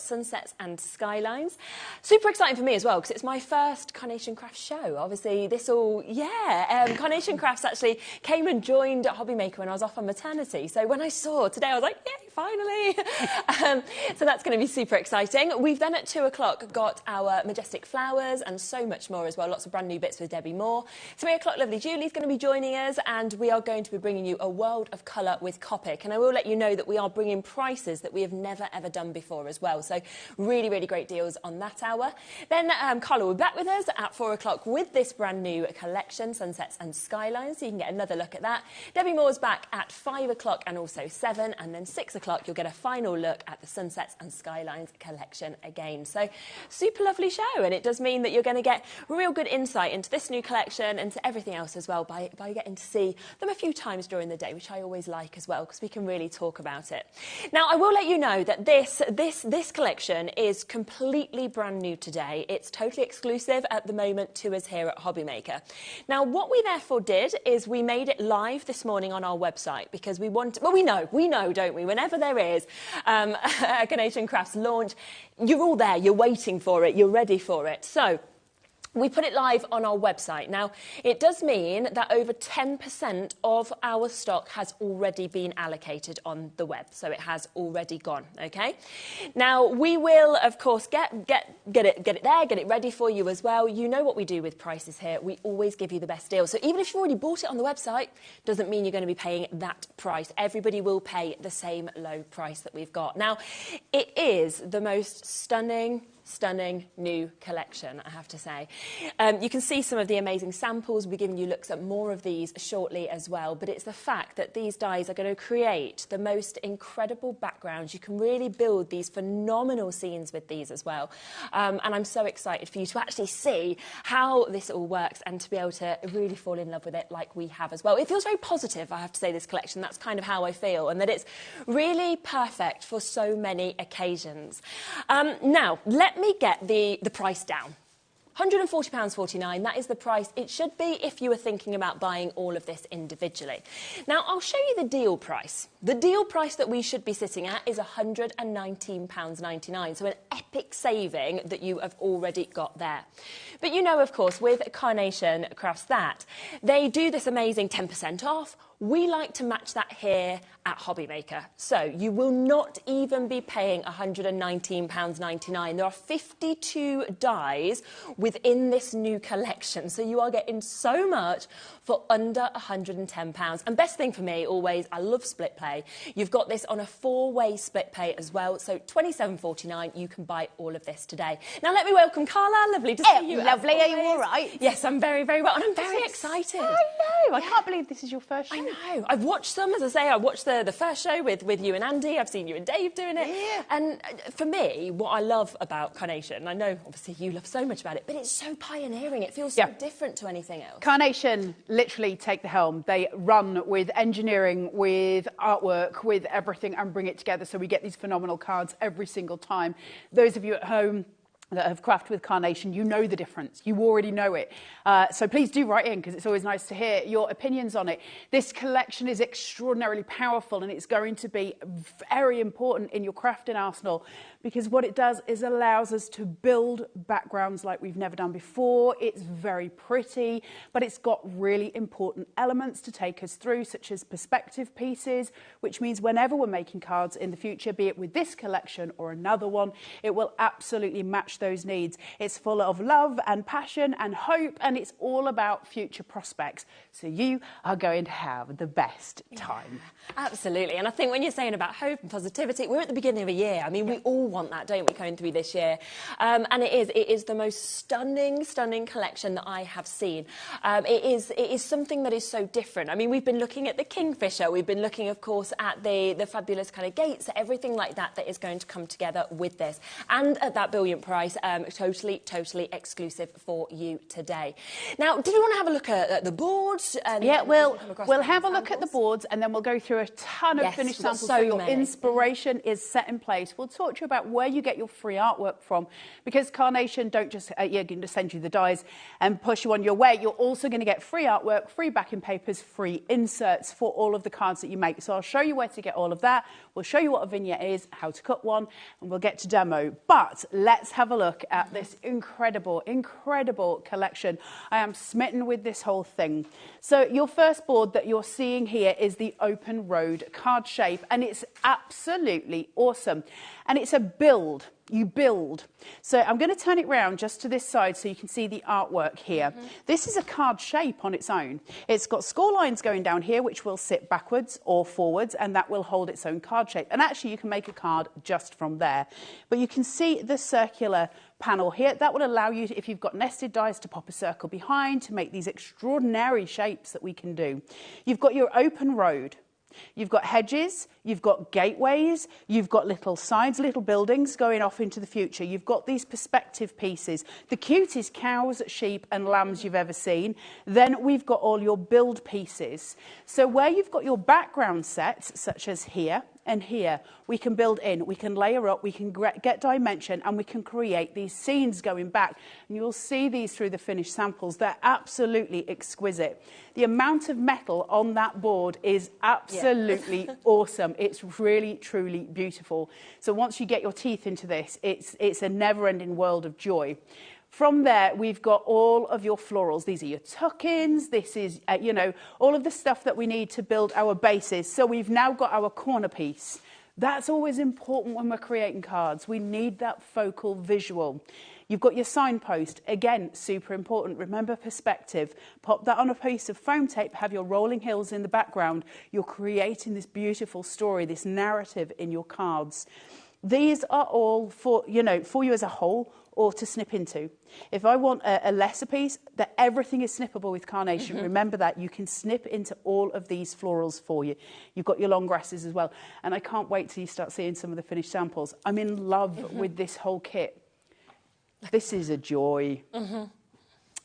Sunsets and Skylines. Super exciting for me as well, because it's my first Carnation Crafts show. Obviously, Carnation Crafts actually came and joined HobbyMaker when I was off on maternity. So when I saw today, I was like, yay, finally. So that's going to be super exciting. We've then at 2 o'clock got our Majestic flowers and so much more as well. Lots of brand new bits with Debbie Moore. 3 o'clock, lovely Julie's going to be joining us, and we are going to be bringing you a world of colour with Copic. And I will let you know that we are bringing prices that we have never ever done before as well. So really, really great deals on that hour. Then Carla will be back with us at 4 o'clock with this brand new collection, Sunsets and Skylines, so you can get another look at that. Debbie Moore's back at 5 o'clock and also 7, and then 6 o'clock you'll get a final look at the Sunsets and Skylines collection again. So super lovely show, and it does mean that you're going to get real good insight into this new collection and to everything else as well by getting to see them a few times during the day, which I always like as well, because we can really talk about it. Now, I will let you know that this collection is completely brand new today. It's totally exclusive at the moment to us here at HobbyMaker. Now, what we therefore did is we made it live this morning on our website, because we want, well, we know, don't we? Whenever there is a Carnation Crafts launch, you're all there, you're waiting for it, you're ready for it. So we put it live on our website. Now, it does mean that over 10% of our stock has already been allocated on the web. So it has already gone, okay? Now, we will, of course, get it there, get it ready for you as well. You know what we do with prices here. We always give you the best deal. So even if you've already bought it on the website, doesn't mean you're going to be paying that price. Everybody will pay the same low price that we've got. Now, it is the most stunning new collection, I have to say. You can see some of the amazing samples. We'll be giving you looks at more of these shortly as well, but it's the fact that these dies are going to create the most incredible backgrounds. You can really build these phenomenal scenes with these as well. And I'm so excited for you to actually see how this all works and to be able to really fall in love with it like we have as well. It feels very positive, I have to say, this collection. That's kind of how I feel, and that it's really perfect for so many occasions. Now, let me get the price down. £140.49, that is the price it should be if you were thinking about buying all of this individually. Now, I'll show you the deal price. The deal price that we should be sitting at is £119.99, so an epic saving that you have already got there. But you know, of course, with Carnation Crafts that they do this amazing 10% off. We like to match that here at HobbyMaker. So you will not even be paying £119.99. There are 52 dies within this new collection. So you are getting so much for under £110. And best thing for me, always, I love split pay. You've got this on a 4-way split pay as well. So £27.49, you can buy all of this today. Now let me welcome Carla. Lovely to see you. Lovely, are you all right? Yes, I'm very, very well. And I'm very excited. I know, I can't believe this is your first show. I know. I've watched some, as I say, I watched the first show with you and Andy. I've seen you and Dave doing it. Yeah. And for me, what I love about Carnation, I know obviously you love so much about it, but it's so pioneering. It feels so different to anything else. Carnation literally take the helm. They run with engineering, with artwork, with everything, and bring it together so we get these phenomenal cards every single time. Those of you at home that have crafted with Carnation, you know the difference. You already know it. So please do write in, because it's always nice to hear your opinions on it. This collection is extraordinarily powerful, and it's going to be very important in your crafting arsenal, because what it does is allows us to build backgrounds like we've never done before. It's very pretty, but it's got really important elements to take us through, such as perspective pieces, which means whenever we're making cards in the future, be it with this collection or another one, it will absolutely match those needs. It's full of love and passion and hope, and it's all about future prospects. So you are going to have the best time. Absolutely. And I think when you're saying about hope and positivity, we're at the beginning of a year. I mean, we all want that, don't we, going through this year? And it is the most stunning collection that I have seen. It is something that is so different. I mean, we've been looking at the Kingfisher. We've been looking, of course, at the fabulous kind of gates, everything like that that is going to come together with this. And at that brilliant price, price, totally exclusive for you today. Now, did you want to have a look at the boards? Yeah, we'll have a look at the boards, and then we'll go through a ton of finished samples so your inspiration is set in place. We'll talk to you about where you get your free artwork from, because Carnation don't just going to send you the dies and push you on your way. You're also going to get free artwork, free backing papers, free inserts for all of the cards that you make. So I'll show you where to get all of that. We'll show you what a vignette is, how to cut one, and we'll get to demo. But let's have a look at this incredible collection. I am smitten with this whole thing. So your first board that you're seeing here is the open road card shape, and it's absolutely awesome. And it's a build. You build. So I'm going to turn it round just to this side so you can see the artwork here. This is a card shape on its own. It's got score lines going down here, which will sit backwards or forwards, and that will hold its own card shape. And actually, you can make a card just from there. But you can see the circular panel here. That will allow you, if you've got nested dies, to pop a circle behind to make these extraordinary shapes that we can do. You've got your open road. You've got hedges, you've got gateways, you've got little sides, little buildings going off into the future. You've got these perspective pieces, the cutest cows, sheep and lambs you've ever seen. Then we've got all your build pieces. So where you've got your background sets, such as here and here, we can build in, we can layer up, we can get dimension, and we can create these scenes going back. And you'll see these through the finished samples. They're absolutely exquisite. The amount of metal on that board is absolutely awesome. It's really, truly beautiful. So once you get your teeth into this, it's a never-ending world of joy. From there, we've got all of your florals. These are your tuck-ins. This is, you know, all of the stuff that we need to build our bases. So we've now got our corner piece. That's always important when we're creating cards. We need that focal visual. You've got your signpost. Again, super important. Remember perspective. Pop that on a piece of foam tape. Have your rolling hills in the background. You're creating this beautiful story, this narrative in your cards. These are all for, you know, for you as a whole, or to snip into. If I want a lesser piece, that everything is snippable with Carnation. Remember that. You can snip into all of these florals for you. You've got your long grasses as well. And I can't wait till you start seeing some of the finished samples. I'm in love with this whole kit. This is a joy.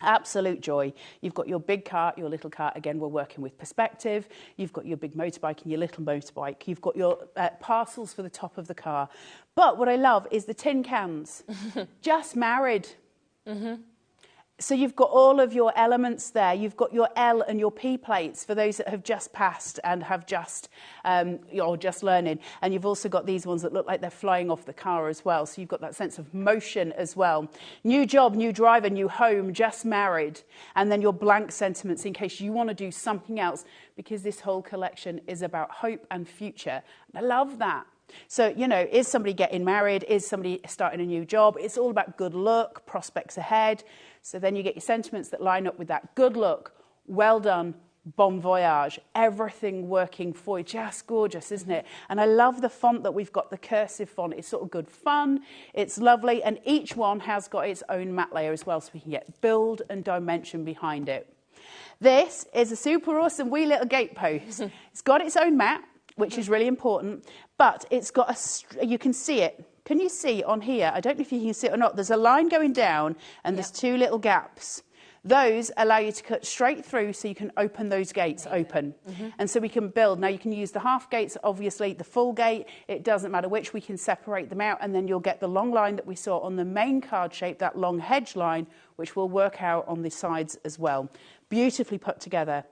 Absolute joy. You've got your big cart, your little cart. Again, we're working with perspective. You've got your big motorbike and your little motorbike. You've got your parcels for the top of the car. But what I love is the tin cans. Just married. So you've got all of your elements there. You've got your L and your P plates for those that have just passed and have just, or just learning. And you've also got these ones that look like they're flying off the car as well. So you've got that sense of motion as well. New job, new driver, new home, just married. And then your blank sentiments in case you want to do something else, because this whole collection is about hope and future. And I love that. So, you know, is somebody getting married? Is somebody starting a new job? It's all about good luck, prospects ahead. So then you get your sentiments that line up with that. Good luck, well done, bon voyage, everything working for you. Just gorgeous, isn't it? And I love the font that we've got, the cursive font. It's sort of good fun. It's lovely. And each one has got its own matte layer as well, so we can get build and dimension behind it. This is a super awesome wee little gatepost. It's got its own mat, which is really important, but it's got you can see it. Can you see on here? I don't know if you can see it or not. There's a line going down and there's two little gaps. Those allow you to cut straight through so you can open those gates open. And so we can build. Now you can use the half gates, obviously, the full gate. It doesn't matter which. We can separate them out, and then you'll get the long line that we saw on the main card shape, that long hedge line, which will work out on the sides as well. Beautifully put together.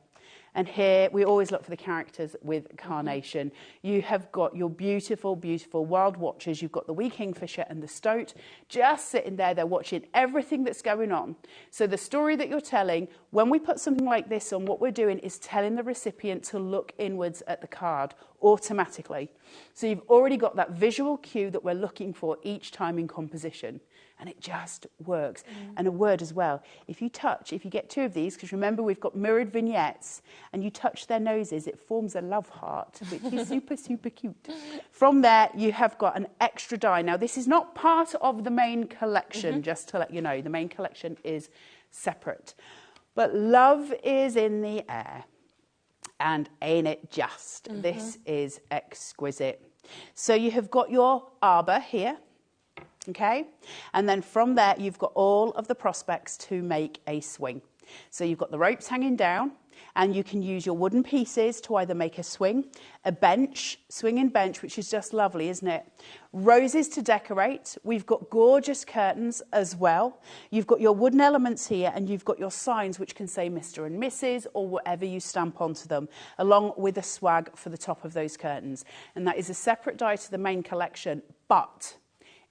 And here, we always look for the characters with Carnation. You have got your beautiful, beautiful wild watchers. You've got the wee kingfisher and the stoat just sitting there. They're watching everything that's going on. So the story that you're telling, when we put something like this on, what we're doing is telling the recipient to look inwards at the card automatically. So you've already got that visual cue that we're looking for each time in composition. And it just works. And a word as well. If you get two of these, because remember we've got mirrored vignettes, and you touch their noses, it forms a love heart, which is super, super cute. From there, you have got an extra die. Now, this is not part of the main collection, just to let you know. The main collection is separate. But love is in the air. And ain't it just? This is exquisite. So you have got your arbor here. Okay, and then from there you've got all of the prospects to make a swing. So you've got the ropes hanging down, and you can use your wooden pieces to either make a swing, a bench, swinging bench, which is just lovely, isn't it? Roses to decorate. We've got gorgeous curtains as well. You've got your wooden elements here, and you've got your signs which can say Mr. and Mrs. or whatever you stamp onto them, along with a swag for the top of those curtains. And that is a separate die to the main collection, but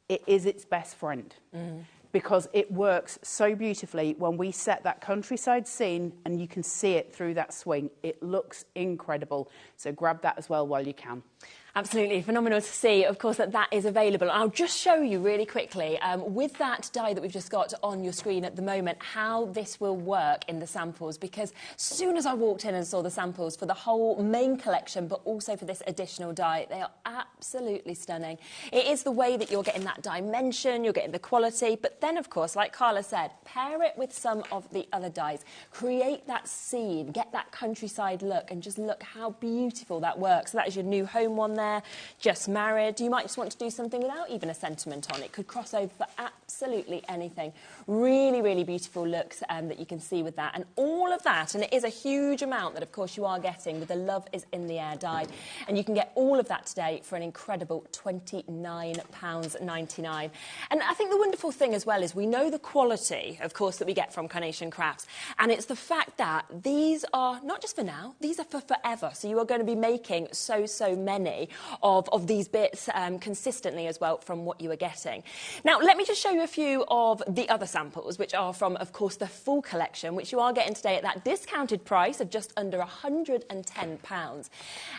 it is its best friend. Because it works so beautifully when we set that countryside scene and you can see it through that swing. It looks incredible. So grab that as well while you can. Absolutely phenomenal to see, of course, that is available. I'll just show you really quickly, with that die that we've just got on your screen at the moment, how this will work in the samples, because as soon as I walked in and saw the samples for the whole main collection, but also for this additional die, they are absolutely stunning. It is the way that you're getting that dimension, you're getting the quality, but then, of course, like Carla said, pair it with some of the other dies, create that scene, get that countryside look, and just look how beautiful that works. So that is your new home one there. Just married. You might just want to do something without even a sentiment on it. Could cross over for absolutely anything. Really, really beautiful looks that you can see with that. And all of that, and it is a huge amount that, of course, you are getting with the Love is in the Air die. And you can get all of that today for an incredible £29.99. And I think the wonderful thing as well is we know the quality, of course, that we get from Carnation Crafts. And it's the fact that these are not just for now, these are for forever. So you are going to be making so many of these bits consistently as well from what you are getting. Now, let me just show you a few of the other samples, which are from, of course, the full collection, which you are getting today at that discounted price of just under £110.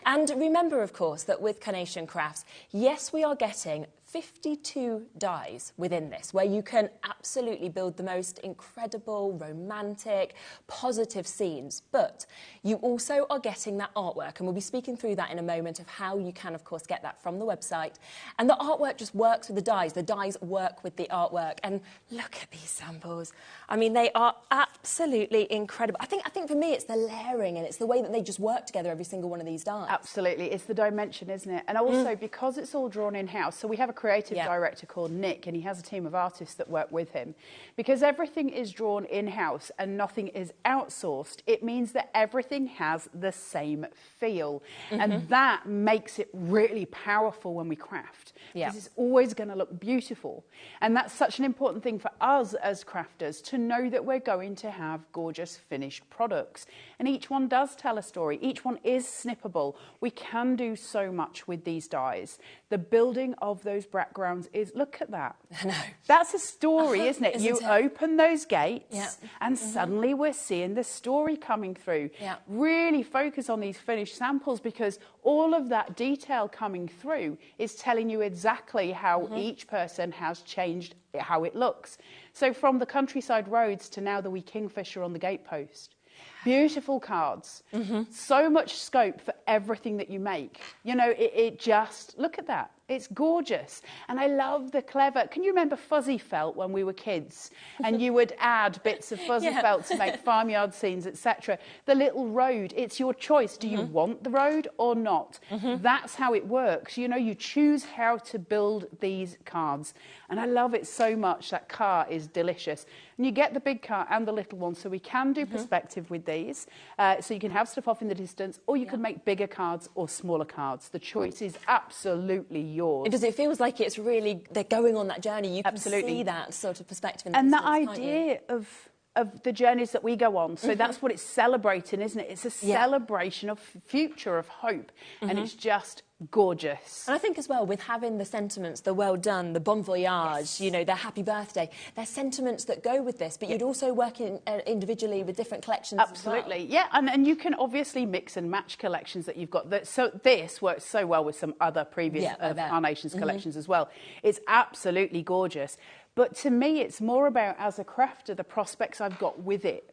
And remember, of course, that with Carnation Crafts, yes, we are getting 52 dies within this, where you can absolutely build the most incredible, romantic, positive scenes. But you also are getting that artwork, and we'll be speaking through that in a moment of how you can, of course, get that from the website. And the artwork just works with the dies. The dies work with the artwork. And look at these samples. I mean, they are absolutely incredible. I think for me, it's the layering, and it's the way that they just work together, every single one of these dies. Absolutely. It's the dimension, isn't it? And also, because it's all drawn in-house, so we have a creative director called Nick, and he has a team of artists that work with him. Because everything is drawn in-house and nothing is outsourced, it means that everything has the same feel. And that makes it really powerful when we craft. Because it's always going to look beautiful. And that's such an important thing for us as crafters, to know that we're going to have gorgeous finished products. And each one does tell a story. Each one is snippable. We can do so much with these dies. The building of those backgrounds is, look at that. I know. That's a story, isn't it? You open those gates and Mm-hmm. suddenly we're seeing the story coming through. Really focus on these finished samples, because all of that detail coming through is telling you exactly how each person has changed how it looks. So from the countryside roads to now the wee kingfisher on the gatepost. Beautiful cards. So much scope for everything that you make. You know, it just, look at that. It's gorgeous. And I love the clever, can you remember fuzzy felt when we were kids? And you would add bits of fuzzy felt to make farmyard scenes, etc. The little road, it's your choice. Do you want the road or not? That's how it works. You know, you choose how to build these cards. And I love it so much. That car is delicious. And you get the big car and the little one, so we can do perspective with these. So you can have stuff off in the distance, or you can make bigger cards or smaller cards. The choice is absolutely yours. It feels like it's really, they're going on that journey. You can see that sort of perspective in the and distance, the idea of the journeys that we go on. So that's what it's celebrating, isn't it? It's a celebration of future, of hope. And it's just gorgeous. And I think as well, with having the sentiments, the well done, the bon voyage, you know, the happy birthday, there's sentiments that go with this, but you'd also work in, individually with different collections Absolutely, yeah. And you can obviously mix and match collections that you've got. So this works so well with some other previous Carnations collections as well. It's absolutely gorgeous. But to me, it's more about, as a crafter, the prospects I've got with it.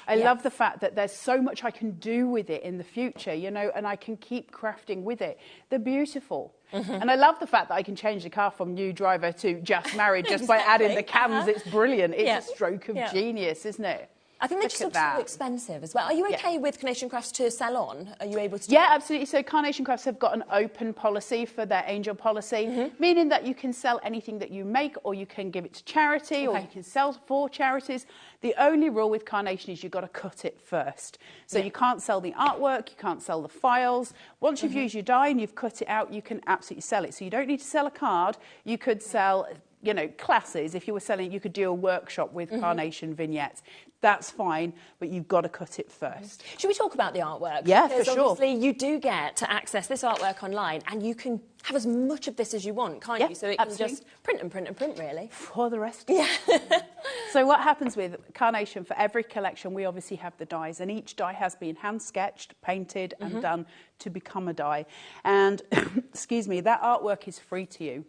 I love the fact that there's so much I can do with it in the future, you know, and I can keep crafting with it. They're beautiful. And I love the fact that I can change the car from new driver to just married just by adding the cams. It's brilliant. It's a stroke of genius, isn't it? I think they just look so expensive as well. Are you okay with Carnation Crafts to sell on? Are you able to do that? Absolutely. So Carnation Crafts have got an open policy for their angel policy, meaning that you can sell anything that you make, or you can give it to charity, or you can sell for charities. The only rule with Carnation is you've got to cut it first. So you can't sell the artwork, you can't sell the files. Once you've used your die and you've cut it out, you can absolutely sell it. So you don't need to sell a card. You could sell, you know, classes. If you were selling, you could do a workshop with Carnation vignettes. That's fine, but you've got to cut it first. Should we talk about the artwork? Yeah, because for sure. Obviously, you do get to access this artwork online, and you can have as much of this as you want, can't you? So it can just print and print and print, really. For the rest. Yeah. So what happens with Carnation, for every collection, we obviously have the dies, and each die has been hand-sketched, painted, and done to become a die. And, excuse me, that artwork is free to you.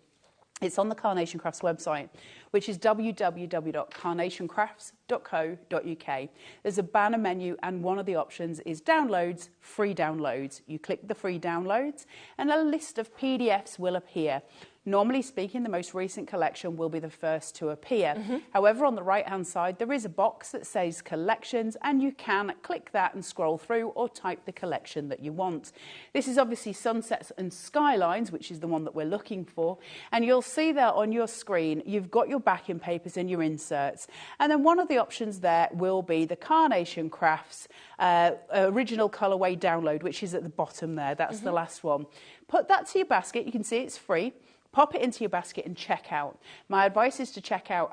It's on the Carnation Crafts website, which is www.carnationcrafts.co.uk. There's a banner menu, and one of the options is downloads, free downloads. You click the free downloads, and a list of PDFs will appear. Normally speaking, the most recent collection will be the first to appear. However, on the right-hand side, there is a box that says collections, and you can click that and scroll through or type the collection that you want. This is obviously sunsets and skylines, which is the one that we're looking for. And you'll see there on your screen, you've got your backing papers and your inserts. And then one of the options there will be the Carnation Crafts original colourway download, which is at the bottom there. That's the last one. Put that to your basket. You can see it's free. Pop it into your basket and check out. My advice is to check out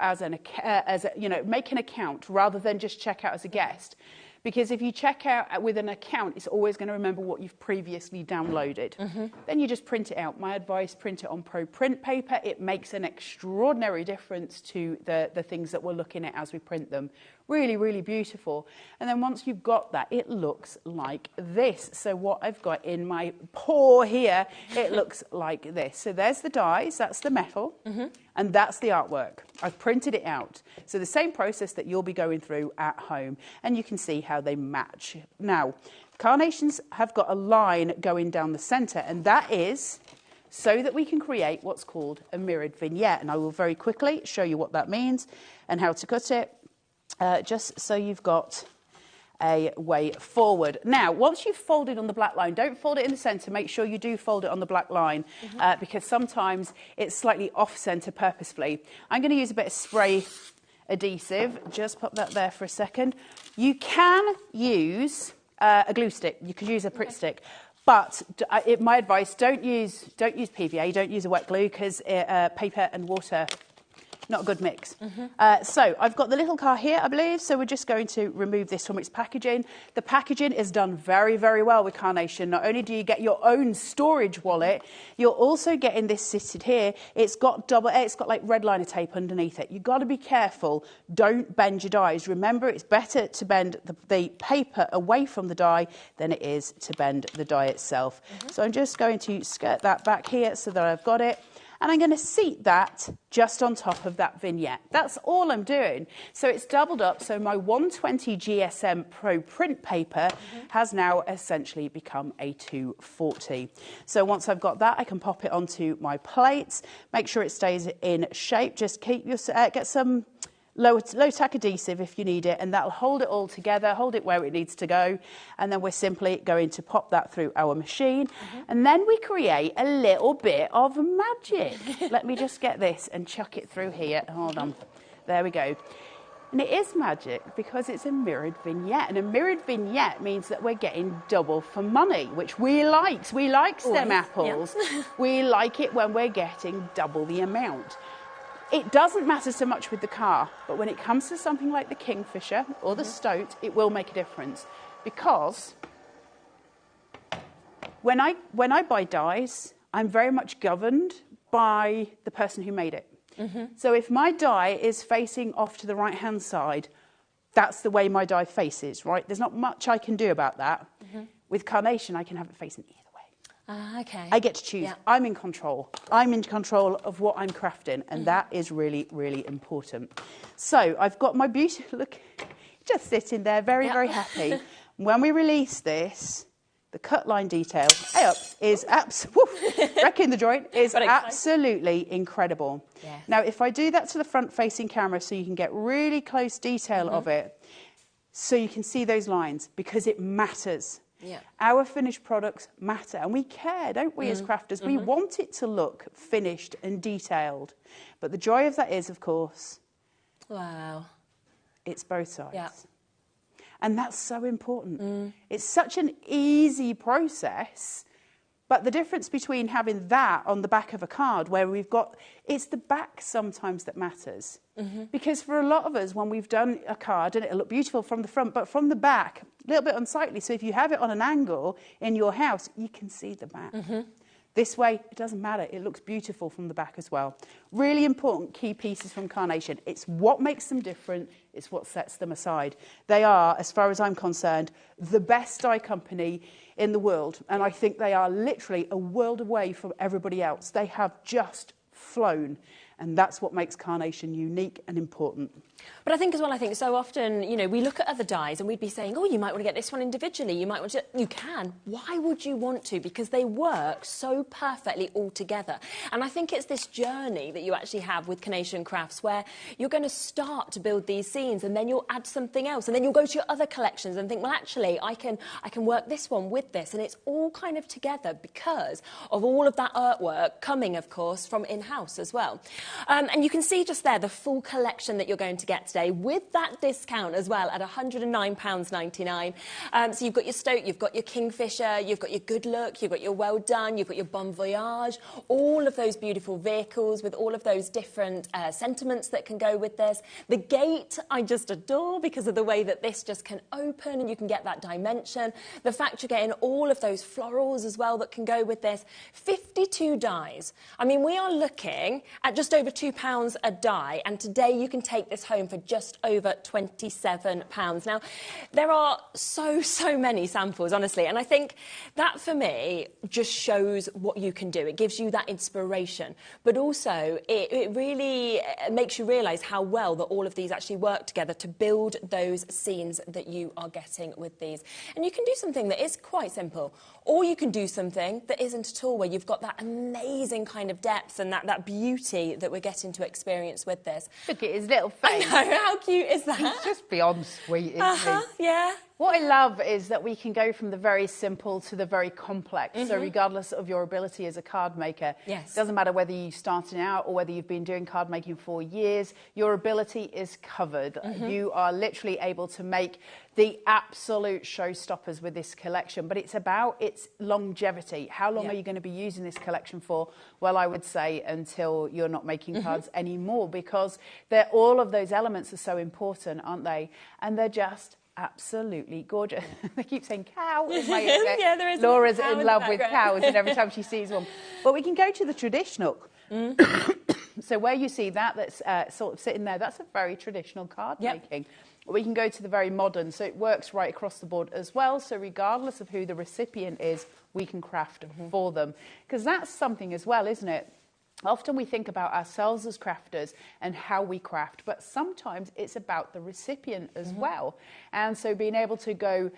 make an account rather than just check out as a guest. Because if you check out with an account, it's always going to remember what you've previously downloaded. Then you just print it out. My advice, print it on Pro Print paper. It makes an extraordinary difference to the things that we're looking at as we print them. Really, really beautiful. And then once you've got that, it looks like this. So what I've got in my paw here, it looks like this. So there's the dies, that's the metal, and that's the artwork. I've printed it out. So the same process that you'll be going through at home, and you can see how they match. Now, Carnations have got a line going down the centre, and that is so that we can create what's called a mirrored vignette. And I will very quickly show you what that means and how to cut it. Just so you've got a way forward. Now, once you've folded on the black line, don't fold it in the centre. Make sure you do fold it on the black line because sometimes it's slightly off-centre purposefully. I'm going to use a bit of spray adhesive. Just pop that there for a second. You can use a glue stick. You could use a Pritt stick. But my advice, don't use PVA, don't use a wet glue because paper and water, not a good mix. So I've got the little car here, I believe, so we're just going to remove this from its packaging. The packaging is done very, very well with Carnation. Not only do you get your own storage wallet, you're also getting this sitted here. It's got like red liner tape underneath it. You've got to be careful. Don't bend your dies. Remember, it's better to bend the paper away from the die than it is to bend the die itself. So I'm just going to skirt that back here so that I've got it. And I'm going to seat that just on top of that vignette. That's all I'm doing. So it's doubled up. So my 120 GSM Pro Print paper has now essentially become a 240. So once I've got that, I can pop it onto my plates. Make sure it stays in shape. Just keep your get some low tack adhesive if you need it, and that'll hold it all together, hold it where it needs to go, and then we're simply going to pop that through our machine, and then we create a little bit of magic. Let me just get this and chuck it through here. Hold on. There we go. And it is magic because it's a mirrored vignette, and a mirrored vignette means that we're getting double for money, which we like. We like STEM apples. Yeah. We like it when we're getting double the amount. It doesn't matter so much with the car, but when it comes to something like the Kingfisher or the Stoat, it will make a difference. Because when I buy dies, I'm very much governed by the person who made it. So if my die is facing off to the right-hand side, that's the way my die faces, right? There's not much I can do about that. With Carnation, I can have it facing either. Okay. I get to choose. Yeah. I'm in control. I'm in control of what I'm crafting, and that is really, really important. So I've got my beautiful, look, just sitting there, very, very happy. When we release this, the cut line detail is wrecking the joint is absolutely incredible. Yes. Now, if I do that to the front-facing camera so you can get really close detail of it, so you can see those lines, because it matters. Yeah. Our finished products matter, and we care, don't we, as crafters? We want it to look finished and detailed. But the joy of that is, of course, wow, it's both sides. Yeah. And that's so important. It's such an easy process, but the difference between having that on the back of a card where we've got, it's the back sometimes that matters. Because for a lot of us, when we've done a card, and it'll look beautiful from the front, but from the back, a little bit unsightly. So if you have it on an angle in your house, you can see the back. This way, it doesn't matter. It looks beautiful from the back as well. Really important key pieces from Carnation. It's what makes them different. It's what sets them aside. They are, as far as I'm concerned, the best dye company in the world. And I think they are literally a world away from everybody else. They have just flown. And that's what makes Carnation unique and important. But I think as well, I think so often, you know, we look at other dyes and we'd be saying, oh, you might want to get this one individually. You might want to, you can. Why would you want to? Because they work so perfectly all together. And I think it's this journey that you actually have with Carnation Crafts where you're going to start to build these scenes and then you'll add something else. And then you'll go to your other collections and think, well, actually, I can work this one with this. And it's all kind of together because of all of that artwork coming, of course, from in-house as well. And you can see just there the full collection that you're going to get today with that discount as well at £109.99. So you've got your Stoke, you've got your Kingfisher, you've got your Good Look, you've got your Well Done, you've got your Bon Voyage, all of those beautiful vehicles with all of those different sentiments that can go with this. The gate I just adore because of the way that this just can open and you can get that dimension. The fact you're getting all of those florals as well that can go with this. 52 dyes. I mean, we are looking at just over £2 a die, and today you can take this home for just over £27. Now, there are so many samples, honestly, and I think that for me just shows what you can do. It gives you that inspiration, but also it really makes you realise how well that all of these actually work together to build those scenes that you are getting with these. And you can do something that is quite simple, or you can do something that isn't at all, where you've got that amazing kind of depth and that beauty that we're getting to experience with this. Look at his little face. I know, how cute is that? He's just beyond sweet, isn't he? Yeah. What I love is that we can go from the very simple to the very complex. So regardless of your ability as a card maker, yes, it doesn't matter whether you're starting out or whether you've been doing card making for years, your ability is covered. You are literally able to make the absolute showstoppers with this collection, but it's about its longevity. How long are you going to be using this collection for? Well, I would say until you're not making cards anymore, because all of those elements are so important, aren't they? And they're just absolutely gorgeous. They keep saying cow in my ear. Yeah, there is. Laura's in love with cows, and every time she sees one. But we can go to the traditional. So where you see that's sort of sitting there, that's a very traditional card making. We can go to the very modern, so it works right across the board as well. So regardless of who the recipient is, we can craft for them. Because that's something as well, isn't it? Often we think about ourselves as crafters and how we craft, but sometimes it's about the recipient as well. And so being able to go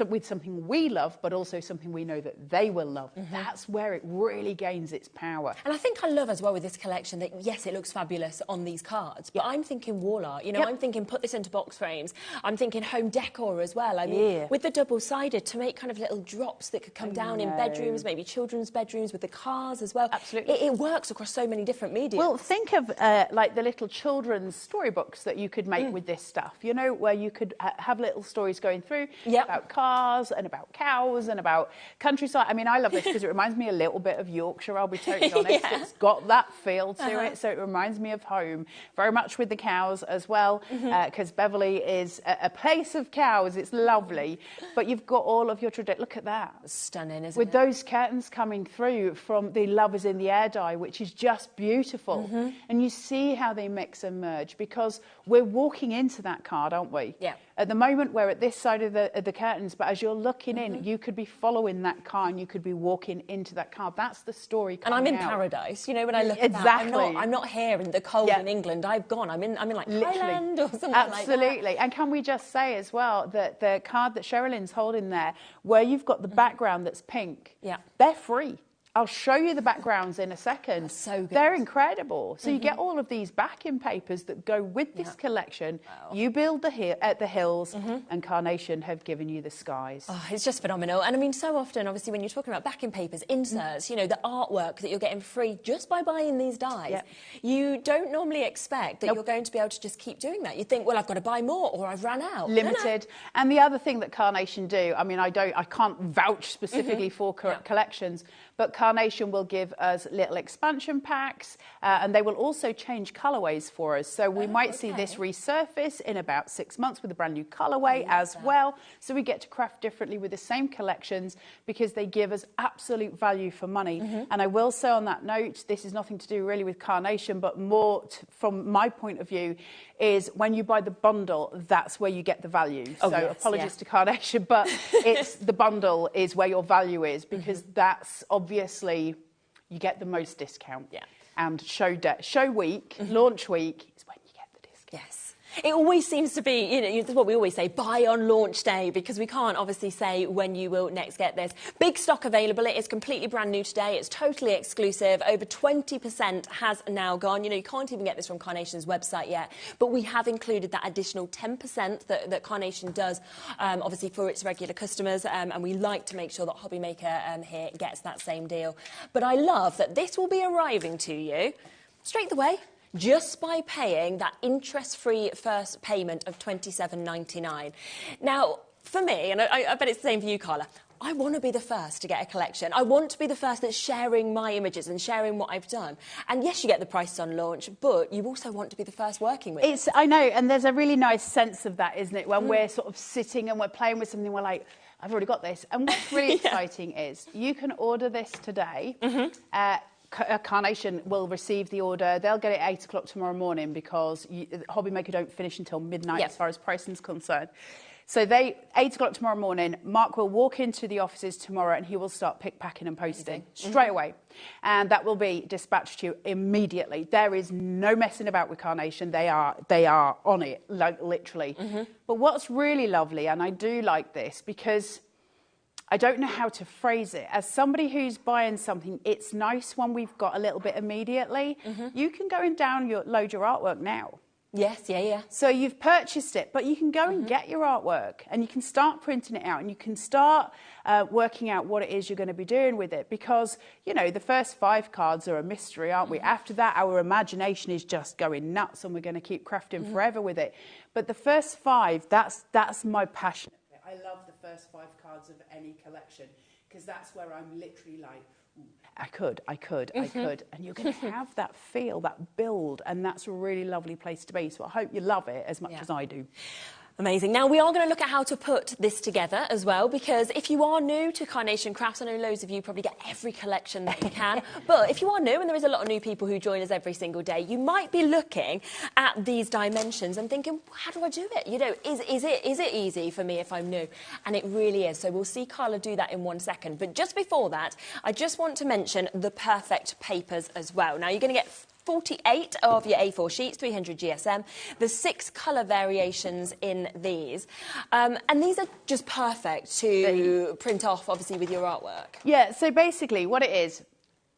with something we love, but also something we know that they will love, that's where it really gains its power. And I think I love as well with this collection that, yes, it looks fabulous on these cards, but I'm thinking wall art, you know, I'm thinking put this into box frames. I'm thinking home decor as well. I mean, with the double-sided, to make kind of little drops that could come down in bedrooms, maybe children's bedrooms, with the cars as well. Absolutely. It works across so many different media. Well, think of like the little children's storybooks that you could make with this stuff, you know, where you could have little stories going through about cars and about cows and about countryside. I mean, I love this because it reminds me a little bit of Yorkshire, I'll be totally honest. It's got that feel to it, so it reminds me of home, very much with the cows as well, because Beverley is a place of cows. It's lovely, but you've got all of your tradition. Look at that. Stunning, isn't it? With those curtains coming through from the Love is in the Air die, which is just beautiful. And you see how they mix and merge, because we're walking into that card, aren't we? Yeah. At the moment, we're at this side of the curtains, but as you're looking in, you could be following that car and you could be walking into that car. That's the story coming And I'm in out. paradise, you know, when I look at that. I'm not here in the cold in England. I've gone. I'm in like Thailand or something like that. Absolutely. And can we just say as well that the card that Sherilyn's holding there, where you've got the background that's pink, they're free. I'll show you the backgrounds in a second. That's so good. They're incredible. So you get all of these backing papers that go with this collection. Wow. You build the hills, and Carnation have given you the skies. Oh, it's just phenomenal. And I mean, so often, obviously, when you're talking about backing papers, inserts, you know, the artwork that you're getting free just by buying these dies, you don't normally expect that you're going to be able to just keep doing that. You think, well, I've got to buy more, or I've run out. Limited. No. And the other thing that Carnation do, I mean, I can't vouch specifically for collections, but Carnation will give us little expansion packs, and they will also change colourways for us. So we might see this resurface in about 6 months with a brand new colourway as well. So we get to craft differently with the same collections because they give us absolute value for money. And I will say on that note, this is nothing to do really with Carnation, but more from my point of view, is when you buy the bundle, that's where you get the value. So apologies to Carnation, but it's the bundle is where your value is, because that's obviously you get the most discount. And show week, launch week is when you get the discount. Yes. It always seems to be, you know, what we always say, buy on launch day, because we can't obviously say when you will next get this. Big stock available. It is completely brand new today. It's totally exclusive. Over 20% has now gone. You know, you can't even get this from Carnation's website yet, but we have included that additional 10% that Carnation does, obviously, for its regular customers, and we like to make sure that HobbyMaker here gets that same deal. But I love that this will be arriving to you straight away, just by paying that interest-free first payment of $27.99. Now, for me, and I bet it's the same for you, Carla, I want to be the first to get a collection. I want to be the first that's sharing my images and sharing what I've done. And yes, you get the prices on launch, but you also want to be the first working with it. I know, and there's a really nice sense of that, isn't it? When we're sort of sitting and we're playing with something, we're like, I've already got this. And what's really exciting is you can order this today. Carnation will receive the order. They'll get it at 8 o'clock tomorrow morning, because HobbyMaker don't finish until midnight as far as pricing is concerned. So 8 o'clock tomorrow morning, Mark will walk into the offices tomorrow and he will start packing and posting straight away. And that will be dispatched to you immediately. There is no messing about with Carnation. They are on it, like literally. But what's really lovely, and I do like this because I don't know how to phrase it. As somebody who's buying something, it's nice when we've got a little bit immediately. You can go and load your artwork now. Yes, So you've purchased it, but you can go and get your artwork, and you can start printing it out, and you can start working out what it is you're going to be doing with it, because, you know, the first 5 cards are a mystery, aren't we? After that, our imagination is just going nuts, and we're going to keep crafting forever with it. But the first 5, that's my passion. I love the first 5 cards of any collection, because that's where I'm literally like, I could. And you're going to have that feel, that build, and that's a really lovely place to be. So I hope you love it as much as I do. Amazing. Now, we are going to look at how to put this together as well, because if you are new to Carnation Crafts, I know loads of you probably get every collection that you can, but if you are new, and there is a lot of new people who join us every single day, you might be looking at these dimensions and thinking, how do I do it? You know, is it easy for me if I'm new? And it really is. So we'll see Carla do that in 1 second. But just before that, I just want to mention the perfect papers as well. Now, you're going to get 48 of your A4 sheets, 300 GSM. There's 6 colour variations in these. And these are just perfect to print off, obviously, with your artwork. Yeah, so basically what it is,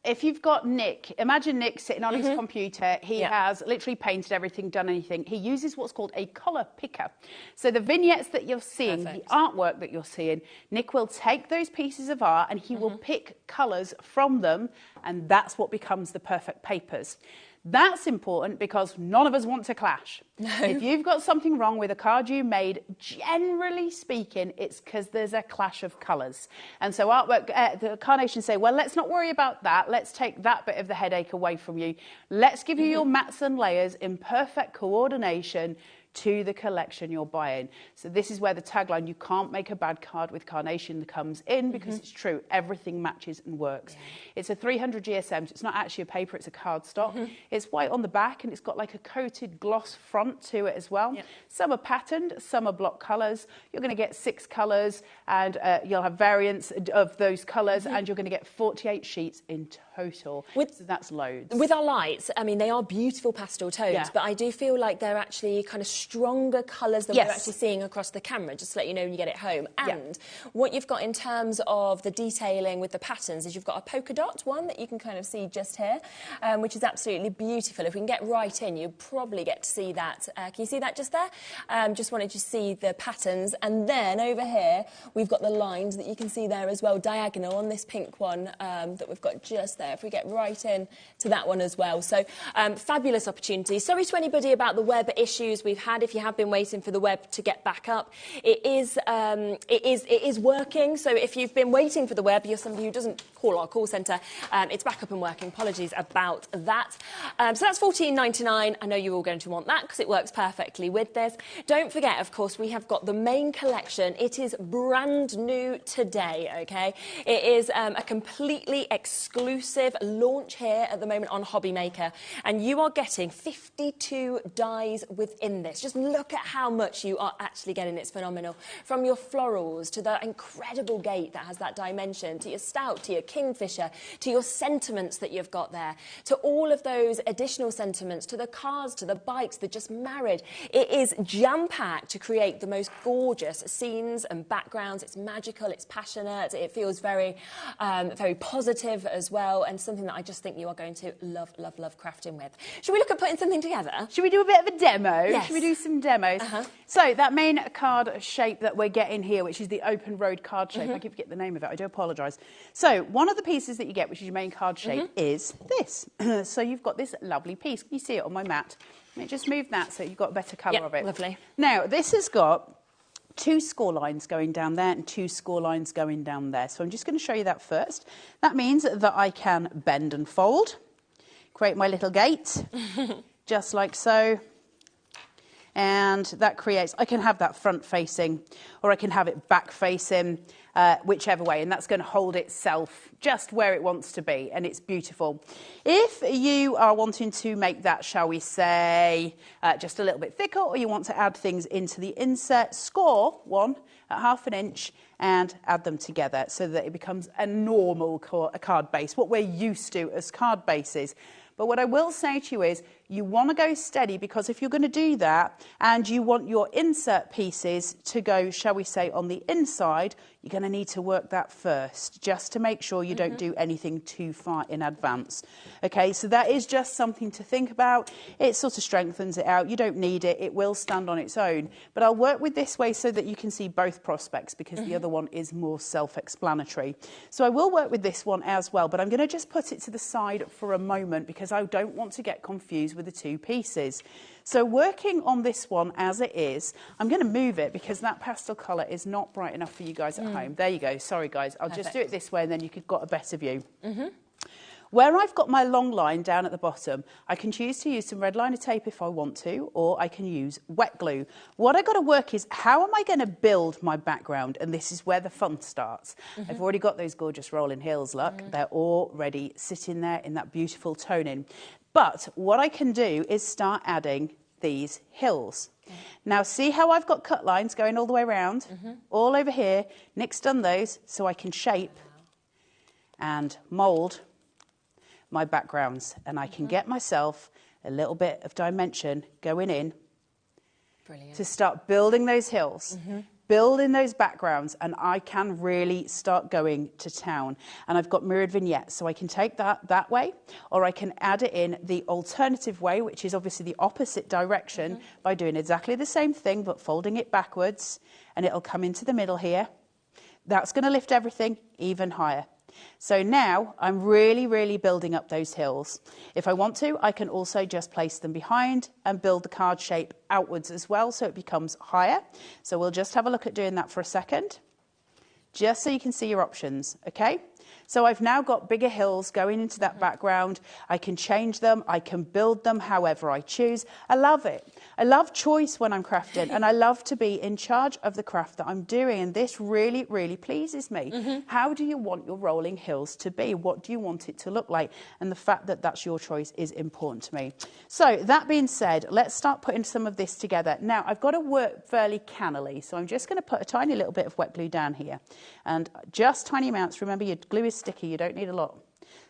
if you've got Nick, imagine Nick sitting on his computer. He has literally painted everything, done anything. He uses what's called a colour picker. So the vignettes that you're seeing, the artwork that you're seeing, Nick will take those pieces of art and he will pick colours from them, and that's what becomes the perfect papers. That's important because none of us want to clash. No. If you've got something wrong with a card you made, generally speaking, it's because there's a clash of colours. And so artwork, the Carnation say, well, let's not worry about that. Let's take that bit of the headache away from you. Let's give you your mats and layers in perfect coordination to the collection you're buying. So this is where the tagline, you can't make a bad card with Carnation, comes in, because it's true. Everything matches and works. It's a 300 GSM, so it's not actually a paper, it's a cardstock. It's white on the back, and it's got like a coated gloss front to it as well. Some are patterned, some are block colours. You're going to get 6 colours, and you'll have variants of those colours, and you're going to get 48 sheets in total. So that's loads. With our lights, I mean, they are beautiful pastel tones, but I do feel like they're actually kind of stronger colours than we're actually seeing across the camera, just to let you know when you get it home. And what you've got in terms of the detailing with the patterns is you've got a polka dot one that you can kind of see just here, which is absolutely beautiful. If we can get right in, you'll probably get to see that. Can you see that just there? Just wanted you to see the patterns. And then over here, we've got the lines that you can see there as well, diagonal on this pink one that we've got just there. If we get right in to that one as well. So fabulous opportunity. Sorry to anybody about the web issues we've had. If you have been waiting for the web to get back up, it is working. So if you've been waiting for the web, you're somebody who doesn't call our call centre, it's back up and working. Apologies about that. So that's $14.99. I know you're all going to want that because it works perfectly with this. Don't forget, of course, we have got the main collection. It is brand new today, okay? It is a completely exclusive launch here at the moment on HobbyMaker, and you are getting 52 dies within this. Just look at how much you are actually getting. It's phenomenal. From your florals to the incredible gate that has that dimension, to your stout, to your kingfisher, to your sentiments that you've got there, to all of those additional sentiments, to the cars, to the bikes, they're just married. It is jam-packed to create the most gorgeous scenes and backgrounds. It's magical, it's passionate, it feels very, very positive as well, and something that I just think you are going to love, love, love crafting with. Should we look at putting something together? Should we do a bit of a demo? Yes. Should we do some demos? So that main card shape that we're getting here, which is the open road card shape, I keep forgetting the name of it, I do apologise. So one of the pieces that you get, which is your main card shape, is this. So you've got this lovely piece. Can you see it on my mat? Let me just move that so you've got a better colour of it. Lovely. Now, this has got 2 score lines going down there and 2 score lines going down there. So I'm just going to show you that first. That means that I can bend and fold, create my little gate, just like so. And that creates, I can have that front facing or I can have it back facing, whichever way, and that's going to hold itself just where it wants to be, and it's beautiful. If you are wanting to make that, shall we say, just a little bit thicker, or you want to add things into the insert, score one at 1/2 inch and add them together so that it becomes a normal card base, what we're used to as card bases. But what I will say to you is you want to go steady, because if you're going to do that and you want your insert pieces to go, shall we say, on the inside, you're going to need to work that first, just to make sure you don't do anything too far in advance. Okay, so that is just something to think about. It sort of strengthens it out. You don't need it. It will stand on its own. But I'll work with this way so that you can see both prospects, because the other one is more self-explanatory. So I will work with this one as well, but I'm going to just put it to the side for a moment because I don't want to get confused with the 2 pieces. So working on this one as it is, I'm going to move it because that pastel colour is not bright enough for you guys at home. There you go. Sorry, guys. I'll just do it this way and then you could got a better view. Where I've got my long line down at the bottom, I can choose to use some red liner tape if I want to, or I can use wet glue. What I've got to work is, how am I going to build my background? And this is where the fun starts. I've already got those gorgeous rolling hills, look. They're already sitting there in that beautiful toning. But what I can do is start adding these hills. Now, see how I've got cut lines going all the way around, all over here. Nick's done those so I can shape and mould my backgrounds, and I can get myself a little bit of dimension going in. Brilliant. To start building those hills, building those backgrounds, and I can really start going to town. And I've got mirrored vignettes, so I can take that way, or I can add it in the alternative way, which is obviously the opposite direction, by doing exactly the same thing but folding it backwards, and it'll come into the middle here. That's going to lift everything even higher. So now I'm really, really building up those hills. If I want to, I can also just place them behind and build the card shape outwards as well, so it becomes higher. So we'll just have a look at doing that for a second, just so you can see your options, okay? So I've now got bigger hills going into that background. I can change them. I can build them however I choose. I love it. I love choice when I'm crafting, and I love to be in charge of the craft that I'm doing, and this really, really pleases me. How do you want your rolling hills to be? What do you want it to look like? And the fact that that's your choice is important to me. So that being said, let's start putting some of this together. Now, I've got to work fairly cannily, so I'm just going to put a tiny little bit of wet glue down here, and just tiny amounts. Remember, your glue is sticky. You don't need a lot.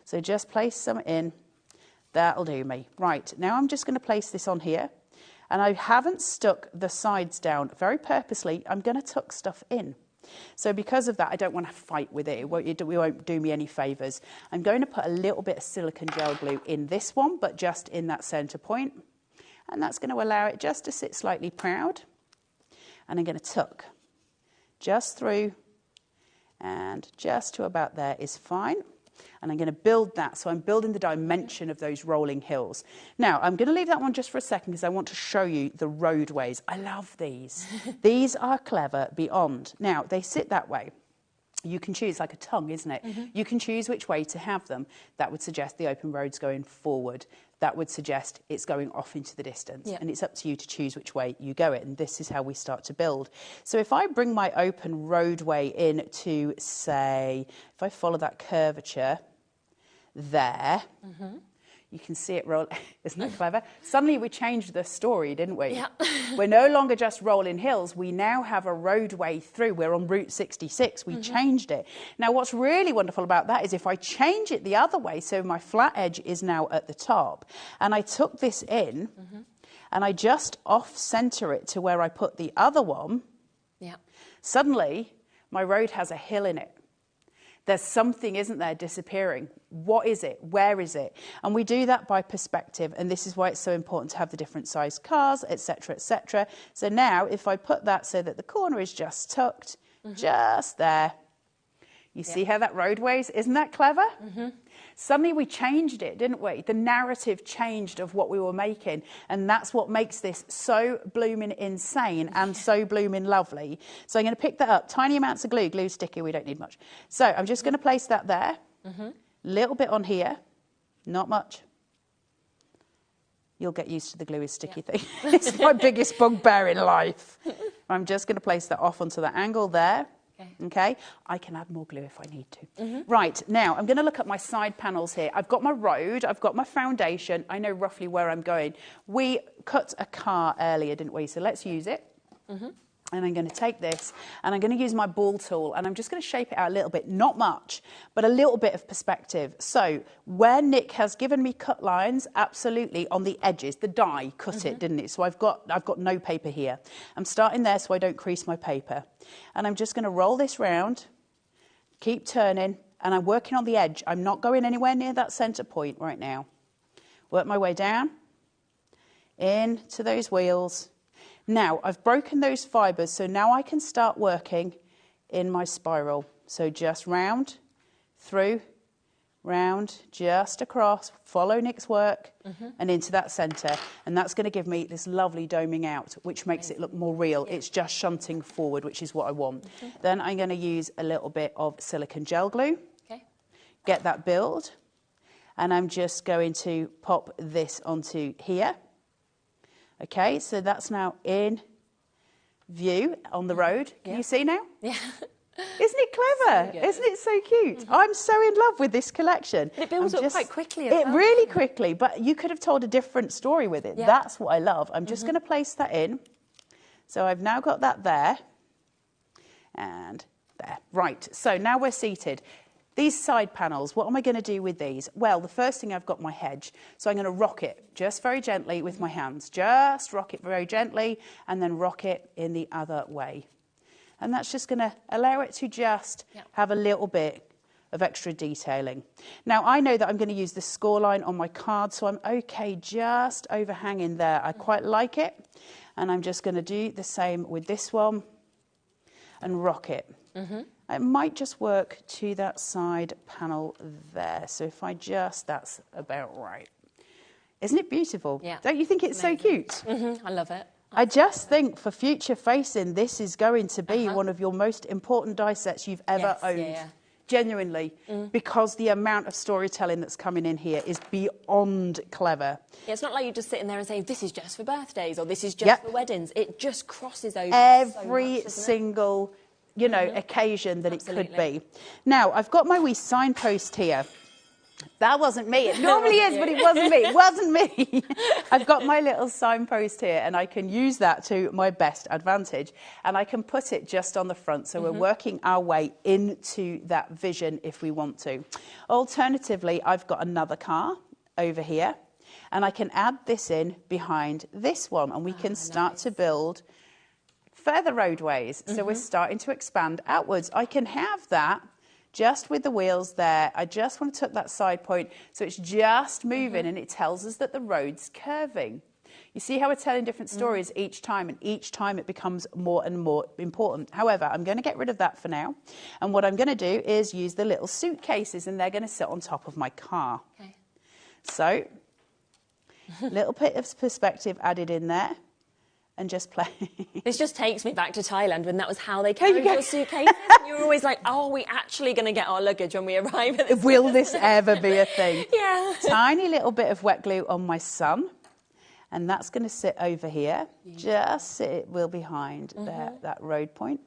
So just place some in. That'll do me. Right, now I'm just going to place this on here. And I haven't stuck the sides down. Very purposely, I'm going to tuck stuff in. So because of that, I don't want to fight with it. It won't do me any favours. I'm going to put a little bit of silicone gel glue in this one, but just in that centre point. And that's going to allow it just to sit slightly proud. And I'm going to tuck just through, and just to about there is fine. And I'm going to build that, so I'm building the dimension of those rolling hills. Now, I'm going to leave that one just for a second because I want to show you the roadways. I love these. These are clever beyond. Now, they sit that way. You can choose, like a tongue, isn't it? You can choose which way to have them. That would suggest the open road's going forward. That would suggest it's going off into the distance. And it's up to you to choose which way you go it. And this is how we start to build. So if I bring my open roadway in to, say, if I follow that curvature there, you can see it roll. Isn't that clever? Suddenly we changed the story, didn't we? Yeah. We're no longer just rolling hills. We now have a roadway through. We're on Route 66. We changed it. Now, what's really wonderful about that is if I change it the other way, so my flat edge is now at the top, and I took this in, and I just off-center it to where I put the other one, suddenly my road has a hill in it. There's something, isn't there, disappearing. What is it? Where is it? And we do that by perspective, and this is why it's so important to have the different sized cars, etc., etc. So now, if I put that so that the corner is just tucked, just there, you see how that roadway is? Isn't that clever? Suddenly we changed it, didn't we? The narrative changed of what we were making, and that's what makes this so blooming insane and so blooming lovely. So I'm going to pick that up. Tiny amounts of glue. Glue's sticky, we don't need much. So I'm just going to place that there. Little bit on here. Not much. You'll get used to the glue is sticky thing. It's my biggest bugbear in life. I'm just going to place that off onto the angle there. Okay, I can add more glue if I need to. Right, now I'm going to look at my side panels here. I've got my road, I've got my foundation, I know roughly where I'm going. We cut a car earlier, didn't we? So let's use it. And I'm going to take this and I'm going to use my ball tool and I'm just going to shape it out a little bit, not much, but a little bit of perspective. So where Nick has given me cut lines, absolutely on the edges, the die cut it, didn't it? So I've got no paper here. I'm starting there so I don't crease my paper. And I'm just going to roll this round, keep turning, and I'm working on the edge. I'm not going anywhere near that centre point right now. Work my way down, into those wheels. Now, I've broken those fibres, so now I can start working in my spiral. So just round, through, round, just across, follow Nick's work, and into that centre. And that's going to give me this lovely doming out, which makes it look more real. It's just shunting forward, which is what I want. Then I'm going to use a little bit of silicone gel glue, get that build, and I'm just going to pop this onto here. Okay, so that's now in view on the road. Can you see now? Yeah. Isn't it clever? So isn't it so cute? I'm so in love with this collection. It builds up quite quickly as well. Really quickly, but you could have told a different story with it. That's what I love. I'm just going to place that in. So I've now got that there and there. Right, so now we're seated. These side panels, what am I going to do with these? Well, the first thing, I've got my hedge. So I'm going to rock it just very gently with my hands. Just rock it very gently and then rock it in the other way. And that's just going to allow it to just have a little bit of extra detailing. Now, I know that I'm going to use the score line on my card, so I'm okay just overhanging there. I quite like it. And I'm just going to do the same with this one and rock it. It might just work to that side panel there. So if I just, that's about right. Isn't it beautiful? Yeah. Don't you think it's so cute? I love it. I just think for future facing, this is going to be one of your most important die sets you've ever owned. Genuinely, because the amount of storytelling that's coming in here is beyond clever. Yeah, it's not like you just sit in there and say, this is just for birthdays or this is just for weddings. It just crosses over every single occasion that it could be. Now, I've got my wee signpost here. That wasn't me. It normally is, but it wasn't me. It wasn't me. I've got my little signpost here, and I can use that to my best advantage. And I can put it just on the front, so we're working our way into that vision if we want to. Alternatively, I've got another car over here. And I can add this in behind this one, and we can start to build further roadways. So we're starting to expand outwards. I can have that just with the wheels there. I just want to tuck that side point so it's just moving, and it tells us that the road's curving. You see how we're telling different stories each time, and each time it becomes more and more important. However, I'm going to get rid of that for now. And what I'm going to do is use the little suitcases, and they're going to sit on top of my car. Okay. So, a little bit of perspective added in there. And just play. This just takes me back to Thailand when that was how they carried your suitcases. You were always like, oh, are we actually going to get our luggage when we arrive at this Will this ever be a thing? Yeah. Tiny little bit of wet glue on my son. And that's going to sit over here. Just sit well behind there, that road point.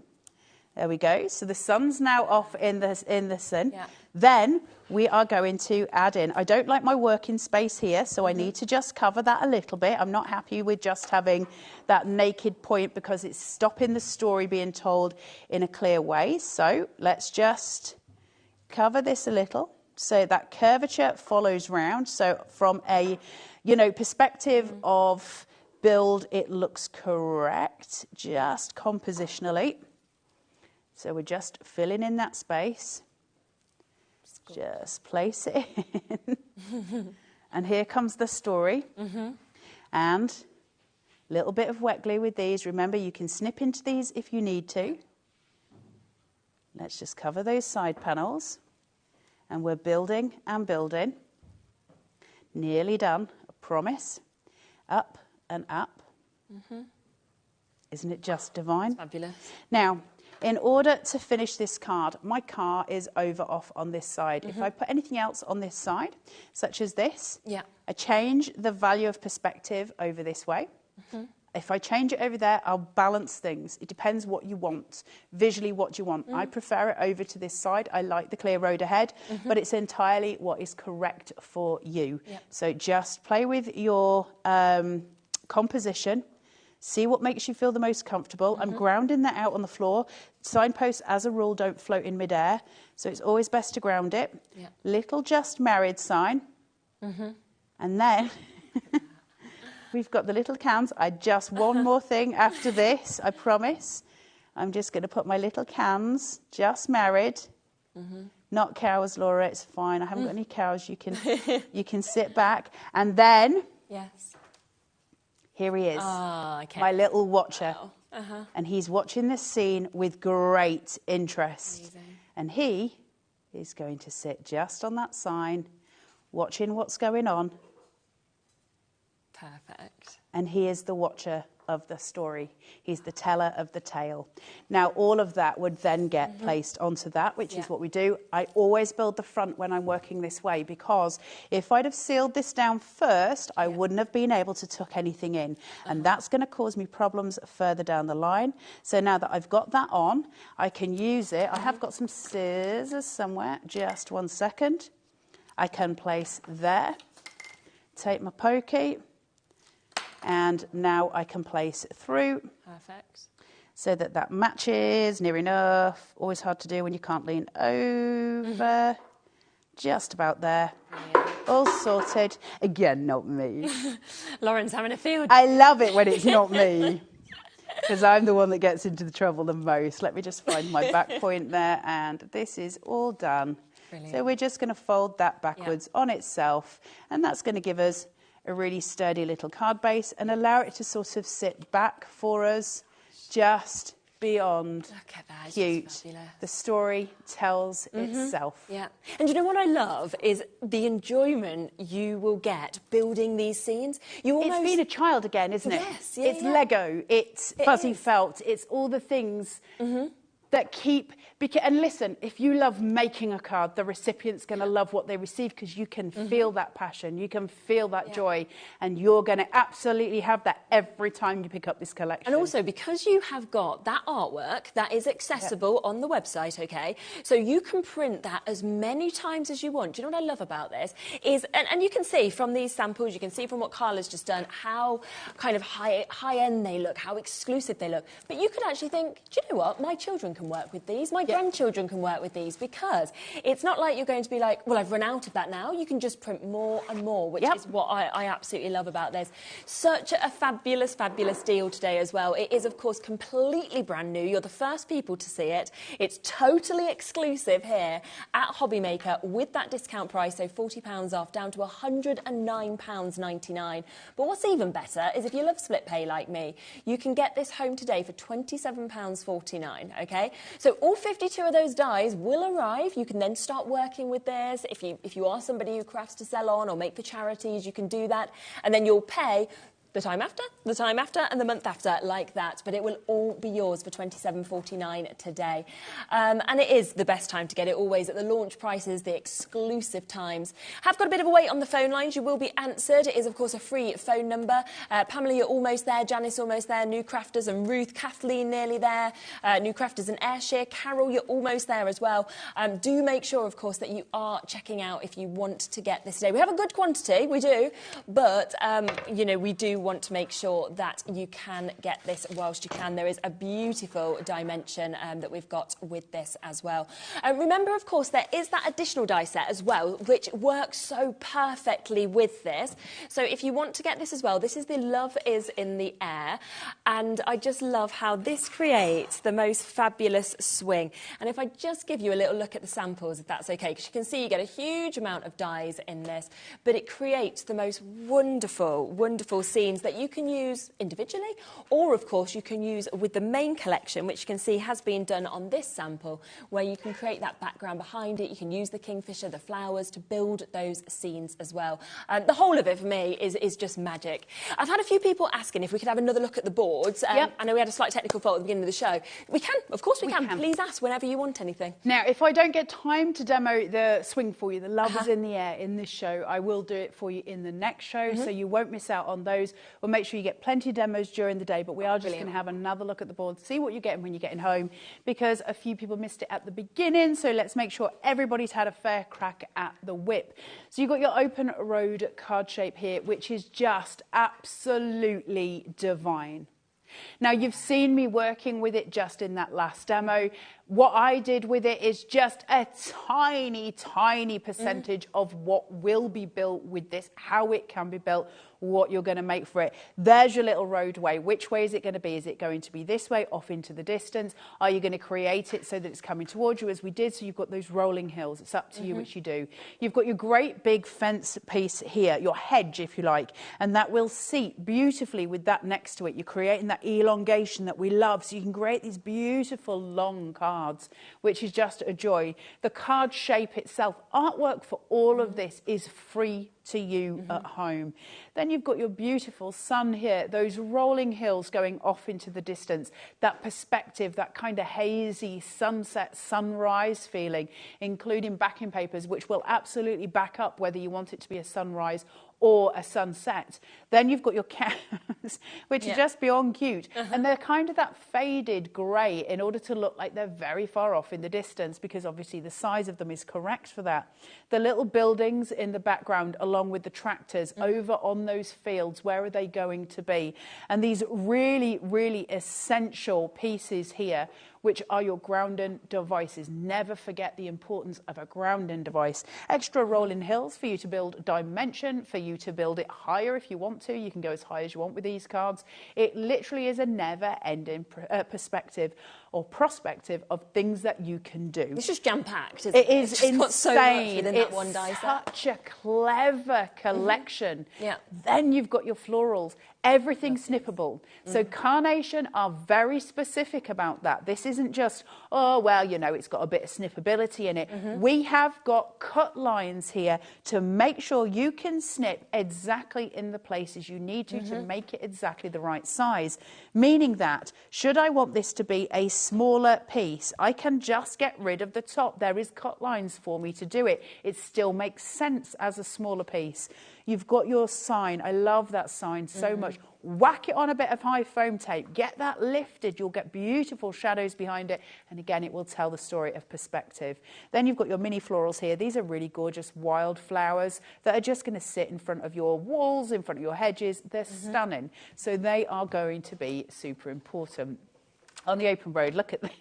There we go. So the sun's now off in the sun. Yeah. Then we are going to add in, I don't like my working space here, so I need to just cover that a little bit. I'm not happy with just having that naked point because it's stopping the story being told in a clear way. So let's just cover this a little so that curvature follows round. So from a, perspective of build, it looks correct, just compositionally. So we're just filling in that space. Just place it in. And here comes the story. And a little bit of wet glue with these. Remember, you can snip into these if you need to. Let's just cover those side panels. And we're building and building. Nearly done, I promise. Up and up. Isn't it just divine? It's fabulous. Now, in order to finish this card, my car is over off on this side. If I put anything else on this side, such as this, I change the value of perspective over this way. If I change it over there, I'll balance things. It depends what you want. Visually, what do you want? I prefer it over to this side. I like the clear road ahead, but it's entirely what is correct for you. So just play with your composition. See what makes you feel the most comfortable. I'm grounding that out on the floor. Signposts, as a rule, don't float in midair, so it's always best to ground it. Little just married sign. And then we've got the little cans. One more thing after this, I promise. I'm just going to put my little cans, just married. Not cows, Laura, it's fine. I haven't got any cows. You can sit back. And then... Here he is, my little watcher. And he's watching this scene with great interest. Amazing. And he is going to sit just on that sign, watching what's going on. Perfect. And he is the watcher of the story. He's the teller of the tale. Now, all of that would then get placed onto that, which is what we do. I always build the front when I'm working this way, because if I'd have sealed this down first, I wouldn't have been able to tuck anything in. And that's going to cause me problems further down the line. So now that I've got that on, I can use it. I have got some scissors somewhere. Just 1 second. I can place there. Take my pokey. And now I can place through. Perfect. So that matches near enough. Always hard to do when you can't lean over. Just about there. All sorted. Again, not me. Lauren's having a field. I love it when it's not me, because I'm the one that gets into the trouble the most. Let me just find my back point there, and this is all done. Brilliant. So we're just going to fold that backwards on itself, and that's going to give us a really sturdy little card base and allow it to sort of sit back for us, just beyond cute. The story tells itself. Yeah. And you know what I love is the enjoyment you will get building these scenes. It's being a child again, isn't it? Yes. It's Lego, it's fuzzy felt, it's all the things that keep... And listen, if you love making a card, the recipient's going to love what they receive, because you can feel that passion, you can feel that joy, and you're going to absolutely have that every time you pick up this collection. And also, because you have got that artwork that is accessible on the website, okay, so you can print that as many times as you want. Do you know what I love about this? Is, and you can see from these samples, you can see from what Carla's just done, how kind of high-end they look, how exclusive they look. But you could actually think, do you know what? My children can can work with these. My grandchildren can work with these, because it's not like you're going to be like, well, I've run out of that now. You can just print more and more, which is what I absolutely love about this. Such a fabulous, fabulous deal today as well. It is, of course, completely brand new. You're the first people to see it. It's totally exclusive here at HobbyMaker with that discount price, so £40 off, down to £109.99. But what's even better is if you love split pay like me, you can get this home today for £27.49, okay? So all 52 of those dies will arrive. You can then start working with this. If you are somebody who crafts to sell on or make for charities, you can do that. And then you'll pay the time after, and the month after, like that. But it will all be yours for £27.49 today. And it is the best time to get it, always at the launch prices, the exclusive times. Have got a bit of a wait on the phone lines. You will be answered. It is, of course, a free phone number. Pamela, you're almost there. Janice, almost there. New Crafters and Ruth. Kathleen, nearly there. New Crafters and Ayrshire. Carol, you're almost there as well. Do make sure, of course, that you are checking out if you want to get this today. We have a good quantity, we do, but, you know, we do want to make sure that you can get this whilst you can. There is a beautiful dimension that we've got with this as well. Remember, of course, there is that additional die set as well, which works so perfectly with this. So if you want to get this as well, this is the Love is in the Air, and I just love how this creates the most fabulous swing. And if I just give you a little look at the samples, if that's okay, because you can see you get a huge amount of dies in this, but it creates the most wonderful, wonderful scenes that you can use individually, or of course you can use with the main collection, which you can see has been done on this sample, where you can create that background behind it. You can use the kingfisher, the flowers to build those scenes as well. The whole of it for me is just magic. I've had a few people asking if we could have another look at the boards. I know we had a slight technical fault at the beginning of the show. We can, of course we can. Please ask whenever you want anything. Now, if I don't get time to demo the swing for you, the Love is in the Air in this show, I will do it for you in the next show, so you won't miss out on those. We'll make sure you get plenty of demos during the day, but we are just going to have another look at the board, see what you're getting when you're getting home, because a few people missed it at the beginning, so let's make sure everybody's had a fair crack at the whip. So you've got your open road card shape here, which is just absolutely divine. Now, you've seen me working with it just in that last demo. What I did with it is just a tiny, tiny percentage of what will be built with this, how it can be built, what you're going to make for it. There's your little roadway. Which way is it going to be? Is it going to be this way, off into the distance? Are you going to create it so that it's coming towards you, as we did? So you've got those rolling hills. It's up to you which you do. You've got your great big fence piece here, your hedge, if you like, and that will seat beautifully with that next to it. You're creating that elongation that we love, so you can create these beautiful long cards, which is just a joy. The card shape itself, artwork for all of this is free to you at home. Then you've got your beautiful sun here, those rolling hills going off into the distance, that perspective, that kind of hazy sunset, sunrise feeling, including backing papers, which will absolutely back up whether you want it to be a sunrise or a sunset. Then you've got your cans, which are just beyond cute. And they're kind of that faded grey in order to look like they're very far off in the distance, because obviously the size of them is correct for that. The little buildings in the background, along with the tractors over on those fields, where are they going to be? And these really, really essential pieces here, which are your grounding devices. Never forget the importance of a grounding device. Extra rolling hills for you to build dimension, for you to build it higher if you want to. You can go as high as you want with these cards. It literally is a never-ending perspective or prospective of things that you can do. It's just jam-packed, isn't it? It is insane. Got so much within that one die set. Such a clever collection. Then you've got your florals. Everything snippable. So Carnation are very specific about that. This isn't just, oh, well, you know, it's got a bit of snippability in it. We have got cut lines here to make sure you can snip exactly in the places you need to make it exactly the right size. Meaning that, should I want this to be a smaller piece, I can just get rid of the top. There is cut lines for me to do it. It still makes sense as a smaller piece. You've got your sign. I love that sign so much. Whack it on a bit of high foam tape. Get that lifted. You'll get beautiful shadows behind it. And again, it will tell the story of perspective. Then you've got your mini florals here. These are really gorgeous wild flowers that are just going to sit in front of your walls, in front of your hedges. They're stunning. So they are going to be super important. on the open road. Look at this.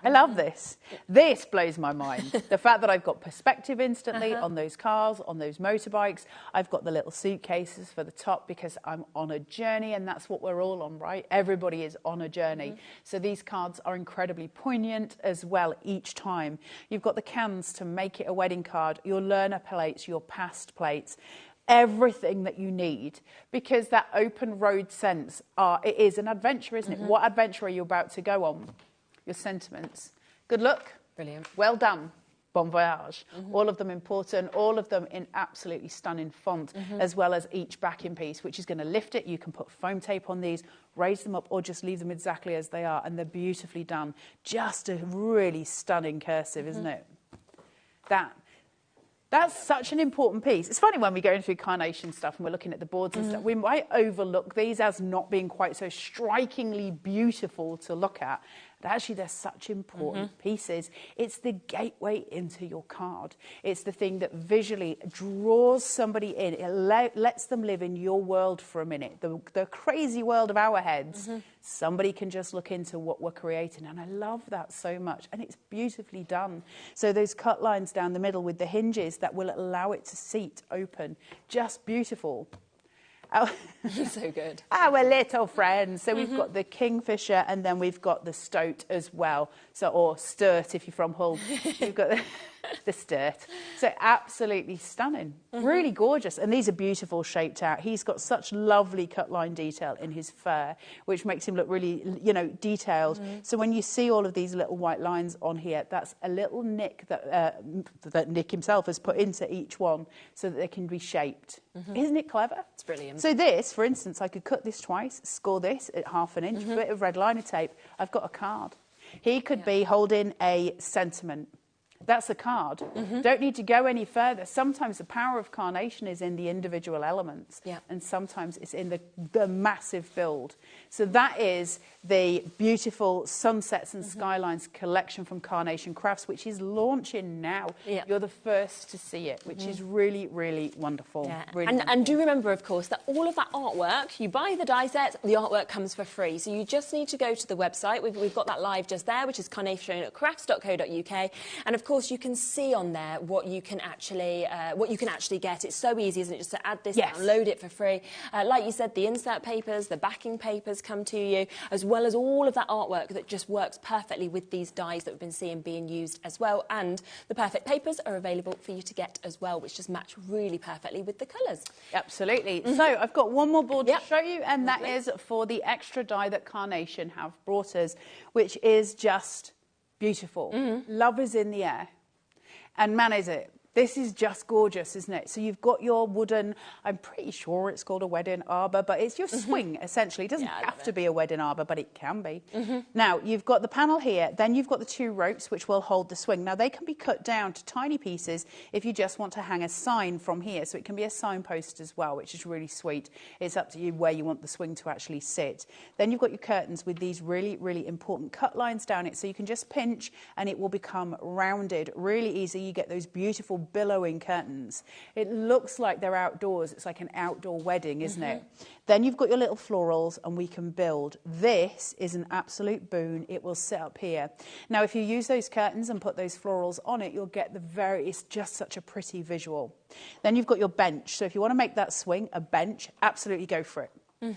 I love this. This blows my mind. The fact that I've got perspective instantly on those cars, on those motorbikes. I've got the little suitcases for the top because I'm on a journey, and that's what we're all on, right? Everybody is on a journey. So these cards are incredibly poignant as well each time. You've got the cans to make it a wedding card, your learner plates, your past plates. Everything that you need, because that open road sense, it is an adventure, isn't it? What adventure are you about to go on? Your sentiments. Good luck. Brilliant. Well done. Bon voyage. All of them important, all of them in absolutely stunning font, as well as each backing piece, which is going to lift it. You can put foam tape on these, raise them up, or just leave them exactly as they are, and they're beautifully done. Just a really stunning cursive, isn't it? That's such an important piece. It's funny when we go into carnation stuff and we're looking at the boards and stuff, we might overlook these as not being quite so strikingly beautiful to look at. But actually, they're such important pieces. It's the gateway into your card. It's the thing that visually draws somebody in. It lets them live in your world for a minute. The crazy world of our heads. Somebody can just look into what we're creating. And I love that so much. And it's beautifully done. So those cut lines down the middle with the hinges that will allow it to seat open. Just beautiful. So good. Our little friends. So we've got the kingfisher, and then we've got the stoat as well. So, or sturt if you're from Hull. You've got the sturt. So absolutely stunning. Really gorgeous. And these are beautiful shaped out. He's got such lovely cut line detail in his fur, which makes him look really, detailed. So when you see all of these little white lines on here, that's a little nick that Nick himself has put into each one so that they can be shaped. Isn't it clever? It's brilliant. So this, for instance, I could cut this twice, score this at 1/2 inch, bit of red liner tape. I've got a card. He could be holding a sentiment. That's a card. Don't need to go any further. Sometimes the power of carnation is in the individual elements, and sometimes it's in the massive build. So that is the beautiful Sunsets and Skylines collection from Carnation Crafts, which is launching now. You're the first to see it, which is really, really wonderful. Really and do remember, of course, that all of that artwork, you buy the die set, the artwork comes for free. So you just need to go to the website. We've got that live just there, which is carnationcrafts.co.uk. And of course, you can see on there what you can actually get. It's so easy, isn't it, just to add this, download it for free. Like you said, the insert papers, the backing papers come to you, as well as all of that artwork that just works perfectly with these dies that we've been seeing being used as well. And the perfect papers are available for you to get as well, which just match really perfectly with the colours. Absolutely. So I've got one more board to show you, and that is for the extra die that Carnation have brought us, which is just beautiful. Love is in the air. And man, is it. This is just gorgeous, isn't it? So you've got your wooden, I'm pretty sure it's called a wedding arbor, but it's your swing, essentially. It doesn't have to be a wedding arbor, but it can be. Now, you've got the panel here, then you've got the 2 ropes, which will hold the swing. Now, they can be cut down to tiny pieces if you just want to hang a sign from here. So it can be a signpost as well, which is really sweet. It's up to you where you want the swing to actually sit. Then you've got your curtains with these really, really important cut lines down it. So you can just pinch and it will become rounded. Really easy. You get those beautiful billowing curtains. It looks like they're outdoors. It's like an outdoor wedding, isn't it? Then you've got your little florals, and we can build. This is an absolute boon. It will sit up here. Now, if you use those curtains and put those florals on it, you'll get it's just such a pretty visual. Then you've got your bench. So if you want to make that swing a bench, absolutely go for it.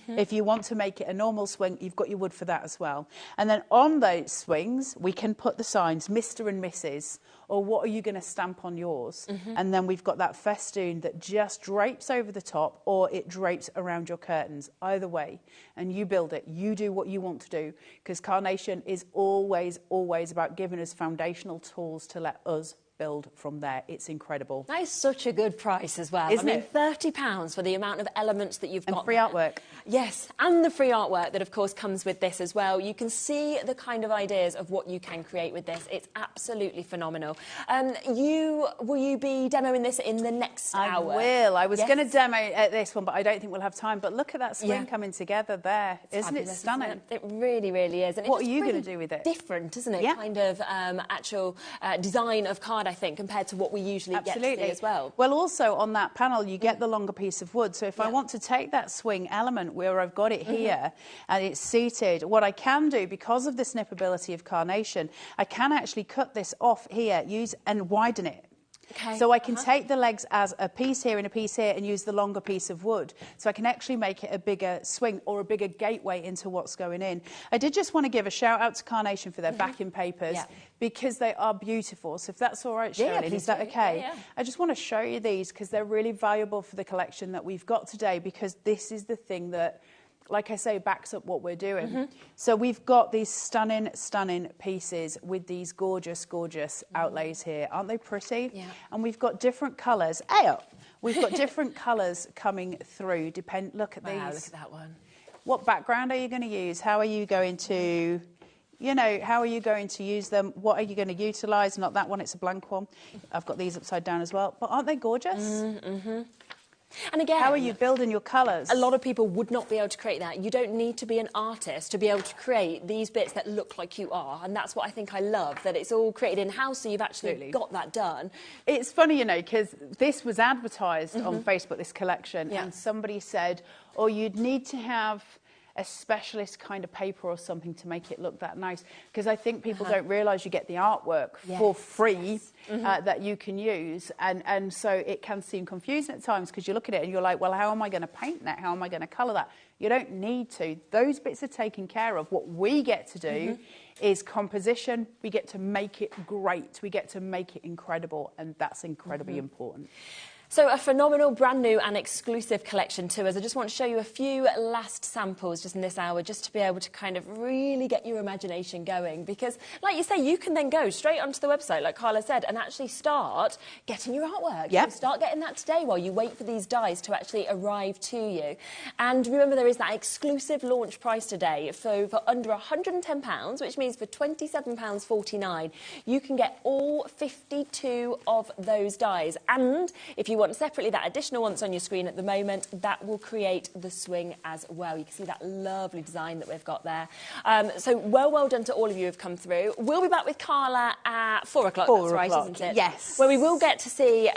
If you want to make it a normal swing, you've got your wood for that as well. And then on those swings, we can put the signs, Mr. and Mrs., or what are you going to stamp on yours? And then we've got that festoon that just drapes over the top, or it drapes around your curtains, either way. And you build it. You do what you want to do, because Carnation is always, always about giving us foundational tools to let us build from there. It's incredible. That is such a good price as well. Isn't it? £30 for the amount of elements that you've got. And free artwork. Yes, and the free artwork that, of course, comes with this as well. You can see the kind of ideas of what you can create with this. It's absolutely phenomenal. Will you be demoing this in the next hour? I will. I was going to demo this one, but I don't think we'll have time. But look at that swing coming together there. Isn't it stunning? It really, really is. And what are you going to do with it? Different, isn't it? Yeah. Kind of actual design of card side, I think, compared to what we usually Absolutely. get to see as well. Well, also on that panel, you get the longer piece of wood. So if I want to take that swing element where I've got it here and it's seated, what I can do, because of the snippability of carnation, I can actually cut this off here, use and widen it. Okay. So I can take the legs as a piece here and a piece here and use the longer piece of wood. So I can actually make it a bigger swing or a bigger gateway into what's going in. I did just want to give a shout out to Carnation for their backing papers because they are beautiful. So if that's all right, Sherilyn, is that okay? Yeah. I just want to show you these because they're really valuable for the collection that we've got today, because this is the thing that, like I say, backs up what we're doing. So we've got these stunning, stunning pieces with these gorgeous, gorgeous outlays here. Aren't they pretty? Yeah. And we've got different colours. We've got different colours coming through. Look at these. Wow, look at that one. What background are you going to use? How are you going to, you know, how are you going to use them? What are you going to utilise? Not that one, it's a blank one. I've got these upside down as well. But aren't they gorgeous? And again, how are you building your colours? A lot of people would not be able to create that. You don't need to be an artist to be able to create these bits that look like you are. And that's what I think I love, that it's all created in-house, so you've actually got that done. It's funny, you know, because this was advertised on Facebook, this collection, and somebody said, oh, you'd need to have a specialist kind of paper or something to make it look that nice, because I think people don't realise you get the artwork for free that you can use, and so it can seem confusing at times because you look at it and you're like, well, how am I going to paint that? How am I going to colour that? You don't need to. Those bits are taken care of. What we get to do is composition. We get to make it great. We get to make it incredible, and that's incredibly important. So a phenomenal, brand new and exclusive collection to us. I just want to show you a few last samples just in this hour, just to be able to kind of really get your imagination going. Because, like you say, you can then go straight onto the website, like Carla said, and actually start getting your artwork. Yep. So start getting that today while you wait for these dies to actually arrive to you. And remember, there is that exclusive launch price today for under £110, which means for £27.49, you can get all 52 of those dies. And if you want separately that additional one that's on your screen at the moment, that will create the swing as well. You can see that lovely design that we've got there. So well done to all of you who've come through. We'll be back with Carla at 4 o'clock, that's right, isn't it? Yes. Where we will get to see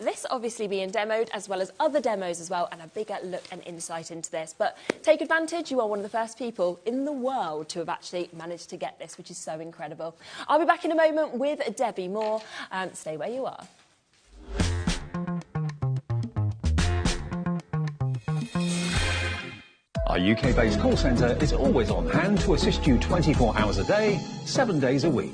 this obviously being demoed, as well as other demos as well, and a bigger look and insight into this. But take advantage, you are one of the first people in the world to have actually managed to get this, which is so incredible. I'll be back in a moment with Debbie Moore. Stay where you are. Our UK-based call centre is always on hand to assist you 24 hours a day, 7 days a week.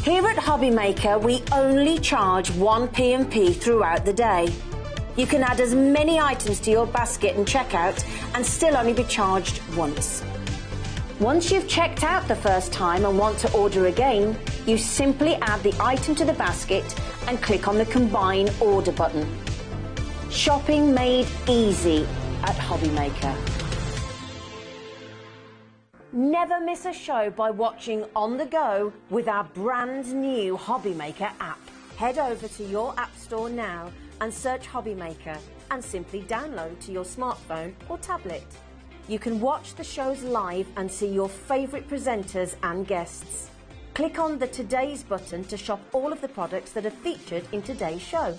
Here at HobbyMaker, we only charge one P&P throughout the day. You can add as many items to your basket and checkout and still only be charged once. Once you've checked out the first time and want to order again, you simply add the item to the basket and click on the Combine Order button. Shopping made easy at HobbyMaker. Never miss a show by watching on the go with our brand new HobbyMaker app. Head over to your app store now and search HobbyMaker and simply download to your smartphone or tablet. You can watch the shows live and see your favourite presenters and guests. Click on the Today's button to shop all of the products that are featured in today's show.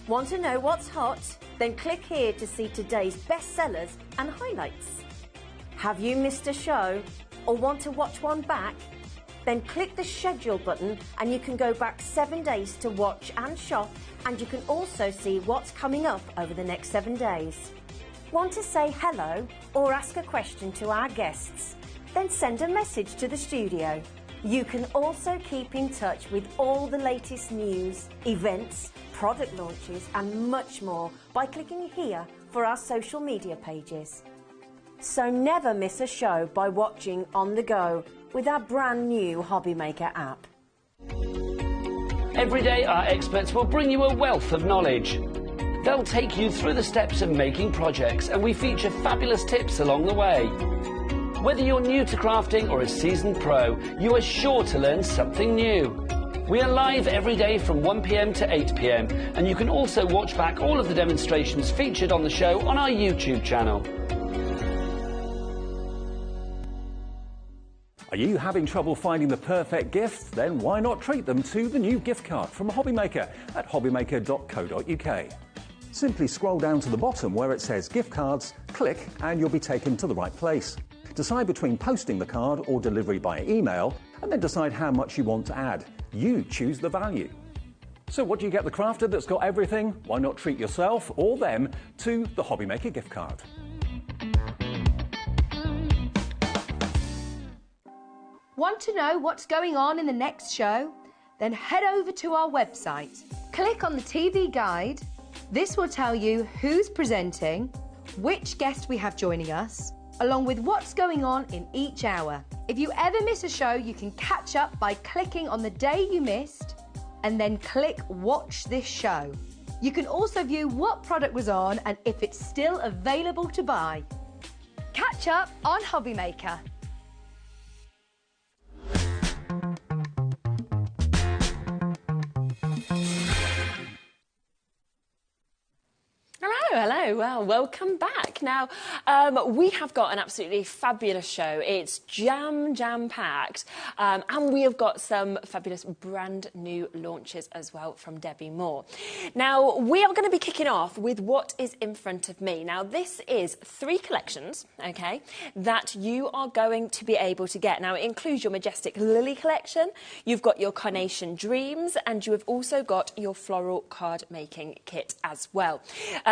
Want to know what's hot? Then click here to see today's bestsellers and highlights. Have you missed a show or want to watch one back? Then click the schedule button and you can go back 7 days to watch and shop, and you can also see what's coming up over the next 7 days. Want to say hello or ask a question to our guests? Then send a message to the studio. You can also keep in touch with all the latest news, events, product launches and much more by clicking here for our social media pages. So never miss a show by watching on the go with our brand new HobbyMaker app. Every day our experts will bring you a wealth of knowledge. They'll take you through the steps of making projects, and we feature fabulous tips along the way. Whether you're new to crafting or a seasoned pro, you are sure to learn something new. We are live every day from 1 p.m. to 8 p.m, and you can also watch back all of the demonstrations featured on the show on our YouTube channel. Are you having trouble finding the perfect gift? Then why not treat them to the new gift card from HobbyMaker at hobbymaker.co.uk. Simply scroll down to the bottom where it says gift cards, click and you'll be taken to the right place. Decide between posting the card or delivery by email and then decide how much you want to add. You choose the value. So what do you get the crafter that's got everything? Why not treat yourself or them to the HobbyMaker gift card? Want to know what's going on in the next show? Then head over to our website. Click on the TV guide. This will tell you who's presenting, which guest we have joining us, along with what's going on in each hour. If you ever miss a show, you can catch up by clicking on the day you missed and then click Watch This Show. You can also view what product was on and if it's still available to buy. Catch up on HobbyMaker. Hello, well, welcome back. Now, we have got an absolutely fabulous show. It's jam-packed, and we have got some fabulous brand new launches as well from Debbie Moore. Now, we are going to be kicking off with what is in front of me. Now, this is 3 collections, okay, that you are going to be able to get. Now, it includes your Majestic Lily collection, you've got your Carnation Dreams, and you have also got your Floral card making kit as well.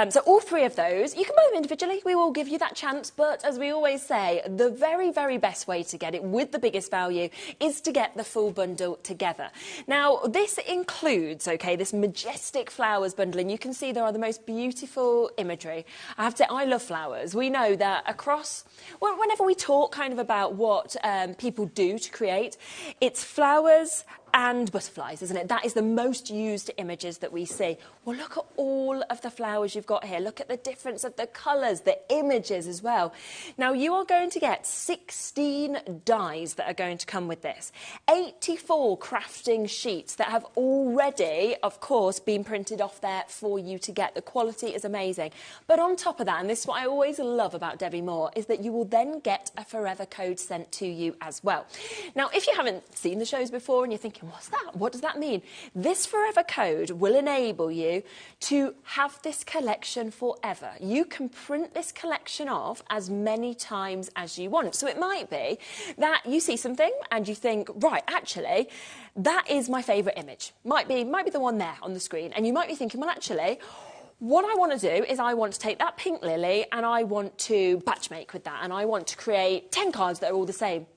So all 3 of those, you can buy them individually, we will give you that chance, but as we always say, the very, very best way to get it with the biggest value is to get the full bundle together. Now, this includes, okay, this Majestic Flowers bundle, and you can see there are the most beautiful imagery. I have to say, I love flowers. We know that across, well, whenever we talk kind of about what people do to create, it's flowers and butterflies, isn't it? That is the most used images that we see. Well, look at all of the flowers you've got here. Look at the difference of the colours, the images as well. Now, you are going to get 16 dies that are going to come with this. 84 crafting sheets that have already, of course, been printed off there for you to get. The quality is amazing. But on top of that, and this is what I always love about Debbie Moore, is that you will then get a forever code sent to you as well. Now, if you haven't seen the shows before and you're thinking, what's that? What does that mean? This forever code will enable you to have this collection forever. You can print this collection off as many times as you want. So it might be that you see something and you think, right, actually, that is my favourite image. Might be the one there on the screen. And you might be thinking, well, actually, what I want to do is I want to take that pink lily and I want to batch make with that. And I want to create 10 cards that are all the same.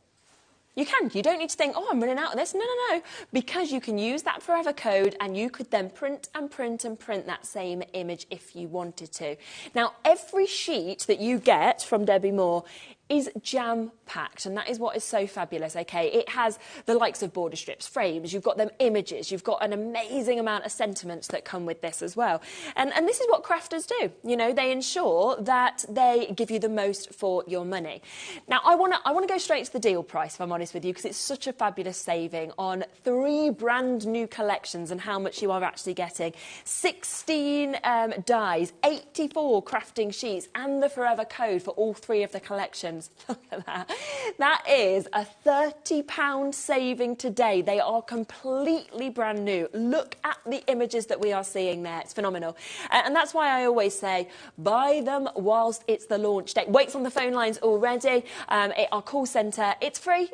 You can. You don't need to think, oh, I'm running out of this. No, no, no. Because you can use that forever code and you could then print and print and print that same image if you wanted to. Now, every sheet that you get from Debbie Moore is jam-packed, and that is what is so fabulous, okay? It has the likes of border strips, frames, you've got them images, you've got an amazing amount of sentiments that come with this as well. And this is what crafters do, you know, they ensure that they give you the most for your money. Now, I want to go straight to the deal price, if I'm honest with you, because it's such a fabulous saving on 3 brand new collections and how much you are actually getting. 16 dies, 84 crafting sheets, and the forever code for all 3 of the collections. Look at that. That is a £30 saving today. They are completely brand new. Look at the images that we are seeing there. It's phenomenal. And that's why I always say, buy them whilst it's the launch date. Wait's on the phone lines already. Our call centre, it's free,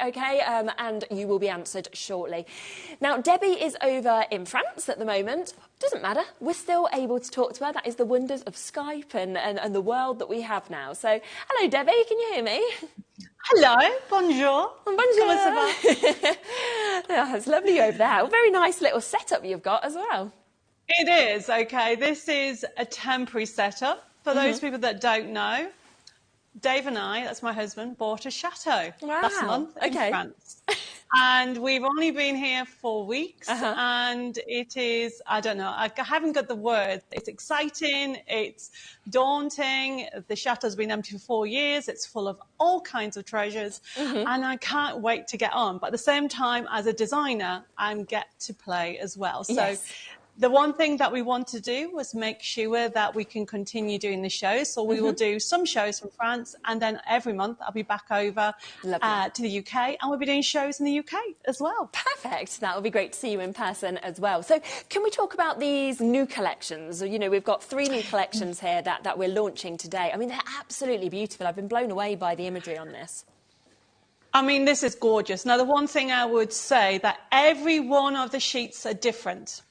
okay? And you will be answered shortly. Now, Debbie is over in France at the moment. Doesn't matter. We're still able to talk to her. That is the wonders of Skype and the world that we have now. So, hello, Debbie. Can you hear me? Hello. Bonjour. Bonjour. Oh, it's lovely over there. A very nice little setup you've got as well. It is, okay. This is a temporary setup. For those people that don't know, Dave and I, that's my husband, bought a chateau last month in France. And we've only been here 4 weeks, and it is, I don't know, I haven't got the word. It's exciting, it's daunting. The chateau's been empty for 4 years. It's full of all kinds of treasures, and I can't wait to get on. But at the same time, as a designer, I get to play as well. So the one thing that we want to do was make sure that we can continue doing the shows. So we will do some shows from France, and then every month I'll be back over to the UK, and we'll be doing shows in the UK as well. Perfect. That will be great to see you in person as well. So can we talk about these new collections? You know, we've got 3 new collections here that we're launching today. I mean, they're absolutely beautiful. I've been blown away by the imagery on this. I mean, this is gorgeous. Now, the one thing I would say that every one of the sheets are different.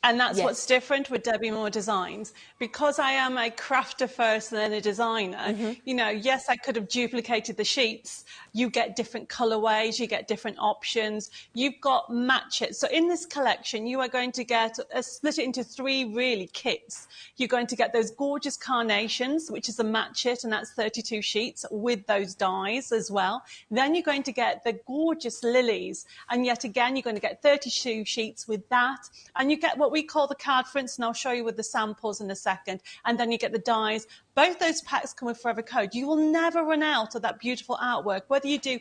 And that's what's different with Debbie Moore Designs. Because I am a crafter first and then a designer, you know, yes, I could have duplicated the sheets. You get different colorways, you get different options. You've got match it. So in this collection, you are going to get, split it into 3 really kits. You're going to get those gorgeous carnations, which is a match it, and that's 32 sheets with those dies as well. Then you're going to get the gorgeous lilies. And yet again, you're going to get 32 sheets with that. And you get what we call the card prints, and I'll show you with the samples in a second. And then you get the dies. Both those packs come with Forever Code. You will never run out of that beautiful artwork, whether you do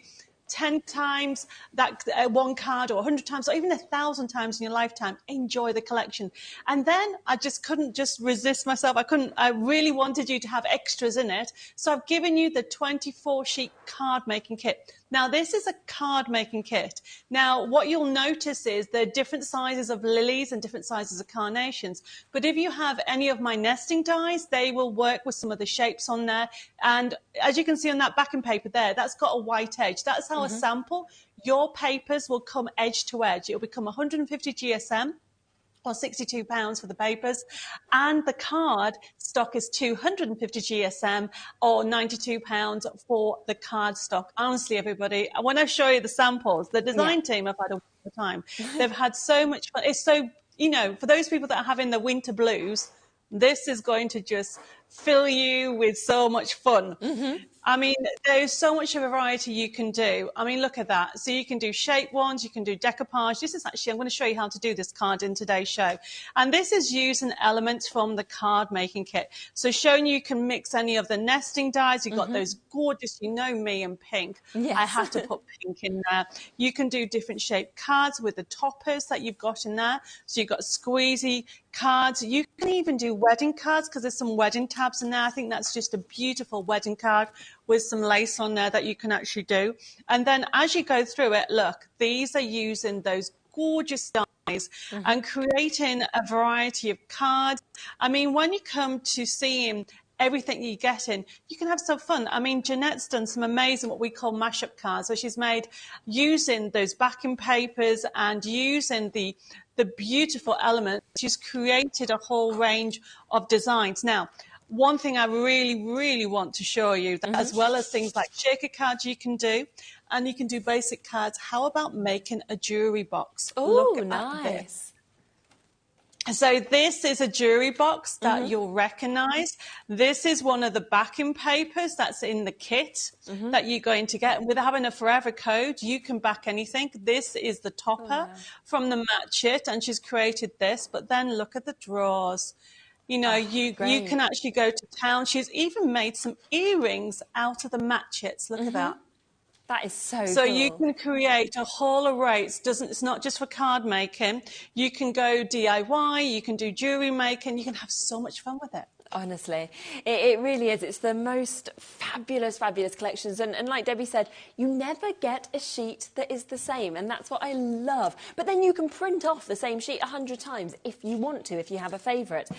10 times that one card or 100 times or even 1,000 times in your lifetime. Enjoy the collection. And then I just couldn't just resist myself. I really wanted you to have extras in it. So I've given you the 24 sheet card making kit. Now, this is a card making kit. Now, what you'll notice is there are different sizes of lilies and different sizes of carnations. But if you have any of my nesting dies, they will work with some of the shapes on there. And as you can see on that backing paper there, that's got a white edge. That's how a sample, your papers will come edge to edge. It'll become 150 GSM. Or £62 for the papers, and the card stock is 250 GSM or £92 for the card stock. Honestly, everybody, when I show you the samples, the design team have had a wonderful time. They've had so much fun. It's so, you know, for those people that are having the winter blues, this is going to just fill you with so much fun. I mean, there's so much of a variety you can do. I mean, look at that. So you can do shape ones, you can do decoupage. This is actually, I'm going to show you how to do this card in today's show. And this is using elements from the card making kit. So showing you can mix any of the nesting dies. You've got those gorgeous, you know me, and pink. Yes. I have to put pink in there. You can do different shaped cards with the toppers that you've got in there. So you've got squeezy cards. You can even do wedding cards because there's some wedding tabs in there. I think that's just a beautiful wedding card with some lace on there that you can actually do. And then as you go through it, look, these are using those gorgeous dies and creating a variety of cards. I mean, when you come to seeing everything you get in, you can have some fun. I mean, Jeanette's done some amazing what we call mashup cards. So she's made using those backing papers and using the beautiful elements. She's created a whole range of designs. Now, one thing I really, really want to show you, that as well as things like shaker cards you can do, and you can do basic cards, how about making a jewellery box? Oh, nice. So this is a jewellery box that you'll recognise. This is one of the backing papers that's in the kit that you're going to get. With having a Forever Code, you can back anything. This is the topper from the Match It, and she's created this. But then look at the drawers. You know, you can actually go to town. She's even made some earrings out of the Match Its. Look at that. That is so So cool. you can create a whole array. It's not just for card making. You can go DIY, you can do jewellery making, you can have so much fun with it. Honestly, it really is. It's the most fabulous, fabulous collections. And like Debbie said, you never get a sheet that is the same. And that's what I love. But then you can print off the same sheet 100 times if you want to, if you have a favourite.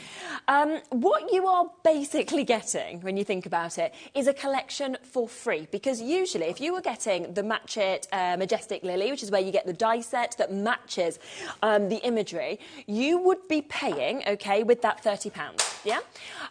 What you are basically getting, when you think about it, is a collection for free. Because usually, if you were getting the Match It Majestic Lily, which is where you get the die set that matches the imagery, you would be paying, OK, with that £30, yeah?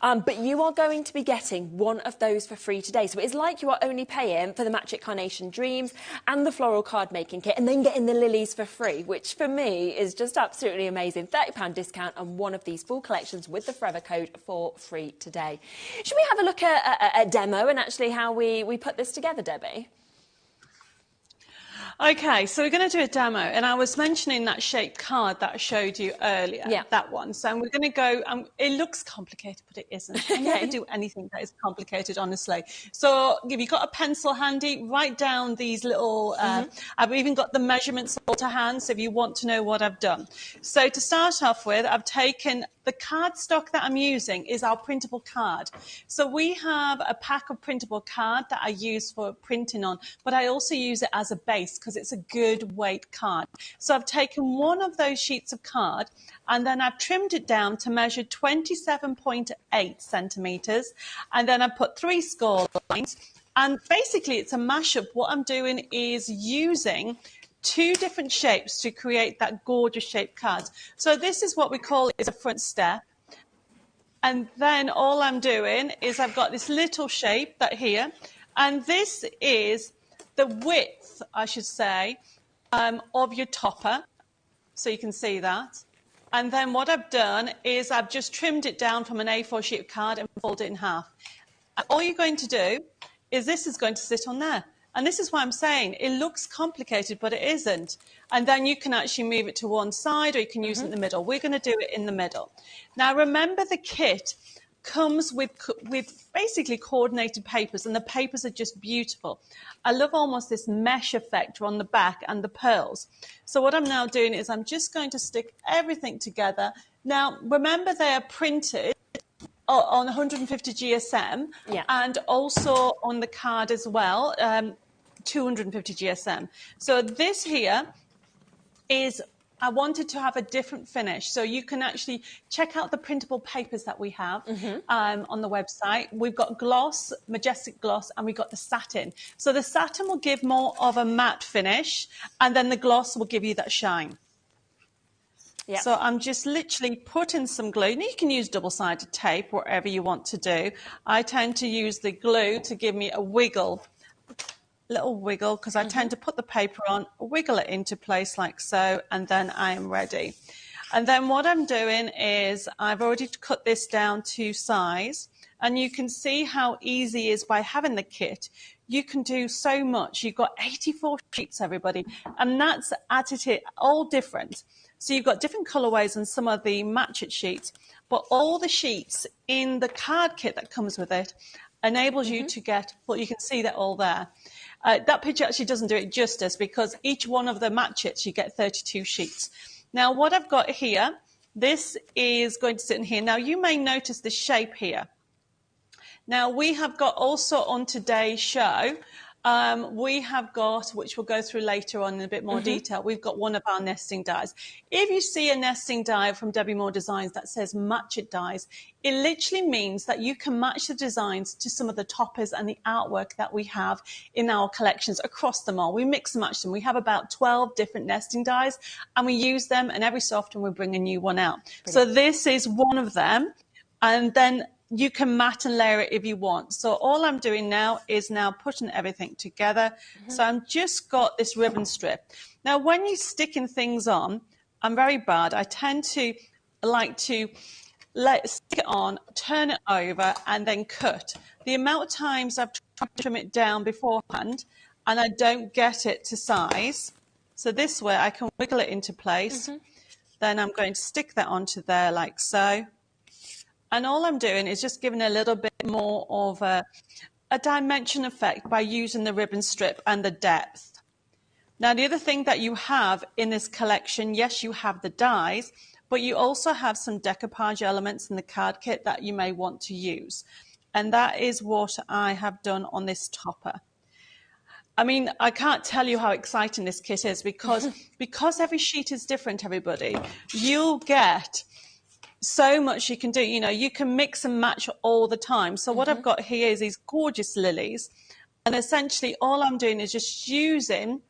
But you are going to be getting one of those for free today. So it's like you are only paying for the Match It Carnation Dreams and the Floral card making kit and then getting the lilies for free, which for me is just absolutely amazing. £30 discount on one of these full collections with the Forever Code for free today. Should we have a look at a demo and actually how we put this together, Debbie? Okay, so we're going to do a demo, and I was mentioning that shaped card that I showed you earlier, that one. So we're going to go, it looks complicated, but it isn't. I never do anything that is complicated, honestly. So if you've got a pencil handy, write down these little, I've even got the measurements all to hand, so if you want to know what I've done. So to start off with, I've taken the cardstock that I'm using is our printable card. So we have a pack of printable card that I use for printing on, but I also use it as a base because it's a good weight card. So I've taken one of those sheets of card and then I've trimmed it down to measure 27.8 centimetres, and then I put 3 score lines, and basically it's a mashup. What I'm doing is using 2 different shapes to create that gorgeous shaped card. So this is what we call is a front step. And then all I'm doing is I've got this little shape that here, and this is the width, I should say, of your topper. So you can see that. And then what I've done is I've just trimmed it down from an A4 sheet of card and folded it in half. And all you're going to do is this is going to sit on there. And this is why I'm saying it looks complicated, but it isn't. And then you can actually move it to one side, or you can use it in the middle. We're going to do it in the middle. Now, remember the kit comes with basically coordinated papers, and the papers are just beautiful. I love almost this mesh effect on the back and the pearls. So what I'm now doing is I'm just going to stick everything together. Now, remember they are printed on 150 GSM and also on the card as well, 250 GSM. So this here is, I wanted to have a different finish. So you can actually check out the printable papers that we have on the website. We've got gloss, Majestic gloss, and we've got the satin. So the satin will give more of a matte finish, and then the gloss will give you that shine. Yep. So I'm just literally putting some glue. Now you can use double-sided tape, whatever you want to do. I tend to use the glue to give me a wiggle, little wiggle, because I tend to put the paper on, wiggle it into place like so, and then I am ready. And then what I'm doing is I've already cut this down to size, and you can see how easy it is by having the kit. You can do so much. You've got 84 sheets, everybody, and that's added it all different. So you've got different colorways and some of the match it sheets, but all the sheets in the card kit that comes with it enables you to get, well, you can see that all there. That picture actually doesn't do it justice because each one of the match it, you get 32 sheets. Now, what I've got here, this is going to sit in here. Now, you may notice the shape here. Now, we have got also on today's show, we have got, which we'll go through later on in a bit more detail, we've got one of our nesting dies. If you see a nesting die from Debbie Moore Designs that says match it dies, it literally means that you can match the designs to some of the toppers and the artwork that we have in our collections across them all. We mix and match them. We have about 12 different nesting dies, and we use them, and every so often we bring a new one out. Brilliant. So this is one of them, and then you can mat and layer it if you want. So all I'm doing now is now putting everything together. So I'm just got this ribbon strip. Now, when you're sticking things on, I'm very bad. I tend to like to stick it on, turn it over, and then cut. The amount of times I've tried to trim it down beforehand, and I don't get it to size. So this way I can wiggle it into place. Then I'm going to stick that onto there like so. And all I'm doing is just giving a little bit more of a dimension effect by using the ribbon strip and the depth. Now, the other thing that you have in this collection, yes, you have the dies, but you also have some decoupage elements in the card kit that you may want to use. And that is what I have done on this topper. I mean, I can't tell you how exciting this kit is because every sheet is different, everybody. You'll get so much you can do. You know, you can mix and match all the time. So what I've got here is these gorgeous lilies, and essentially all I'm doing is just using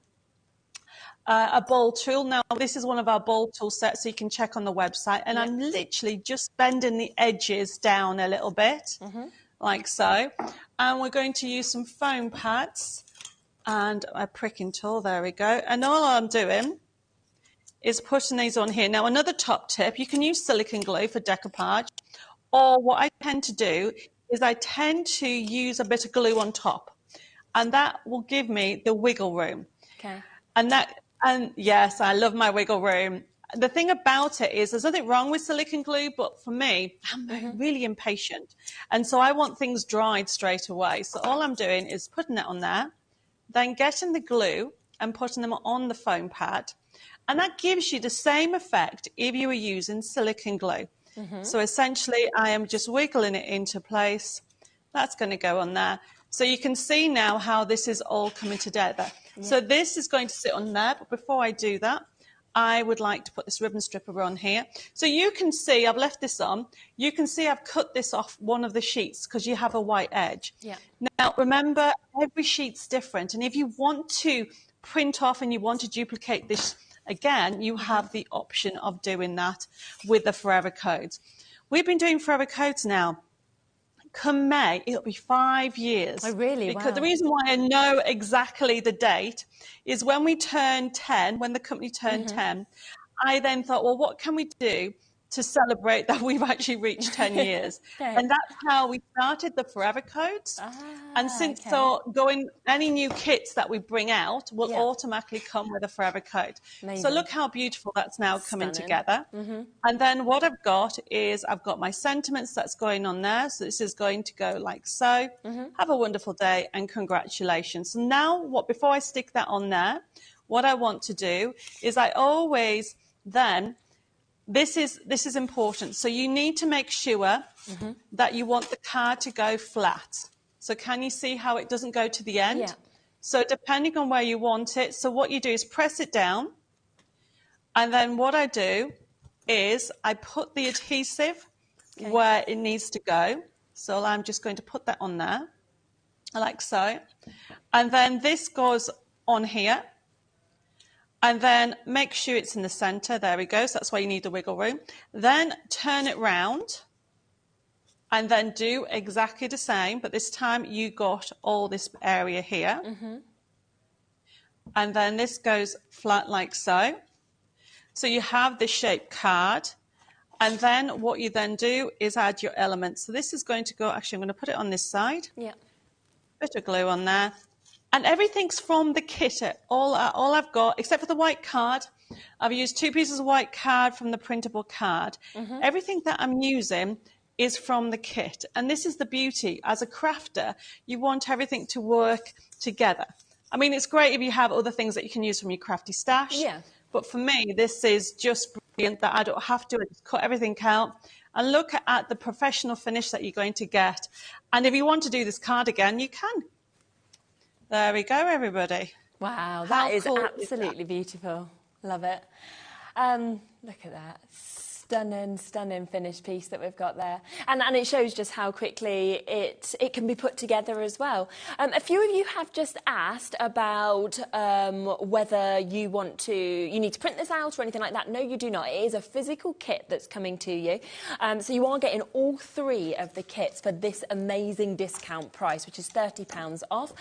a ball tool. Now, this is one of our ball tool sets, so you can check on the website, and I'm literally just bending the edges down a little bit, like so. And we're going to use some foam pads and a pricking tool. There we go. And all I'm doing is putting these on here. Now, another top tip, you can use silicone glue for decoupage, or what I tend to do is I tend to use a bit of glue on top, and that will give me the wiggle room. Okay. And yes, I love my wiggle room. The thing about it is there's nothing wrong with silicone glue, but for me, I'm really impatient. And so I want things dried straight away. So all I'm doing is putting it on there, then getting the glue and putting them on the foam pad. And that gives you the same effect if you were using silicone glue. So essentially, I am just wiggling it into place. That's going to go on there. So you can see now how this is all coming together. So this is going to sit on there. But before I do that, I would like to put this ribbon stripper on here. So you can see, I've left this on. You can see I've cut this off one of the sheets because you have a white edge. Now, remember, every sheet's different. And if you want to print off and you want to duplicate this again, you have the option of doing that with the Forever Codes. We've been doing Forever Codes now. Come May, it'll be 5 years. Oh, really? Because wow. the reason why I know exactly the date is when we turned 10, when the company turned 10, I then thought, well, what can we do to celebrate that we've actually reached 10 years? And that's how we started the Forever Codes. And since going, any new kits that we bring out will automatically come with a Forever Code. Amazing. So look how beautiful that's now coming together. And then what I've got is I've got my sentiments that's going on there. So this is going to go like so. Have a wonderful day and congratulations. So now before I stick that on there, what I want to do is I always then, this is important. So you need to make sure that you want the card to go flat. So can you see how it doesn't go to the end? Yeah. So depending on where you want it, so what you do is press it down. And then what I do is I put the adhesive where it needs to go. So I'm just going to put that on there, like so. And then this goes on here. And then make sure it's in the center. There we go. So that's why you need the wiggle room. Then turn it round. And then do exactly the same. But this time you got all this area here. And then this goes flat like so. So you have this shaped card. And then what you then do is add your elements. So this is going to go, actually I'm going to put it on this side. Bit of glue on there. And everything's from the kit. All I've got, except for the white card, I've used 2 pieces of white card from the printable card. Everything that I'm using is from the kit. And this is the beauty. As a crafter, you want everything to work together. I mean, it's great if you have other things that you can use from your crafty stash. But for me, this is just brilliant that I don't have to just cut everything out. And look at the professional finish that you're going to get. And if you want to do this card again, you can. There we go, everybody. Wow, that is absolutely beautiful. Love it. Look at that. Stunning, stunning finished piece that we've got there. And it shows just how quickly it can be put together as well. A few of you have just asked about whether you need to print this out or anything like that. No, you do not. It is a physical kit that's coming to you. So you are getting all 3 of the kits for this amazing discount price, which is £30 off.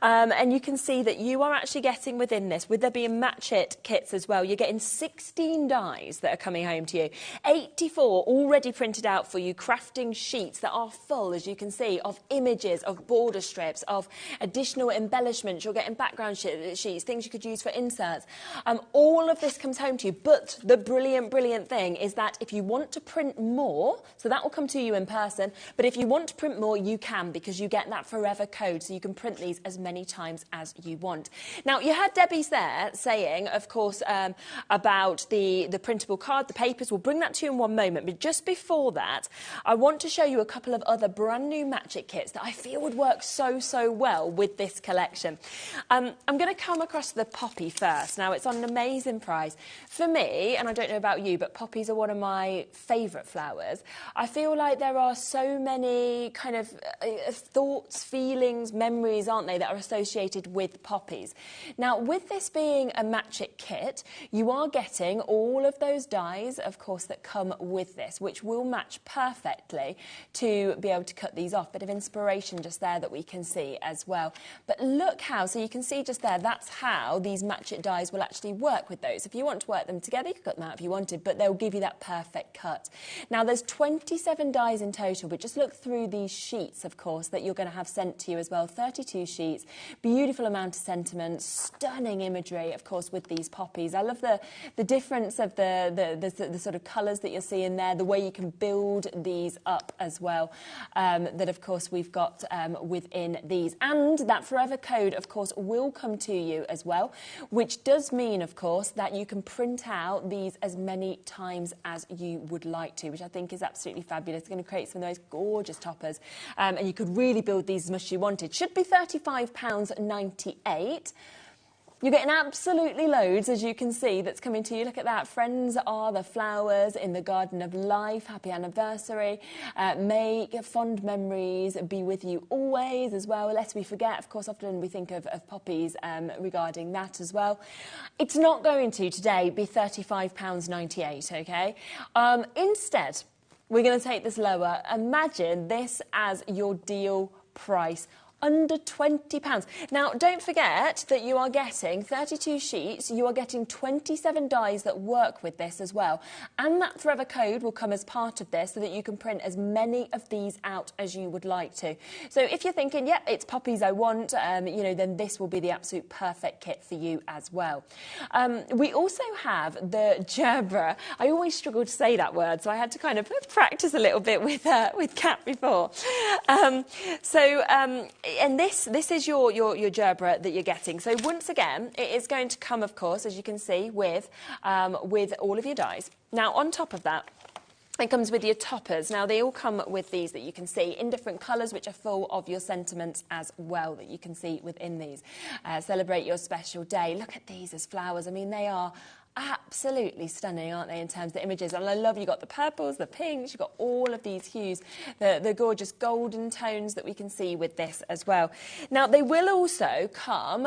And you can see that you are actually getting within this, with there being match it kits as well, you're getting 16 dies that are coming home to you. 84 already printed out for you, crafting sheets that are full, as you can see, of images, of border strips, of additional embellishments. You're getting background sheets, things you could use for inserts. All of this comes home to you. But the brilliant, brilliant thing is that if you want to print more, so that will come to you in person, but if you want to print more, you can, because you get that Forever Code, so you can print these as many times as you want. Now, you heard Debbie's there saying, of course, about the printable card, the papers. We'll bring that to you in one moment, but just before that, I want to show you a couple of other brand new Magic kits that I feel would work so well with this collection. I'm going to come across the poppy first. Now, it's on an amazing price. For me, and I don't know about you, but poppies are one of my favourite flowers. I feel like there are so many kind of thoughts, feelings, memories, aren't they, that are associated with poppies. Now, with this being a Magic kit, you are getting all of those dies, of course, dies that come with this, which will match perfectly to be able to cut these off. Bit of inspiration just there that we can see as well. But look how, so you can see just there, that's how these match it dies will actually work with those. If you want to work them together, you could cut them out if you wanted, but they'll give you that perfect cut. Now, there's 27 dies in total, but just look through these sheets, of course, that you're going to have sent to you as well. 32 sheets, beautiful amount of sentiment, stunning imagery, of course, with these poppies. I love the difference of the sort of colours that you're seeing there, the way you can build these up as well, that, of course, we've got within these. And that forever code, of course, will come to you as well, which does mean, of course, that you can print out these as many times as you would like to, which I think is absolutely fabulous. It's going to create some of those gorgeous toppers, and you could really build these as much as you wanted. Should be £35.98. You're getting absolutely loads, as you can see, that's coming to you. Look at that. Friends are the flowers in the garden of life. Happy anniversary. Make fond memories be with you always as well. Lest we forget, of course, often we think of poppies regarding that as well. It's not going to today be £35.98, OK? Instead, we're going to take this lower. Imagine this as your deal price. Under £20. Now, don't forget that you are getting 32 sheets, you are getting 27 dies that work with this as well. And that forever code will come as part of this so that you can print as many of these out as you would like to. So if you're thinking, yep, it's poppies I want, you know, then this will be the absolute perfect kit for you as well. We also have the gerbera. I always struggle to say that word, so I had to kind of practice a little bit with Kat before. And this is your gerbera that you're getting. So once again, it is going to come, of course, as you can see, with all of your dies. Now, on top of that, it comes with your toppers. Now, they all come with these that you can see in different colours, which are full of your sentiments as well that you can see within these. Celebrate your special day. Look at these as flowers. I mean, they are absolutely stunning, aren't they, in terms of the images? And I love you've got the purples, the pinks, you've got all of these hues, the gorgeous golden tones that we can see with this as well. Now, they will also come,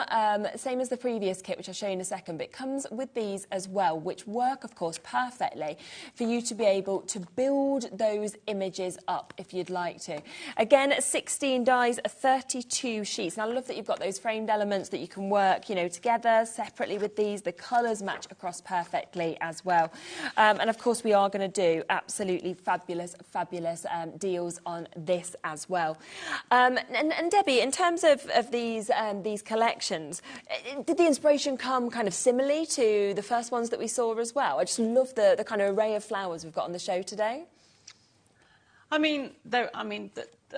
same as the previous kit, which I'll show you in a second, but it comes with these as well, which work, of course, perfectly for you to be able to build those images up if you'd like to. Again, 16 dies, 32 sheets. Now, I love that you've got those framed elements that you can work, you know, together, separately with these. The colours match across perfectly as well. And of course, we are going to do absolutely fabulous deals on this as well. And Debbie, in terms of these collections, did the inspiration come kind of similarly to the first ones that we saw as well? I just love the kind of array of flowers we've got on the show today.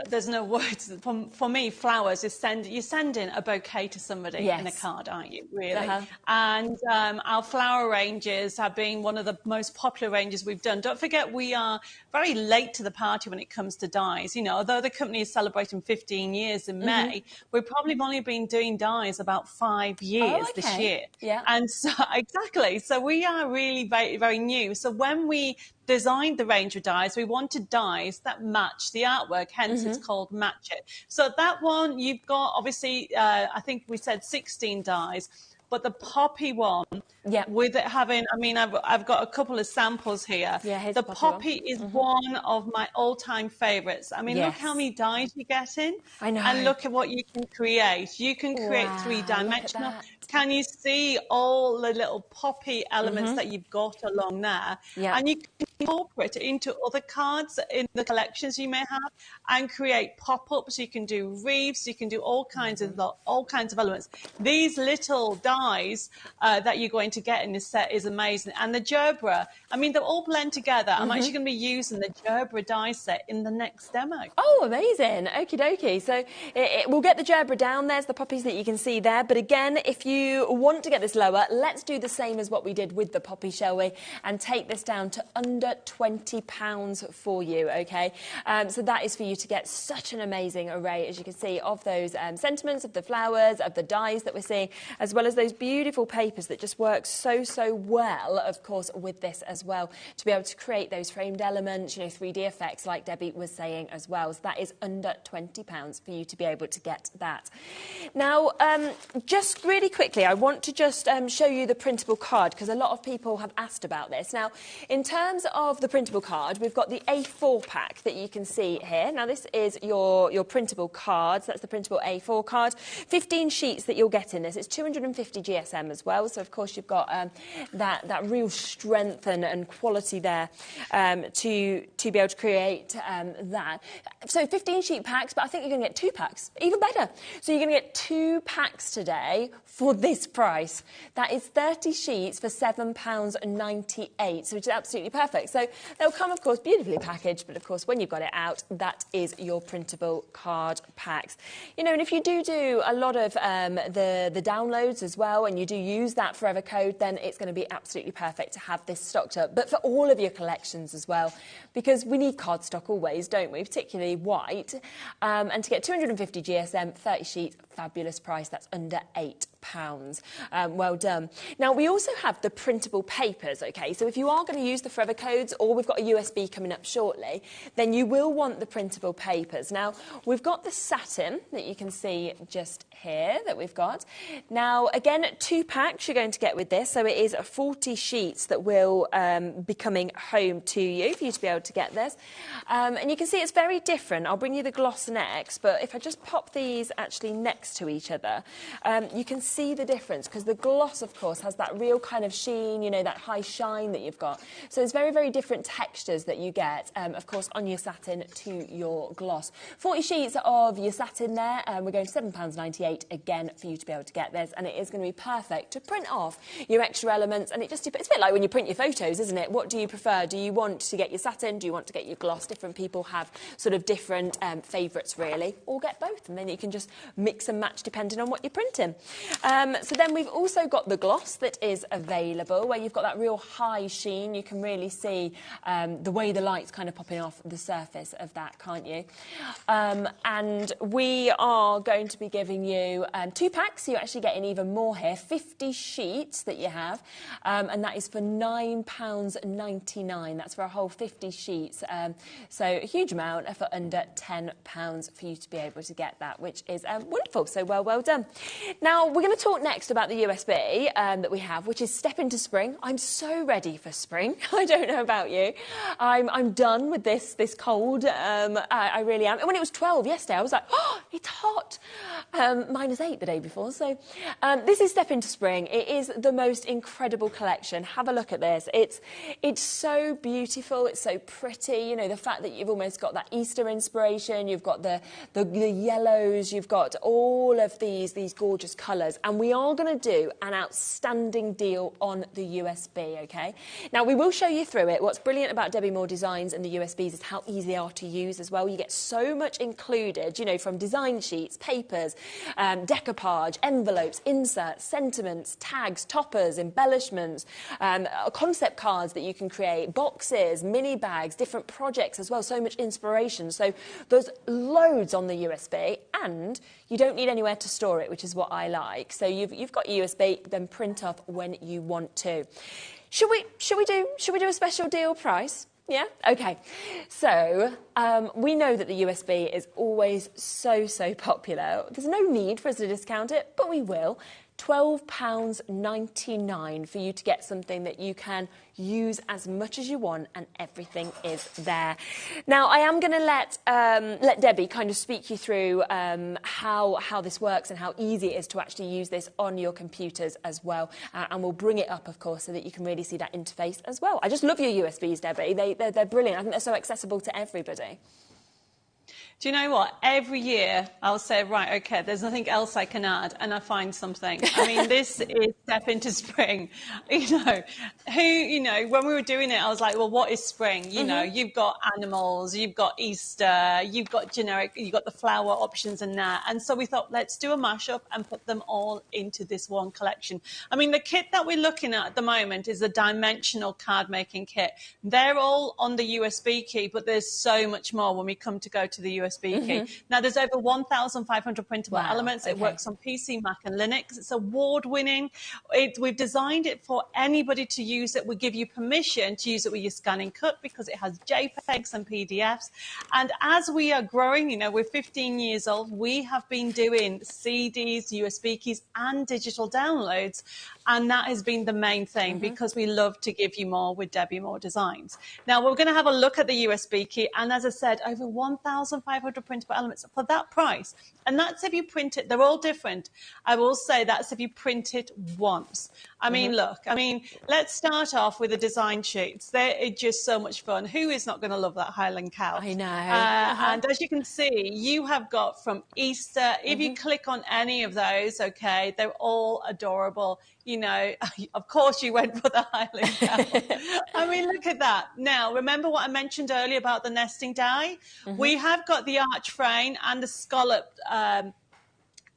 There's no words. For me, flowers is you're sending a bouquet to somebody in a card, aren't you, really? And our flower ranges have been one of the most popular ranges we've done. Don't forget, we are very late to the party when it comes to dies. You know, although the company is celebrating 15 years in May, we've probably only been doing dies about 5 years this year. Yeah. And so, exactly. So we are really very, very new. So when we designed the range of dies, we wanted dies that match the artwork, hence it's called Match It. So that one, you've got, obviously, I think we said 16 dies, but the poppy one, with it having, I mean, I've got a couple of samples here. Yeah, the poppy is one of my all-time favourites. I mean, look how many dies you're getting. I know. And look at what you can create. You can create three-dimensional. Can you see all the little poppy elements that you've got along there? Yeah. And you can incorporate it into other cards in the collections you may have and create pop-ups. You can do wreaths. You can do all kinds of elements. These little dies that you're going to get in this set is amazing. And the gerbera, I mean, they'll all blend together. I'm actually going to be using the gerbera die set in the next demo. Oh, amazing. Okie dokie. So we'll get the gerbera down. There's the poppies that you can see there. But again, if you want to get this lower, let's do the same as what we did with the poppy, shall we? And take this down to under £20 for you, okay? So that is for you to get such an amazing array, as you can see, of those sentiments, of the flowers, of the dies that we're seeing, as well as those those beautiful papers that just work so well, of course, with this as well, to be able to create those framed elements, you know, 3D effects like Debbie was saying as well. So that is under £20 for you to be able to get that. Now, just really quickly, I want to just show you the printable card, because a lot of people have asked about this. Now, in terms of the printable card, we've got the A4 pack that you can see here. Now, this is your printable cards. That's the printable A4 card. 15 sheets that you'll get in this. It's 250 GSM as well. So, of course, you've got that real strength and quality there to be able to create that. So 15 sheet packs, but I think you're going to get 2 packs. Even better. So you're going to get 2 packs today for this price. That is 30 sheets for £7.98, so which is absolutely perfect. So they'll come, of course, beautifully packaged, but of course, when you've got it out, that is your printable card packs. You know, and if you do a lot of the downloads as well, and you do use that forever code, then it's going to be absolutely perfect to have this stocked up. But for all of your collections as well, because we need cardstock always, don't we? Particularly white. And to get 250 GSM, 30 sheets, fabulous price. That's under £8. Well done. Now, we also have the printable papers, okay? So if you are going to use the forever codes, or we've got a USB coming up shortly, then you will want the printable papers. Now, we've got the satin that you can see just here that we've got. Now, again, 2 packs you're going to get with this. So it is 40 sheets that will be coming home to you for you to be able to get this. And you can see it's very different. I'll bring you the gloss next, but if I just pop these actually next to each other, you can see the difference, because the gloss, of course, has that real kind of sheen, you know, that high shine that you've got. So there's very different textures that you get, of course, on your satin to your gloss. 40 sheets of your satin there, we're going to £7.98 again for you to be able to get this, and it is going to be perfect to print off your extra elements. And it's a bit like when you print your photos, isn't it? What do you prefer? Do you want to get your satin? Do you want to get your gloss? Different people have sort of different favourites, really, or get both, and then you can just mix and match depending on what you're printing. So then we've also got the gloss that is available, where you've got that real high sheen. You can really see the way the light's kind of popping off the surface of that, can't you? And we are going to be giving you 2 packs, so you're actually getting even more here. 50 sheets that you have, and that is for £9.99. That's for a whole 50 sheets. So a huge amount for under £10 for you to be able to get that, which is wonderful. So well done. Now, we're going to talk next about the USB that we have, which is Step into Spring. I'm so ready for spring. I don't know about you. I'm done with this cold. I really am. And when it was 12 yesterday, I was like, oh, it's hot. -8 the day before. So this is Step into Spring. It is the most incredible collection. Have a look at this. It's so beautiful. It's so pretty. You know, the fact that you've almost got that Easter inspiration. You've got the yellows. You've got all of these gorgeous colours. And we are going to do an outstanding deal on the USB, okay? Now, we will show you through it. What's brilliant about Debbie Moore Designs and the USBs is how easy they are to use as well. You get so much included, you know, from design sheets, papers, decoupage, envelopes, inserts, sentiments, tags, toppers, embellishments, concept cards that you can create, boxes, mini bags, different projects as well. So much inspiration. So there's loads on the USB, and you don't need anywhere to store it, which is what I like. So you've got your USB, then print off when you want to. Should we do a special deal price? Yeah? Okay. So we know that the USB is always so popular. There's no need for us to discount it, but we will. £12.99 for you to get something that you can use as much as you want, and everything is there. Now, I am going to let Debbie kind of speak you through how this works and how easy it is to actually use this on your computers as well. And we'll bring it up, of course, so that you can really see that interface as well. I just love your USBs, Debbie. They're brilliant. I think they're so accessible to everybody. Do you know what? Every year I'll say, right, OK, there's nothing else I can add, and I find something. I mean, this is Step into Spring. When we were doing it, I was like, well, what is spring? You know, you've got animals, you've got Easter, you've got generic, you've got the flower options and that. And so we thought, let's do a mashup and put them all into this one collection. I mean, the kit that we're looking at the moment is a dimensional card making kit. They're all on the USB key, but there's so much more when we come to go to the USB USB key. Now, there's over 1,500 printable elements. It okay. works on PC, Mac, and Linux. It's award-winning. We've designed it for anybody to use it. We give you permission to use it with your Scan and Cut because it has JPEGs and PDFs. And as we are growing, you know, we're 15 years old, we have been doing CDs, USB keys, and digital downloads. And that has been the main thing because we love to give you more with Debbie Moore Designs. Now, we're going to have a look at the USB key. And as I said, over 1,500 printable elements for that price. And that's if you print it. They're all different. I will say that's if you print it once. I mean, look, let's start off with the design sheets. They're just so much fun. Who is not going to love that Highland cow? I know. And as you can see, you have got from Easter, if you click on any of those, okay, they're all adorable. You know, of course you went for the Highland cow. I mean, look at that. Now, remember what I mentioned earlier about the nesting die? We have got the arch frame and the scallop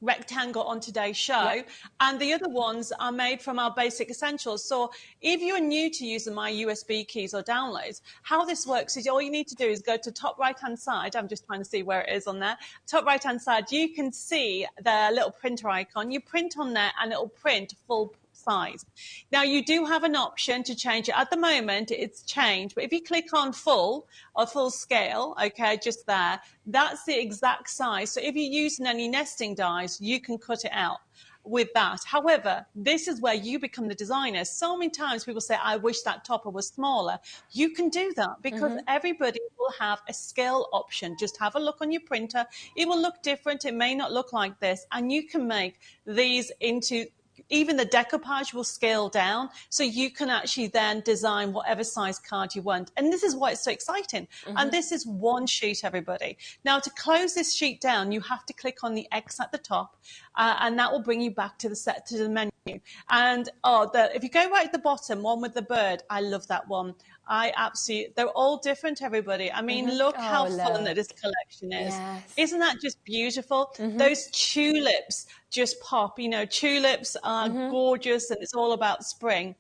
rectangle on today's show, and the other ones are made from our basic essentials. So if you're new to using my USB keys or downloads, how this works is all you need to do is go to top right hand side. I'm just trying to see where it is on there. Top right hand side, you can see the little printer icon. You print on there and it'll print full size. Now, you do have an option to change it. At the moment, it's changed, but if you click on full or full scale, okay, just there, that's the exact size. So if you're using any nesting dies, you can cut it out with that. However, this is where you become the designer. So many times people say, I wish that topper was smaller. You can do that because everybody will have a scale option. Just have a look on your printer. It will look different. It may not look like this. And you can make these into even the decoupage will scale down, so you can actually then design whatever size card you want. And this is why it's so exciting. And this is one sheet, everybody. Now, to close this sheet down, you have to click on the X at the top, and that will bring you back to the menu. And if you go right at the bottom, one with the bird, I love that one. They're all different, everybody. I mean, look how fun that this collection is. Yes. Isn't that just beautiful? Those tulips just pop. You know, tulips are gorgeous, and it's all about spring.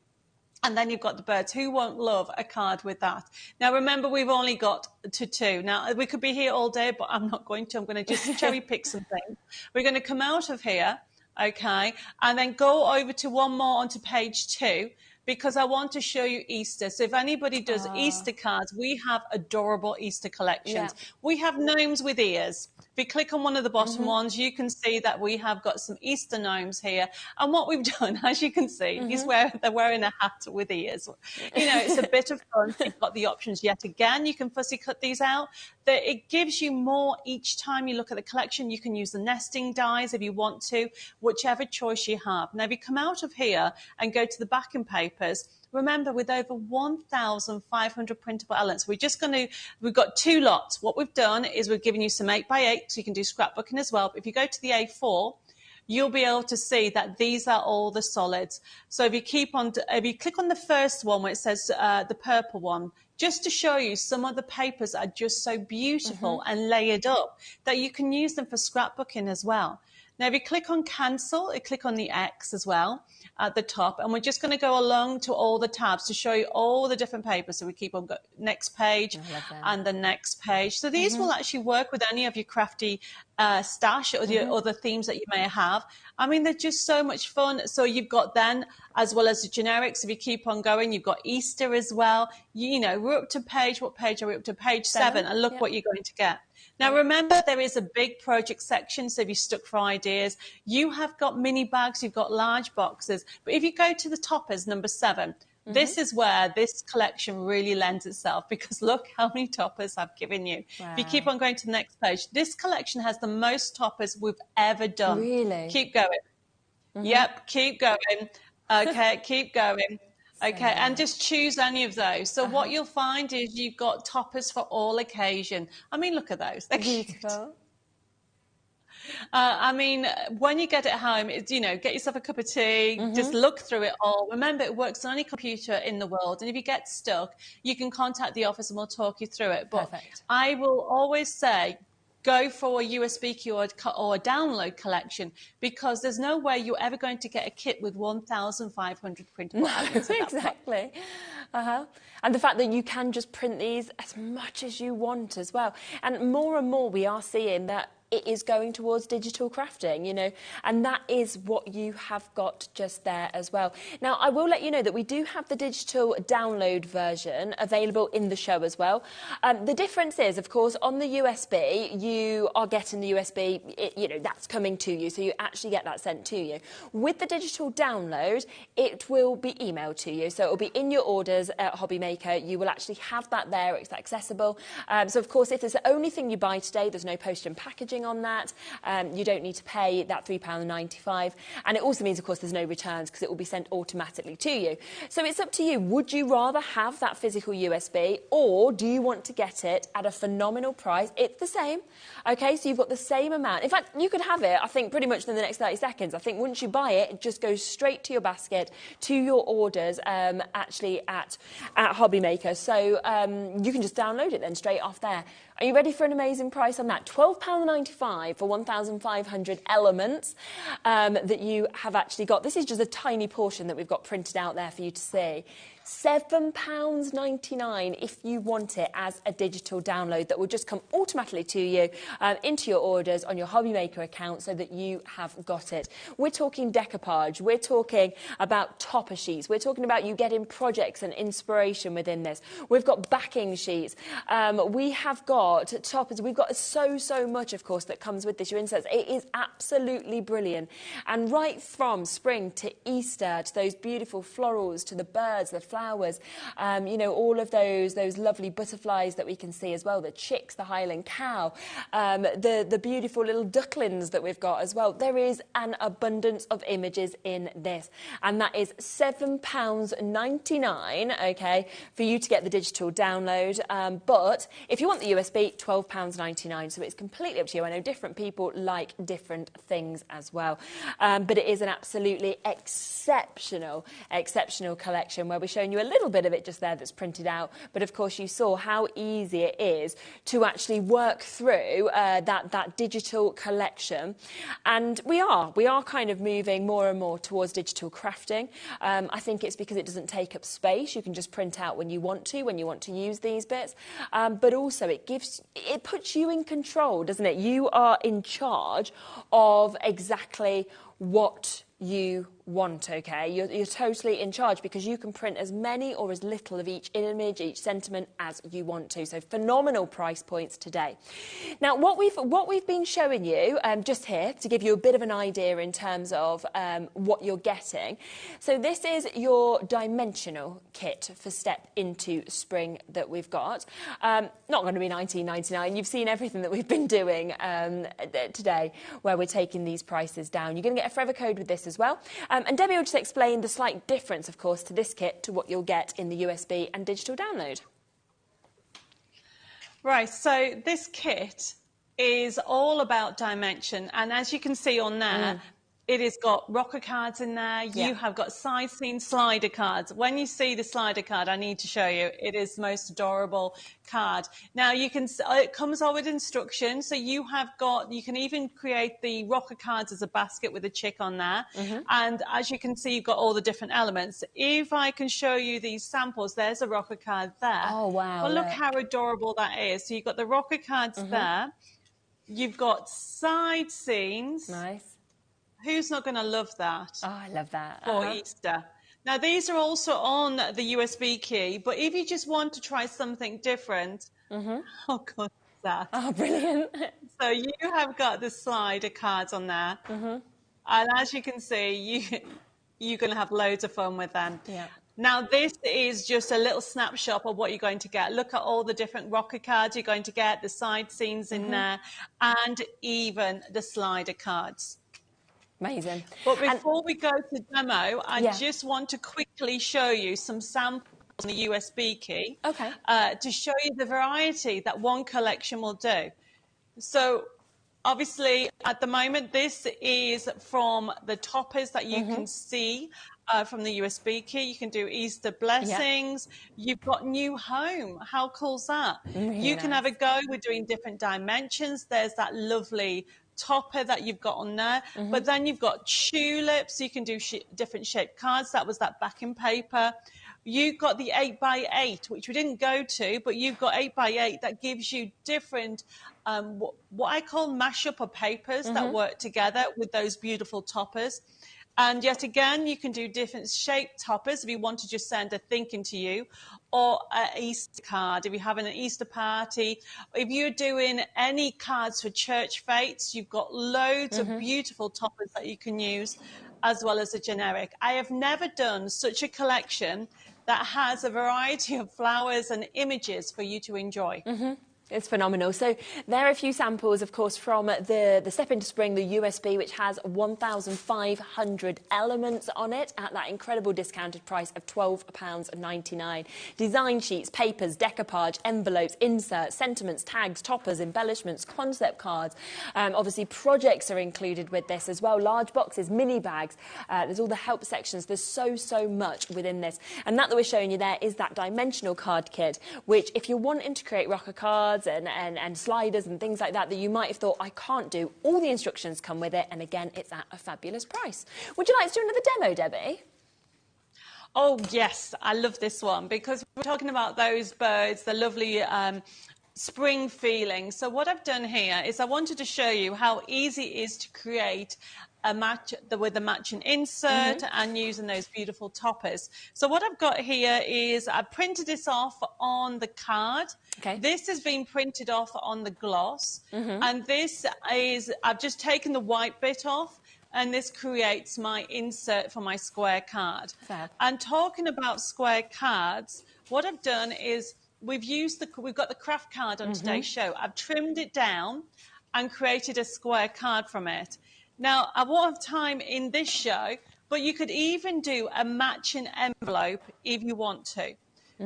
And then you've got the birds. Who won't love a card with that? Now, remember, we've only got to 2. Now, we could be here all day, but I'm not going to. I'm going to just cherry pick some things. We're going to come out of here, okay, and then go over to one more onto page 2. Because I want to show you Easter. So if anybody does Easter cards, we have adorable Easter collections. We have gnomes with ears. If you click on one of the bottom ones, you can see that we have got some Easter gnomes here. And what we've done, as you can see, they're wearing a hat with ears. You know, it's a bit of fun. You've got the options yet again. You can fussy cut these out. It gives you more each time you look at the collection. You can use the nesting dies if you want to, whichever choice you have. Now, if you come out of here and go to the backing papers, remember, with over 1,500 printable elements, we've got 2 lots. What we've done is we've given you some 8x8, so you can do scrapbooking as well. But if you go to the A4, you'll be able to see that these are all the solids. So if you click on the first one where it says the purple one, just to show you some of the papers are just so beautiful and layered up that you can use them for scrapbooking as well. Now, if you click on cancel, you click on the X as well at the top, and we're just going to go along to all the tabs to show you all the different papers. So we keep on next page and the next page. So these will actually work with any of your crafty stash or the other themes that you may have. I mean, they're just so much fun. So you've got then, as well as the generics, if you keep on going, you've got Easter as well. You know, we're up to what page are we up to? Page 7, and look what you're going to get. Now, remember, there is a big project section, so if you're stuck for ideas, you have got mini bags, you've got large boxes. But if you go to the toppers, number 7, this is where this collection really lends itself, because look how many toppers I've given you. Wow. If you keep on going to the next page, this collection has the most toppers we've ever done. Really? Keep going. Yep, keep going. Okay, keep going. Okay, and just choose any of those. So what you'll find is you've got toppers for all occasion. I mean, look at those. They're beautiful. I mean, when you get it home, it's, you know, get yourself a cup of tea, just look through it all. Remember, it works on any computer in the world. And if you get stuck, you can contact the office and we'll talk you through it. But I will always say, go for a USB key or a download collection, because there's no way you're ever going to get a kit with 1,500 printable items. Exactly. And the fact that you can just print these as much as you want as well. And more we are seeing that it is going towards digital crafting, you know, and that is what you have got just there as well. Now, I will let you know that we do have the digital download version available in the show as well. The difference is, of course, on the USB, you are getting the USB, you know, that's coming to you, so you actually get that sent to you. With the digital download, it will be emailed to you, so it will be in your orders at HobbyMaker. You will actually have that there, it's accessible. So, of course, if it's the only thing you buy today, there's no post and packaging on that. You don't need to pay that £3.95, and it also means, of course, there's no returns because it will be sent automatically to you. So it's up to you. Would you rather have that physical USB, or do you want to get it at a phenomenal price? It's the same. Okay, so you've got the same amount. In fact, you could have it, I think, pretty much in the next 30 seconds. I think once you buy it, it just goes straight to your basket, to your orders, actually at HobbyMaker. So you can just download it then straight off there. Are you ready for an amazing price on that? £12.95 for 1,500 elements that you have actually got. This is just a tiny portion that we've got printed out there for you to see. £7.99 if you want it as a digital download that will just come automatically to you into your orders on your HobbyMaker account so that you have got it. We're talking decoupage, we're talking about topper sheets, we're talking about you getting projects and inspiration within this. We've got backing sheets, we have got toppers, we've got so much, of course, that comes with this, your inserts. It is absolutely brilliant. And right from spring to Easter, to those beautiful florals, to the birds, the flowers, you know, all of those lovely butterflies that we can see as well, the chicks, the Highland cow, the beautiful little ducklings that we've got as well. There is an abundance of images in this, and that is £7.99, okay, for you to get the digital download. But if you want the USB, £12.99, so it's completely up to you. I know different people like different things as well, but it is an absolutely exceptional collection where we show you a little bit of it just there that's printed out, but of course you saw how easy it is to actually work through that digital collection. And we are kind of moving more and more towards digital crafting. I think it's because it doesn't take up space. You can just print out when you want to use these bits, but also it puts you in control, doesn't it? You are in charge of exactly what you want, okay? You're totally in charge because you can print as many or as little of each image, each sentiment as you want to. So phenomenal price points today. Now, what we've been showing you just here to give you a bit of an idea in terms of what you're getting. So this is your dimensional kit for step into spring that we've got. Not going to be £19.99. You've seen everything that we've been doing today where we're taking these prices down. You're going to get a forever code with this as well. And Debbie will just explain the slight difference, of course, to this kit to what you'll get in the USB and digital download. Right, so this kit is all about dimension. And as you can see on there, it has got rocker cards in there. Yeah. You have got side scene slider cards. When you see the slider card, I need to show you. It is the most adorable card. Now you can, it comes all with instructions. So you can even create the rocker cards as a basket with a chick on there. And as you can see, you've got all the different elements. If I can show you these samples, there's a rocker card there. Oh, wow. Well, look how adorable that is. So you've got the rocker cards there. You've got side scenes. Nice. Who's not going to love that? Oh, I love that. For Easter. Now, these are also on the USB key, but if you just want to try something different, oh, God, that. Oh, brilliant. So you have got the slider cards on there. And as you can see, you're going to have loads of fun with them. Yeah. Now, this is just a little snapshot of what you're going to get. Look at all the different rocker cards you're going to get, the side scenes in there, and even the slider cards. Amazing. But before we go to demo, I just want to quickly show you some samples on the USB key to show you the variety that one collection will do. So obviously, at the moment, this is from the toppers that you can see from the USB key. You can do Easter blessings. You've got new home. How cool is that? You can have a go with doing different dimensions. There's that lovely topper that you've got on there, but then you've got tulips. You can do different shaped cards. That was that backing paper. you've got the 8x8, which we didn't go to, but you've got 8x8 that gives you different, what I call mashup of papers that work together with those beautiful toppers. And yet again, you can do different shaped toppers if you want to just send a thinking to you, or an Easter card if you're having an Easter party. If you're doing any cards for church fetes, you've got loads of beautiful toppers that you can use, as well as a generic. I have never done such a collection that has a variety of flowers and images for you to enjoy. It's phenomenal. So there are a few samples, of course, from the Step Into Spring, the USB, which has 1,500 elements on it at that incredible discounted price of £12.99. Design sheets, papers, decoupage, envelopes, inserts, sentiments, tags, toppers, embellishments, concept cards. Obviously, projects are included with this as well. Large boxes, mini bags. There's all the help sections. There's so much within this. And that we're showing you there is that dimensional card kit, which if you're wanting to create rocker cards, and sliders and things like that you might have thought, I can't do. All the instructions come with it, and again, it's at a fabulous price. Would you like to do another demo, Debbie? Oh, yes, I love this one, because we're talking about those birds, the lovely spring feeling. So what I've done here is I wanted to show you how easy it is to create a match with a matching insert and using those beautiful toppers. So what I've got here is I printed this off on the card. Okay. This has been printed off on the gloss, and this is, I've just taken the white bit off, and this creates my insert for my square card. Fab. And talking about square cards, what I've done is we've got the craft card on today's show. I've trimmed it down and created a square card from it. Now, I won't have time in this show, but you could even do a matching envelope if you want to.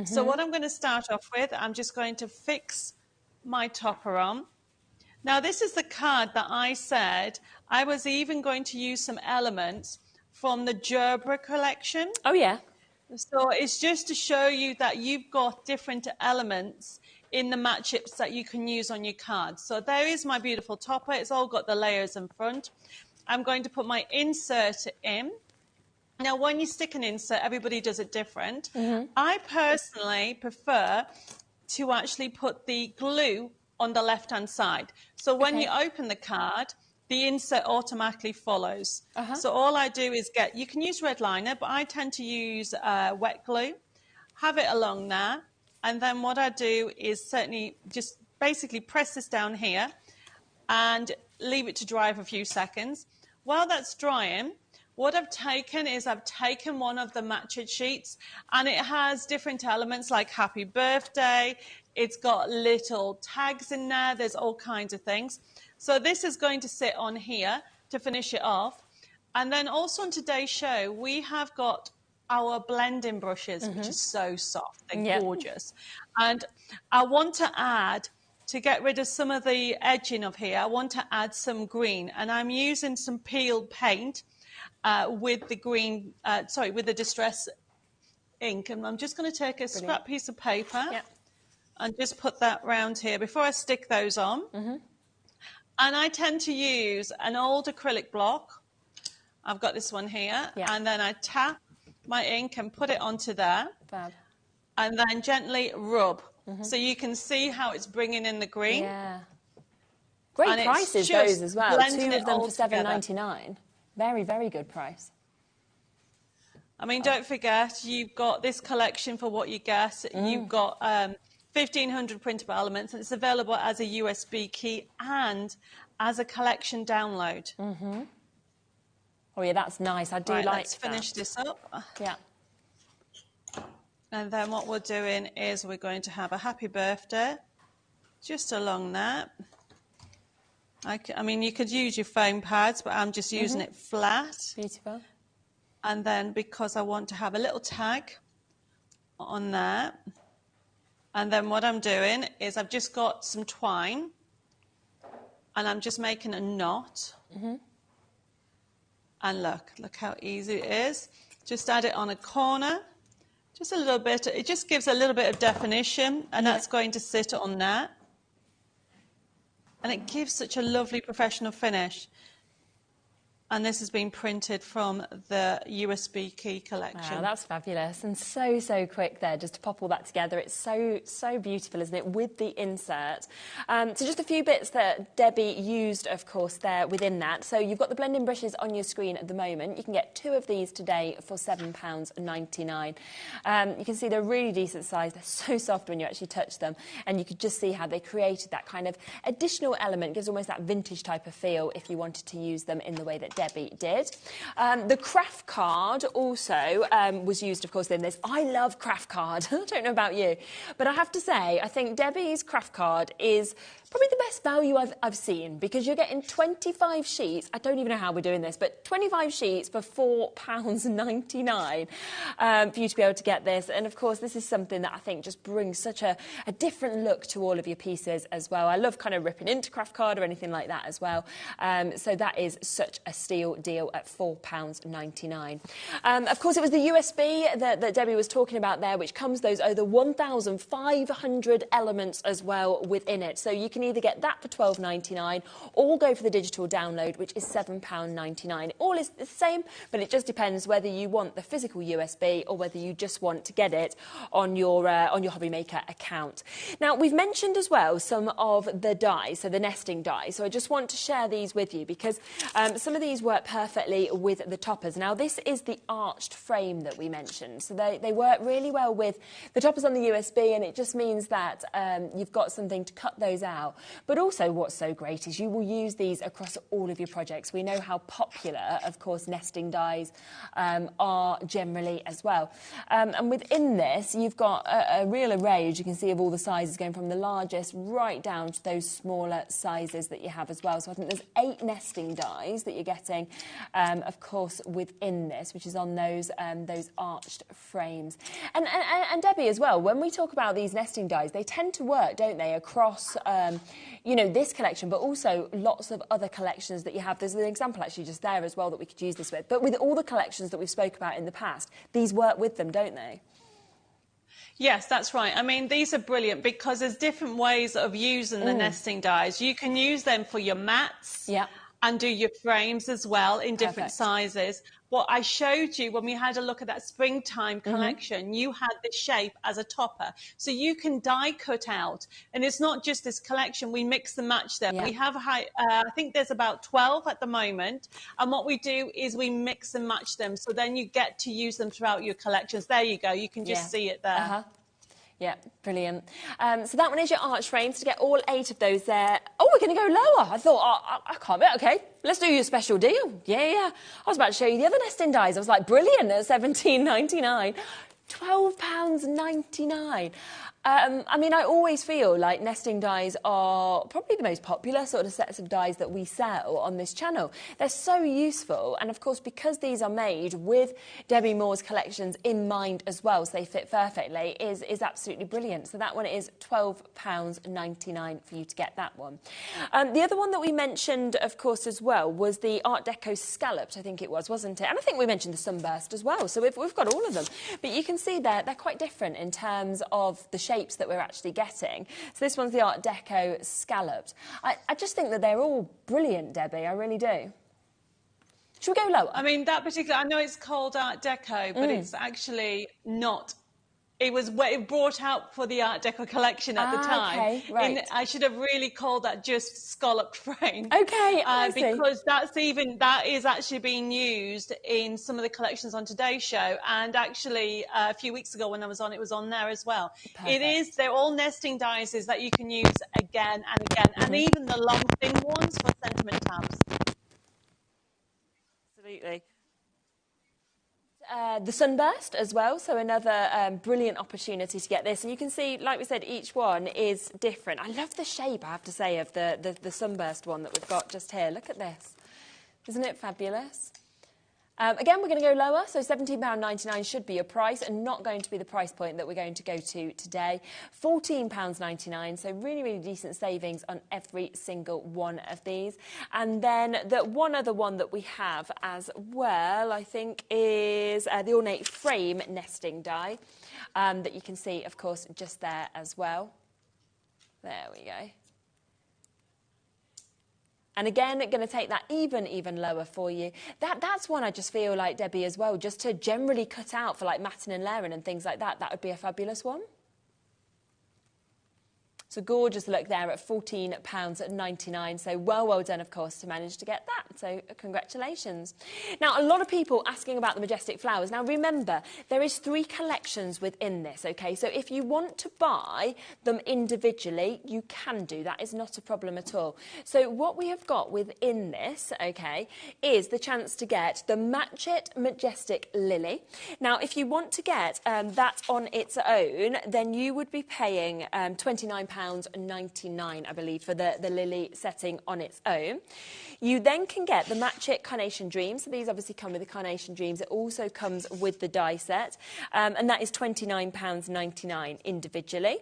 So what I'm going to start off with, I'm just going to fix my topper on. Now, this is the card that I said I was even going to use some elements from the Gerber collection. Oh, yeah. So it's just to show you that you've got different elements in the matchups that you can use on your cards. So there is my beautiful topper. It's all got the layers in front. I'm going to put my insert in. Now, when you stick an insert, everybody does it different. I personally prefer to actually put the glue on the left-hand side. So when you open the card, the insert automatically follows. So all I do is you can use red liner, but I tend to use wet glue, have it along there. And then what I do is certainly just basically press this down here and leave it to dry for a few seconds. While that's drying, what I've taken is I've taken one of the matched sheets, and it has different elements like happy birthday. It's got little tags in there. There's all kinds of things. So this is going to sit on here to finish it off. And then also on today's show, we have got our blending brushes, which is so soft. They're gorgeous. And I want to add, to get rid of some of the edging of here, I want to add some green. And I'm using some peeled paint with the green, with the Distress ink. And I'm just going to take a scrap piece of paper and just put that round here before I stick those on. And I tend to use an old acrylic block. I've got this one here. And then I tap my ink and put it onto there. Fab. And then gently rub. So you can see how it's bringing in the green. Yeah. Great And prices, it's just those as well. blending 2 of it them all for together. $7.99. Very, very good price. I mean, don't forget, you've got this collection for what you get. You've got 1,500 printable elements, and it's available as a USB key and as a collection download. Oh, yeah, that's nice. I do like Let's that. finish this up. Yeah. And then what we're doing is we're going to have a happy birthday just along that. I mean, you could use your foam pads, but I'm just using it flat. Beautiful. And then because I want to have a little tag on that. And then what I'm doing is I've just got some twine and I'm just making a knot. And look how easy it is. Just add it on a corner. Just a little bit. It just gives a little bit of definition, and that's going to sit on that. And it gives such a lovely professional finish. And this has been printed from the USB key collection. Wow, that's fabulous. And so, so quick there, just to pop all that together. It's so, so beautiful, isn't it, with the insert. So just a few bits that Debbie used, of course, there within that. So you've got the blending brushes on your screen at the moment. You can get 2 of these today for £7.99. You can see they're really decent size. They're so soft when you actually touch them. And you could just see how they created that kind of additional element. Gives almost that vintage type of feel if you wanted to use them in the way that Debbie did. The craft card also was used, of course, in this. I love craft card. I don't know about you, but I have to say, I think Debbie's craft card is probably the best value I've seen, because you're getting 25 sheets. I don't even know how we're doing this, but 25 sheets for £4.99 for you to be able to get this. And of course, this is something that I think just brings such a different look to all of your pieces as well. I love kind of ripping into craft card or anything like that as well. So that is such a steal deal at £4.99. Of course, it was the USB that Debbie was talking about there, which comes those over 1,500 elements as well within it. So you can either get that for £12.99 or go for the digital download, which is £7.99. All is the same, but it just depends whether you want the physical USB or whether you just want to get it on your HobbyMaker account. Now, we've mentioned as well some of the dies, so the nesting dies. So I just want to share these with you because some of these work perfectly with the toppers. Now, this is the arched frame that we mentioned. So they work really well with the toppers on the USB, and it just means that you've got something to cut those out. But also what's so great is you will use these across all of your projects. We know how popular, of course, nesting dies are generally as well. And within this, you've got a real array, as you can see, of all the sizes going from the largest right down to those smaller sizes that you have as well. So I think there's 8 nesting dies that you're getting, of course, within this, which is on those arched frames. And Debbie, as well, when we talk about these nesting dies, they tend to work, don't they, across you know, this collection, but also lots of other collections that you have. There's an example actually just there as well that we could use this with. But with all the collections that we've spoke about in the past, these work with them, don't they? Yes, that's right. I mean, these are brilliant because there's different ways of using the nesting dies. You can use them for your mats and do your frames as well in different sizes. What I showed you when we had a look at that springtime collection, you had this shape as a topper. So you can die cut out. And it's not just this collection. We mix and match them. We have, I think there's about 12 at the moment. And what we do is we mix and match them. So then you get to use them throughout your collections. There you go. You can just see it there. Yeah, brilliant. So that one is your arch frames. To get all 8 of those there. Oh, we're going to go lower. I thought, I can't bet. OK, let's do your special deal. Yeah. I was about to show you the other nesting dies. I was like, brilliant, at £17.99. £12.99. I mean, I always feel like nesting dies are probably the most popular sort of sets of dies that we sell on this channel. They're so useful, and of course, because these are made with Debbie Moore's collections in mind as well, so they fit perfectly, is absolutely brilliant. So that one is £12.99 for you to get that one. The other one that we mentioned, of course, as well, was the Art Deco scalloped, I think it was, wasn't it? And I think we mentioned the sunburst as well, so we've got all of them. But you can see they're quite different in terms of the shapes that we're actually getting. So this one's the Art Deco scalloped. I just think that they're all brilliant, Debbie. I really do. Should we go lower? I mean, that particular, I know it's called Art Deco, but it's actually not. It was brought out for the Art Deco collection at the time. Okay, right. I should have really called that just scalloped frame. Okay, I see. Because that is actually being used in some of the collections on today's show. And actually, a few weeks ago when I was on, it was on there as well. Perfect. They're all nesting dies that you can use again and again. And even the long thin ones for sentiment tabs. Absolutely. The sunburst as well, so another brilliant opportunity to get this. And you can see, like we said, each one is different. I love the shape, I have to say, of the sunburst one that we've got just here. Look at this. Isn't it fabulous? Again, we're going to go lower, so £17.99 should be your price and not going to be the price point that we're going to go to today. £14.99, so really, really decent savings on every single one of these. And then the one other one that we have as well, I think, is the ornate frame nesting die that you can see, of course, just there as well. There we go. And again, going to take that even lower for you. That's one I just feel like, Debbie, as well, just to generally cut out for like matting and layering and things like that. That would be a fabulous one. So gorgeous look there at £14.99. So well done, of course, to manage to get that. So congratulations. Now, a lot of people asking about the Majestic flowers. Now, remember, there is 3 collections within this, OK? So if you want to buy them individually, you can do. That is not a problem at all. So what we have got within this, OK, is the chance to get the Majestic Lily. Now, if you want to get that on its own, then you would be paying £29.99, I believe, for the lily setting on its own. You then can get the Match It Carnation Dreams. So these obviously come with the Carnation Dreams. It also comes with the die set, and that is £29.99 individually.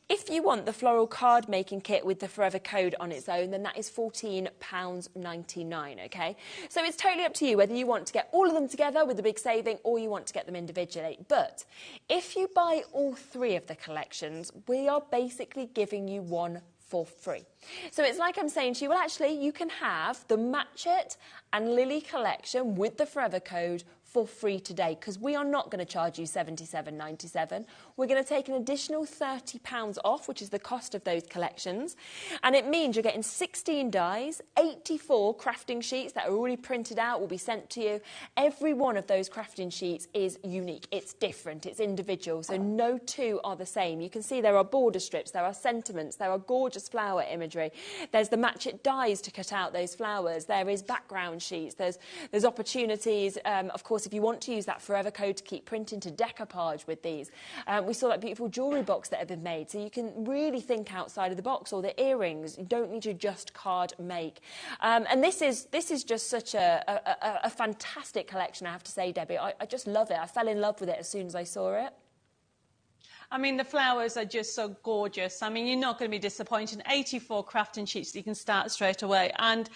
If you want the Floral Card Making Kit with the Forever Code on its own, then that is £14.99, okay? So it's totally up to you whether you want to get all of them together with the big saving or you want to get them individually. But if you buy all 3 of the collections, we are basically giving you one for free. So it's like I'm saying to you, well, actually, you can have the Match It and Lily collection with the Forever Code for free today, because we are not going to charge you £77.97. We're going to take an additional £30 off, which is the cost of those collections. And it means you're getting 16 dies, 84 crafting sheets that are already printed out, will be sent to you. Every one of those crafting sheets is unique. It's different. It's individual. So no 2 are the same. You can see there are border strips, there are sentiments, there are gorgeous flower imagery. There's the Match It dies to cut out those flowers. There is background sheets. There's opportunities, of course, if you want to use that Forever Code to keep printing, to decoupage with these. We saw that beautiful jewellery box that have been made, so you can really think outside of the box, or the earrings. You don't need to just card make. And this is just such a fantastic collection, I have to say, Debbie. I just love it. I fell in love with it as soon as I saw it. I mean, the flowers are just so gorgeous. I mean, you're not going to be disappointed. 84 crafting sheets that you can start straight away. And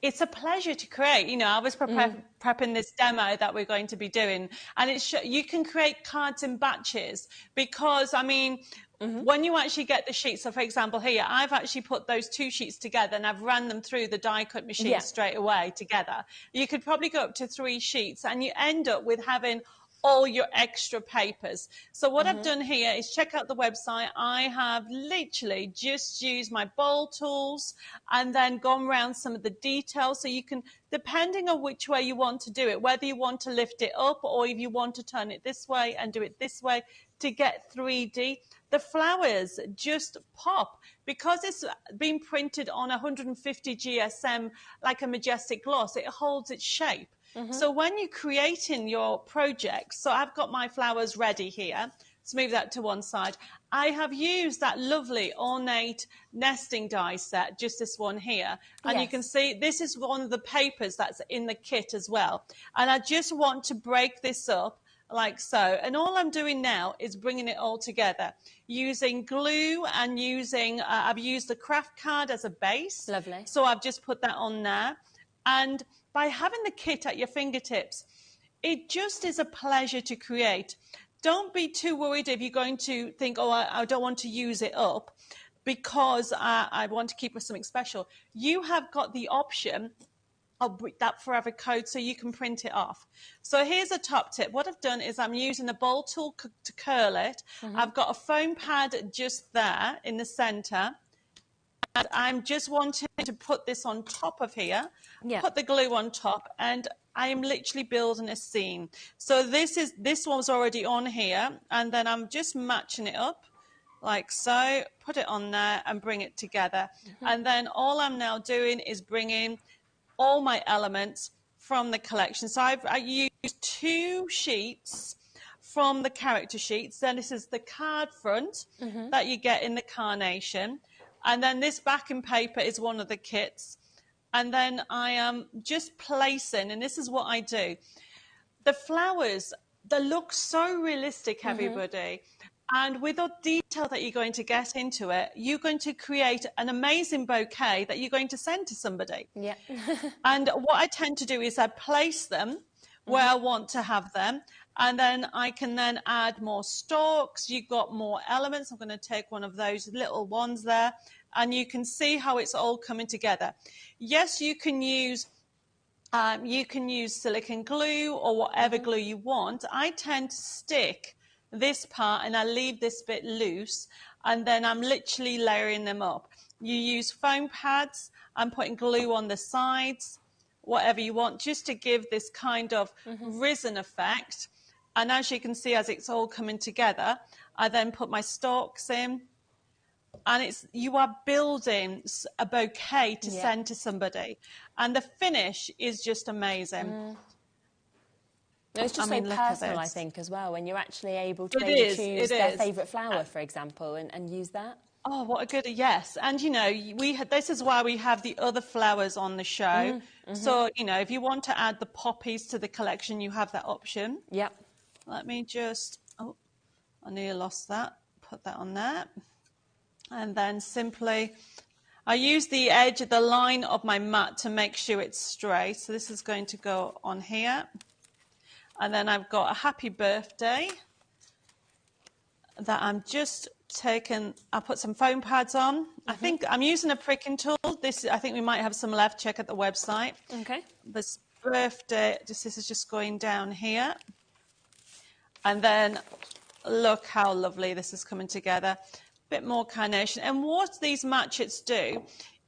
it's a pleasure to create. You know, I was prepping this demo that we're going to be doing, and you can create cards in batches, because, I mean, when you actually get the sheets, so for example here, I've actually put those 2 sheets together and I've ran them through the die cut machine straight away together. You could probably go up to 3 sheets and you end up with having all your extra papers. So what I've done here is check out the website. I have literally just used my bowl tools and then gone around some of the details, so you can, depending on which way you want to do it, whether you want to lift it up or if you want to turn it this way and do it this way to get 3D. The flowers just pop because it's been printed on 150 GSM like a Majestic gloss. It holds its shape. So when you're creating your projects, so I've got my flowers ready here. Let's move that to one side. I have used that lovely ornate nesting die set, just this one here. And you can see this is one of the papers that's in the kit as well. And I just want to break this up like so. And all I'm doing now is bringing it all together using glue and using, I've used the craft card as a base. Lovely. So I've just put that on there. And by having the kit at your fingertips, it just is a pleasure to create. Don't be too worried if you're going to think, oh, I don't want to use it up because I want to keep it something special. You have got the option of that Forever Code so you can print it off. So here's a top tip. What I've done is I'm using a bowl tool to curl it. I've got a foam pad just there in the center. And I'm just wanting to put this on top of here, put the glue on top, and I am literally building a scene. So this one's already on here, and then I'm just matching it up like so, put it on there and bring it together. And then all I'm now doing is bringing all my elements from the collection. So I used 2 sheets from the character sheets. Then this is the card front that you get in the carnation. And then this backing paper is one of the kits. And then I am just placing, and this is what I do. The flowers, they look so realistic, everybody. And with the detail that you're going to get into it, you're going to create an amazing bouquet that you're going to send to somebody. And what I tend to do is I place them where I want to have them. And then I can then add more stalks. You've got more elements. I'm going to take one of those little ones there and you can see how it's all coming together. Yes, you can use silicone glue or whatever glue you want. I tend to stick this part and I leave this bit loose, and then I'm literally layering them up. You use foam pads, I'm putting glue on the sides, whatever you want, just to give this kind of risen effect. And as you can see, as it's all coming together, I then put my stalks in, and you are building a bouquet to send to somebody. And the finish is just amazing. It's just so personal, I think, as well, when you're actually able to maybe choose their favourite flower, for example, and use that. Oh, what a good, yes. And, you know, this is why we have the other flowers on the show. So, you know, if you want to add the poppies to the collection, you have that option. Yep. Let me just, I nearly lost that. Put that on there. And then simply, I use the edge of the line of my mat to make sure it's straight. So this is going to go on here. And then I've got a happy birthday that I'm just taking. I put some foam pads on. I think I'm using a pricking tool. I think we might have some left. Check at the website. Okay. This birthday, this is just going down here. And then look how lovely this is coming together. Bit more carnation. And what these matchets do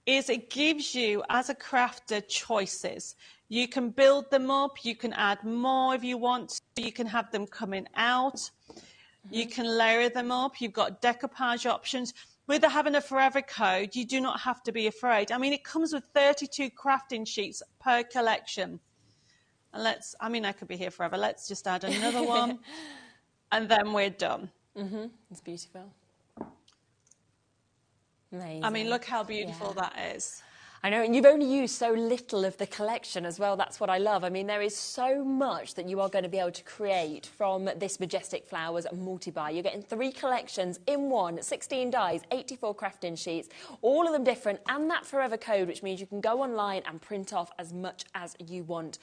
is it gives you, as a crafter, choices. You can build them up. You can add more if you want to. You can have them coming out. You can layer them up. You've got decoupage options. With having a forever code, you do not have to be afraid. I mean, it comes with 32 crafting sheets per collection. And I could be here forever. Let's just add another one. And then we're done. It's beautiful. Amazing. I mean, look how beautiful that is. I know, and you've only used so little of the collection as well. That's what I love. I mean, there is so much that you are going to be able to create from this Majestic Flowers multi-buy. You're getting 3 collections in one, 16 dies, 84 crafting sheets, all of them different, and that forever code, which means you can go online and print off as much as you want.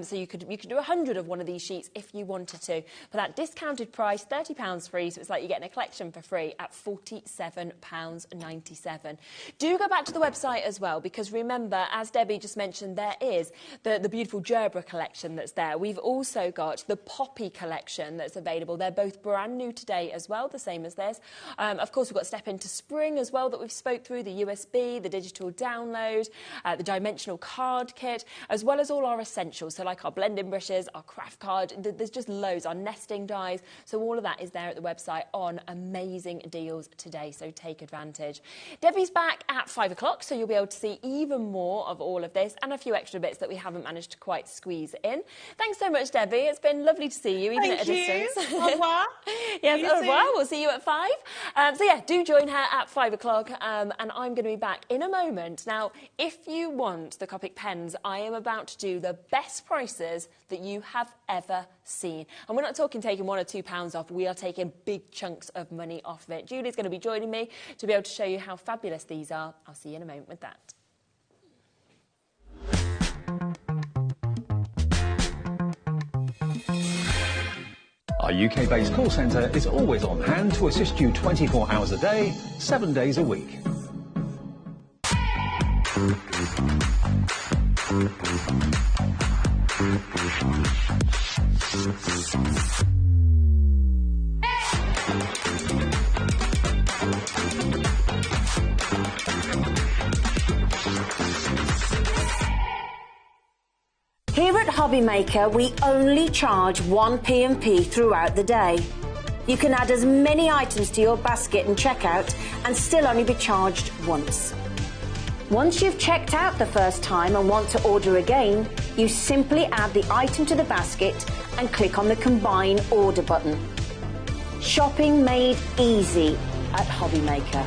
So you could do 100 of one of these sheets if you wanted to. For that discounted price, £30 free, so it's like you're getting a collection for free at £47.97. Do go back to the website as well, because remember, as Debbie just mentioned, there is the beautiful gerbera collection that's there. We've also got the poppy collection that's available. They're both brand new today as well, the same as this. Of course, we've got Step Into Spring as well that we've spoke through, the USB, the digital download, the dimensional card kit, as well as all our essentials. So like our blending brushes, our craft card, there's just loads, our nesting dies. So all of that is there at the website on amazing deals today. So take advantage. Debbie's back at 5 o'clock, so you'll be able to see even more of all of this and a few extra bits that we haven't managed to quite squeeze in. Thanks so much, Debbie. It's been lovely to see you, even at a distance. Au revoir. Yes, au revoir. We'll see you at 5. So yeah, do join her at 5 o'clock, and I'm going to be back in a moment. Now, if you want the Copic pens, I am about to do the best prices that you have ever seen. And we're not talking taking £1 or £2 off. We are taking big chunks of money off of it. Julie's going to be joining me to be able to show you how fabulous these are. I'll see you in a moment with that. Our UK-based call centre is always on hand to assist you 24 hours a day, 7 days a week. Here at HobbyMaker, we only charge 1 P&P throughout the day. You can add as many items to your basket and checkout and still only be charged once. Once you've checked out the first time and want to order again, you simply add the item to the basket and click on the Combine Order button. Shopping made easy at HobbyMaker.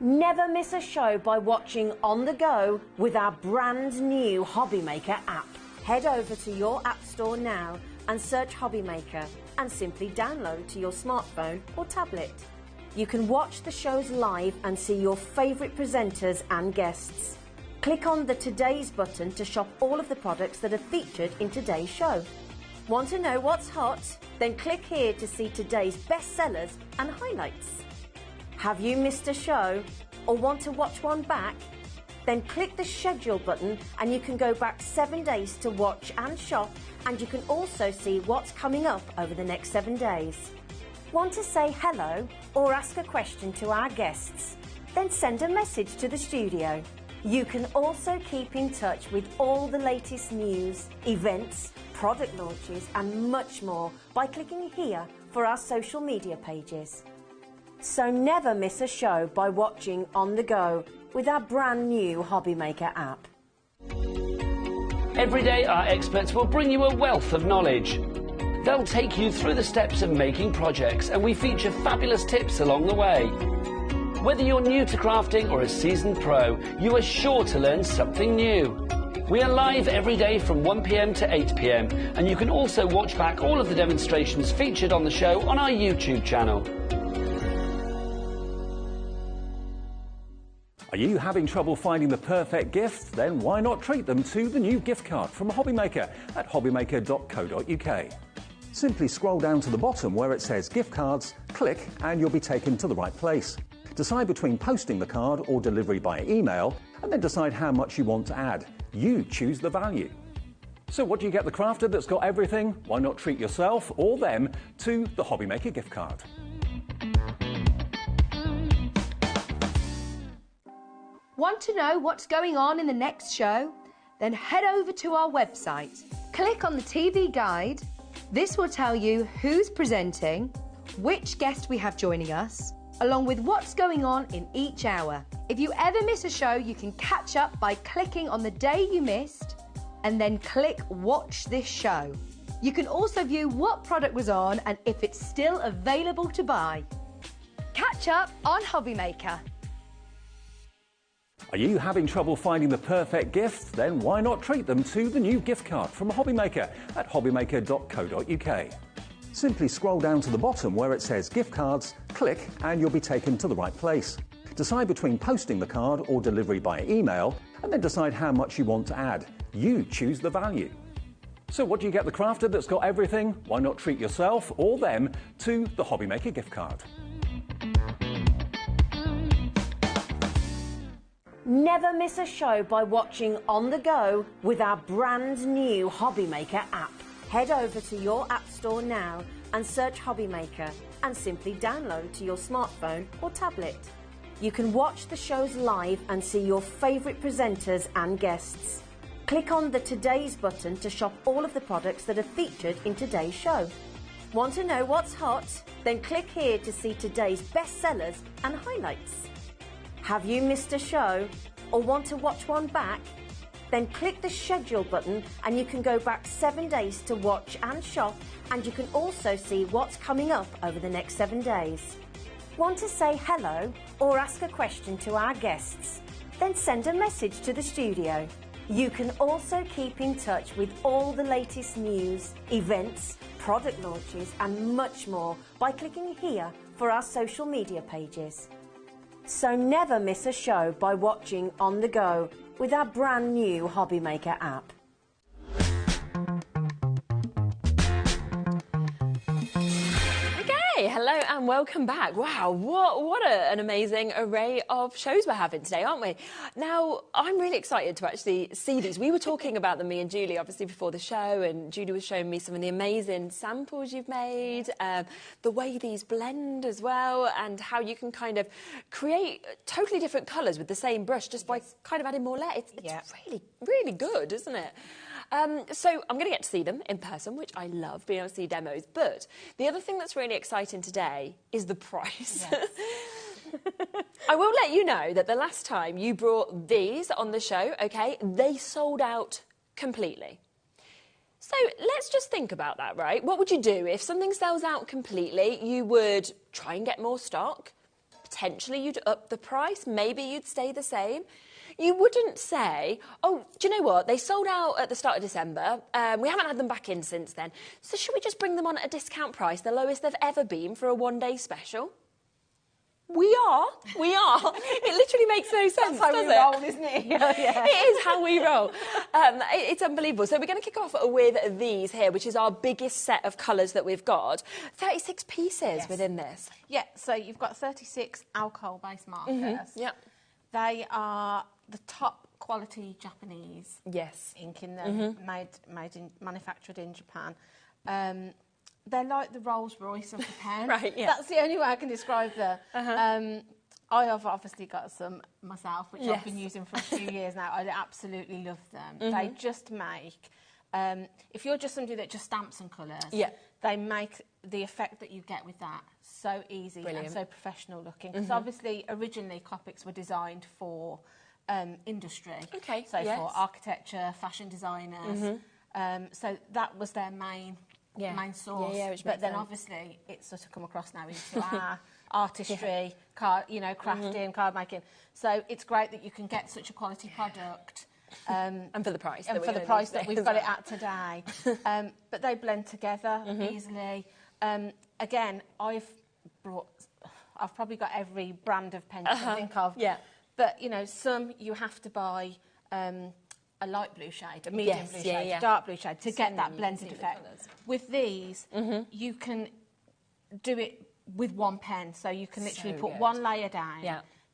Never miss a show by watching on the go with our brand new HobbyMaker app. Head over to your app store now and search HobbyMaker and simply download to your smartphone or tablet. You can watch the shows live and see your favourite presenters and guests. Click on the Today's button to shop all of the products that are featured in today's show. Want to know what's hot? Then click here to see today's bestsellers and highlights. Have you missed a show or want to watch one back? Then click the schedule button and you can go back 7 days to watch and shop, and you can also see what's coming up over the next 7 days. Want to say hello or ask a question to our guests? Then send a message to the studio. You can also keep in touch with all the latest news, events, product launches and much more by clicking here for our social media pages. So never miss a show by watching on the go with our brand new HobbyMaker app. Every day our experts will bring you a wealth of knowledge. They'll take you through the steps of making projects, and we feature fabulous tips along the way. Whether you're new to crafting or a seasoned pro, you are sure to learn something new. We are live every day from 1 p.m. to 8 p.m, and you can also watch back all of the demonstrations featured on the show on our YouTube channel. Are you having trouble finding the perfect gift? Then why not treat them to the new gift card from HobbyMaker at hobbymaker.co.uk. Simply scroll down to the bottom where it says gift cards, click and you'll be taken to the right place. Decide between posting the card or delivery by email, and then decide how much you want to add. You choose the value. So what do you get the crafter that's got everything? Why not treat yourself or them to the HobbyMaker gift card? Want to know what's going on in the next show? Then head over to our website. Click on the TV guide. This will tell you who's presenting, which guest we have joining us, along with what's going on in each hour. If you ever miss a show, you can catch up by clicking on the day you missed and then click Watch This Show. You can also view what product was on and if it's still available to buy. Catch up on HobbyMaker. Are you having trouble finding the perfect gift? Then why not treat them to the new gift card from HobbyMaker at hobbymaker.co.uk. Simply scroll down to the bottom where it says gift cards, click and you'll be taken to the right place. Decide between posting the card or delivery by email, and then decide how much you want to add. You choose the value. So what do you get the crafter that's got everything? Why not treat yourself or them to the HobbyMaker gift card? Never miss a show by watching on the go with our brand new HobbyMaker app. Head over to your app store now and search HobbyMaker and simply download to your smartphone or tablet. You can watch the shows live and see your favourite presenters and guests. Click on the Today's button to shop all of the products that are featured in today's show. Want to know what's hot? Then click here to see today's bestsellers and highlights. Have you missed a show or want to watch one back? Then click the schedule button and you can go back 7 days to watch and shop, and you can also see what's coming up over the next 7 days. Want to say hello or ask a question to our guests? Then send a message to the studio. You can also keep in touch with all the latest news, events, product launches and much more by clicking here for our social media pages. So never miss a show by watching on the go with our brand new HobbyMaker app. Okay, hello and welcome back. Wow, what an amazing array of shows we're having today, aren't we? Now, I'm really excited to actually see these. We were talking about them, me and Julie, obviously before the show, and Julie was showing me some of the amazing samples you've made, the way these blend as well, and how you can kind of create totally different colours with the same brush just by kind of adding more layers. It's really, really good, isn't it? So I'm going to get to see them in person, which I love, being able to see demos. But the other thing that's really exciting today is the price. Yes. I will let you know that the last time you brought these on the show, okay, they sold out completely. So let's just think about that, right? What would you do if something sells out completely? You would try and get more stock. Potentially you'd up the price. Maybe you'd stay the same. You wouldn't say, oh, do you know what? They sold out at the start of December. We haven't had them back in since then. So should we just bring them on at a discount price, the lowest they've ever been for a one-day special? We are. It literally makes no sense, That's how does we it? roll, isn't it? Yeah. It is how we roll. It's unbelievable. So we're going to kick off with these here, which is our biggest set of colours that we've got. 36 pieces within this. Yeah, so you've got 36 alcohol-based markers. Yep. They are the top quality Japanese ink in them, manufactured in Japan. They're like the Rolls-Royce of the pen. Right, yeah. That's the only way I can describe them. I have obviously got some myself, which I've been using for a few years now. I absolutely love them. They just make, if you're just somebody that just stamps and colours, they make the effect that you get with that so easy and so professional looking. Because obviously, originally, Copics were designed for industry. Okay, so for architecture, fashion designers. So that was their main source. But then obviously it's sort of come across now into our artistry, card, crafting, card making. So it's great that you can get such a quality product. And for the price. And for the price that we've got it at today. But they blend together easily. Again, I've probably got every brand of pen you can think of. Yeah. But, some you have to buy a light blue shade, a medium blue shade, a dark blue shade to get that blended effect. With these, you can do it with one pen. So you can literally put one layer down,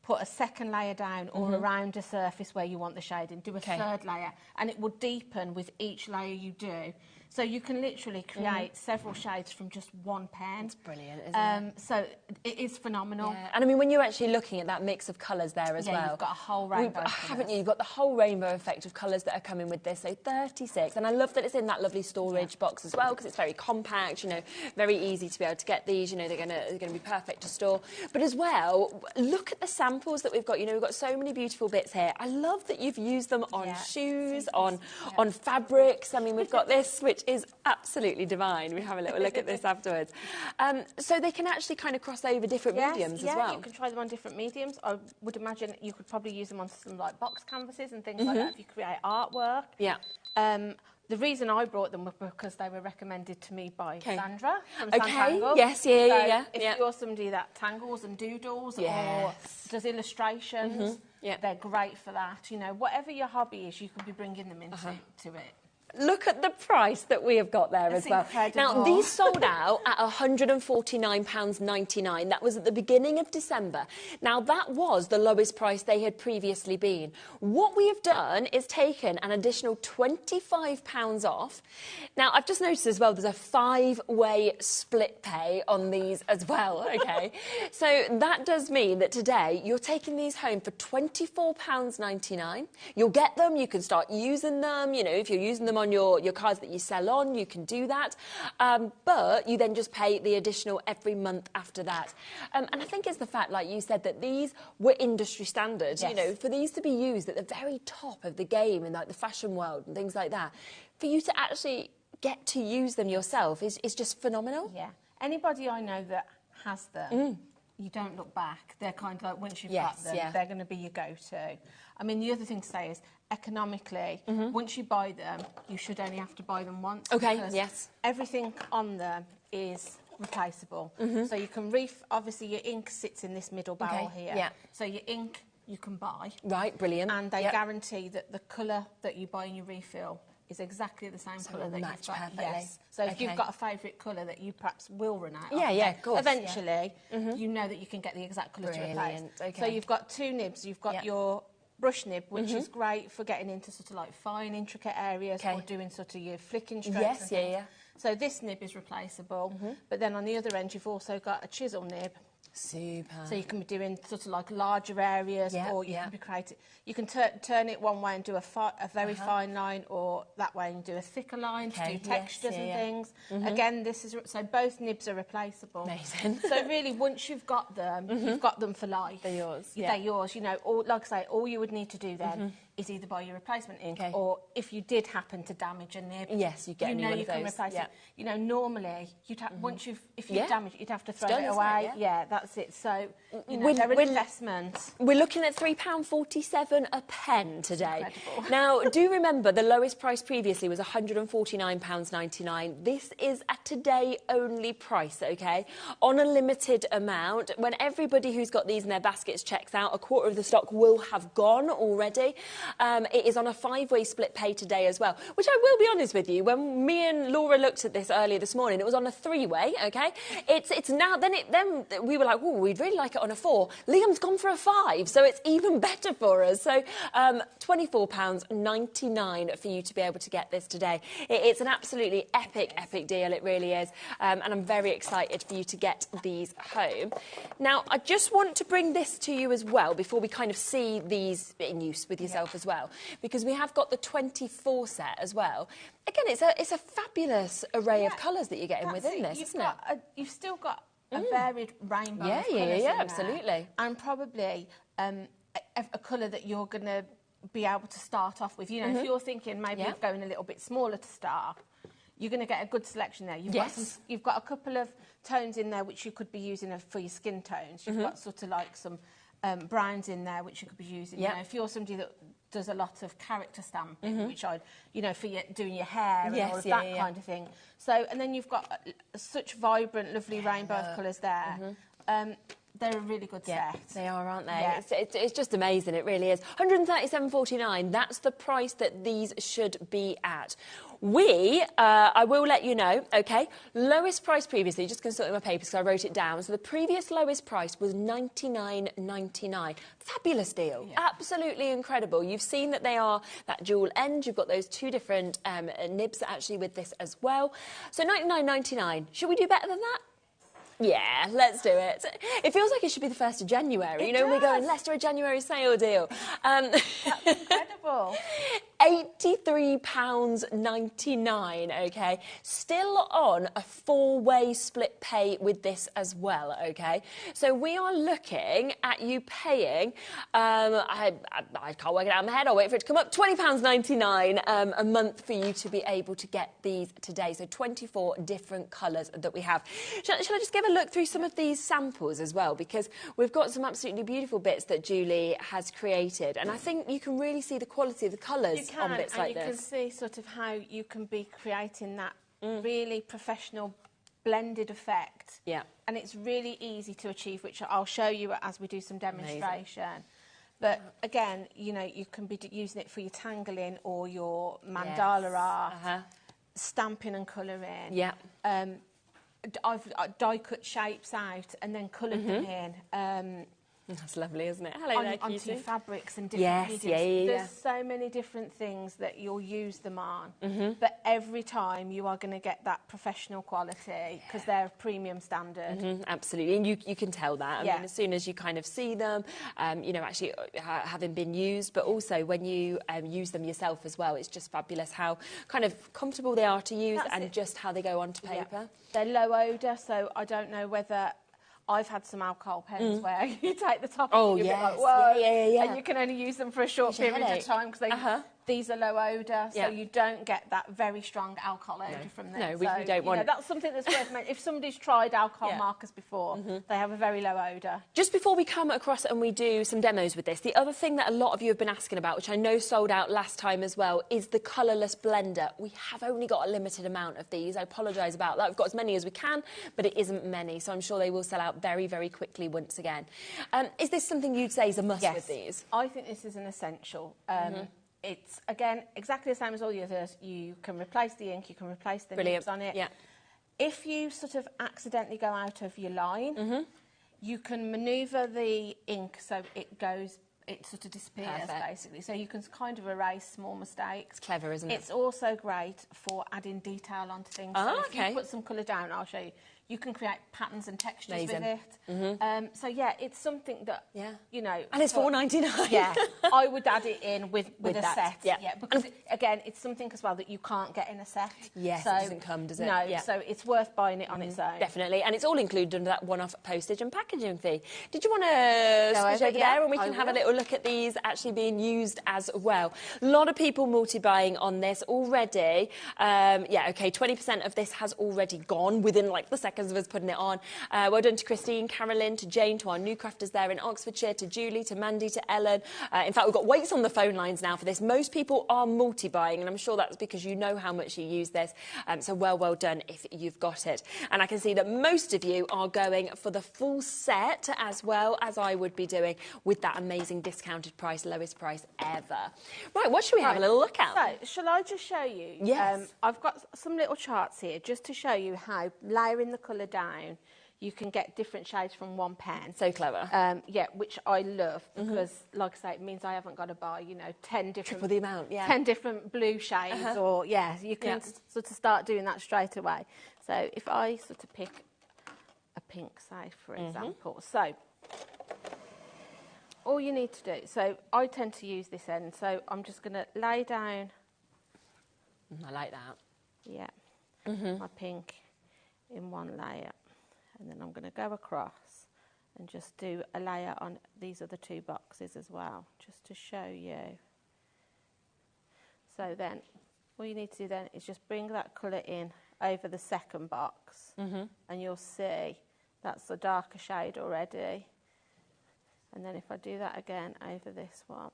put a second layer down or around a surface where you want the shading, do a third layer, and it will deepen with each layer you do. So you can literally create several shades from just one pen. It's brilliant, isn't it? So it is phenomenal. Yeah. And I mean, when you're actually looking at that mix of colours there as well. You've got a whole rainbow. Haven't you? You've got the whole rainbow effect of colours that are coming with this. So 36. And I love that it's in that lovely storage box as well, because it's very compact, very easy to be able to get these. They're going to be perfect to store. But as well, look at the samples that we've got. We've got so many beautiful bits here. I love that you've used them on shoes, on fabrics. I mean, we've got this, which is absolutely divine. We have a little look at this afterwards. So they can actually kind of cross over different mediums as well. You can try them on different mediums. I would imagine you could probably use them on some like box canvases and things like that if you create artwork. Yeah. The reason I brought them was because they were recommended to me by Sandra from Santangle. Yes, If you're somebody that tangles and doodles or does illustrations, they're great for that. Whatever your hobby is, you could be bringing them into it. Look at the price that we have got there as well. Incredible. Now, these sold out at £149.99. That was at the beginning of December. Now, that was the lowest price they had previously been. What we have done is taken an additional £25 off. Now, I've just noticed as well there's a 5-way split pay on these as well, OK? So that does mean that today you're taking these home for £24.99. You'll get them, you can start using them, if you're using them on your cards that you sell on, you can do that. But you then just pay the additional every month after that. And I think it's the fact, like you said, that these were industry standard. For these to be used at the very top of the game in like the fashion world and things like that, for you to actually get to use them yourself is just phenomenal. Yeah. Anybody I know that has them, you don't look back. They're kind of like, once you've got them, they're going to be your go-to. I mean, the other thing to say is, economically, once you buy them, you should only have to buy them once. Okay, yes. Everything on them is replaceable. So you can obviously your ink sits in this middle barrel here. Yeah. So your ink you can buy. Right, brilliant. And they guarantee that the colour that you buy in your refill is exactly the same colour that you've got. Yes. So if you've got a favourite colour that you perhaps will run out of, of course. Eventually, you know that you can get the exact colour to replace. Okay. So you've got two nibs. You've got your brush nib, which is great for getting into sort of like fine, intricate areas or doing sort of your flicking strokes. So this nib is replaceable, but then on the other end, you've also got a chisel nib. Super. So you can be doing sort of like larger areas, or you can be creative. You can turn it one way and do a very fine line, or that way and do a thicker line to do textures and things. Again, so both nibs are replaceable. Amazing. So really, once you've got them, you've got them for life. They're yours. They're yours. Like I say, all you would need to do then is either buy your replacement ink, or if you did happen to damage a nib, yes, you get a new one of those. Can replace it. You know, normally you'd once if you damage it, you'd have to throw done, it away. Yeah, that's it. So you know, they're an investment. We're looking at £3.47 a pen today. Incredible. Now, do remember the lowest price previously was £149.99. This is a today only price, okay? On a limited amount. When everybody who's got these in their baskets checks out, a quarter of the stock will have gone already. It is on a 5-way split pay today as well, which I will be honest with you, when me and Laura looked at this earlier this morning, it was on a 3-way, okay? It's now, then we were like, oh, we'd really like it on a 4. Liam's gone for a 5, so it's even better for us. So £24.99 for you to be able to get this today. It's an absolutely epic deal, it really is. And I'm very excited for you to get these home. Now, I just want to bring this to you as well before we kind of see these in use with yourself as well, because we have got the 24 set as well. Again, it's a fabulous array of colours that you're getting within this, isn't it? You've still got a varied rainbow of colours in absolutely. there. And probably a colour that you're going to be able to start off with. You know, if you're thinking maybe of going a little bit smaller to start, you're going to get a good selection there. You've got a couple of tones in there which you could be using for your skin tones. You've got sort of like some browns in there which you could be using. You know, if you're somebody that does a lot of character stamping, which I'd, you know, for doing your hair and all of that kind of thing. So, and then you've got such vibrant, lovely rainbow of colours there. They're a really good set. They are, aren't they? Yeah. It's just amazing, it really is. £137.49, that's the price that these should be at. I will let you know, OK, lowest price previously, just consulting my papers because I wrote it down, so the previous lowest price was $99.99. Fabulous deal, absolutely incredible. You've seen that they are that dual end, you've got those 2 different nibs actually with this as well. So $99.99, should we do better than that? Yeah, let's do it. It feels like it should be the 1st of January. We're going, let's do a January sale deal. That's incredible. £83.99, OK? Still on a 4-way split pay with this as well, OK? So we are looking at you paying, I can't work it out in my head, I'll wait for it to come up, £20.99 a month for you to be able to get these today. So 24 different colours that we have. Shall I just give a look through some of these samples as well, because we've got some absolutely beautiful bits that Julie has created, and I think you can really see the quality of the colours on bits like this. You can see sort of how you can be creating that really professional blended effect. Yeah. And it's really easy to achieve, which I'll show you as we do some demonstration. Amazing. But again, you know, you can be using it for your tangling or your mandala art, stamping and colouring. Yeah. I've die cut shapes out and then coloured them in. That's lovely, isn't it? Hello there, Cutie. Onto fabrics and different mediums. There's so many different things that you'll use them on. But every time you are going to get that professional quality because they're premium standard. Absolutely, and you can tell that. I mean, as soon as you kind of see them, you know, actually having been used, but also when you use them yourself as well, it's just fabulous how kind of comfortable they are to use and just how they go onto paper. They're low odour, so I don't know whether... I've had some alcohol pens where you take the top off and you're like, whoa, and you can only use them for a short period of time because these are low odour, so you don't get that very strong alcohol odour from them. No, we don't want... that's something that's worth mentioning. If somebody's tried alcohol markers before, they have a very low odour. Just before we come across and we do some demos with this, the other thing that a lot of you have been asking about, which I know sold out last time as well, is the colourless blender. We have only got a limited amount of these. I apologise about that. We've got as many as we can, but it isn't many, so I'm sure they will sell out very, very quickly once again. Is this something you'd say is a must with these? I think this is an essential. It's, again, exactly the same as all the others. You can replace the ink, you can replace the nibs on it. If you sort of accidentally go out of your line, you can manoeuvre the ink so it sort of disappears, basically. So you can kind of erase small mistakes. It's clever, isn't it? It's also great for adding detail onto things. So if you put some colour down, I'll show you. You can create patterns and textures Amazing. with it. So yeah, it's something that you know. And it's $4.99. Yeah, I would add it in with a that, set. yeah. Because again, it's something as well that you can't get in a set. Yes, so, it doesn't come, does it? No, Yeah. so it's worth buying it on its own. Definitely, and it's all included under that one-off postage and packaging fee. Did you want to switch over there and we can have a little look at these actually being used as well? A lot of people multi-buying on this already. Yeah, okay, 20% of this has already gone within like the seconds of us putting it on. Well done to Christine, Carolyn, to Jane, to our new crafters there in Oxfordshire, to Julie, to Mandy, to Ellen. In fact, we've got Waits on the phone lines now for this. Most people are multi-buying, and I'm sure that's because you know how much you use this. So well done if you've got it. And I can see that most of you are going for the full set as well as I would be doing with that amazing discounted price, lowest price ever. Right, what should we have a little look at? So, shall I just show you? Yes. I've got some little charts here just to show you how layering the colour down, you can get different shades from one pen. So clever. Yeah, which I love because, like I say, it means I haven't got to buy, you know, 10 different... Triple the amount, yeah. 10 different blue shades or, yeah, you can sort of start doing that straight away. So if I sort of pick a pink, say, for example. So all you need to do, so I tend to use this end, so I'm just going to lay down... I like that. Yeah, my pink in one layer. And then I'm going to go across and just do a layer on these other two boxes as well, just to show you. So then, all you need to do then is just bring that colour in over the second box, and you'll see that's the darker shade already. And then if I do that again over this one,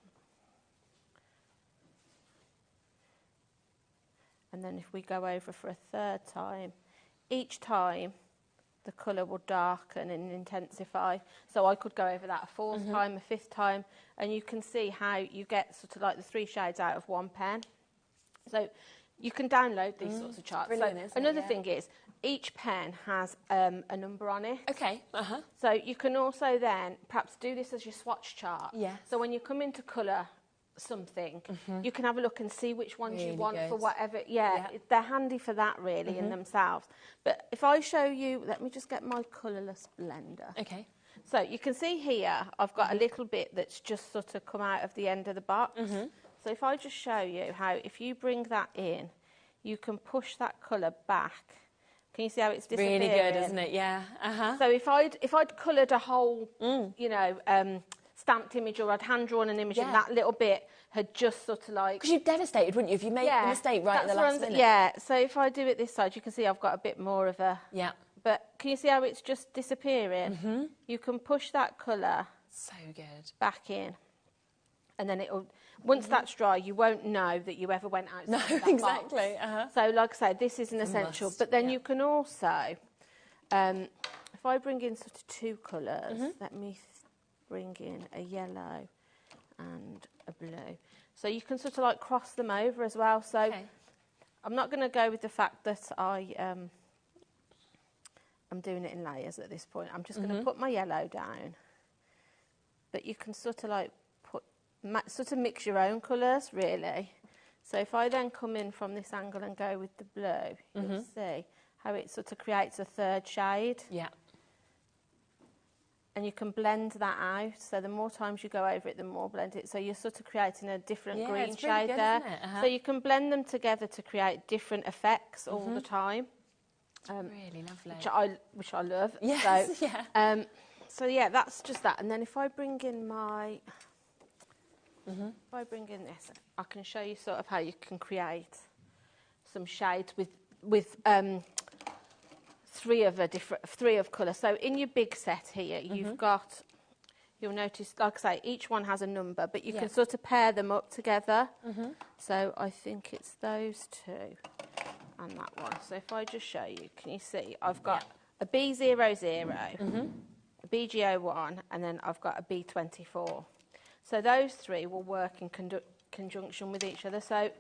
and then if we go over for a third time, each time the colour will darken and intensify. So I could go over that a fourth time, a fifth time, and you can see how you get sort of like the 3 shades out of one pen. So you can download these sorts of charts. Brilliant, so another thing is, each pen has a number on it. Okay, So you can also then perhaps do this as your swatch chart. Yes. So when you come into colour something, you can have a look and see which ones Really you want good. for whatever. Yeah, they're handy for that really in themselves. But if I show you, let me just get my colourless blender. Okay. So you can see here, I've got a little bit that's just sort of come out of the end of the box. So if I just show you how, if you bring that in, you can push that colour back. Can you see how it's disappearing? Really good, isn't it? Yeah. So if I'd coloured a whole, you know, stamped image, or I'd hand drawn an image, and that little bit had just sort of like... Because you'd devastated, wouldn't you, if you made a mistake right at the last minute? Yeah, so if I do it this side, you can see I've got a bit more of a... Yeah. But can you see how it's just disappearing? You can push that colour So good. back in, and then it'll... Once that's dry, you won't know that you ever went outside that exactly. box. So, like I say, this is an essential. Must, but then you can also... if I bring in sort of 2 colours, let me bring in a yellow and a blue. So you can sort of like cross them over as well. So I'm not going to go with the fact that I'm doing it in layers at this point. I'm just going to put my yellow down. But you can sort of like sort of mix your own colours, really. So if I then come in from this angle and go with the blue, you'll see how it sort of creates a third shade. Yeah. And you can blend that out. So the more times you go over it, the more blend it. So you're sort of creating a different green shade good, there. isn't it? So you can blend them together to create different effects all the time. Really lovely. Which I love. Yes, so, so yeah, that's just that. And then if I bring in my... If I bring in this, I can show you sort of how you can create some shades with 3 of colour. So in your big set here, you've got, you'll notice, like I say, each one has a number, but you can sort of pair them up together. So I think it's those 2 and that one. So if I just show you, can you see? I've got a B00, a BG01, and then I've got a B24. So those 3 will work in conjunction with each other. So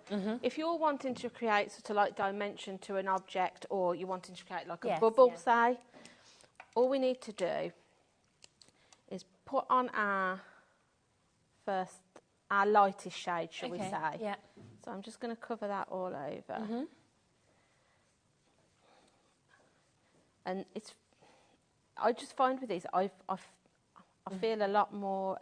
if you're wanting to create sort of like dimension to an object, or you're wanting to create like a bubble, say, all we need to do is put on our lightest shade, shall we say. Yeah. So I'm just going to cover that all over. And I just find with these, I feel a lot more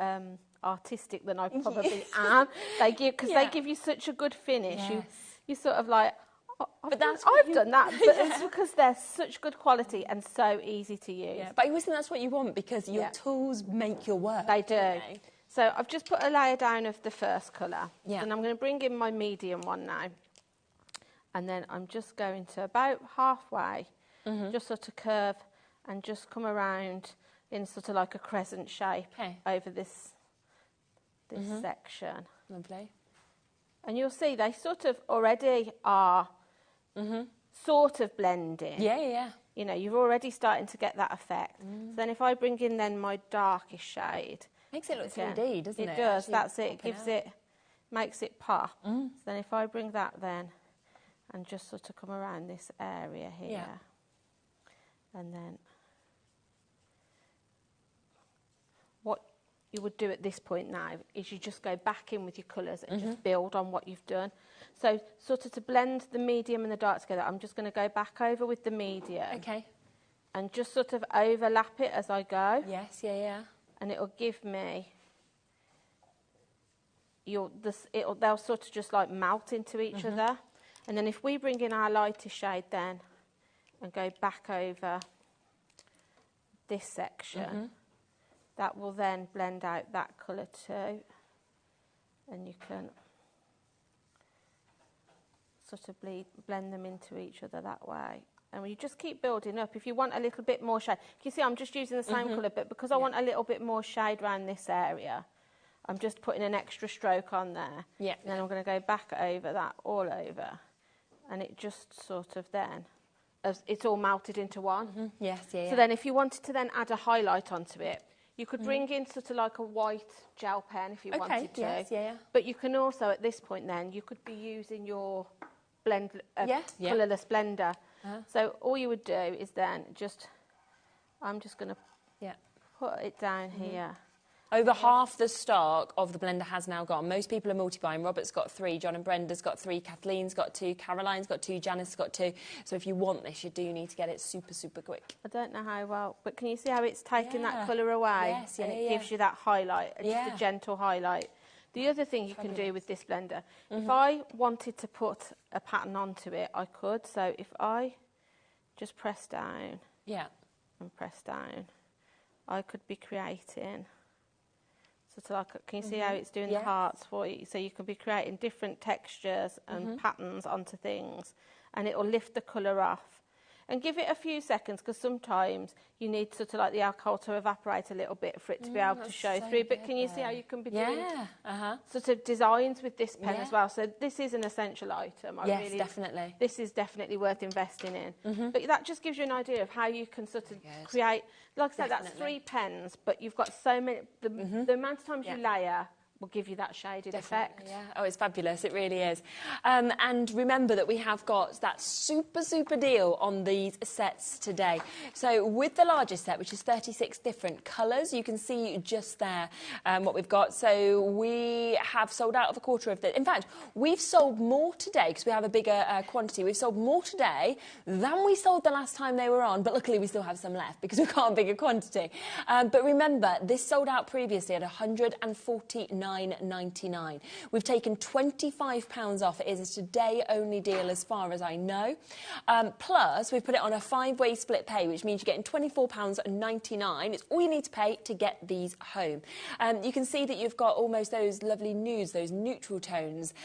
artistic than I probably am. They give you such a good finish. Yes. You sort of like, But that's I've done that, but it's because they're such good quality and so easy to use. Yeah, but I always think that's what you want because your tools make your work. They do. So I've just put a layer down of the first colour. Yeah. And I'm going to bring in my medium one now. And then I'm just going to about halfway, just sort of curve and just come around in sort of like a crescent shape over this section. Lovely. And you'll see they sort of already are sort of blending. Yeah. You know, you're already starting to get that effect. So then if I bring in then my darkest shade. Makes it look 3D, doesn't it? It does, Actually that's it. Makes it pop. So then if I bring that then and just sort of come around this area here. And then what you would do at this point now is you just go back in with your colours and just build on what you've done. So sort of to blend the medium and the dark together, I'm just going to go back over with the medium. Okay. And just sort of overlap it as I go. Yes, yeah. And it'll give me, they'll sort of just like melt into each other. And then if we bring in our lighter shade then and go back over this section, that will then blend out that colour too. And you can sort of blend them into each other that way. And you just keep building up. If you want a little bit more shade, you see I'm just using the same colour, but because I want a little bit more shade around this area, I'm just putting an extra stroke on there. Yeah. And then I'm going to go back over that all over. And it just sort of then, it's all melted into one. Yes, yeah. So then if you wanted to then add a highlight onto it, you could bring in sort of like a white gel pen if you wanted to. Yes, yeah. But you can also, at this point then, you could be using your colourless blender. So all you would do is then I'm just going to put it down here. Over half the stock of the blender has now gone. Most people are multi-buying. Robert's got 3, John and Brenda's got 3, Kathleen's got 2, Caroline's got 2, Janice's got 2. So if you want this, you do need to get it super, super quick. I don't know how well, but can you see how it's taking that colour away? Yes, and it gives you that highlight, just a gentle highlight. The other thing you can do with this blender, if I wanted to put a pattern onto it, I could. So if I just press down and press down, I could be creating sort of like, can you see how it's doing the hearts for you? So you can be creating different textures and patterns onto things, and it will lift the colour off. And give it a few seconds, because sometimes you need sort of like the alcohol to evaporate a little bit for it to be able to show through. But can you see how you can be doing sort of designs with this pen as well? So this is an essential item. Yes, definitely. This is definitely worth investing in. But that just gives you an idea of how you can sort of create, like I said, that's 3 pens, but you've got so many, the amount of times you layer will give you that shaded effect. Yeah. Oh, it's fabulous. It really is. And remember that we have got that super, super deal on these sets today. So with the largest set, which is 36 different colours, you can see just there what we've got. So we have sold out of a quarter of the... In fact, we've sold more today, because we have a bigger quantity. We've sold more today than we sold the last time they were on, but luckily we still have some left because we've got a bigger quantity. But remember, this sold out previously at £149.99. We've taken £25 off. It is a today-only deal as far as I know. Plus, we've put it on a 5-way split pay, which means you're getting £24.99. It's all you need to pay to get these home. You can see that you've got almost those lovely nudes, those neutral tones.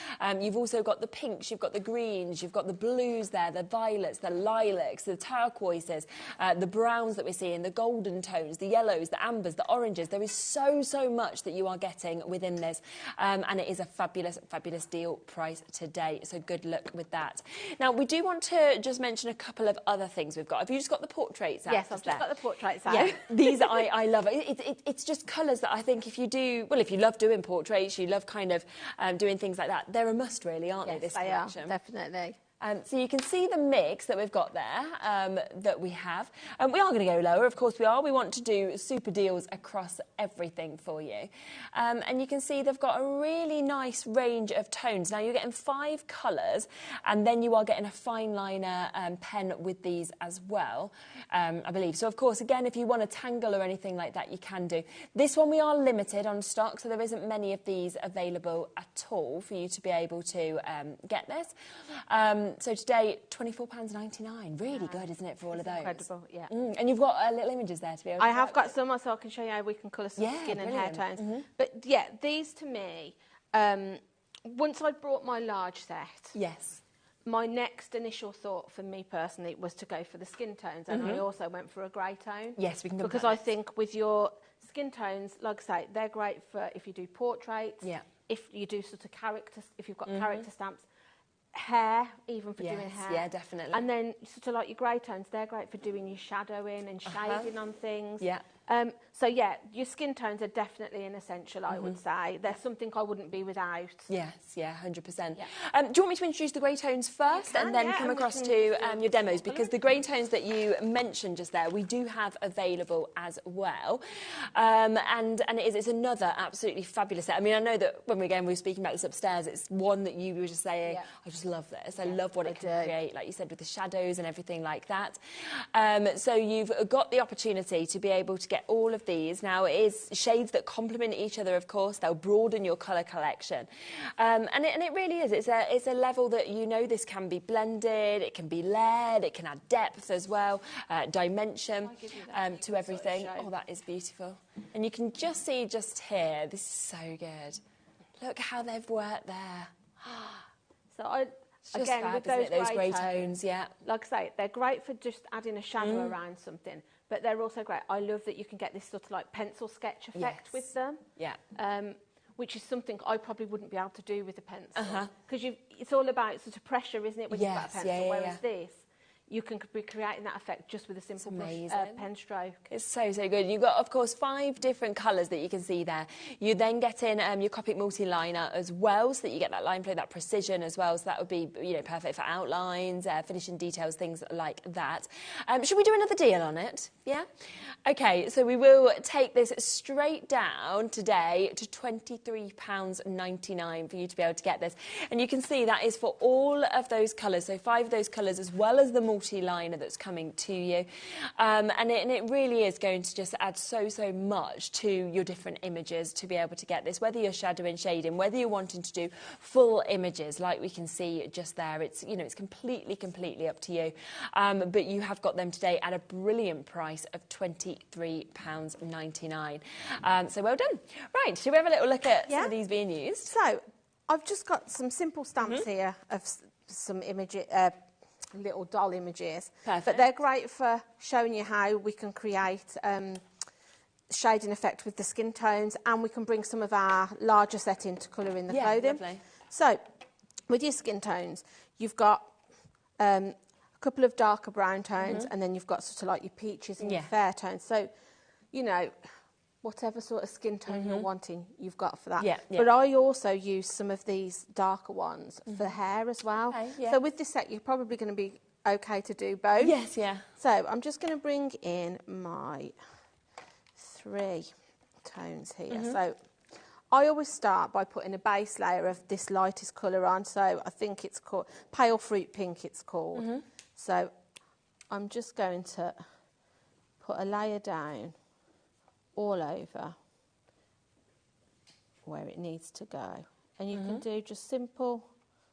You've also got the pinks, you've got the greens, you've got the blues there, the violets, the lilacs, the turquoises, the browns that we're seeing, the golden tones, the yellows, the ambers, the oranges. There is so much that you are getting within this, and it is a fabulous, fabulous deal price today, so good luck with that. Now, we do want to just mention a couple of other things we've got. Have you just got the portraits out? Yes, I've just got the portraits out. Yeah, these I love. It's just colours that I think if you do, well, if you love doing portraits, you love kind of doing things like that, they're a must really, aren't they, this collection? Are, definitely. So you can see the mix that we've got there, that we have. We are going to go lower, of course we are. We want to do super deals across everything for you. And you can see they've got a really nice range of tones. Now you're getting 5 colours, and then you are getting a fine liner pen with these as well, I believe. So of course, again, if you want a tangle or anything like that, you can do. This one we are limited on stock, so there isn't many of these available at all for you to be able to get this. So today, £24.99. Really good, isn't it, for all of those? Incredible, yeah. And you've got little images there to be able to I have got some, so I can show you how we can colour some skin and hair brilliant. tones. But yeah, these to me, once I brought my large set, yes, my next initial thought for me personally was to go for the skin tones, and I also went for a grey tone. Yes, we can. Because I think with your skin tones, like I say, they're great for if you do portraits. Yeah. If you do sort of characters, if you've got character stamps, hair, even for doing hair. Yeah, definitely. And then sort of like your grey tones, they're great for doing your shadowing and shading on things. Yeah. So yeah, your skin tones are definitely an essential, I would say. They're something I wouldn't be without. Yes, yeah, 100%. Yeah. Do you want me to introduce the grey tones first and then come across to your demos? Because the grey tones that you mentioned just there, we do have available as well. And it's another absolutely fabulous set. I mean, I know that when we were speaking about this upstairs, it's one that you were just saying, I just love this. I love what it can create, like you said, with the shadows and everything like that. So you've got the opportunity to be able to get all of these. Now, it is shades that complement each other, of course. They'll broaden your colour collection. And it really is. It's a level that you know this can be blended, it can be layered, it can add depth as well, dimension to everything. Oh, that is beautiful. And you can just see just here, this is so good. Look how they've worked there. So again, fab, with those grey tones, yeah. Like I say, they're great for just adding a shadow around something, but they're also great. I love that you can get this sort of like pencil sketch effect with them. Yeah. Which is something I probably wouldn't be able to do with a pencil. Because it's all about sort of pressure, isn't it, when you've got a pencil, whereas this, you can be creating that effect just with a simple brush, pen stroke. It's so, so good. You've got, of course, 5 different colours that you can see there. You then get in your Copic multi-liner as well, so that you get that line flow, that precision as well. So that would be, you know, perfect for outlines, finishing details, things like that. Should we do another deal on it? Yeah? OK, so we will take this straight down today to £23.99 for you to be able to get this. And you can see that is for all of those colours, so 5 of those colours, as well as the multi-liner that's coming to you. And it really is going to just add so much to your different images to be able to get this, whether you're shadowing, shading, whether you're wanting to do full images like we can see just there. It's, you know, it's completely up to you. But you have got them today at a brilliant price of £23.99. So well done. Right, shall we have a little look at some of these being used? So I've just got some simple stamps here of some images, little doll images. Perfect. But they're great for showing you how we can create shading effect with the skin tones, and we can bring some of our larger set into colour in the clothing. Lovely. So with your skin tones, you've got a couple of darker brown tones, and then you've got sort of like your peaches and your fair tones. So, you know, whatever sort of skin tone you're wanting, you've got for that. But I also use some of these darker ones for hair as well. Okay, so with this set, you're probably going to be okay to do both. Yes, yeah. So I'm just going to bring in my 3 tones here. So I always start by putting a base layer of this lightest colour on. So I think it's called Pale Fruit Pink, it's called. So I'm just going to put a layer down all over where it needs to go. And you can do just simple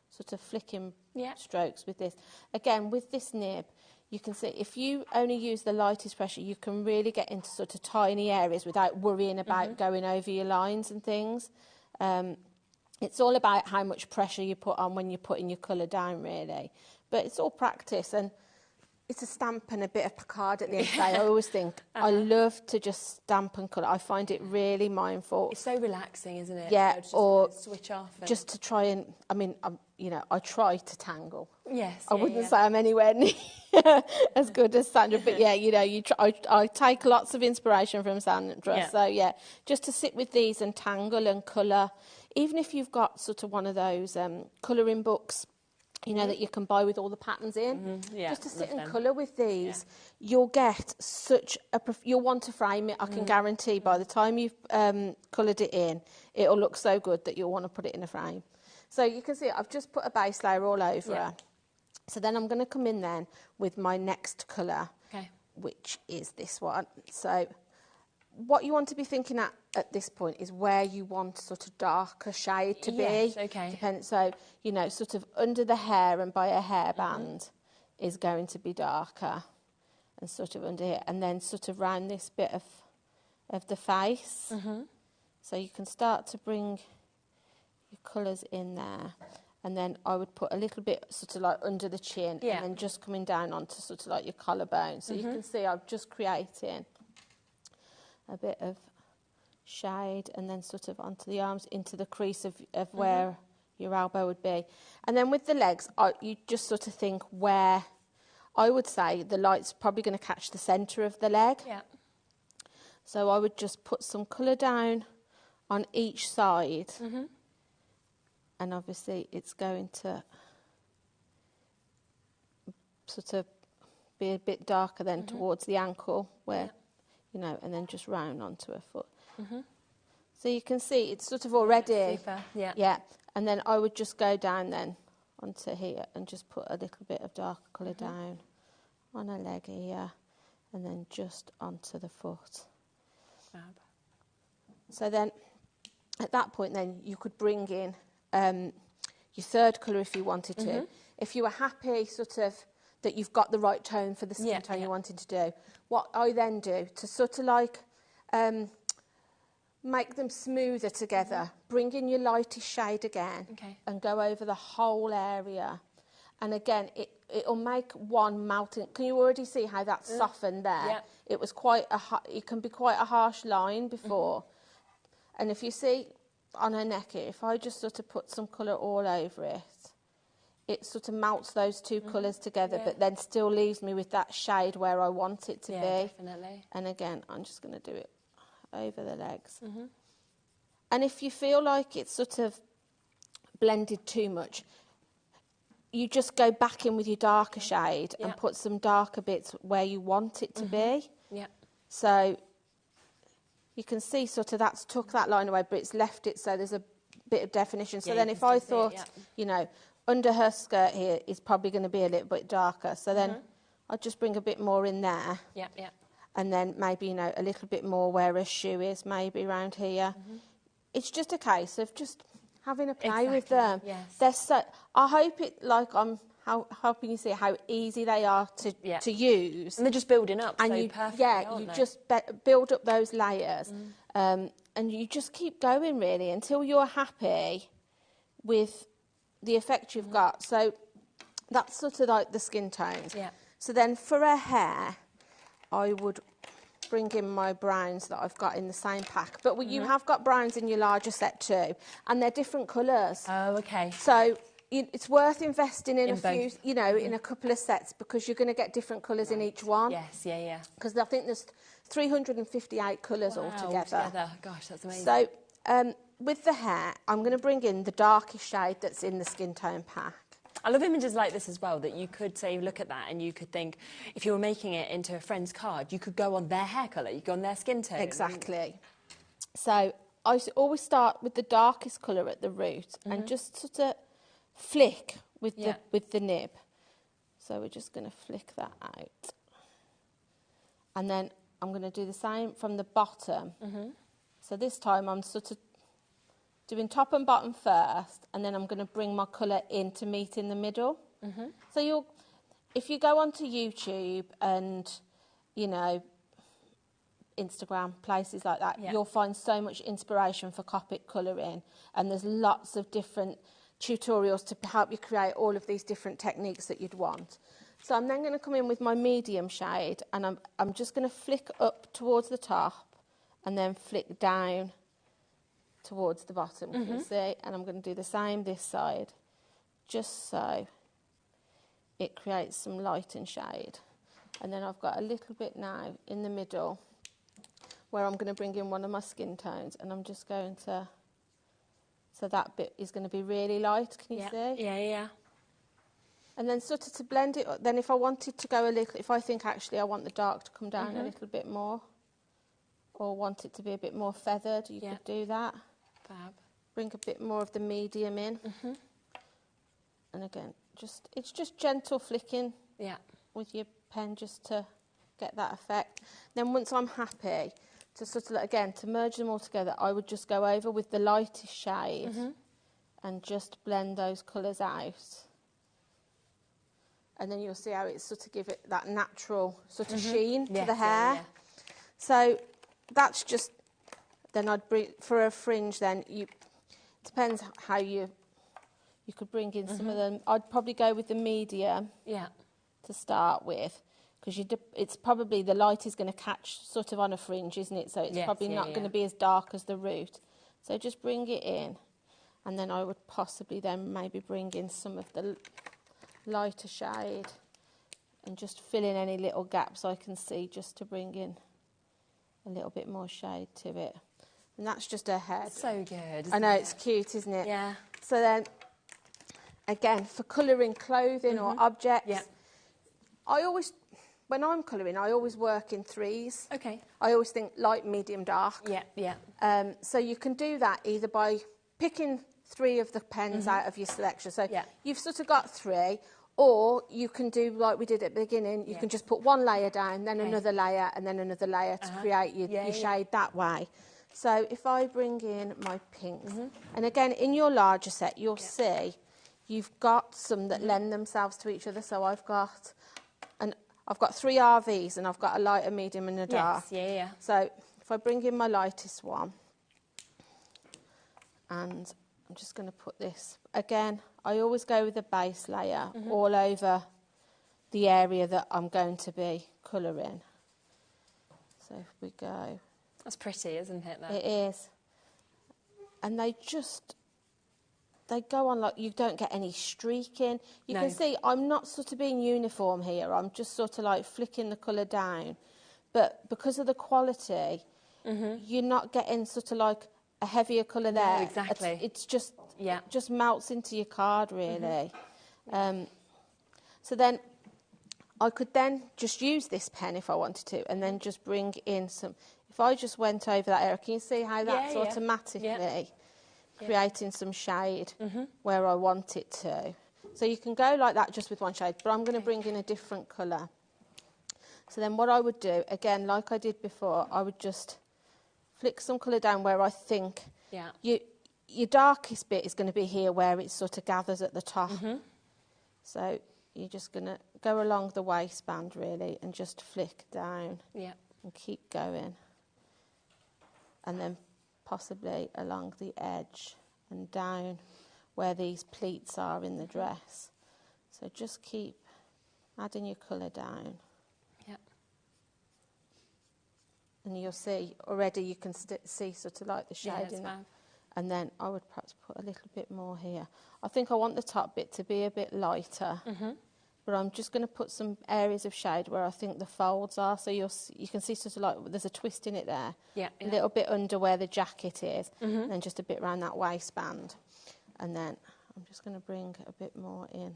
sort of flicking strokes with this. Again, with this nib, you can see if you only use the lightest pressure, you can really get into sort of tiny areas without worrying about going over your lines and things. It's all about how much pressure you put on when you're putting your colour down, really. But it's all practice, and it's a stamp and a bit of placard at the end of the day. I always think I love to just stamp and colour. I find it really mindful. It's so relaxing, isn't it? Yeah, just or switch off. And just to try and, I mean, you know, I try to tangle. Yes. I wouldn't say I'm anywhere near as good as Sandra, but yeah, you know, I take lots of inspiration from Sandra. So yeah, just to sit with these and tangle and colour. Even if you've got sort of one of those colouring books you know, that you can buy with all the patterns in. Yeah, just to sit and them. colour with these, you'll get such a... You'll want to frame it, I can guarantee. By the time you've coloured it in, it'll look so good that you'll want to put it in a frame. So you can see I've just put a base layer all over her. So then I'm going to come in then with my next colour, which is this one. So what you want to be thinking at this point is where you want sort of darker shade to be. So, you know, sort of under the hair and by a hairband is going to be darker, and sort of under here, and then sort of round this bit of the face. So you can start to bring your colours in there, and then I would put a little bit sort of like under the chin, and then just coming down onto sort of like your collarbone. So you can see I'm just creating a bit of shade, and then sort of onto the arms, into the crease of where your elbow would be. And then with the legs, you just sort of think where, I would say the light's probably going to catch the centre of the leg. So I would just put some colour down on each side, and obviously it's going to sort of be a bit darker then towards the ankle, where, you know, and then just round onto her foot. So you can see it's sort of already, and then I would just go down then onto here and just put a little bit of darker colour down on her leg here, and then just onto the foot. So then at that point then you could bring in your third colour if you wanted to. If you were happy sort of that you've got the right tone for the skin tone you wanted to do, what I then do to sort of like make them smoother together, bring in your lightest shade again, and go over the whole area. And again, it'll make one melting. Can you already see how that's softened there? It was quite it can be quite a harsh line before. And if you see on her neck here, if I just sort of put some colour all over it, it sort of melts those two colours together, but then still leaves me with that shade where I want it to be. Definitely. And again, I'm just going to do it over the legs. And if you feel like it's sort of blended too much, you just go back in with your darker shade and put some darker bits where you want it to be. So you can see sort of that's took that line away, but it's left it so there's a bit of definition. So then if I thought, you know, under her skirt here is probably going to be a little bit darker, so then I'll just bring a bit more in there. And then maybe, you know, a little bit more where her shoe is, maybe around here. It's just a case of just having a play with them. They're so, I hope it, like I'm helping you see how easy they are to use. And they're just building up and so you, perfectly, aren't they? just build up those layers. And you just keep going, really, until you're happy with the effect you've got. So that's sort of like the skin tones. So then for her hair, I would bring in my browns that I've got in the same pack. But you have got browns in your larger set too, and they're different colours. So it's worth investing in a few, you know, in a couple of sets, because you're going to get different colours in each one. Because I think there's 358 colours altogether. Gosh, that's amazing. So with the hair, I'm going to bring in the darkest shade that's in the skin tone pack. I love images like this as well, that you could say, look at that, and you could think, if you were making it into a friend's card, you could go on their hair colour, you could go on their skin tone. Exactly. So I always start with the darkest colour at the root and just sort of flick with the nib. So we're just going to flick that out. And then I'm going to do the same from the bottom. So this time I'm sort of doing top and bottom first, and then I'm going to bring my colour in to meet in the middle. So if you go onto YouTube and, you know, Instagram, places like that, you'll find so much inspiration for Copic colouring, and there's lots of different tutorials to help you create all of these different techniques that you'd want. So I'm then going to come in with my medium shade, and I'm just going to flick up towards the top and then flick down towards the bottom, can you see? And I'm going to do the same this side, just so it creates some light and shade. And then I've got a little bit now in the middle where I'm going to bring in one of my skin tones, and I'm just going to, so that bit is going to be really light, can you see? And then sort of to blend it, then if I wanted to go a little, if I think actually I want the dark to come down a little bit more, or want it to be a bit more feathered, you could do that. Fab. Bring a bit more of the medium in. And again, it's just gentle flicking with your pen just to get that effect. Then once I'm happy, to sort of, again, to merge them all together, I would just go over with the lightest shade and just blend those colours out. And then you'll see how it sort of give it that natural sort of sheen to the hair. So that's just, then I'd bring, for a fringe then, depends how you could bring in some of them. I'd probably go with the medium to start with, because it's probably, the light is going to catch sort of on a fringe, isn't it? So it's probably not going to be as dark as the root. So just bring it in, and then I would possibly then maybe bring in some of the lighter shade and just fill in any little gaps I can see, just to bring in a little bit more shade to it. And that's just her head. So good. I know, it's cute, isn't it? Yeah. So then, again, for colouring clothing or objects, I always, when I'm colouring, I always work in threes. Okay. I always think light, medium, dark. Yeah. So you can do that either by picking 3 of the pens out of your selection. So you've sort of got 3, or you can do like we did at the beginning. You can just put 1 layer down, then another layer, and then another layer to create your shade that way. So if I bring in my pinks, and again, in your larger set, you'll see you've got some that lend themselves to each other. So I've got 3 RVs, and I've got a light, a medium, and a dark. So if I bring in my lightest one, and I'm just going to put this, again, I always go with the base layer all over the area that I'm going to be colouring. So if we go... That's pretty, isn't it? That? It is. And they go on like, you don't get any streaking. You can see I'm not sort of being uniform here. I'm just sort of like flicking the colour down. But because of the quality, you're not getting sort of like a heavier colour there. No, exactly. It's just melts into your card, really. So then I could then just use this pen if I wanted to, and then just bring in some... If I just went over that area, can you see how that's automatically creating some shade where I want it to? So you can go like that just with one shade, but I'm going to bring in a different colour. So then what I would do, again, like I did before, I would just flick some colour down where I think your darkest bit is going to be here, where it sort of gathers at the top. So you're just going to go along the waistband, really, and just flick down and keep going. And then possibly along the edge and down where these pleats are in the dress. So just keep adding your colour down. And you'll see already, you can see sort of like the shade in that. And then I would perhaps put a little bit more here. I think I want the top bit to be a bit lighter. But I'm just going to put some areas of shade where I think the folds are. So you can see sort of like there's a twist in it there. A little bit under where the jacket is. And then just a bit around that waistband. And then I'm just going to bring a bit more in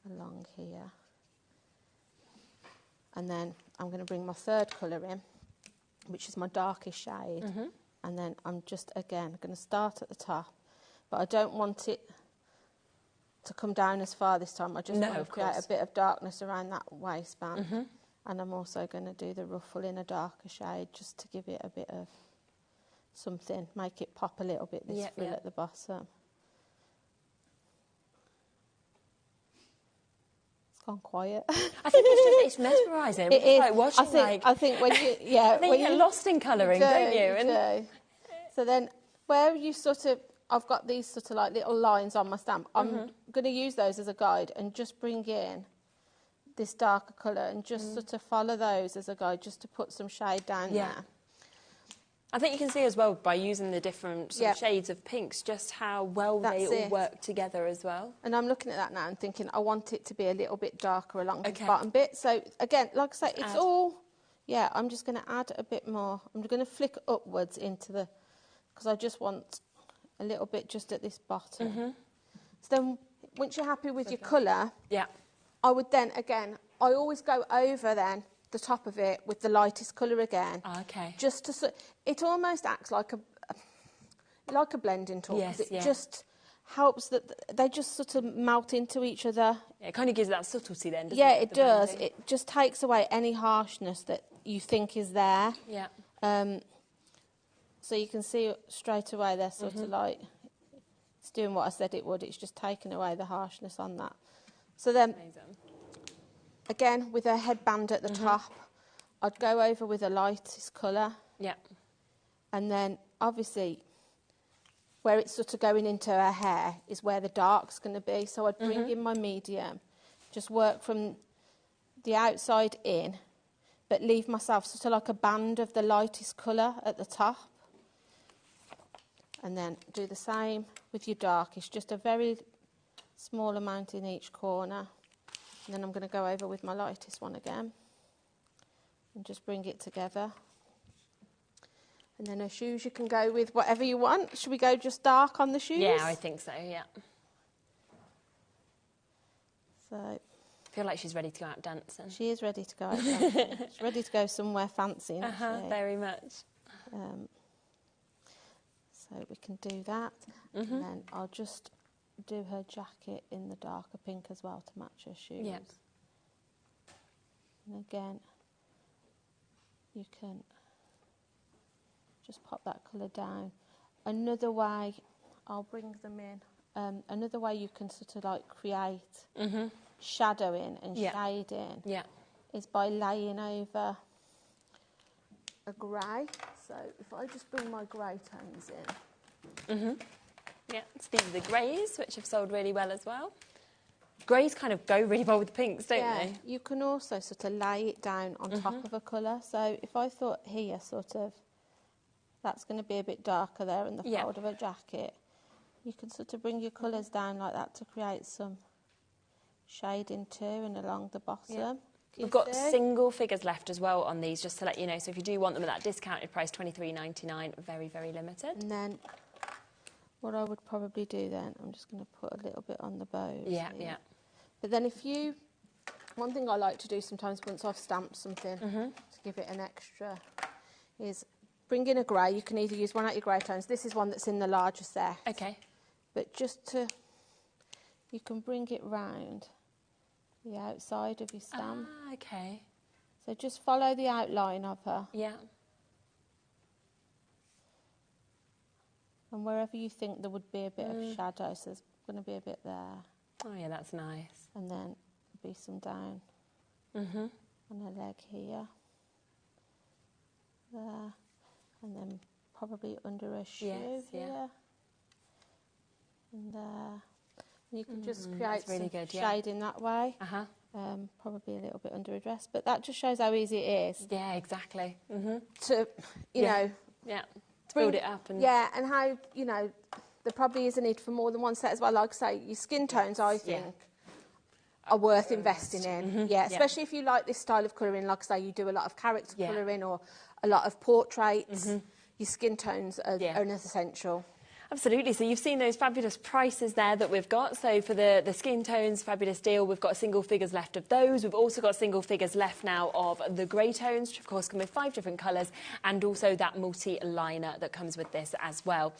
along here. And then I'm going to bring my third colour in, which is my darkest shade. And then I'm just, again, going to start at the top. But I don't want it to come down as far this time. I just want to create a bit of darkness around that waistband. And I'm also going to do the ruffle in a darker shade, just to give it a bit of something, make it pop a little bit, this frill at the bottom. It's gone quiet. I think it's mesmerising. It is. Like watching, I think when you, I think you get lost in colouring, don't you? You do. So then, where you sort of, I've got these sort of like little lines on my stamp. I'm going to use those as a guide and just bring in this darker colour and just sort of follow those as a guide, just to put some shade down there. I think you can see as well by using the different sort of shades of pinks just how well they all work together as well. And I'm looking at that now and thinking I want it to be a little bit darker along the bottom bit. So again, like I say, it's all, I'm just going to add a bit more. I'm going to flick upwards into the, because I just want a little bit just at this bottom. So then once you're happy with your colour, yeah, I would then, again, I always go over then the top of it with the lightest colour again. Okay. Just to, it almost acts like a blending tool. Yes, It yeah. just helps that they just sort of melt into each other. Yeah, it kind of gives that subtlety then, doesn't Yeah, it? it the does. blending? It just takes away any harshness that you think is there. Yeah. So you can see straight away they're sort of like, it's doing what I said it would. It's just taking away the harshness on that. So then, Amazing. again, with a headband at the top, I'd go over with the lightest colour. Yeah. And then, obviously, where it's sort of going into her hair is where the dark's going to be. So I'd bring in my medium, just work from the outside in, but leave myself sort of like a band of the lightest colour at the top. And then do the same with your darkest, just a very small amount in each corner. And then I'm going to go over with my lightest one again and just bring it together. And then her shoes, you can go with whatever you want. Should we go just dark on the shoes? Yeah, I think so, yeah. So I feel like she's ready to go out dancing. she is ready to go out dancing. She's ready to go somewhere fancy, isn't she? Very much. So we can do that. And then I'll just do her jacket in the darker pink as well to match her shoes. Yep. And again, you can just pop that colour down. Another way, I'll bring them in. Another way you can sort of like create shadowing and shading is by laying over a grey. So if I just bring my grey tones in. Yeah, these are the greys, which have sold really well as well. Greys kind of go really well with the pinks, don't they? You can also sort of lay it down on top of a colour. So if I thought here sort of, that's going to be a bit darker there in the fold of a jacket, you can sort of bring your colours down like that to create some shading too and along the bottom. Yeah. We've got single figures left as well on these, just to let you know. So if you do want them at that discounted price, $23.99, very, very limited. And then what I would probably do then, I'm just going to put a little bit on the bows. Yeah, here. yeah. But then if you, one thing I like to do sometimes once I've stamped something to give it an extra is bring in a grey. You can either use one out your grey tones. This is one that's in the larger set. Okay. But just to, you can bring it round the outside of your stamp. Ah, okay. So just follow the outline of her. Yeah. And wherever you think there would be a bit of shadow, so there's going to be a bit there. Oh, yeah, that's nice. And then be some down on her leg here. There. And then probably under her shoe here. And there. And you can just create really some good, shading that way. Probably a little bit under a dress. But that just shows how easy it is. Yeah, exactly. To, you know... Yeah, to build it up. And yeah, and how, you know, there probably is a need for more than one set as well. Like I say, your skin tones, I think, are worth investing in. Yeah, especially if you like this style of colouring. Like I say, you do a lot of character colouring or a lot of portraits. Your skin tones are an essential. Absolutely. So you've seen those fabulous prices there that we've got. So for the skin tones, fabulous deal. We've got single figures left of those. We've also got single figures left now of the grey tones, which of course come in 5 different colours, and also that multi-liner that comes with this as well.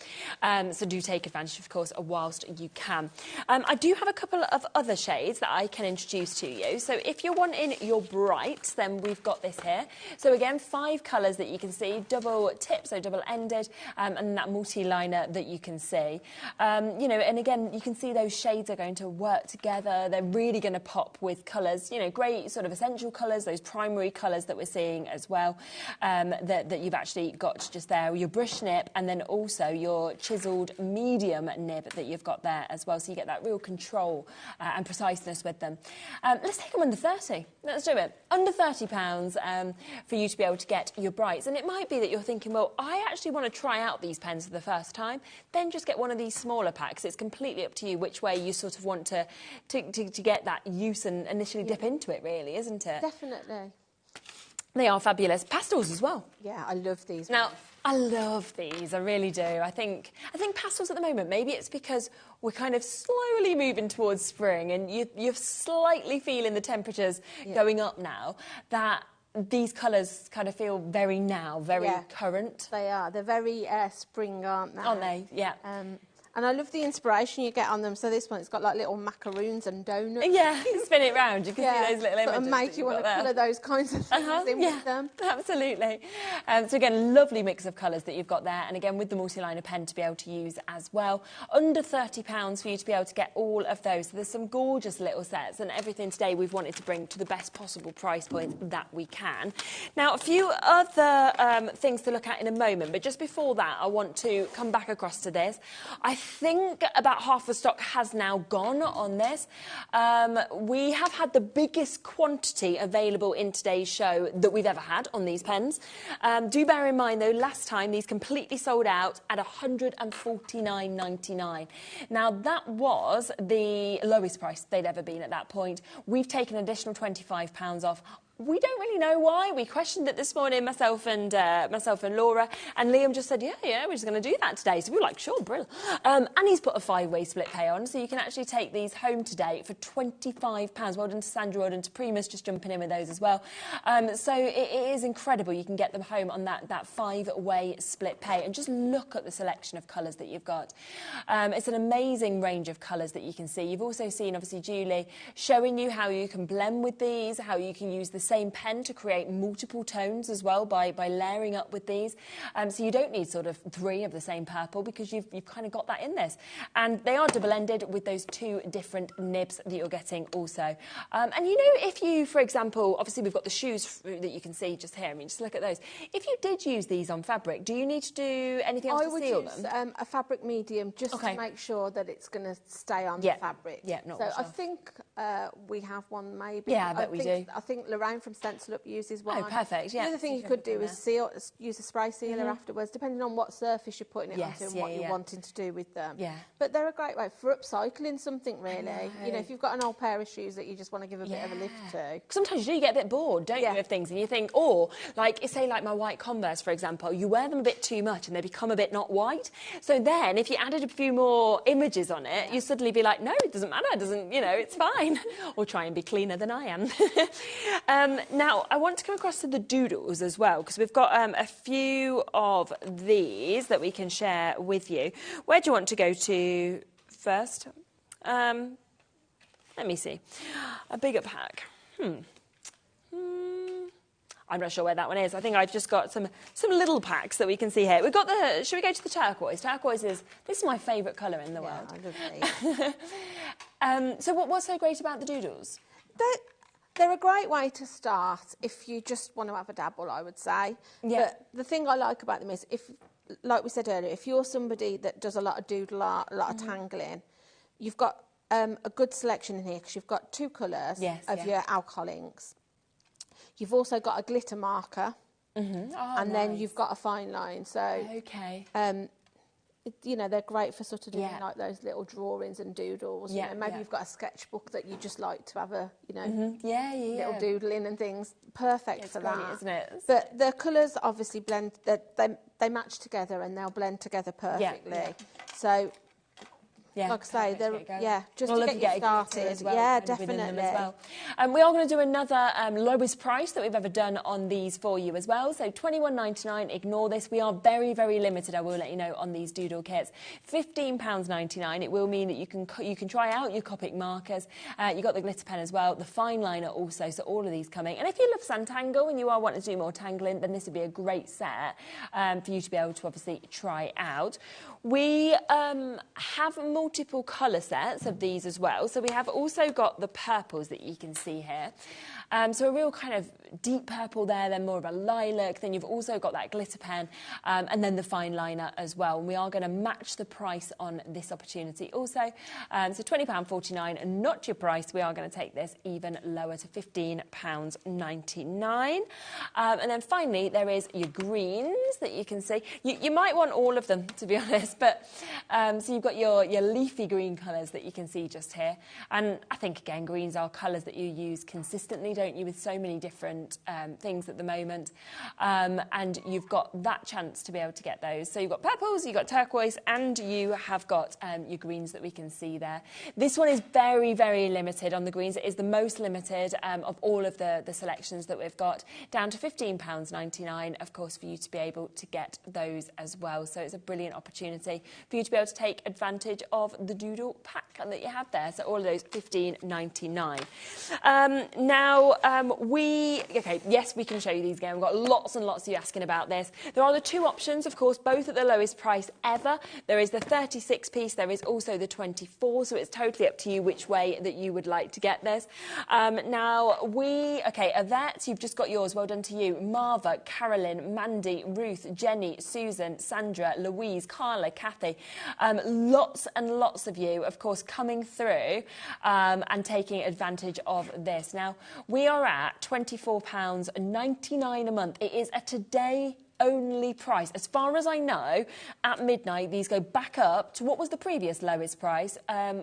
So do take advantage, of course, whilst you can. I do have a couple of other shades that I can introduce to you. So if you're wanting your brights, then we've got this here. So again, 5 colours that you can see, double tip, so double-ended, and that multi-liner that you can see. You know, and again, you can see those shades are going to work together. They're really going to pop with colours, you know, great sort of essential colours, those primary colours that we're seeing as well, that you've actually got just there, your brush nib, and then also your chiselled medium nib that you've got there as well. So you get that real control and preciseness with them. Let's take them under 30. Let's do it. Under £30 for you to be able to get your brights. And it might be that you're thinking, well, I actually want to try out these pens for the first time. Then just get one of these smaller packs. It's completely up to you which way you sort of want to get that use and initially dip into it, really, isn't it? Definitely. They are fabulous. Pastels as well. Yeah, I love these. Now, I love these, I really do. I think pastels at the moment, maybe it's because we're kind of slowly moving towards spring and you're slightly feeling the temperatures going up now, that these colours kind of feel very current. They are. They're very spring, aren't they? Aren't they? Yeah. And I love the inspiration you get on them. So this one, it's got like little macaroons and donuts. Yeah, spin it round. You can see those little images. And make you want to colour those kinds of things in with them. Absolutely. So again, lovely mix of colours that you've got there. And again, with the multi-liner pen to be able to use as well. Under £30 for you to be able to get all of those. So there's some gorgeous little sets, and everything today we've wanted to bring to the best possible price point that we can. Now, a few other things to look at in a moment, but just before that, I want to come back across to this. I think about half the stock has now gone on this. We have had the biggest quantity available in today's show that we've ever had on these pens. Do bear in mind, though, last time these completely sold out at $149.99. Now, that was the lowest price they'd ever been at that point. We've taken an additional £25 off. We don't really know why. We questioned it this morning, myself and Laura, and Liam just said, yeah, we're just going to do that today. So we were like, sure, brilliant. And he's put a 5-way split pay on, so you can actually take these home today for £25. Well done to Sandra, well done to Primus, just jumping in with those as well. So it is incredible. You can get them home on that 5-way split pay, and just look at the selection of colours that you've got. It's an amazing range of colours that you can see. You've also seen, obviously, Julie showing you how you can blend with these, how you can use the same pen to create multiple tones as well by layering up with these. So you don't need sort of 3 of the same purple, because you've kind of got that in this. And they are double-ended with those 2 different nibs that you're getting also. And you know, if you, for example, obviously we've got the shoes that you can see just here. I mean, just look at those. If you did use these on fabric, do you need to do anything else to seal them? I would use a fabric medium just to make sure that it's going to stay on the fabric. Yeah, not so I think we have one maybe. Yeah, I bet we do. I think Lorraine from Stencil Up uses one. Oh, perfect, yeah. The other thing you could do is use a spray sealer afterwards, depending on what surface you're putting it onto and what you're wanting to do with them. Yeah. But they're a great way for upcycling something, really. You know, if you've got an old pair of shoes that you just want to give a bit of a lift to. Sometimes you get a bit bored, don't you, of things, and you think, or, like, say, like my white Converse, for example, you wear them a bit too much and they become a bit not white. So then, if you added a few more images on it, you suddenly be like, no, it doesn't matter, it doesn't, you know, it's fine. Or try and be cleaner than I am. Now, I want to come across to the Doodles as well, because we've got a few of these that we can share with you. Where do you want to go to first? Let me see. A bigger pack. I'm not sure where that one is. I think I've just got some little packs that we can see here. We've got the... Should we go to the turquoise? Turquoise is... This is my favourite colour in the world. I love these. So what's so great about the Doodles? They're a great way to start if you just want to have a dabble, I would say. Yeah. But the thing I like about them is, if, like we said earlier, if you're somebody that does a lot of doodle art, a lot of tangling, you've got a good selection in here, because you've got 2 colours of your alcohol inks. You've also got a glitter marker, and then you've got a fine line. So, you know, they're great for sort of doing like those little drawings and doodles. You know, maybe you've got a sketchbook that you just like to have a, you know, little doodling and things. Perfect for that, isn't it? But the colours obviously blend. They match together and they'll blend together perfectly. So. Yeah, like I say, just to get you started. Well, yeah, definitely. As well. We are going to do another lowest price that we've ever done on these for you as well. So £21.99. Ignore this. We are very, very limited. I will let you know on these doodle kits. £15.99. It will mean that you can try out your Copic markers. You got the glitter pen as well. The fine liner also. So all of these coming. And if you love Sanntangle and you are wanting to do more tangling, then this would be a great set for you to be able to obviously try out. We have multiple colour sets of these as well. So we have also got the purples that you can see here. So a real kind of deep purple there, then more of a lilac. Then you've also got that glitter pen and then the fine liner as well. And we are going to match the price on this opportunity also. So £20.49 and not your price. We are going to take this even lower to £15.99. And then finally, there is your greens that you can see. You might want all of them, to be honest. But so you've got your leafy green colours that you can see just here. And I think, again, greens are colours that you use consistently, don't you, with so many different things at the moment. And you've got that chance to be able to get those. So you've got purples, you've got turquoise, and you have got your greens that we can see there. This one is very, very limited on the greens. It is the most limited of all of the selections that we've got, down to £15.99, of course, for you to be able to get those as well. So it's a brilliant opportunity for you to be able to take advantage of the Doodle pack that you have there. So all of those £15.99. Yes, we can show you these again. We've got lots and lots of you asking about this. There are the two options, of course, both at the lowest price ever. There is the 36 piece, there is also the 24, so it's totally up to you which way that you would like to get this. Yvette, you've just got yours, well done to you. Marva, Carolyn, Mandy, Ruth, Jenny, Susan, Sandra, Louise, Carla, Kathy, lots and lots of you, of course, coming through and taking advantage of this. Now, we are at £24.99 a month. It is a today only price. As far as I know, at midnight, these go back up to what was the previous lowest price,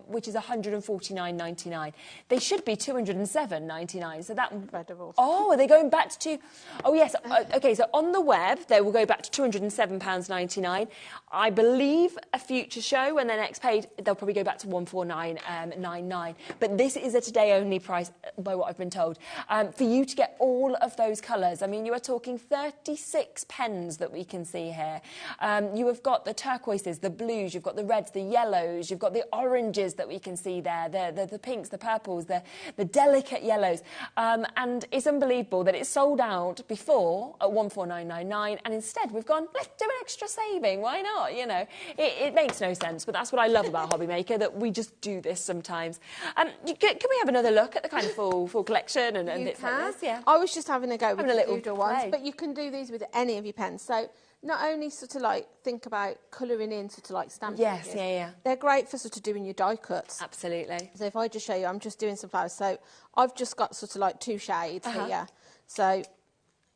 which is £149.99. They should be £207.99. So that... Incredible. Oh, are they going back to... Oh, yes. OK, so on the web, they will go back to £207.99. I believe a future show, when they're next paid, they'll probably go back to £149.99. But this is a today-only price, by what I've been told, for you to get all of those colours. I mean, you are talking 36 pens that we can see here. You have got the turquoises, the blues, you've got the reds, the yellows, you've got the oranges that we can see there, the pinks, the purples, the delicate yellows. And it's unbelievable that it's sold out before at £149.99, and instead we've gone, let's do an extra saving, why not? You know, it makes no sense, but that's what I love about HobbyMaker, that we just do this sometimes. Can we have another look at the kind of full collection and bits like this? Yeah. I was just having a go with the Doodle ones, but you can do these with any of your pens. So not only sort of like think about colouring in sort of like stamp yes, pages, yeah. they're great for sort of doing your die cuts. Absolutely. So if I just show you, I'm just doing some flowers. So I've just got sort of like two shades here. So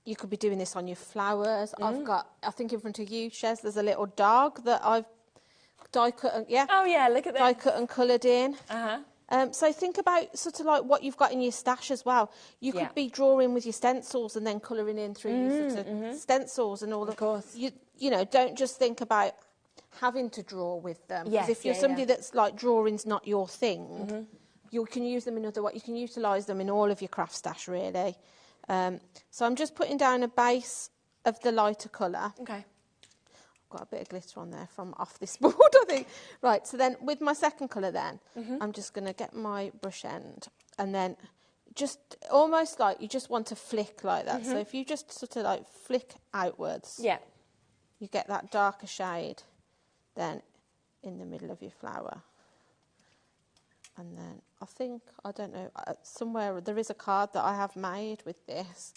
you could be doing this on your flowers. I've got, I think in front of you, Shez, there's a little dog that I've die cut and, Oh yeah, look at that. Die cut and coloured in. So think about sort of like what you've got in your stash as well. You could be drawing with your stencils and then colouring in through your sort of stencils and all of course. You know, don't just think about having to draw with them. Because if you're somebody that's like drawing's not your thing, you can use them in other ways. You can utilise them in all of your craft stash, really. So I'm just putting down a base of the lighter colour. Okay. Got a bit of glitter on there from off this board, I think. Right, so then with my second colour then, I'm just going to get my brush end and then just almost like you just want to flick like that. So if you just sort of like flick outwards, you get that darker shade then in the middle of your flower. And then I think, I don't know, somewhere there is a card that I have made with this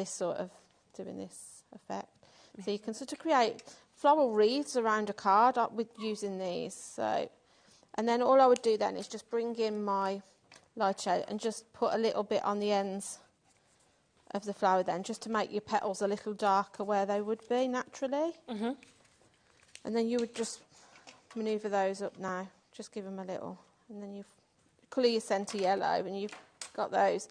sort of doing this effect. So you can sort of create floral wreaths around a card with using these. So, and then all I would do then is just bring in my light shade and just put a little bit on the ends of the flower then, just to make your petals a little darker where they would be naturally. And then you would just manoeuvre those up now, just give them a little, and then you colour your centre yellow and you've got those.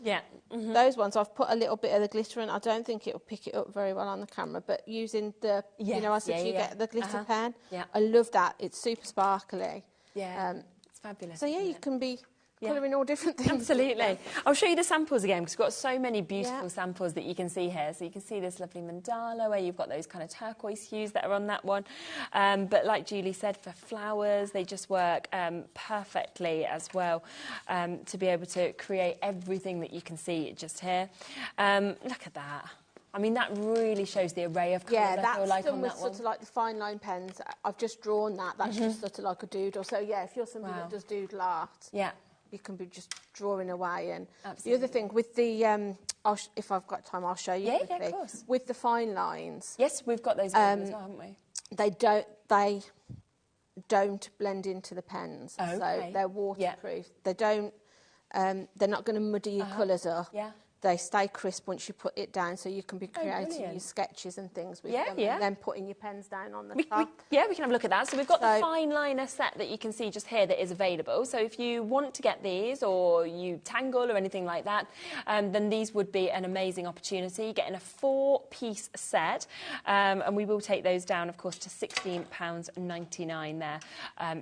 Those ones I've put a little bit of the glitter in. I don't think it'll pick it up very well on the camera, but using the, you know, I said you get the glitter pen. I love that. It's super sparkly. It's fabulous. So yeah, you can be colouring all different things. Absolutely. I'll show you the samples again, because we've got so many beautiful samples that you can see here. So you can see this lovely mandala where you've got those kind of turquoise hues that are on that one. But like Julie said, for flowers, they just work perfectly as well, to be able to create everything that you can see just here. Look at that. I mean, that really shows the array of colours, I feel like, on that one. Sort of like the fine line pens. I've just drawn that. That's just sort of like a doodle. So yeah, if you're somebody that does doodle art, you can be just drawing away. And the other thing with the, if I've got time, I'll show you quickly. Yeah, of course. With the fine lines. Yes, we've got those as well, haven't we? They don't blend into the pens. So they're waterproof. They don't, they're not going to muddy your colours up. they stay crisp once you put it down, so you can be creating your sketches and things with them, and then putting your pens down on the top. We can have a look at that. So we've got the fine liner set that you can see just here that is available. So if you want to get these, or you tangle or anything like that, then these would be an amazing opportunity. Getting a 4-piece set, and we will take those down, of course, to £16.99 there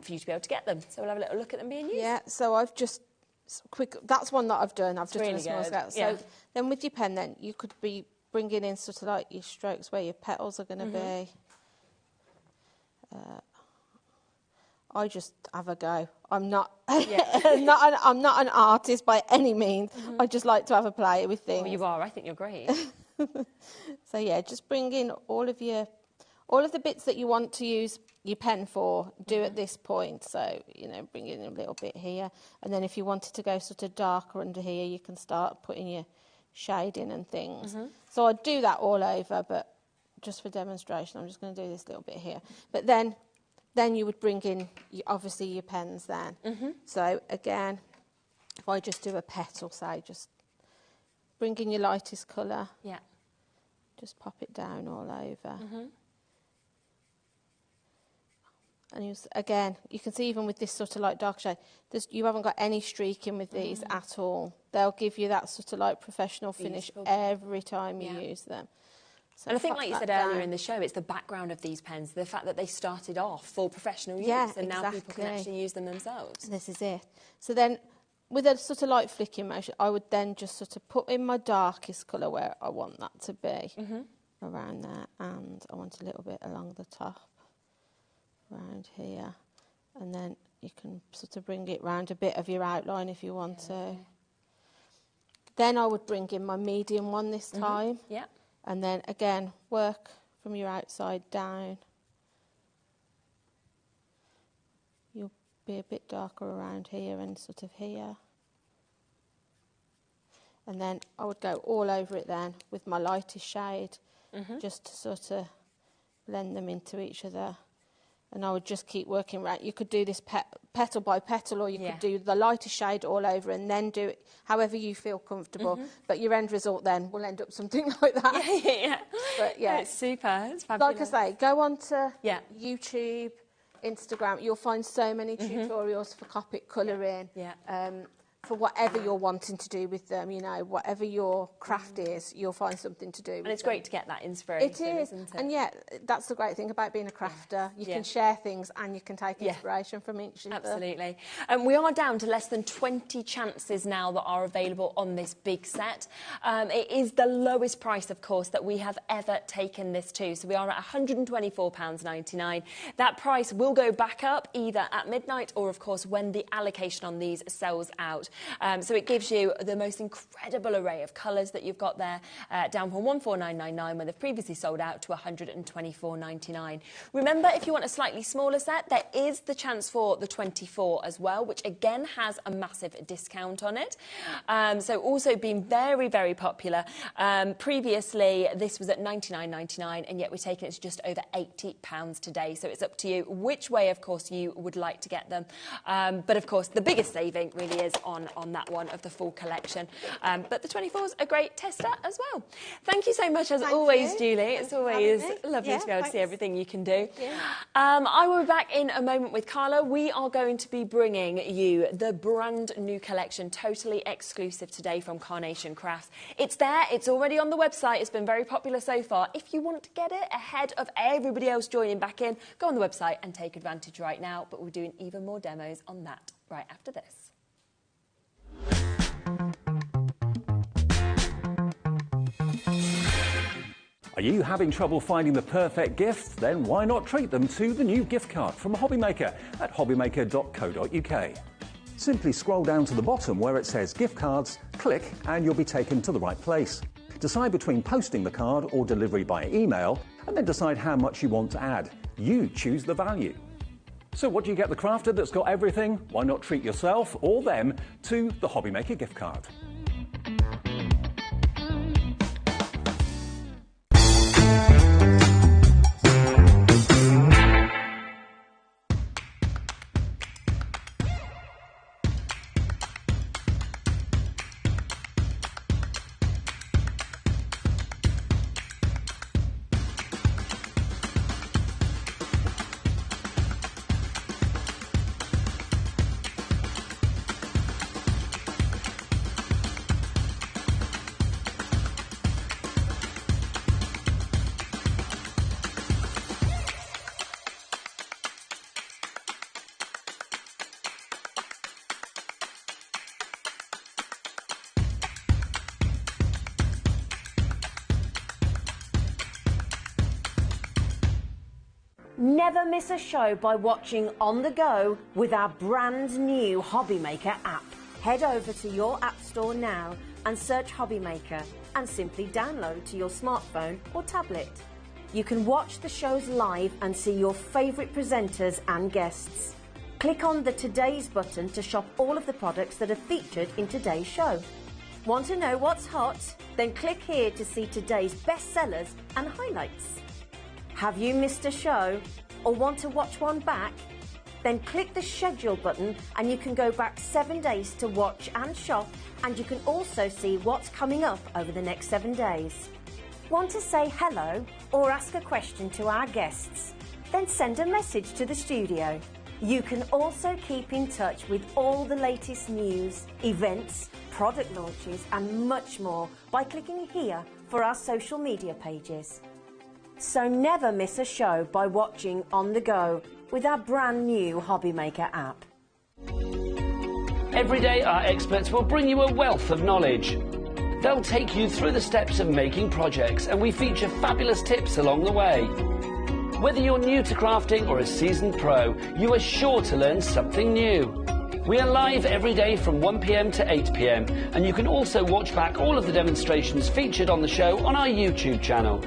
for you to be able to get them. So we'll have a little look at them being used. Yeah, so I've just that's one that I've done. I've just done a small scale. So then with your pen, then you could be bringing in sort of like your strokes where your petals are going to be. I just have a go. I'm not, I'm not an artist by any means. I just like to have a play with things. Well, you are. I think you're great. So yeah, just bring in all of the bits that you want to use your pen for, do at this point. So, you know, bring in a little bit here. And then if you wanted to go sort of darker under here, you can start putting your shade in and things. So I'd do that all over, but just for demonstration, I'm just going to do this little bit here. But then you would bring in, obviously, your pens then. So again, if I just do a petal, say, just bring in your lightest colour. Yeah. Just pop it down all over. And again, you can see even with this sort of like dark shade, you haven't got any streaking with these at all. They'll give you that sort of like professional finish every time you use them. So and I think, like you said earlier in the show, it's the background of these pens, the fact that they started off for professional use, and now people can actually use them themselves. This is it. So then, with a sort of light flicking motion, I would then just sort of put in my darkest colour where I want that to be, around there, and I want a little bit along the top, around here, and then you can sort of bring it round a bit of your outline if you want to. Then I would bring in my medium one this time. And then again, work from your outside down. You'll be a bit darker around here and sort of here. And then I would go all over it then with my lightest shade, just to sort of blend them into each other. And I would just keep working around. You could do this petal by petal, or you could do the lightest shade all over and then do it however you feel comfortable. But your end result then will end up something like that. But yeah, it's super. It's fabulous. Like I say, go on to YouTube, Instagram. You'll find so many tutorials for Copic colouring. For whatever you're wanting to do with them, you know, whatever your craft is, you'll find something to do with And it's them. great to get that inspiration, isn't it? And that's the great thing about being a crafter. You can share things and you can take inspiration from each other. Absolutely. And we are down to less than 20 chances now that are available on this big set. It is the lowest price, of course, that we have ever taken this to. So we are at £124.99. That price will go back up either at midnight or, of course, when the allocation on these sells out. So it gives you the most incredible array of colours that you've got there, down from £149.99 when they've previously sold out to £124.99. Remember, if you want a slightly smaller set, there is the chance for the 24 as well, which again has a massive discount on it. So also been very, very popular. Previously, this was at £99.99, and yet we're taking it to just over £80 today. So it's up to you which way, of course, you would like to get them. But of course, the biggest saving really is on that one of the full collection. But the 24's a great tester as well. Thank you so much, as always, Julie. It's always lovely to be able to see everything you can do. I will be back in a moment with Carla. We are going to be bringing you the brand new collection, totally exclusive today from Carnation Crafts. It's there. It's already on the website. It's been very popular so far. If you want to get it ahead of everybody else joining back in, go on the website and take advantage right now. But we're doing even more demos on that right after this. Are you having trouble finding the perfect gifts? Then why not treat them to the new gift card from HobbyMaker at hobbymaker.co.uk. Simply scroll down to the bottom where it says gift cards, click and you'll be taken to the right place. Decide between posting the card or delivery by email, and then decide how much you want to add. You choose the value. So what do you get the crafter that's got everything? Why not treat yourself or them to the HobbyMaker gift card? Never miss a show by watching on the go with our brand new HobbyMaker app. Head over to your app store now and search HobbyMaker and simply download to your smartphone or tablet. You can watch the shows live and see your favourite presenters and guests. Click on the Today's button to shop all of the products that are featured in today's show. Want to know what's hot? Then click here to see today's bestsellers and highlights. Have you missed a show or want to watch one back? Then click the schedule button and you can go back 7 days to watch and shop, and you can also see what's coming up over the next 7 days. Want to say hello or ask a question to our guests? Then send a message to the studio. You can also keep in touch with all the latest news, events, product launches and much more by clicking here for our social media pages. So never miss a show by watching on the go with our brand new HobbyMaker app. Every day our experts will bring you a wealth of knowledge. They'll take you through the steps of making projects, and we feature fabulous tips along the way. Whether you're new to crafting or a seasoned pro, you are sure to learn something new. We are live every day from 1 p.m. to 8 p.m, and you can also watch back all of the demonstrations featured on the show on our YouTube channel.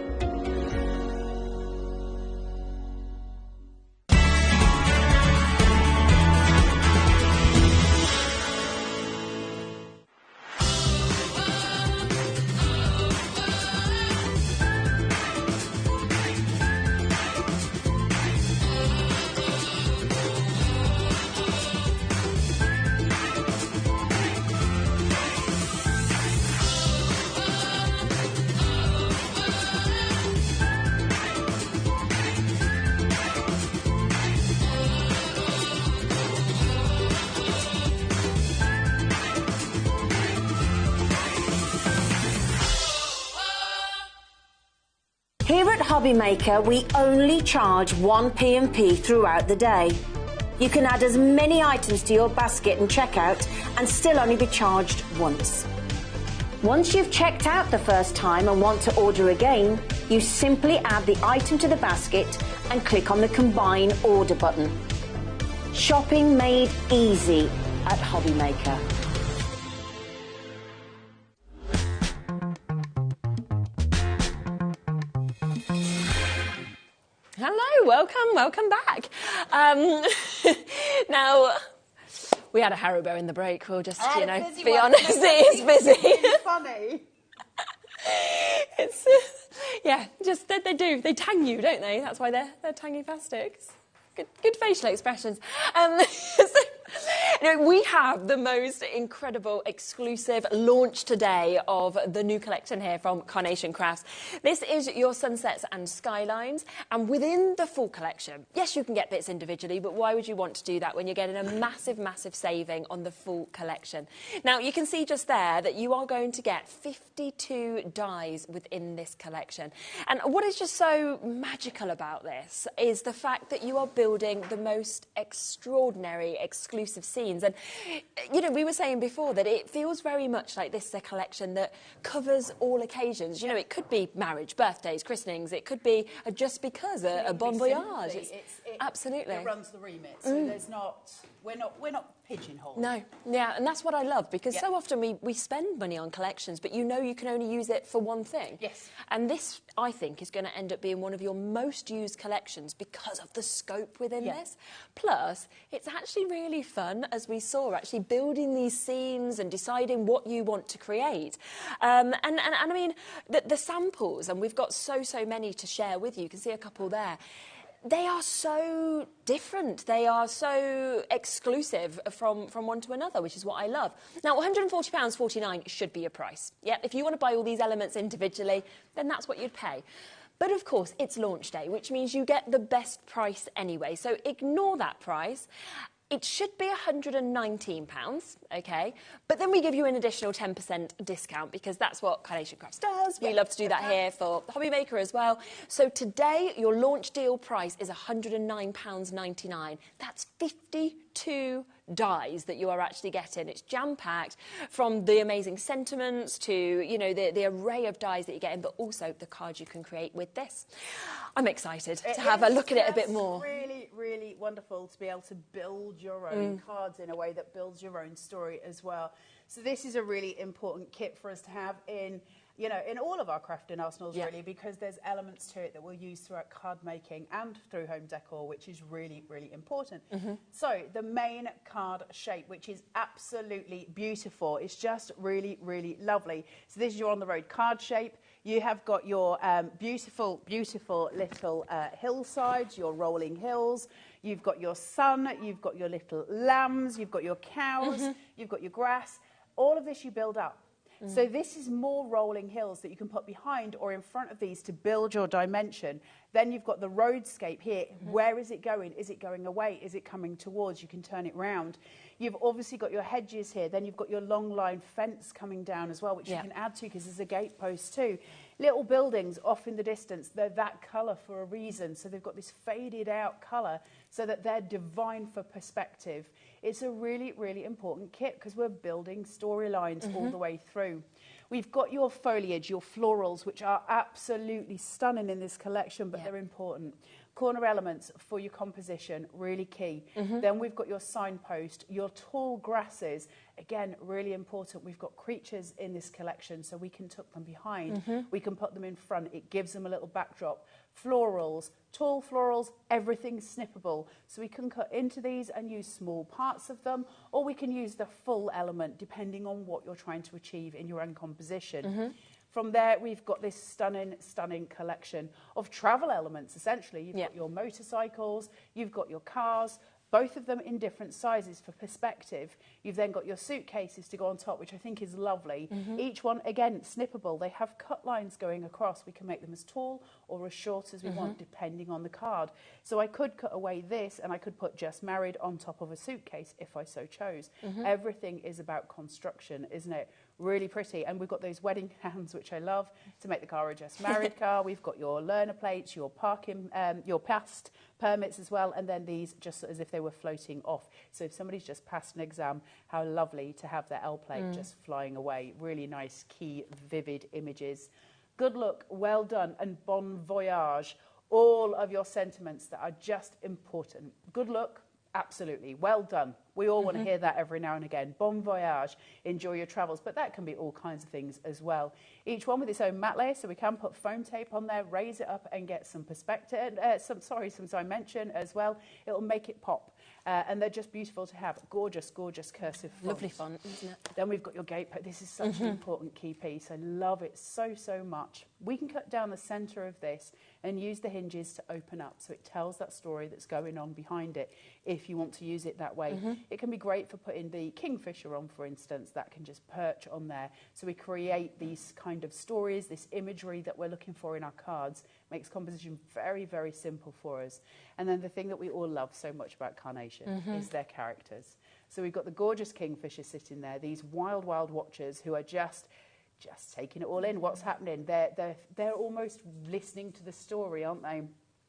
Here at HobbyMaker, we only charge 1 P&P throughout the day. You can add as many items to your basket and checkout and still only be charged once. Once you've checked out the first time and want to order again, you simply add the item to the basket and click on the Combine Order button. Shopping made easy at HobbyMaker. Hello, welcome back. Now, we had a Haribo in the break. We'll just, be honest, it is busy. It's funny. It's, just they tang you, don't they? That's why they're tangy plastics. Good facial expressions. We have the most incredible exclusive launch today of the new collection here from Carnation Crafts. This is your sunsets and skylines, and within the full collection, yes, you can get bits individually, but why would you want to do that when you're getting a massive, massive saving on the full collection? Now, you can see just there that you are going to get 52 dies within this collection. And what is just so magical about this is the fact that you are building the most extraordinary exclusive scenes. And we were saying before that it feels very much like this is a collection that covers all occasions. It could be marriage, birthdays, christenings, it could be just because a bon voyage. Absolutely. It runs the remit, so there's not, we're not pigeonholed. No, yeah, and that's what I love, because so often we spend money on collections, but you can only use it for one thing. Yes. And this, I think, is going to end up being one of your most used collections because of the scope within this. Plus, it's actually really fun, as we saw, actually building these scenes and deciding what you want to create. And I mean, the samples, and we've got so many to share with you. You can see a couple there. They are so different. They are so exclusive from one to another, which is what I love. Now, £140.49 should be your price. Yeah, if you want to buy all these elements individually, then that's what you'd pay. But of course, it's launch day, which means you get the best price anyway. So ignore that price. It should be £119, okay? But then we give you an additional 10% discount, because that's what Carnation Crafts does. We love to do that here for HobbyMaker as well. So today, your launch deal price is £109.99. That's 52 dies that you are actually getting. It's jam-packed from the amazing sentiments to, you know, the array of dies that you're getting, but also the cards you can create with this. I'm excited to have a look at it a bit more. Really, really wonderful to be able to build your own cards in a way that builds your own story as well. So this is a really important kit for us to have in, you know, in all of our crafting arsenals, really, because there's elements to it that we'll use throughout card making and through home decor, which is really, really important. So the main card shape, which is absolutely beautiful. It's just really, really lovely. So this is your on-the-road card shape. You have got your beautiful, beautiful little hillsides, your rolling hills. You've got your sun, you've got your little lambs, you've got your cows, you've got your grass. All of this you build up. So this is more rolling hills that you can put behind or in front of these to build your dimension. Then you've got the roadscape here. Where is it going? Is it going away? Is it coming towards? You can turn it round. You've obviously got your hedges here. Then you've got your long line fence coming down as well, which you can add to because there's a gate post too. Little buildings off in the distance, they're that colour for a reason. So they've got this faded out colour so that they're divine for perspective. It's a really, really important kit because we're building storylines all the way through. We've got your foliage, your florals, which are absolutely stunning in this collection, but they're important. Corner elements for your composition, really key. Then we've got your signpost, your tall grasses, again, really important. We've got creatures in this collection, so we can tuck them behind. We can put them in front. It gives them a little backdrop. Florals, tall florals, everything's snippable. So we can cut into these and use small parts of them, or we can use the full element, depending on what you're trying to achieve in your own composition. From there, we've got this stunning, stunning collection of travel elements, essentially. You've got your motorcycles, you've got your cars, both of them in different sizes for perspective. You've then got your suitcases to go on top, which I think is lovely. Each one, again, snippable. They have cut lines going across. We can make them as tall or as short as we want, depending on the card. So I could cut away this, and I could put Just Married on top of a suitcase if I so chose. Everything is about construction, isn't it? Really pretty. And we've got those wedding hands, which I love, to make the car a Just Married car. We've got your learner plates, your parking, your past permits as well, and then these just as if they were floating off. So if somebody's just passed an exam, how lovely to have their L plate just flying away. Really nice, key, vivid images. Good look, well done, and bon voyage. All of your sentiments that are just important. Good look, absolutely, well done. We all want to hear that every now and again. Bon voyage, enjoy your travels, but that can be all kinds of things as well. Each one with its own matte layer, so we can put foam tape on there, raise it up and get some perspective, some dimension as well. It'll make it pop. And they're just beautiful to have. Gorgeous, gorgeous cursive font. Lovely font, isn't it? Then we've got your gate post. This is such an important key piece. I love it so, so much. We can cut down the centre of this and use the hinges to open up so it tells that story that's going on behind it if you want to use it that way. It can be great for putting the kingfisher on, for instance, that can just perch on there. So we create these kind of stories, this imagery that we're looking for in our cards. Makes composition very, very simple for us. And then the thing that we all love so much about Carnation is their characters. So we've got the gorgeous kingfisher sitting there, these wild, wild watchers who are just taking it all in. What's happening? They're almost listening to the story, aren't they?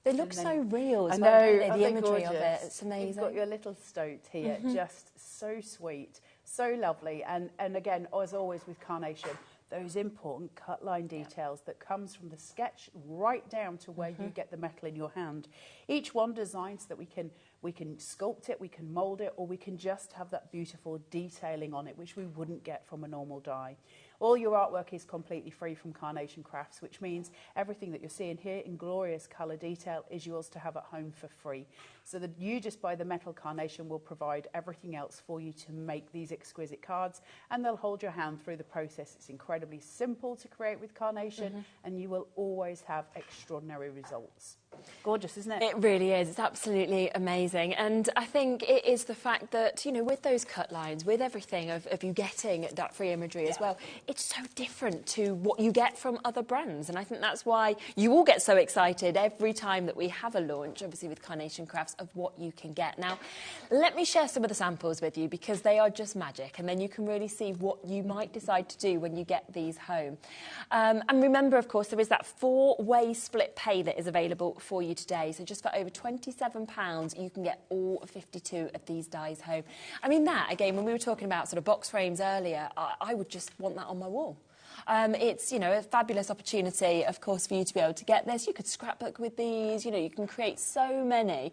They look so real as well, don't they? The imagery of it, it's amazing. You've got your little stoat here, just so sweet, so lovely. And again, as always with Carnation, those important cut line details that comes from the sketch right down to where you get the metal in your hand. Each one designed so that we can sculpt it, we can mould it, or we can just have that beautiful detailing on it, which we wouldn't get from a normal die. All your artwork is completely free from Carnation Crafts, which means everything that you're seeing here in glorious colour detail is yours to have at home for free. So that you just buy the metal Carnation will provide everything else for you to make these exquisite cards, and they'll hold your hand through the process. It's incredibly simple to create with Carnation, and you will always have extraordinary results. Gorgeous, isn't it? It really is. It's absolutely amazing. And I think it is the fact that, you know, with those cut lines, with everything of you getting that free imagery as well, it's so different to what you get from other brands. And I think that's why you all get so excited every time that we have a launch, obviously with Carnation Crafts, of what you can get. Now, let me share some of the samples with you because they are just magic. And then you can really see what you might decide to do when you get these home. And remember, of course, there is that 4-way split pay that is available for you today. So just for over £27, you can get all 52 of these dies home. I mean, that, again, when we were talking about sort of box frames earlier, I would just want that on my wall. It's, you know, a fabulous opportunity, of course, for you to be able to get this. You could scrapbook with these, you know, you can create so many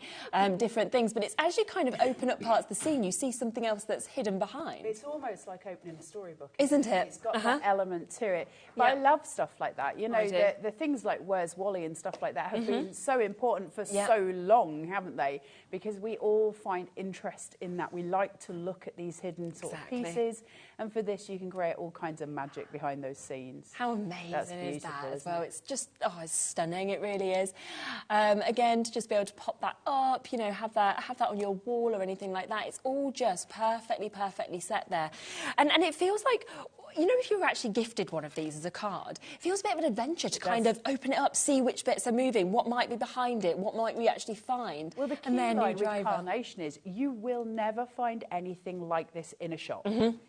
different things, but it's as you kind of open up parts of the scene, you see something else that's hidden behind. It's almost like opening a storybook. Isn't it? It's got that element to it. But I love stuff like that. You know, the things like Where's Wally and stuff like that have been so important for so long, haven't they? Because we all find interest in that. We like to look at these hidden sort of pieces. And for this, you can create all kinds of magic behind those scenes. How amazing is that as well? It's just, oh, it's stunning. It really is. Again, to just be able to pop that up, you know, have that on your wall or anything like that. It's all just perfectly set there. And it feels like, you know, if you were actually gifted one of these as a card, it feels a bit of an adventure to kind of open it up, see which bits are moving, what might be behind it, what might we actually find. Well, the key line with Carnation is you will never find anything like this in a shop,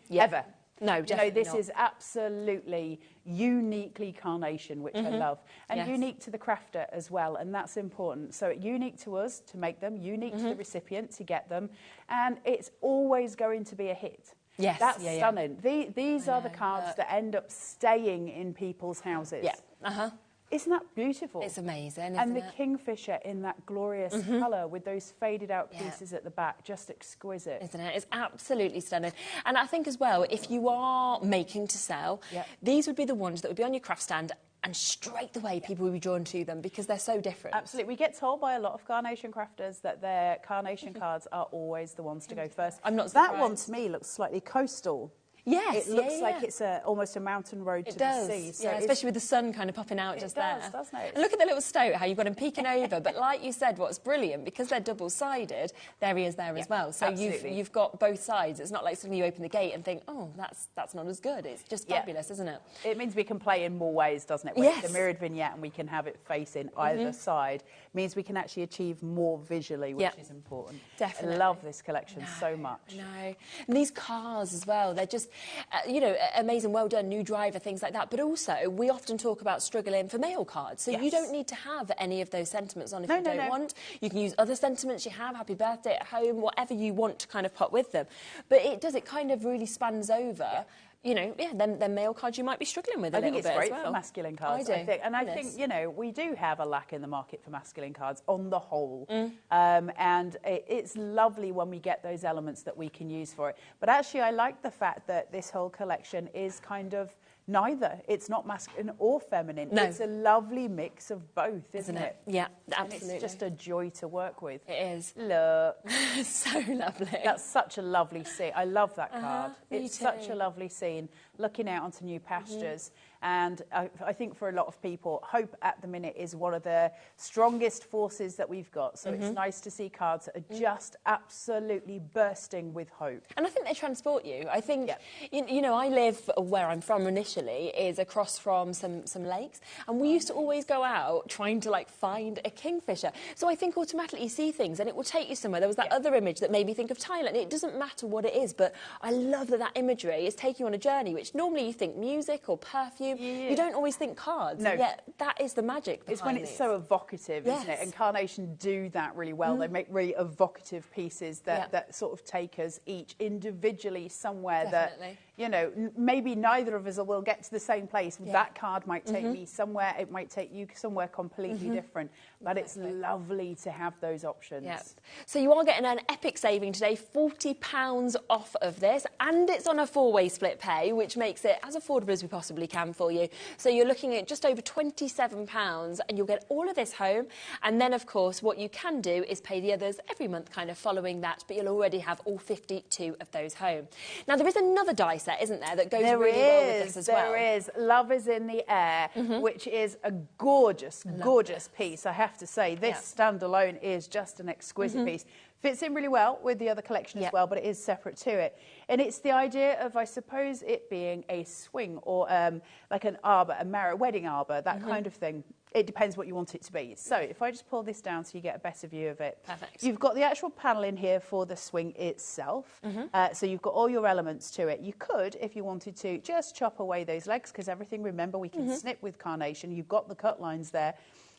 ever. No, definitely this is absolutely uniquely Carnation, which I love, and unique to the crafter as well, and that's important. So unique to us to make them, unique to the recipient to get them, and it's always going to be a hit. Yes, that's stunning. These are the cards that end up staying in people's houses. Yeah. Isn't that beautiful? It's amazing, and the kingfisher in that glorious colour with those faded out pieces at the back, just exquisite. Isn't it? It's absolutely stunning. And I think as well, if you are making to sell, these would be the ones that would be on your craft stand, and straight away people will be drawn to them because they're so different. Absolutely. We get told by a lot of Carnation crafters that their Carnation cards are always the ones to go first. I'm not surprised. That one to me looks slightly coastal. Yes, it looks like it's almost a mountain road to the sea. So especially with the sun kind of popping out just there. It does, doesn't it? And look at the little stoat, how you've got him peeking over. But like you said, what's brilliant, because they're double-sided, there he is there as well. So you've got both sides. It's not like suddenly you open the gate and think, oh, that's not as good. It's just fabulous, isn't it? It means we can play in more ways, doesn't it? When it's a mirrored vignette and we can have it facing either side. It means we can actually achieve more visually, which is important. Definitely. I love this collection so much. And these cars as well, they're just, you know, amazing, well done, new driver, things like that. But also, we often talk about struggling for mail cards. So you don't need to have any of those sentiments on if you don't want. You can use other sentiments you have, happy birthday at home, whatever you want to kind of pop with them. But it kind of really spans over. You know, them mail cards you might be struggling with a little bit as well. I think it's great for masculine cards. I think. And I think, you know, we do have a lack in the market for masculine cards on the whole. And it's lovely when we get those elements that we can use for it. But actually, I like the fact that this whole collection is kind of neither. It's not masculine or feminine. No. It's a lovely mix of both, isn't it? Yeah, and absolutely. it's just a joy to work with. It is. Look. So lovely. That's such a lovely scene. I love that card. It's such a lovely scene, looking out onto new pastures. And I think for a lot of people, hope at the minute is one of the strongest forces that we've got. So it's nice to see cards that are just absolutely bursting with hope. And I think they transport you. I think, you know, I live where I'm from initially is across from some lakes. And we used to always go out trying to, like, find a kingfisher. So I think automatically you see things and it will take you somewhere. There was that other image that made me think of Thailand. It doesn't matter what it is, but I love that imagery is taking you on a journey, which normally you think music or perfume. You don't always think cards. No. Yet that is the magic behind It's when it's so evocative, isn't it? And Carnation do that really well. They make really evocative pieces that sort of take us each individually somewhere that, you know, maybe neither of us will get to the same place. That card might take me somewhere, it might take you somewhere completely different. But it's lovely to have those options. So you are getting an epic saving today, £40 off of this, and it's on a 4-way split pay, which makes it as affordable as we possibly can for you. So you're looking at just over £27 and you'll get all of this home. And then, of course, what you can do is pay the others every month kind of following that, but you'll already have all 52 of those home. Now, there is another die set, isn't there, that goes really well with this as well? There is. Love is in the Air, which is a gorgeous, gorgeous piece, I have to say. This standalone is just an exquisite piece. Fits in really well with the other collection as well, but it is separate to it. And it's the idea of, I suppose, it being a swing or like an arbour, a wedding arbour, that kind of thing. It depends what you want it to be. So if I just pull this down so you get a better view of it. Perfect. You've got the actual panel in here for the swing itself. So you've got all your elements to it. You could, if you wanted to, just chop away those legs, because everything, remember, we can snip with Carnation. You've got the cut lines there.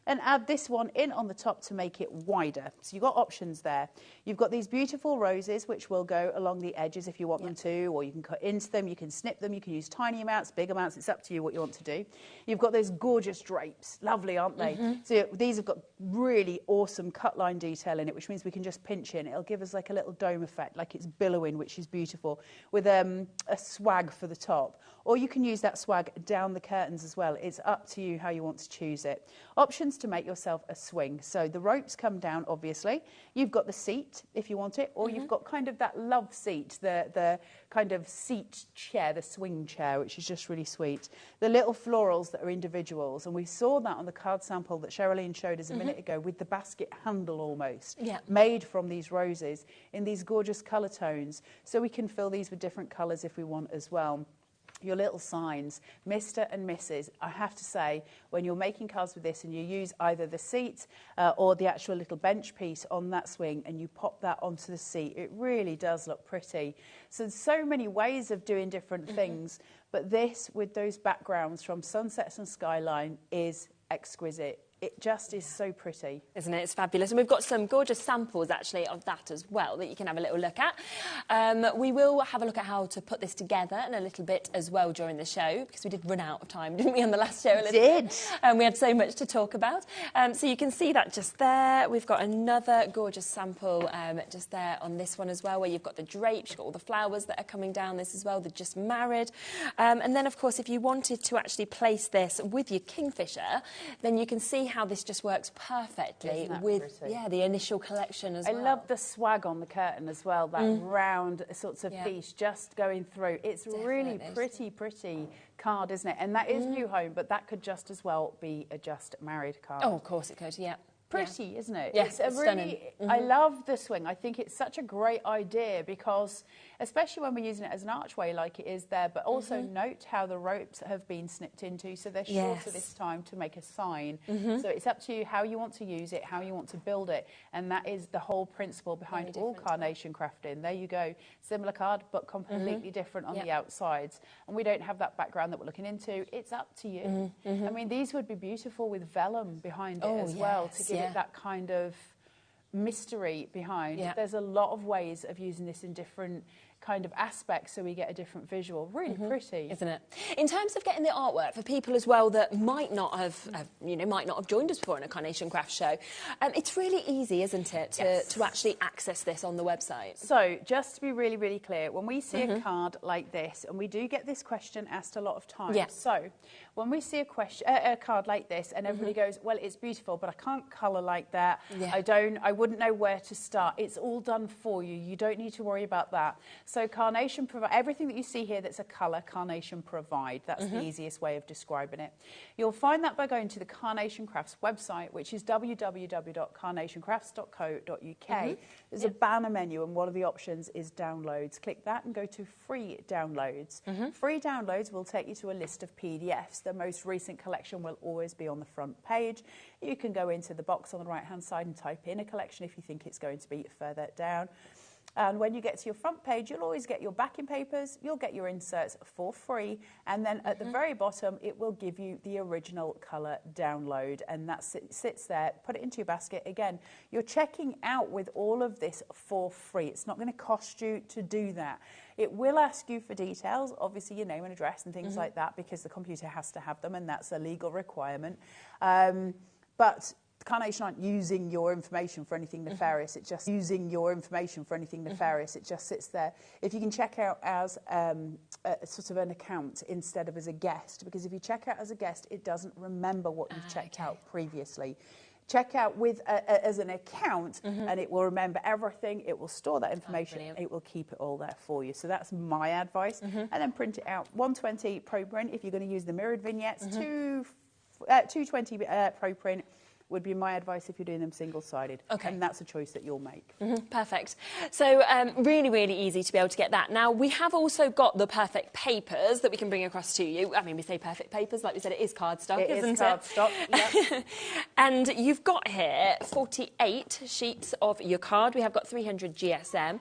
and add this one in on the top to make it wider. So you've got options there. You've got these beautiful roses which will go along the edges if you want them to, or you can cut into them, you can snip them, you can use tiny amounts, big amounts, it's up to you what you want to do. You've got those gorgeous drapes, lovely, aren't they? So these have got really awesome cut line detail in it, which means we can just pinch in. It'll give us like a little dome effect, like it's billowing, which is beautiful, with a swag for the top. Or you can use that swag down the curtains as well. It's up to you how you want to choose it. Options to make yourself a swing. So the ropes come down, obviously. You've got the seat, if you want it, or you've got kind of that love seat, the kind of seat chair, the swing chair, which is just really sweet. The little florals that are individuals, and we saw that on the card sample that Sherilyn showed us a minute ago with the basket handle almost, made from these roses in these gorgeous colour tones. So we can fill these with different colours if we want as well. Your little signs, Mr. and Mrs. I have to say, when you're making cards with this and you use either the seat or the actual little bench piece on that swing and you pop that onto the seat, it really does look pretty. So there's so many ways of doing different things, but this with those backgrounds from sunsets and skyline is exquisite. It just is so pretty. Isn't it? It's fabulous. And we've got some gorgeous samples, actually, of that as well that you can have a little look at. We will have a look at how to put this together in a little bit as well during the show, because we did run out of time, didn't we, on the last show? We did. We had so much to talk about. So you can see that just there. We've got another gorgeous sample just there on this one as well, where you've got the drapes, you've got all the flowers that are coming down this as well. They're just married. And then, of course, if you wanted to actually place this with your kingfisher, then you can see how this just works perfectly with the initial collection as well. I love the swag on the curtain as well, that round sorts of piece just going through. It's really pretty card, isn't it? And that is new home, but that could just as well be a just married card. Oh, of course it could, yeah. Pretty, isn't it? Yes, it's stunning. I love the swing. I think it's such a great idea because, especially when we're using it as an archway like it is there, but also note how the ropes have been snipped into, so they're shorter this time to make a sign. So it's up to you how you want to use it, how you want to build it, and that is the whole principle behind all carnation crafting. There you go. Similar card, but completely different on the outsides. And we don't have that background that we're looking into. It's up to you. I mean, these would be beautiful with vellum behind it as well to give it that kind of mystery behind. There's a lot of ways of using this in different kind of aspects so we get a different visual. Really pretty, isn't it? In terms of getting the artwork for people as well that might not have joined us before in a Carnation Craft show, it's really easy, isn't it, to actually access this on the website? So just to be really clear, when we see a card like this, and we do get this question asked a lot of times, so when we see a card like this and everybody goes, well, it's beautiful, but I can't colour like that, I wouldn't know where to start. It's all done for you. You don't need to worry about that. So Carnation provide everything that you see here that's a colour, Carnation provide. That's the easiest way of describing it. You'll find that by going to the Carnation Crafts website, which is www.carnationcrafts.co.uk. There's a banner menu, and one of the options is downloads. Click that and go to free downloads. Free downloads will take you to a list of PDFs. The most recent collection will always be on the front page. You can go into the box on the right-hand side and type in a collection if you think it's going to be further down. And when you get to your front page, you'll always get your backing papers, you'll get your inserts for free, and then at the very bottom, it will give you the original colour download, and that sits there. Put it into your basket. Again, you're checking out with all of this for free. It's not going to cost you to do that. It will ask you for details, obviously your name and address and things like that, because the computer has to have them, and that's a legal requirement. But Carnation aren't using your information for anything nefarious. It's just using your information for anything nefarious. It just sits there. If you can check out as sort of an account instead of as a guest, because if you check out as a guest, it doesn't remember what you've checked out previously. Check out with as an account, and it will remember everything. It will store that information. It will keep it all there for you. So that's my advice. And then print it out. 120 Pro Print if you're going to use the mirrored vignettes. 220 Pro Print would be my advice if you're doing them single-sided. And that's a choice that you'll make. Perfect. So really easy to be able to get that. Now, we have also got the perfect papers that we can bring across to you. I mean, we say perfect papers, like we said, it is cardstock, isn't it? Cardstock, yep. And you've got here 48 sheets of your card. We have got 300 GSM.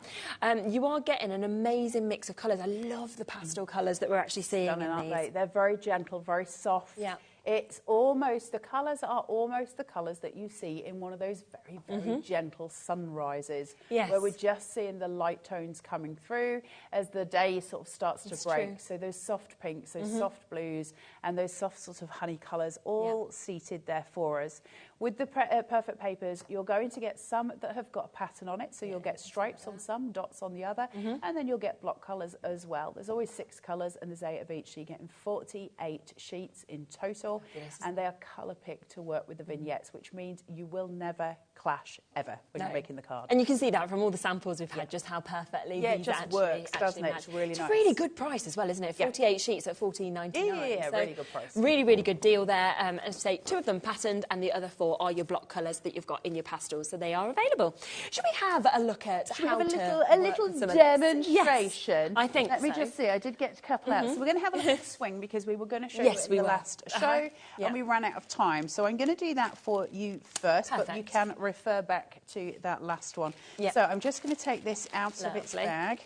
You are getting an amazing mix of colours. I love the pastel colours that we're actually seeing in these. They're very gentle, very soft. It's almost, the colours are almost the colours that you see in one of those very, very gentle sunrises. Yes. Where we're just seeing the light tones coming through as the day sort of starts to break. True. So those soft pinks, those soft blues, and those soft sort of honey colours all seated there for us. With the perfect papers, you're going to get some that have got a pattern on it. So you'll get stripes on some, dots on the other, and then you'll get block colours as well. There's always 6 colours and there's 8 of each. So you're getting 48 sheets in total. And they are colour picked to work with the vignettes, which means you will never clash ever when you're making the card. And you can see that from all the samples we've had, just how perfectly it these just actually works, doesn't it? match. It's really nice. It's a really good price as well, isn't it? 48 sheets at $14.99. Yeah, so really good price. Really, really good deal there. As I say, 2 of them patterned, and the other 4 are your block colours that you've got in your pastels, so they are available. Should we have a look at how a to little demonstration? Yes, I think Let me just see. I did get a couple out. So we're going to have a look at the swing because we were going to show you in the last show, and we ran out of time. So I'm going to do that for you first, but you can refer back to that last one. So I'm just going to take this out of its bag.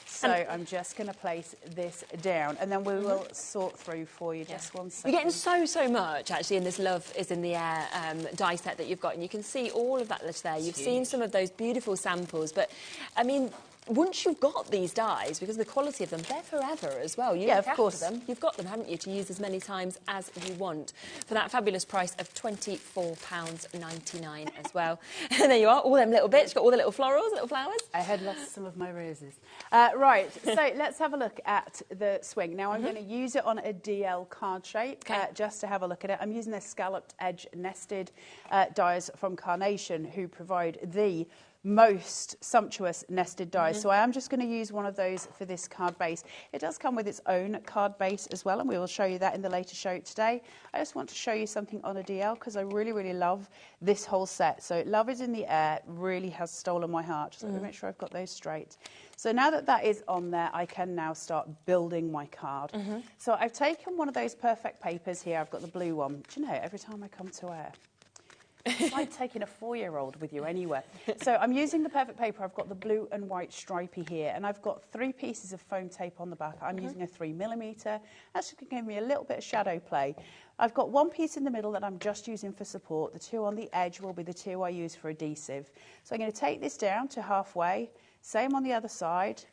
So I'm just going to place this down, and then we will sort through for you. Just 1 second. You're getting so much, actually, in this Love is in the Air die set that you've got, and you can see all of that list there. You've seen some of those beautiful samples, but, I mean, once you've got these dies, because the quality of them, they're forever as well. You look after them. You've got them, haven't you, to use as many times as you want for that fabulous price of £24.99 as well. And there you are, all them little bits. You've got all the little florals, little flowers. I had lost some of my roses. Right, so let's have a look at the swing. Now, I'm going to use it on a DL card shape just to have a look at it. I'm using their scalloped edge nested dies from Carnation, who provide the most sumptuous nested dies. So I am just going to use one of those for this card base. It does come with its own card base as well, and we will show you that in the later show today. I just want to show you something on a DL because I really, really love this whole set. So Love is in the Air really has stolen my heart. Just let me make sure I've got those straight. So now that that is on there, I can now start building my card. So I've taken one of those perfect papers here. I've got the blue one. Do you know, every time I come to Air, it's like taking a 4-year-old with you anywhere. So I'm using the perfect paper. I've got the blue and white stripy here, and I've got 3 pieces of foam tape on the back. I'm using a 3mm. That's just going to give me a little bit of shadow play. I've got 1 piece in the middle that I'm just using for support. The 2 on the edge will be the 2 I use for adhesive. So I'm going to take this down to halfway. Same on the other side.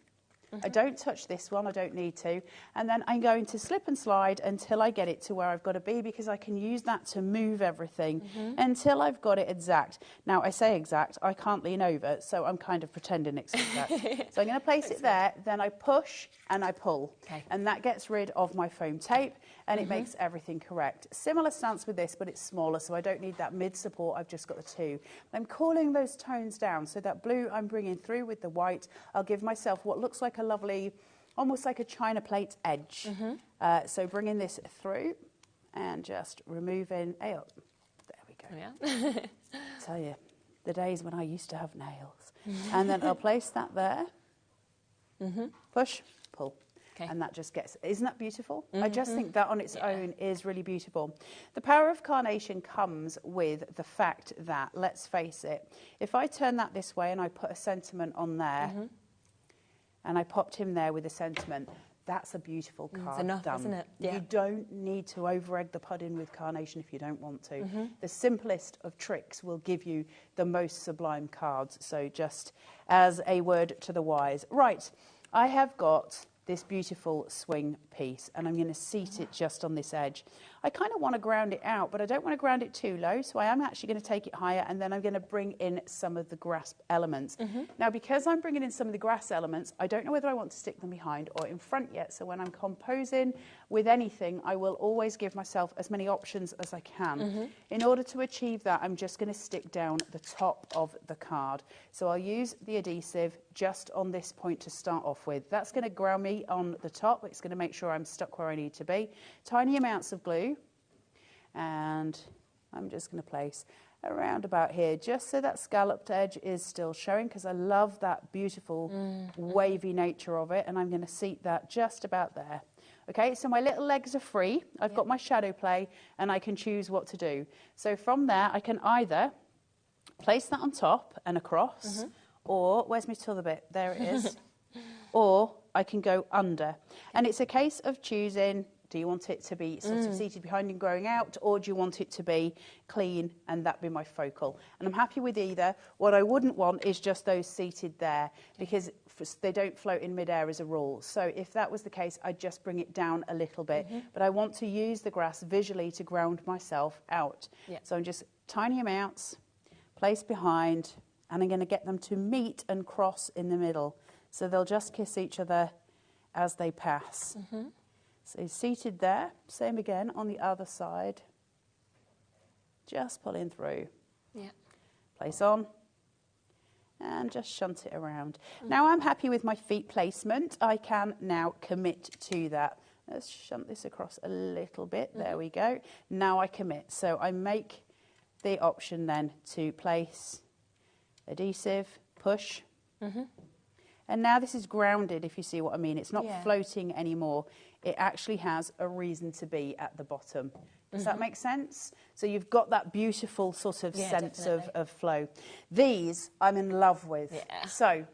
I don't touch this one, I don't need to. And then I'm going to slip and slide until I get it to where I've got to be, because I can use that to move everything until I've got it exact. Now, I say exact, I can't lean over, so I'm kind of pretending it's exact. So I'm going to place it there, then I push and I pull. And that gets rid of my foam tape, and it makes everything correct. Similar stance with this, but it's smaller, so I don't need that mid support, I've just got the 2. I'm calling those tones down, so that blue I'm bringing through with the white. I'll give myself what looks like a lovely, almost like a china plate edge. So bringing this through and just removing, there we go. Tell you, the days when I used to have nails. And then I'll place that there, push, pull. And that just gets, isn't that beautiful? I just think that on its own is really beautiful. The power of Carnation comes with the fact that, let's face it, if I turn that this way and I put a sentiment on there, and I popped him there with a sentiment, that's a beautiful card. It's enough, done. isn't it? You don't need to over-egg the pudding with Carnation if you don't want to. The simplest of tricks will give you the most sublime cards. So just as a word to the wise. Right, I have got this beautiful swing piece, and I'm going to seat it just on this edge. I kind of want to ground it out, but I don't want to ground it too low, so I am actually going to take it higher, and then I'm going to bring in some of the grass elements. Now, because I'm bringing in some of the grass elements, I don't know whether I want to stick them behind or in front yet, so when I'm composing with anything, I will always give myself as many options as I can. In order to achieve that, I'm just going to stick down the top of the card. So I'll use the adhesive just on this point to start off with. That's going to ground me on the top. It's going to make sure I'm stuck where I need to be. Tiny amounts of glue. And I'm just going to place around about here, just so that scalloped edge is still showing, because I love that beautiful wavy nature of it, and I'm going to seat that just about there. Okay, so my little legs are free. I've got my shadow play, and I can choose what to do. So from there, I can either place that on top and across, or, where's my other bit? There it is. Or I can go under. And it's a case of choosing Do you want it to be sort of seated behind and growing out, or do you want it to be clean and that be my focal? And I'm happy with either. What I wouldn't want is just those seated there, because they don't float in midair as a rule. So if that was the case, I'd just bring it down a little bit. But I want to use the grass visually to ground myself out. So I'm just tiny amounts, place behind, and I'm going to get them to meet and cross in the middle. So they'll just kiss each other as they pass. So seated there, same again on the other side. Just pulling through. Place on. And just shunt it around. Now I'm happy with my feet placement. I can now commit to that. Let's shunt this across a little bit. There we go. Now I commit. So I make the option then to place adhesive, push. And now this is grounded, if you see what I mean. It's not floating anymore. It actually has a reason to be at the bottom. Does that make sense? So you've got that beautiful sort of sense of flow. These I'm in love with. So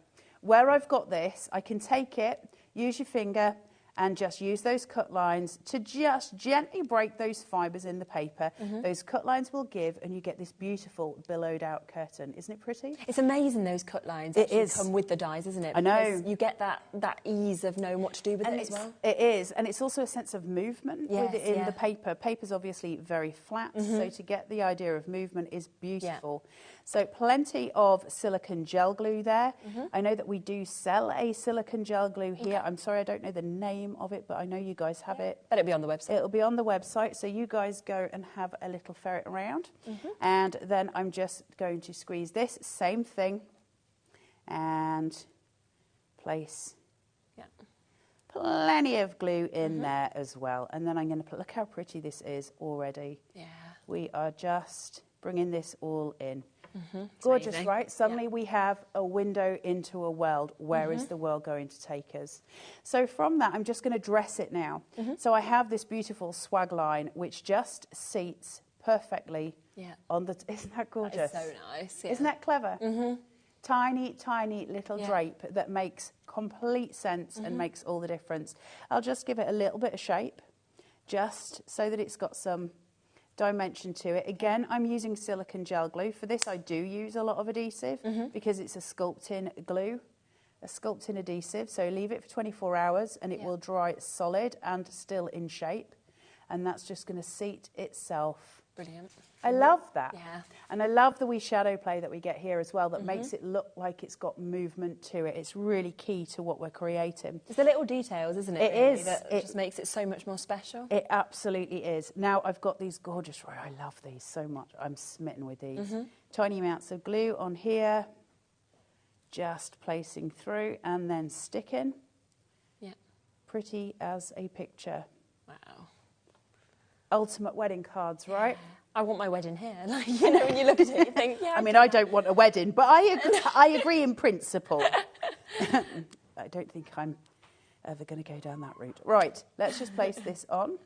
where I've got this, I can take it, use your finger, and just use those cut lines to just gently break those fibres in the paper. Those cut lines will give, and you get this beautiful billowed out curtain. Isn't it pretty? It's amazing those cut lines actually come with the dies, isn't it? I know. Because you get that ease of knowing what to do with it as well. It is, and it's also a sense of movement within the paper. Paper's obviously very flat, so to get the idea of movement is beautiful. So plenty of silicone gel glue there. I know that we do sell a silicone gel glue here. I'm sorry, I don't know the name of it, but I know you guys have it. But it'll be on the website. It'll be on the website, so you guys go and have a little ferret around. And then I'm just going to squeeze this, same thing, and place plenty of glue in there as well. And then I'm going to put, look how pretty this is already. We are just bringing this all in. Gorgeous, amazing. Right? Suddenly we have a window into a world. Where is the world going to take us? So from that, I'm just going to dress it now. So I have this beautiful swag line, which just seats perfectly on the... Isn't that gorgeous? That is so nice. Isn't that clever? Tiny, tiny little drape that makes complete sense and makes all the difference. I'll just give it a little bit of shape, just so that it's got some dimension to it. Again, I'm using silicone gel glue. For this, I do use a lot of adhesive because it's a sculpting glue, a sculpting adhesive. So leave it for 24 hours and it will dry solid and still in shape. And that's just going to seat itself. Brilliant. I love that. And I love the wee shadow play that we get here as well that makes it look like it's got movement to it. It's really key to what we're creating. It's the little details, isn't it? It really, is. That just makes it so much more special. It absolutely is. Now I've got these gorgeous, I love these so much. I'm smitten with these. Tiny amounts of glue on here, just placing through and then sticking. Pretty as a picture. Wow. Ultimate wedding cards, right? I want my wedding here. Like, you know, when you look at it, you think, I mean, I don't want a wedding, but I agree in principle. I don't think I'm ever going to go down that route. Right, let's just place this on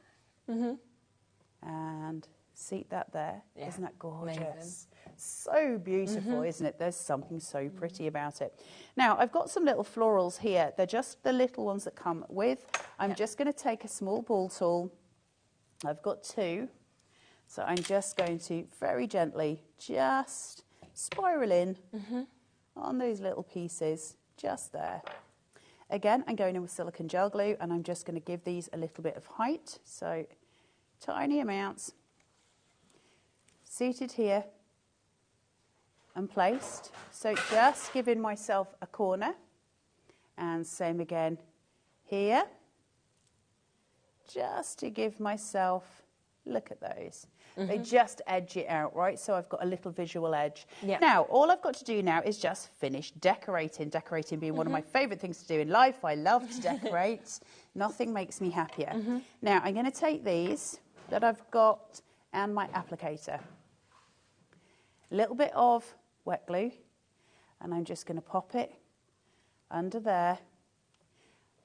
and seat that there. Isn't that gorgeous? Amazing. So beautiful, isn't it? There's something so pretty about it. Now, I've got some little florals here. They're just the little ones that come with. I'm just going to take a small ball tool. I've got two. So I'm just going to very gently just spiral in on those little pieces just there. Again, I'm going in with silicone gel glue and I'm just going to give these a little bit of height. So tiny amounts, seated here and placed. So just giving myself a corner and same again here. Just to give myself, look at those. They just edge it out, right? So I've got a little visual edge. Now, all I've got to do now is just finish decorating. Decorating being one of my favourite things to do in life. I love to decorate. Nothing makes me happier. Now, I'm going to take these that I've got and my applicator. A little bit of wet glue. And I'm just going to pop it under there.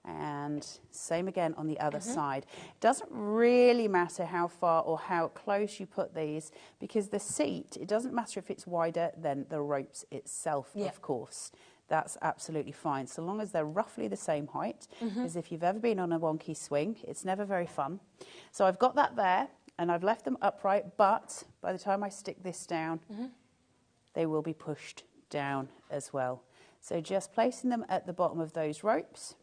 And same again on the other side. It doesn't really matter how far or how close you put these because the seat, it doesn't matter if it's wider than the ropes itself, of course. that's absolutely fine, so long as they're roughly the same height, because if you've ever been on a wonky swing, it's never very fun. So I've got that there, and I've left them upright, but by the time I stick this down, they will be pushed down as well. So just placing them at the bottom of those ropes.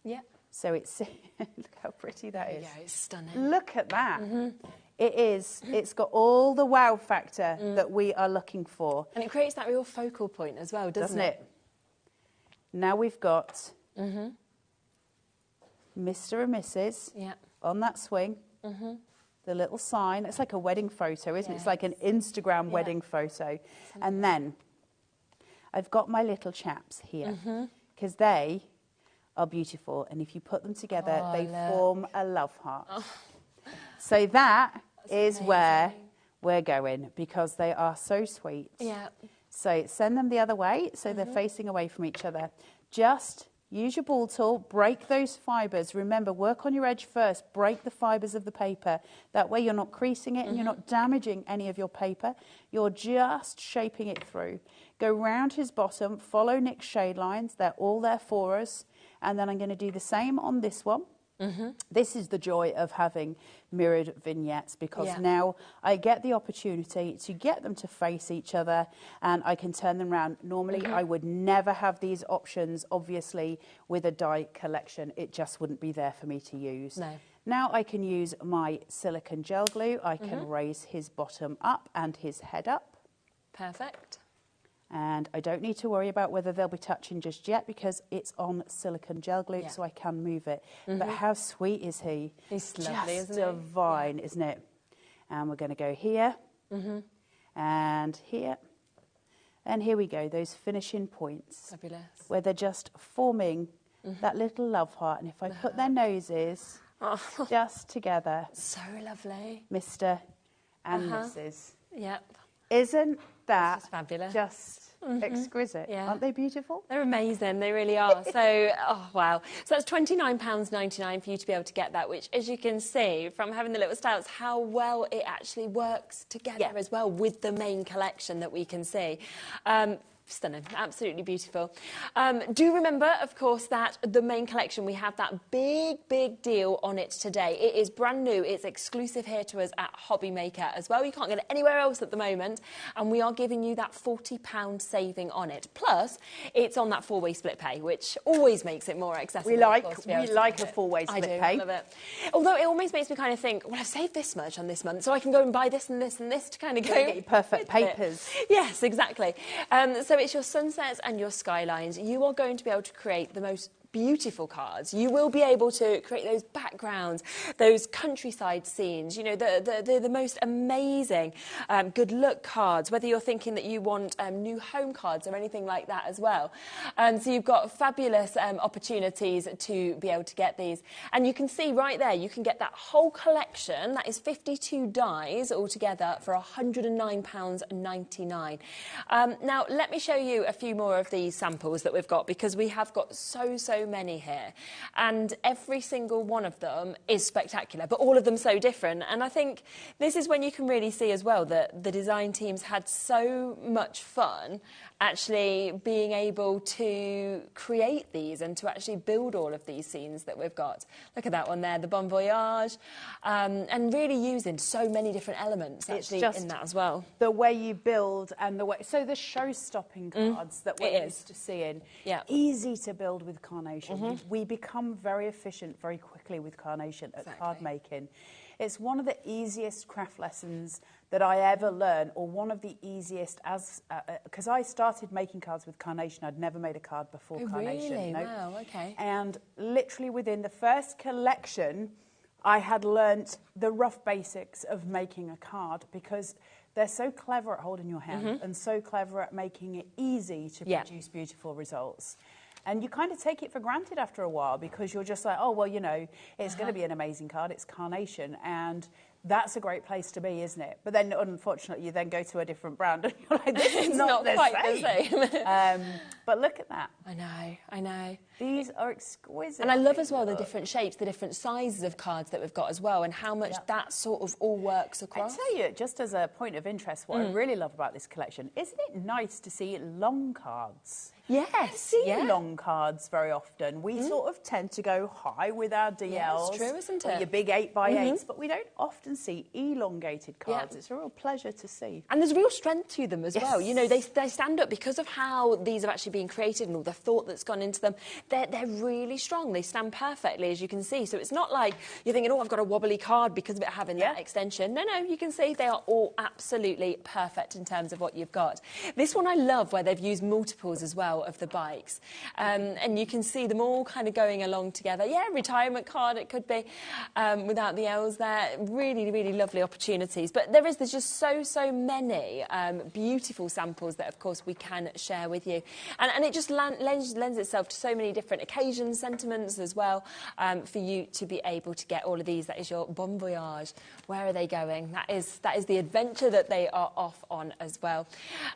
Yeah. So it's, look how pretty that is. Yeah, it's stunning. Look at that. It's got all the wow factor that we are looking for. And it creates that real focal point as well, doesn't it? Now we've got Mr. and Mrs. on that swing. The little sign. It's like a wedding photo, isn't it? It's like an Instagram wedding photo. And then I've got my little chaps here because they are beautiful. And if you put them together, they form a love heart. So that's amazing. Where we're going because they are so sweet. Yeah. So send them the other way so they're facing away from each other. Just use your ball tool, break those fibres. Remember, work on your edge first, break the fibres of the paper. That way you're not creasing it and you're not damaging any of your paper. You're just shaping it through. Go round his bottom, follow Nick's shade lines. They're all there for us. And then I'm going to do the same on this one. This is the joy of having mirrored vignettes because now I get the opportunity to get them to face each other and I can turn them around. Normally I would never have these options, obviously, with a die collection. It just wouldn't be there for me to use. No. Now I can use my silicone gel glue. I can raise his bottom up and his head up. Perfect. And I don't need to worry about whether they'll be touching just yet because it's on silicone gel glue, so I can move it. But how sweet is he? He's lovely, isn't he? Just divine, isn't it? And we're going to go here and here. And here we go, those finishing points. Fabulous. Where they're just forming that little love heart. And if I put their noses just together. So lovely. Mr. and Mrs. Yep. Isn't that fabulous? Just exquisite. Aren't they beautiful? They're amazing, they really are. So, oh wow. So that's £29.99 for you to be able to get that, which, as you can see from having the little stouts, how well it actually works together as well with the main collection that we can see. Stunning, absolutely beautiful. Do remember, of course, that the main collection, we have that big deal on it today. It is brand new. It's exclusive here to us at HobbyMaker as well. You can't get it anywhere else at the moment. And we are giving you that £40 saving on it. Plus, it's on that four-way split pay, which always makes it more accessible. We like a four-way split pay. I love it. Although it almost makes me kind of think, well, I've saved this much on this month, so I can go and buy this and this and this to kind of go. Get your perfect papers. Yes, exactly. So it's your sunsets and your skylines. You are going to be able to create the most beautiful cards. You will be able to create those backgrounds, those countryside scenes, you know, the most amazing good look cards, whether you're thinking that you want new home cards or anything like that as well. So you've got fabulous opportunities to be able to get these. And you can see right there, you can get that whole collection, that is 52 dies altogether for £109.99. Now, let me show you a few more of these samples that we've got because we have got so many here, and every single one of them is spectacular, but all of them so different. And I think this is when you can really see as well that the design teams had so much fun actually being able to create these and to actually build all of these scenes that we've got. Look at that one there, the Bon Voyage, and really using so many different elements actually in that as well. The way you build and the way, so the show-stopping cards that we're used to seeing, easy to build with carnation. We become very efficient very quickly with carnation at card making. It's one of the easiest craft lessons that I ever learned, or one of the easiest, as because I started making cards with carnation. I'd never made a card before carnation. Really? Wow, okay. And literally within the first collection, I had learnt the rough basics of making a card because they're so clever at holding your hand and so clever at making it easy to produce beautiful results. And you kind of take it for granted after a while because you're just like, oh, well, you know, it's going to be an amazing card. It's carnation. And that's a great place to be, isn't it? But then, unfortunately, you then go to a different brand and you're like, this is not quite the same. But look at that. I know. These are exquisite. And I love as well the different shapes, the different sizes of cards that we've got as well, and how much that sort of all works across. I tell you, just as a point of interest, what I really love about this collection, isn't it nice to see long cards? Yes. I see long cards very often. We sort of tend to go high with our DLs. Yeah, it's true, isn't it? Or your big 8x8s, but we don't often see elongated cards. It's a real pleasure to see. And there's real strength to them as well. You know, they stand up because of how these have actually been created and all the thought that's gone into them. They're really strong. They stand perfectly, as you can see. So it's not like you're thinking, oh, I've got a wobbly card because of it having that extension. No, you can see they are all absolutely perfect in terms of what you've got. This one I love, where they've used multiples as well of the bikes. And you can see them all kind of going along together. Yeah, retirement card it could be, without the L's there. Really, really lovely opportunities. But there's just so many beautiful samples that, of course, we can share with you. And it just lends itself to so many different occasions, sentiments as well, for you to be able to get all of these. That is your bon voyage. Where are they going? That is the adventure that they are off on as well.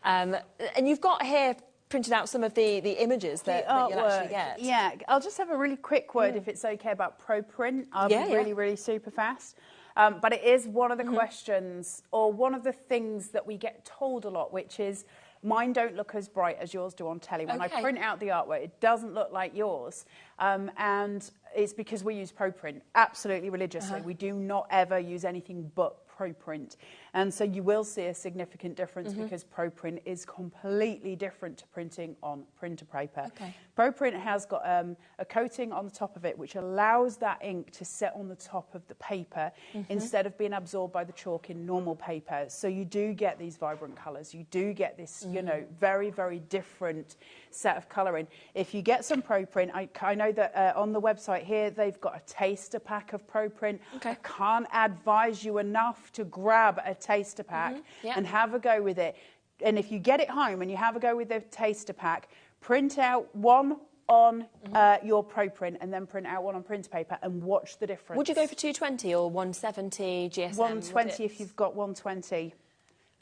And you've got here printed out some of the images that you'll actually get. Yeah, I'll just have a really quick word, if it's okay, about pro print. I'll be really super fast. But it is one of the questions, or one of the things that we get told a lot, which is, mine don't look as bright as yours do on telly. When I print out the artwork, it doesn't look like yours. And it's because we use pro print absolutely religiously. We do not ever use anything but pro print. And so you will see a significant difference because pro print is completely different to printing on printer paper. Pro print has got a coating on the top of it which allows that ink to set on the top of the paper instead of being absorbed by the chalk in normal paper. So you do get these vibrant colours. You do get this, you know, very, very different set of colouring. If you get some pro print, I know that on the website here they've got a taster pack of pro print. I can't advise you enough to grab a taster pack and have a go with it. And if you get it home and you have a go with the taster pack, print out one on your pro print and then print out one on printer paper and watch the difference. Would you go for 220 or 170 GSM? 120 if you've got 120.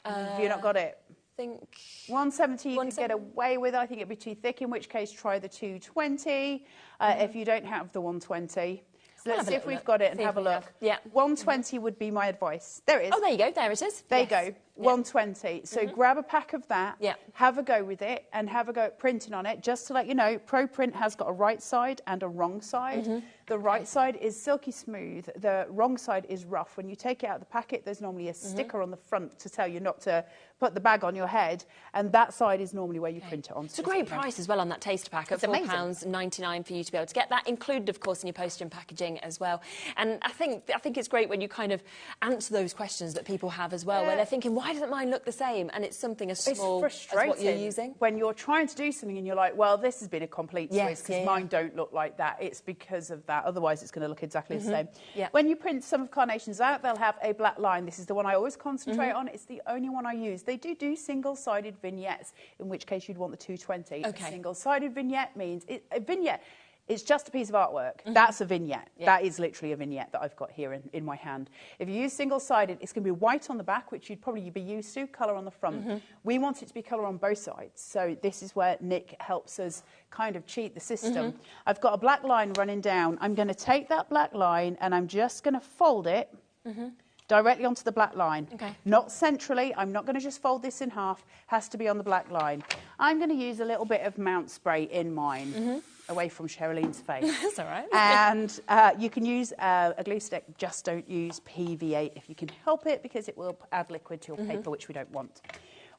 Have you not got it? Think 170 you could get away with. I think it'd be too thick, in which case try the 220 if you don't have the 120. So let's see if we've got it and have a look. 120 would be my advice. There it is. Oh, there you go. There it is. There you go. 120. So grab a pack of that, have a go with it, and have a go at printing on it. Just to let you know, Pro Print has got a right side and a wrong side. The right side is silky smooth. The wrong side is rough. When you take it out of the packet, there's normally a sticker on the front to tell you not to put the bag on your head, and that side is normally where you print it on. It's a great price as well on that taster pack at £4.99 for you to be able to get that, included, of course, in your postage and packaging as well. And I think it's great when you kind of answer those questions that people have as well, where they're thinking, why doesn't mine look the same? And it's something as small as what you're using. When you're trying to do something and you're like, well, this has been a complete twist because mine don't look like that. It's because of that. Otherwise, it's going to look exactly the same. When you print some of Carnations out, they'll have a black line. This is the one I always concentrate on. It's the only one I use. They do single-sided vignettes, in which case you'd want the 220. A single-sided vignette means a vignette. It's just a piece of artwork. That's a vignette. That is literally a vignette that I've got here in my hand. If you use single-sided, it's going to be white on the back, which you'd probably be used to, colour on the front. We want it to be colour on both sides. So this is where Nick helps us kind of cheat the system. I've got a black line running down. I'm going to take that black line and I'm just going to fold it directly onto the black line. Not centrally. I'm not going to just fold this in half. Has to be on the black line. I'm going to use a little bit of Mount Spray in mine. Away from Sheraline's face. That's all right. And you can use a glue stick, just don't use PVA if you can help it, because it will add liquid to your paper, which we don't want.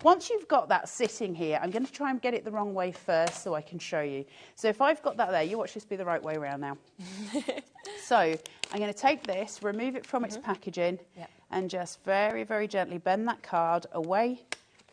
Once you've got that sitting here, I'm going to try and get it the wrong way first so I can show you. So if I've got that there, you watch this be the right way around now. So I'm going to take this, remove it from its packaging, and just very, very gently bend that card away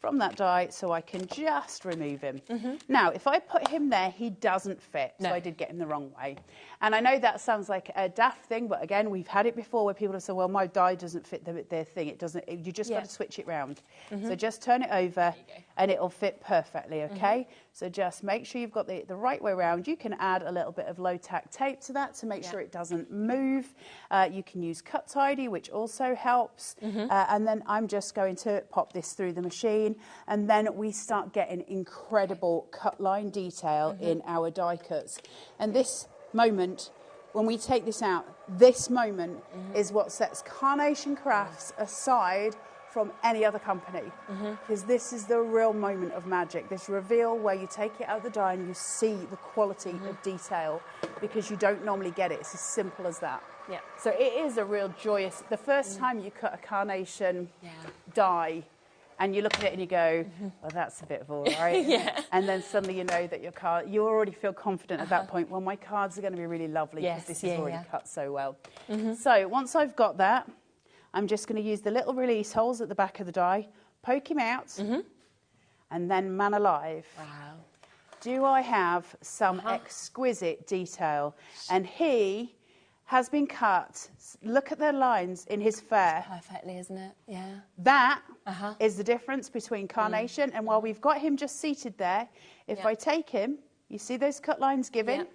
from that die, so I can just remove him. Now, if I put him there, he doesn't fit, so I did get him the wrong way. And I know that sounds like a daft thing, but again, we've had it before where people have said, well, my die doesn't fit their thing. It doesn't. You just got to switch it round. So just turn it over, and it'll fit perfectly, okay? So just make sure you've got the right way around. You can add a little bit of low-tack tape to that to make sure it doesn't move. You can use Cut Tidy, which also helps. And then I'm just going to pop this through the machine, and then we start getting incredible cut line detail in our die cuts. And this moment, when we take this out, this moment is what sets Carnation Crafts aside from any other company, because this is the real moment of magic, this reveal where you take it out of the die and you see the quality of detail, because you don't normally get it. It's as simple as that. So it is a real joyous, the first time you cut a carnation die and you look at it and you go, well, that's a bit of all right. And then suddenly you know that your card, you already feel confident at that point, well, my cards are going to be really lovely because this is already cut so well. So once I've got that, I'm just going to use the little release holes at the back of the die, poke him out, and then man alive. Do I have some exquisite detail? And he has been cut. Look at the lines in his fur. Perfectly, isn't it? That is the difference between Carnation, and while we've got him just seated there, if I take him, you see those cut lines given?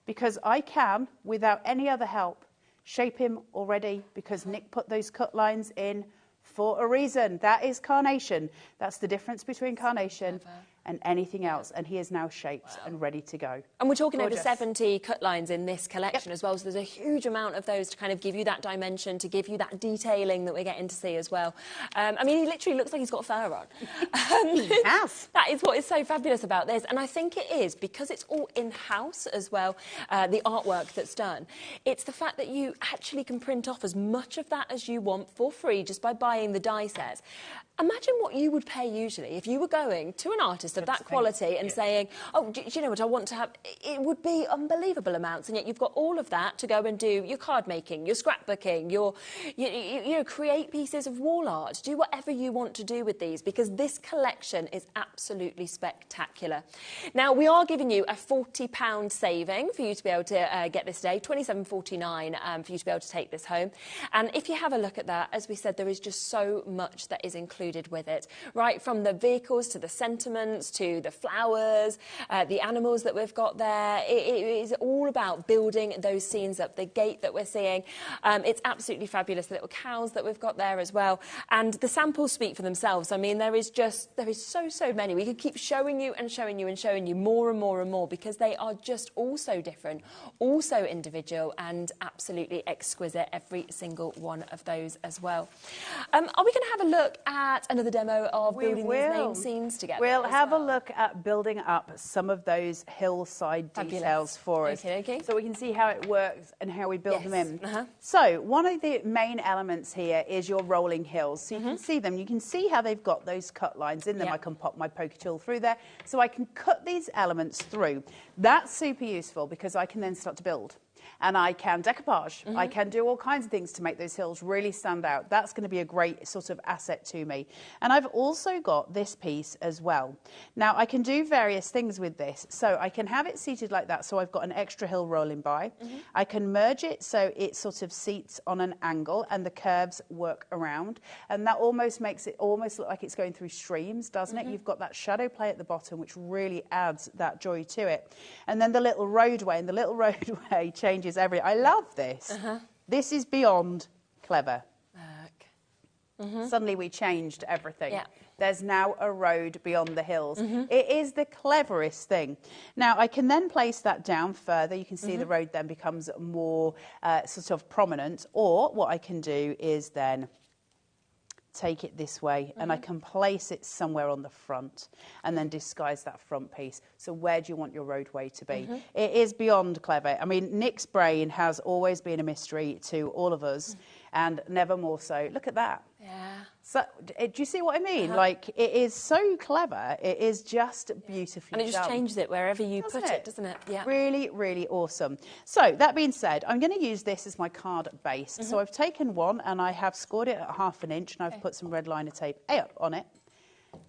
Because I can, without any other help, shape him already, because Nick put those cut lines in for a reason. That is Carnation. That's the difference between Carnation and anything else, and he is now shaped and ready to go. And we're talking over 70 cut lines in this collection as well, so there's a huge amount of those to kind of give you that dimension, to give you that detailing that we're getting to see as well. I mean, he literally looks like he's got fur on. That is what is so fabulous about this, and I think it is because it's all in-house as well, the artwork that's done. It's the fact that you actually can print off as much of that as you want for free just by buying the die sets. Imagine what you would pay usually if you were going to an artist of that quality and saying, oh, do you know what I want to have? It would be unbelievable amounts, and yet you've got all of that to go and do your card making, your scrapbooking, you know, create pieces of wall art, do whatever you want to do with these, because this collection is absolutely spectacular. Now, we are giving you a £40 saving for you to be able to get this today, £27.49 for you to be able to take this home. And if you have a look at that, as we said, there is just so much that is included with it, right from the vehicles to the sentiments to the flowers, the animals that we've got there. It is all about building those scenes up. The gate that we're seeing, it's absolutely fabulous. The little cows that we've got there as well, and the samples speak for themselves. I mean, there is so many. We could keep showing you and showing you and showing you more and more and more, because they are just all so different, also individual, and absolutely exquisite, every single one of those as well. Are we going to have a look at another demo of building these main scenes together? We'll have a look at building up some of those hillside details for us. So we can see how it works and how we build them in. So one of the main elements here is your rolling hills. So you can see them. You can see how they've got those cut lines in them. I can pop my poker tool through there. So I can cut these elements through. That's super useful because I can then start to build. And I can decoupage. I can do all kinds of things to make those hills really stand out. That's going to be a great sort of asset to me. And I've also got this piece as well. Now, I can do various things with this. So I can have it seated like that, so I've got an extra hill rolling by. I can merge it so it sort of seats on an angle and the curves work around. And that almost makes it almost look like it's going through streams, doesn't it? You've got that shadow play at the bottom, which really adds that joy to it. And then the little roadway, and the little roadway changes everything. I love this. This is beyond clever. Suddenly we changed everything. There's now a road beyond the hills. It is the cleverest thing. Now, I can then place that down further. You can see the road then becomes more sort of prominent. Or what I can do is then take it this way and I can place it somewhere on the front and then disguise that front piece. So where do you want your roadway to be? It is beyond clever. I mean, Nick's brain has always been a mystery to all of us, and never more so. Look at that. So, do you see what I mean? Like, it is so clever. It is just beautifully done. And it just changes it wherever you put it, doesn't it? Really, really awesome. So, that being said, I'm going to use this as my card base. So, I've taken one and I have scored it at 1/2 inch and I've put some red liner tape on it.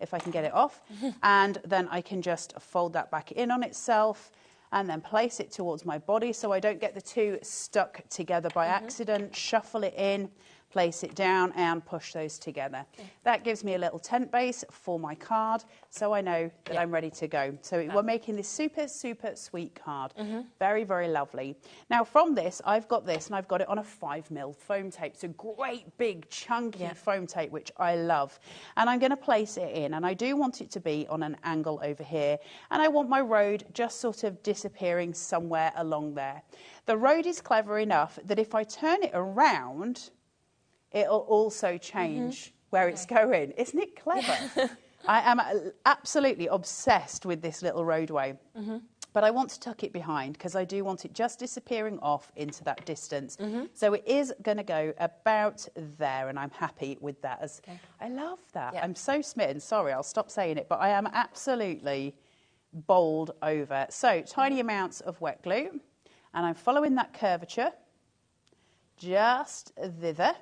if I can get it off. And then I can just fold that back in on itself and then place it towards my body so I don't get the two stuck together by accident. Shuffle it in, place it down and push those together. That gives me a little tent base for my card, so I know that I'm ready to go. So we're making this super, super sweet card. Very, very lovely. Now from this, I've got this and I've got it on a 5mm foam tape. So great big chunky foam tape, which I love. And I'm going to place it in, and I do want it to be on an angle over here. And I want my road just sort of disappearing somewhere along there. The road is clever enough that if I turn it around, it'll also change where it's going. Isn't it clever? I am absolutely obsessed with this little roadway. But I want to tuck it behind because I do want it just disappearing off into that distance. So it is going to go about there, and I'm happy with that. I love that. I'm so smitten. Sorry, I'll stop saying it, but I am absolutely bowled over. So tiny amounts of wet glue, and I'm following that curvature just thither.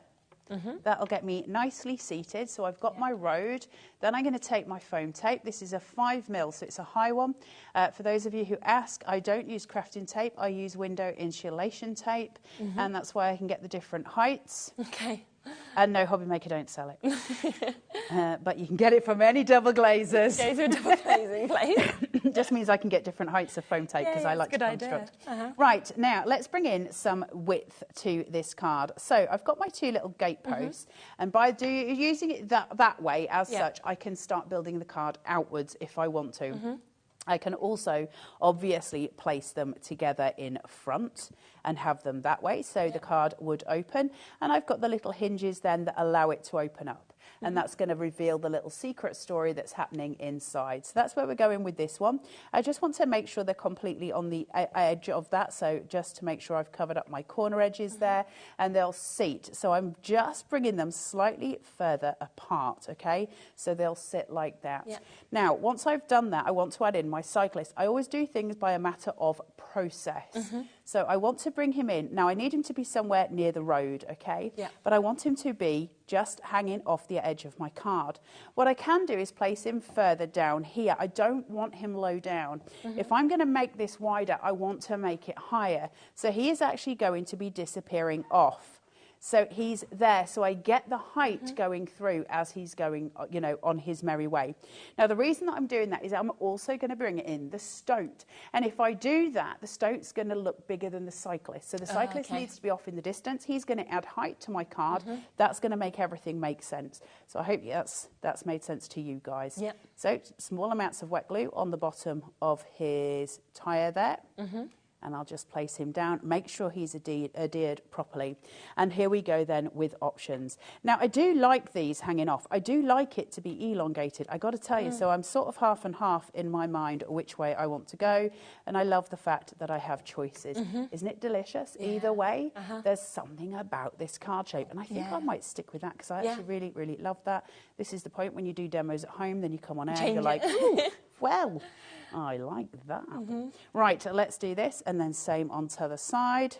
That'll get me nicely seated. So I've got my road. Then I'm going to take my foam tape. This is a 5mm, so it's a high one. For those of you who ask, I don't use crafting tape. I use window insulation tape, and that's why I can get the different heights. And no, HobbyMaker don't sell it. But you can get it from any double glazers. Go to a double glazing place. Just means I can get different heights of foam tape because I like to construct. Right, now let's bring in some width to this card. So I've got my two little gate posts, and by using it that way as such, I can start building the card outwards if I want to. I can also obviously place them together in front and have them that way, so the card would open. And I've got the little hinges then that allow it to open up. And that's going to reveal the little secret story that's happening inside. So that's where we're going with this one. I just want to make sure they're completely on the edge of that. So just to make sure I've covered up my corner edges there, and they'll seat. So I'm just bringing them slightly further apart, okay? So they'll sit like that. Now, once I've done that, I want to add in my cyclist. I always do things by a matter of process. So I want to bring him in. Now, I need him to be somewhere near the road, okay? But I want him to be just hanging off the edge of my card. What I can do is place him further down here. I don't want him low down. If I'm going to make this wider, I want to make it higher. So he is actually going to be disappearing off. So he's there, so I get the height going through as he's going, you know, on his merry way. Now, the reason that I'm doing that is I'm also going to bring in the stoat. And if I do that, the stoat's going to look bigger than the cyclist. So the cyclist needs to be off in the distance. He's going to add height to my card. That's going to make everything make sense. So I hope that's made sense to you guys. So small amounts of wet glue on the bottom of his tyre there. And I'll just place him down, make sure he's adhered properly. And here we go then with options. Now, I do like these hanging off. I do like it to be elongated, I got to tell you. So I'm sort of half and half in my mind which way I want to go. And I love the fact that I have choices. Isn't it delicious? Either way, there's something about this card shape. And I think I might stick with that because I actually really, really love that. This is the point when you do demos at home, then you come on air, you're like, ooh, well, I like that. Right, let's do this, and then same on the other side.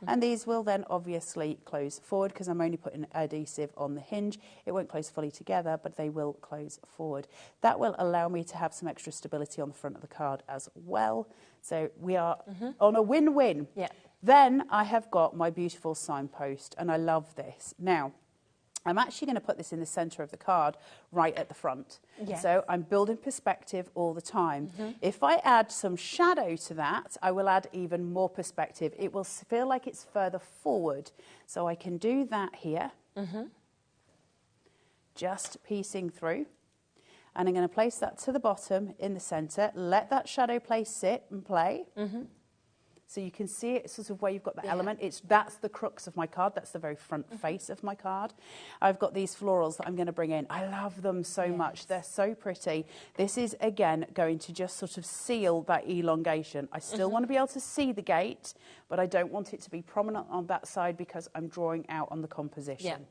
And these will then obviously close forward because I'm only putting adhesive on the hinge. It won't close fully together, but they will close forward. That will allow me to have some extra stability on the front of the card as well. So we are on a win-win. Then I have got my beautiful signpost, and I love this. Now, I'm actually going to put this in the centre of the card right at the front. So I'm building perspective all the time. If I add some shadow to that, I will add even more perspective. It will feel like it's further forward. So I can do that here. Just piecing through. And I'm going to place that to the bottom in the centre. Let that shadow place sit and play. So you can see it sort of where you've got the element. That's the crux of my card. That's the very front face of my card. I've got these florals that I'm going to bring in. I love them so much. They're so pretty. This is, again, going to just sort of seal that elongation. I still want to be able to see the gate, but I don't want it to be prominent on that side because I'm drawing out on the composition.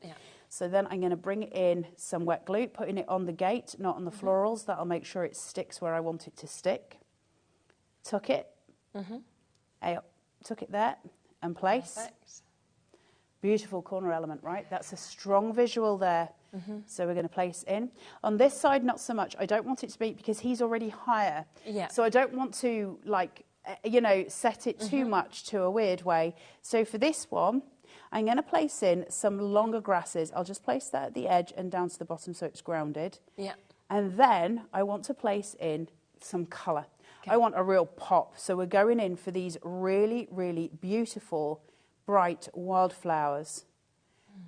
So then I'm going to bring in some wet glue, putting it on the gate, not on the florals. That'll make sure it sticks where I want it to stick. Tuck it. Tuck it there and place. Beautiful corner element, right? That's a strong visual there. So we're going to place in. On this side, not so much. I don't want it to be, because he's already higher. Yeah. So I don't want to, like, you know, set it too much to a weird way. So for this one, I'm going to place in some longer grasses. I'll just place that at the edge and down to the bottom so it's grounded. Yeah. And then I want to place in some colour. Okay. I want a real pop. So we're going in for these really, really beautiful, bright wildflowers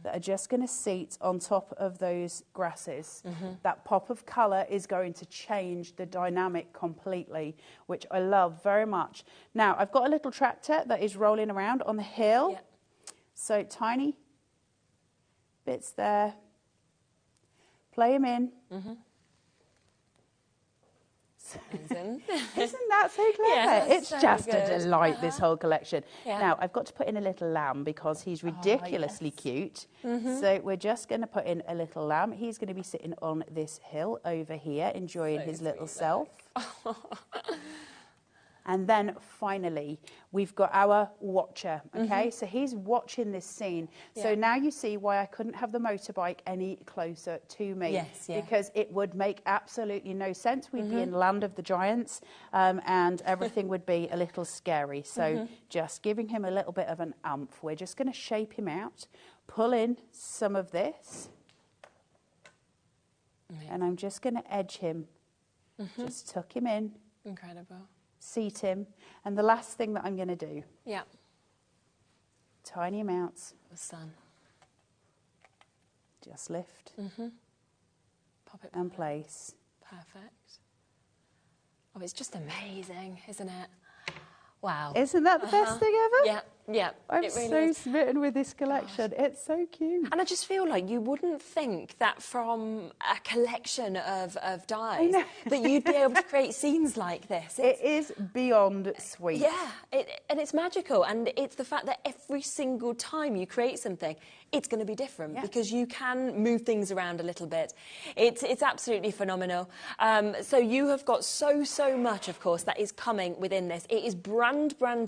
that are just going to seat on top of those grasses. That pop of colour is going to change the dynamic completely, which I love very much. Now, I've got a little tractor that is rolling around on the hill. Yeah. So tiny bits there. Play them in. Isn't that so clever? Yeah, it's so just good. a delight, this whole collection. Yeah. Now, I've got to put in a little lamb because he's ridiculously cute. So we're just going to put in a little lamb. He's going to be sitting on this hill over here, enjoying his little self. And then finally, we've got our watcher, okay? So he's watching this scene. So now you see why I couldn't have the motorbike any closer to me. Yes, because it would make absolutely no sense. We'd be in Land of the Giants and everything would be a little scary. So just giving him a little bit of an oomph. We're just going to shape him out, pull in some of this. And I'm just going to edge him. Just tuck him in. Incredible. Seat him, and the last thing that I'm going to do, tiny amounts The sun. Just lift Pop it and place. Perfect. Oh, it's just amazing, isn't it? Wow. Isn't that the best thing ever? Yeah, yeah. I'm it really so is. smitten with this collection. Gosh. It's so cute. And I just feel like you wouldn't think that from a collection of dyes that you'd be able to create scenes like this. It is beyond sweet. Yeah, and it's magical. And it's the fact that every single time you create something, it's going to be different because you can move things around a little bit. It's absolutely phenomenal. So you have got so much, of course, that is coming within this. It is brand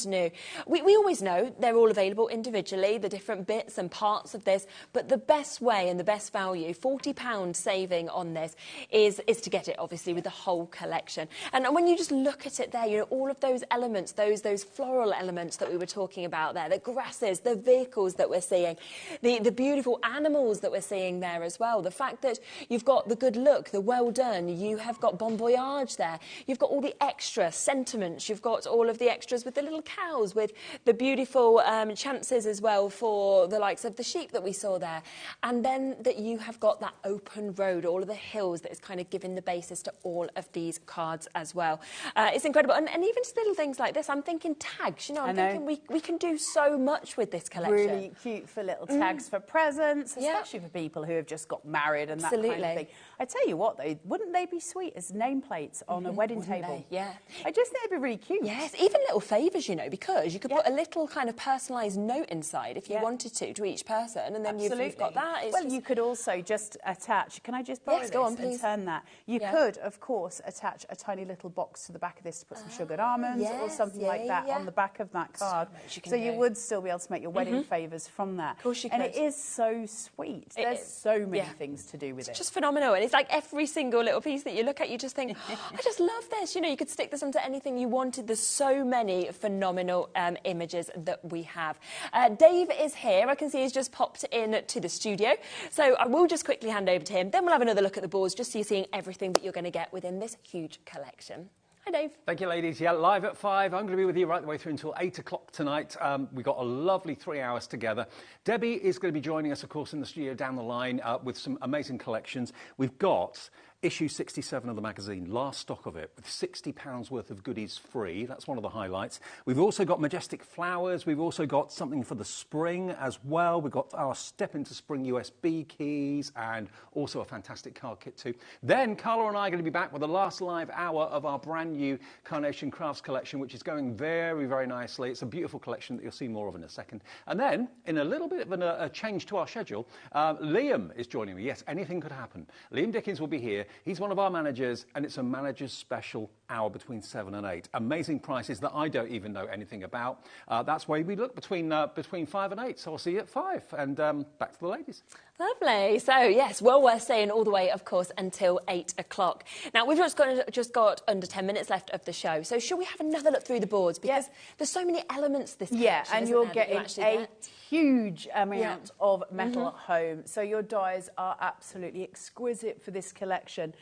new. We always know they're all available individually, the different bits and parts of this, but the best way and the best value, £40 saving on this, is to get it, obviously, with the whole collection. And when you just look at it there, you know, all of those elements, those floral elements that we were talking about there, the grasses, the vehicles that we're seeing, the beautiful animals that we're seeing there as well, the fact that you've got the good look, the well done, you have got bon voyage there, you've got all the extra sentiments, you've got all of the extras with the little cows, with the beautiful chances as well for the likes of the sheep that we saw there, and then that you have got that open road, all of the hills that is kind of giving the basis to all of these cards as well. It's incredible, and even just little things like this. I'm thinking tags, you know, I'm thinking we can do so much with this collection. Really cute for little tags for presents, especially for people who have just got married and that kind of thing. I tell you what, though, wouldn't they be sweet as nameplates on a wedding table? They? Yeah. I just think they'd be really cute. Yes, even little favours, you know, because you could put a little kind of personalised note inside if you wanted to each person, and then you've got that. It's you could also just attach, can I just borrow this go on, please. and turn that? You could, of course, attach a tiny little box to the back of this to put some sugared almonds or something like that on the back of that card. So you would still be able to make your wedding favours from that. Of course you and could. it is so sweet. There's so many things to do with it. It's just phenomenal, and it's like every single little piece that you look at, you just think, oh, I just love this. You know, you could stick this onto anything you wanted. There's so many phenomenal images that we have. Dave is here. I can see he's just popped in to the studio. So I will just quickly hand over to him. Then we'll have another look at the boards just so you're seeing everything that you're going to get within this huge collection. Hi, Dave. Thank you, ladies. Yeah, live at 5. I'm going to be with you right the way through until 8 o'clock tonight. We've got a lovely 3 hours together. Debbie is going to be joining us, of course, in the studio down the line with some amazing collections. We've got issue 67 of the magazine, last stock of it, with £60 worth of goodies free. That's one of the highlights. We've also got Majestic flowers. We've also got something for the spring as well. We've got our Step into Spring USB keys and also a fantastic card kit too. Then Carla and I are going to be back with the last live hour of our brand new Carnation Crafts collection, which is going very, very nicely. It's a beautiful collection that you'll see more of in a second. And then, in a little bit of a change to our schedule, Liam is joining me. Yes, anything could happen. Liam Dickens will be here He's one of our managers, and it's a manager's special hour between 7 and 8. Amazing prices that I don't even know anything about. That's why we look between 5 and 8. So I'll see you at 5. And back to the ladies. Lovely. So, yes, well worth staying all the way, of course, until 8 o'clock. Now, we've just got under 10 minutes left of the show. So, should we have another look through the boards? Because there's so many elements this collection, and you're getting a huge amount of metal at home. So, your dies are absolutely exquisite for this collection.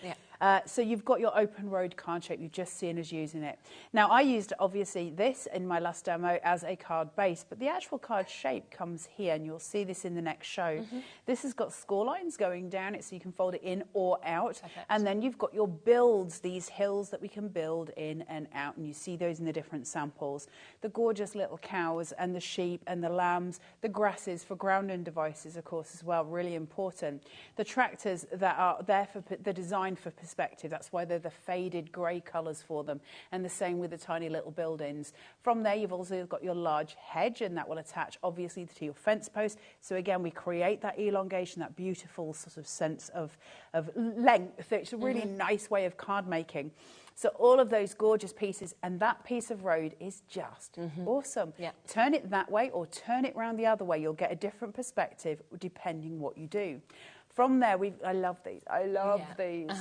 So you've got your open road card shape. You've just seen us using it. Now, I used, obviously, this in my last demo as a card base, but the actual card shape comes here, and you'll see this in the next show. This has got score lines going down it, so you can fold it in or out. And then you've got your builds, these hills that we can build in and out, and you see those in the different samples. The gorgeous little cows and the sheep and the lambs, the grasses for grounding devices, of course, as well, really important. The tractors that are there for the design for perspective, that's why they're the faded grey colours for them, and the same with the tiny little buildings. From there, you've also got your large hedge, and that will attach obviously to your fence post. So again, we create that elongation, that beautiful sort of sense of length. It's a really nice way of card making. So all of those gorgeous pieces, and that piece of road is just awesome. Turn it that way or turn it round the other way. You'll get a different perspective depending what you do. From there, I love these. I love these.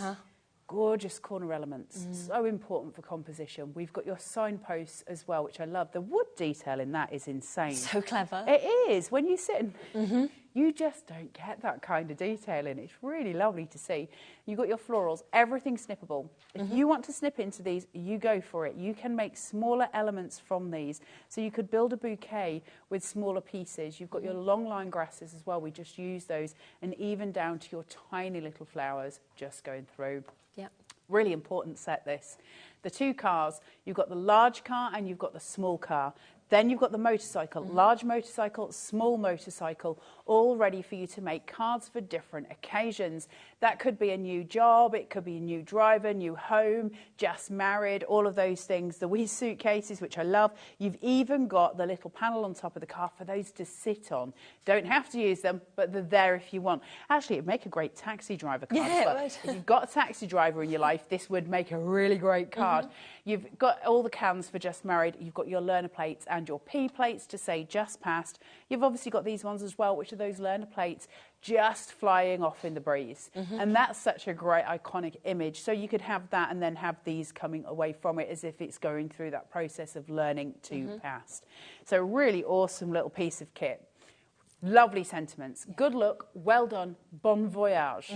Gorgeous corner elements, so important for composition. We've got your signposts as well, which I love. The wood detail in that is insane. So clever. It is. When you sit and you just don't get that kind of detail in it. It's really lovely to see. You've got your florals, everything snippable. If you want to snip into these, you go for it. You can make smaller elements from these. So you could build a bouquet with smaller pieces. You've got your long line grasses as well. We just use those, and even down to your tiny little flowers just going through. Really important set, this. The two cars, you've got the large car and you've got the small car. Then you've got the motorcycle, large motorcycle, small motorcycle, all ready for you to make cards for different occasions. That could be a new job, it could be a new driver, new home, just married, all of those things. The wee suitcases, which I love. You've even got the little panel on top of the car for those to sit on. Don't have to use them, but they're there if you want. Actually, it'd make a great taxi driver card as well. If you've got a taxi driver in your life, this would make a really great card. You've got all the cans for just married. You've got your learner plates and your P plates to say just passed. You've obviously got these ones as well, which are those learner plates just flying off in the breeze. And that's such a great iconic image. So you could have that and then have these coming away from it as if it's going through that process of learning to past. So really awesome little piece of kit. Lovely sentiments. Good look, well done, bon voyage.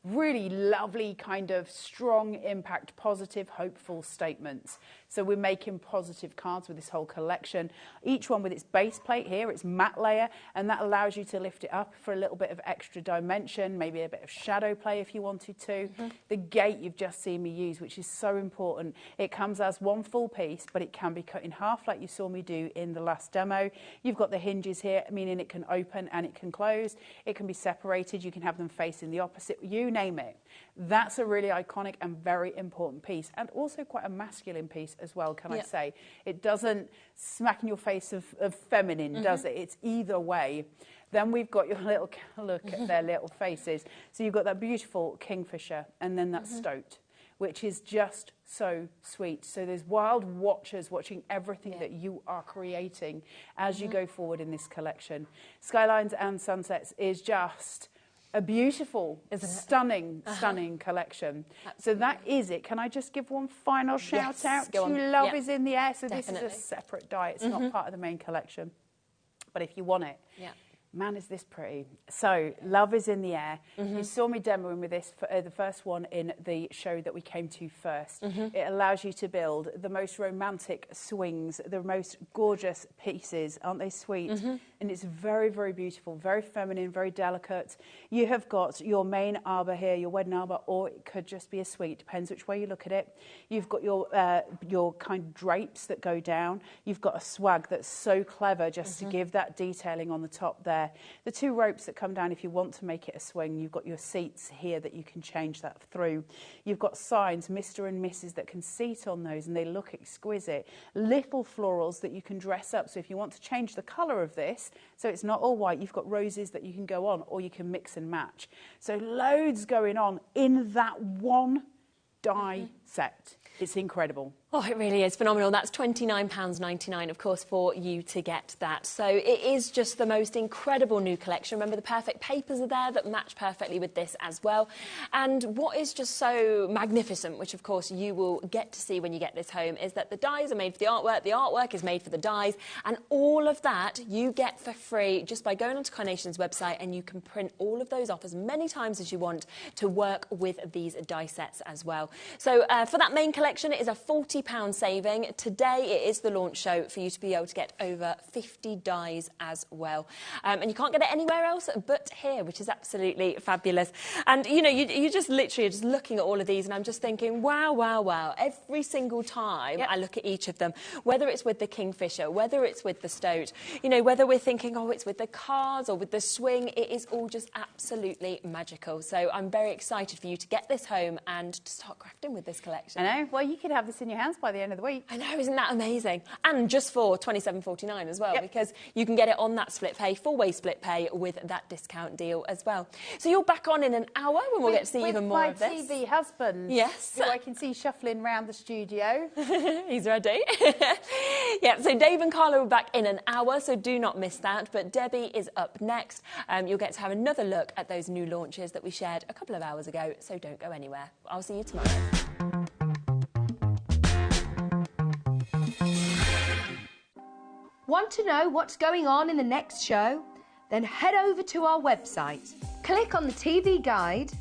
Really lovely kind of strong impact, positive, hopeful statements. So we're making positive cards with this whole collection. Each one with its base plate here, its matte layer, and that allows you to lift it up for a little bit of extra dimension, maybe a bit of shadow play if you wanted to. The gate you've just seen me use, which is so important. It comes as one full piece, but it can be cut in half like you saw me do in the last demo. You've got the hinges here, meaning it can open and it can close. It can be separated. You can have them facing the opposite. You name it. That's a really iconic and very important piece, and also quite a masculine piece as well, can I say. It doesn't smack in your face of feminine, does it? It's either way. Then we've got your little, look at their little faces. So you've got that beautiful kingfisher, and then that stoat, which is just so sweet. So there's wild watchers watching everything that you are creating as you go forward in this collection. Skylines and Sunsets is just a beautiful, stunning collection. Absolutely. So that is it. Can I just give one final shout out to Love is in the Air? So this is a separate die. It's not part of the main collection. But if you want it, man, is this pretty. So Love is in the Air. You saw me demoing with this for the first one in the show that we came to first. It allows you to build the most romantic swings, the most gorgeous pieces. Aren't they sweet? And it's very, very beautiful, very feminine, very delicate. You have got your main arbor here, your wedding arbor, or it could just be a suite, depends which way you look at it. You've got your kind of drapes that go down. You've got a swag that's so clever just to give that detailing on the top there. there. The 2 ropes that come down if you want to make it a swing. You've got your seats here that you can change that through. You've got signs, Mr. and Mrs. that can seat on those, and they look exquisite. Little florals that you can dress up. So if you want to change the colour of this, so it's not all white, you've got roses that you can go on, or you can mix and match. So loads going on in that one die set. It's incredible. Oh, it really is phenomenal. That's £29.99, of course, for you to get that. So it is just the most incredible new collection. Remember, the perfect papers are there that match perfectly with this as well. And what is just so magnificent, which of course you will get to see when you get this home, is that the dies are made for the artwork is made for the dies, and all of that you get for free just by going onto Carnation's website, and you can print all of those off as many times as you want to work with these die sets as well. So for that main collection, it is a £40 saving. Today it is the launch show for you to be able to get over 50 dies as well. And you can't get it anywhere else but here, which is absolutely fabulous. And you know, you just literally are just looking at all of these, and I'm just thinking, wow, wow, wow. Every single time I look at each of them, whether it's with the Kingfisher, whether it's with the Stoat, you know, whether we're thinking, oh, it's with the cards or with the swing, it is all just absolutely magical. So I'm very excited for you to get this home and to start crafting with this collection. I know. Well, you could have this in your hands by the end of the week. I know, isn't that amazing? And just for £27.49 as well, because you can get it on that split pay, full-way split pay with that discount deal as well. So you're back on in an hour when we'll get to see even more of this. With my TV husband. Yes. Who I can see shuffling around the studio. He's ready. Yeah, so Dave and Carla are back in an hour, so do not miss that. But Debbie is up next. You'll get to have another look at those new launches that we shared a couple of hours ago, so don't go anywhere. I'll see you tomorrow. Want to know what's going on in the next show? Then head over to our website. Click on the TV guide.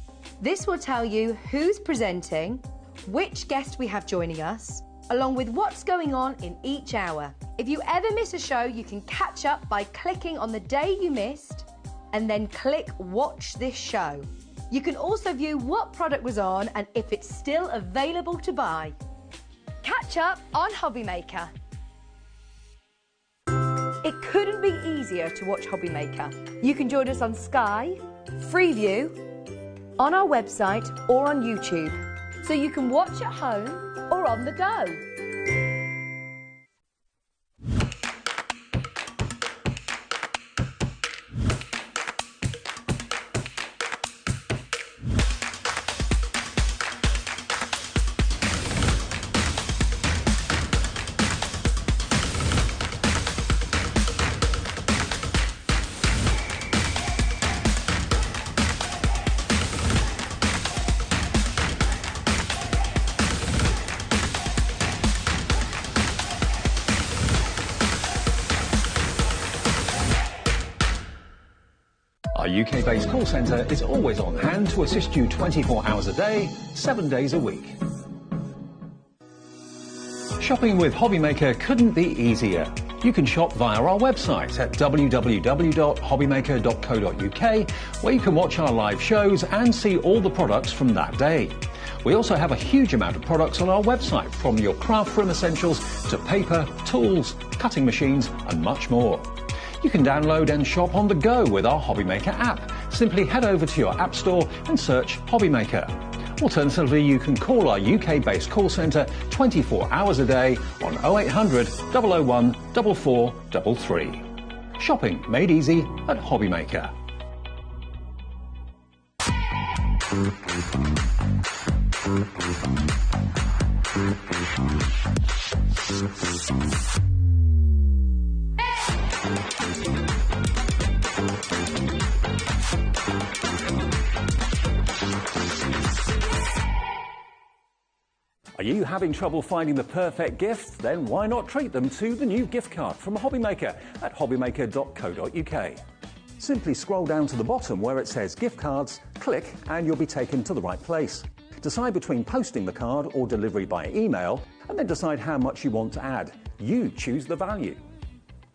This will tell you who's presenting, which guest we have joining us, along with what's going on in each hour. If you ever miss a show, you can catch up by clicking on the day you missed and then click Watch This Show. You can also view what product was on and if it's still available to buy. Catch up on HobbyMaker. It couldn't be easier to watch HobbyMaker. You can join us on Sky, Freeview, on our website or on YouTube, so you can watch at home or on the go. Our UK-based call centre is always on hand to assist you 24 hours a day, 7 days a week. Shopping with HobbyMaker couldn't be easier. You can shop via our website at www.hobbymaker.co.uk, where you can watch our live shows and see all the products from that day. We also have a huge amount of products on our website, from your craft room essentials to paper, tools, cutting machines and much more. You can download and shop on the go with our HobbyMaker app. Simply head over to your app store and search HobbyMaker. Alternatively, you can call our UK-based call centre 24 hours a day on 0800 001 4433. Shopping made easy at HobbyMaker. Are you having trouble finding the perfect gift? Then why not treat them to the new gift card from HobbyMaker at hobbymaker.co.uk. Simply scroll down to the bottom where it says gift cards, click and you'll be taken to the right place. Decide between posting the card or delivery by email, and then decide how much you want to add. You choose the value.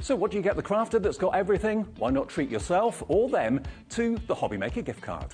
So what do you get the crafter that's got everything? Why not treat yourself or them to the HobbyMaker gift card?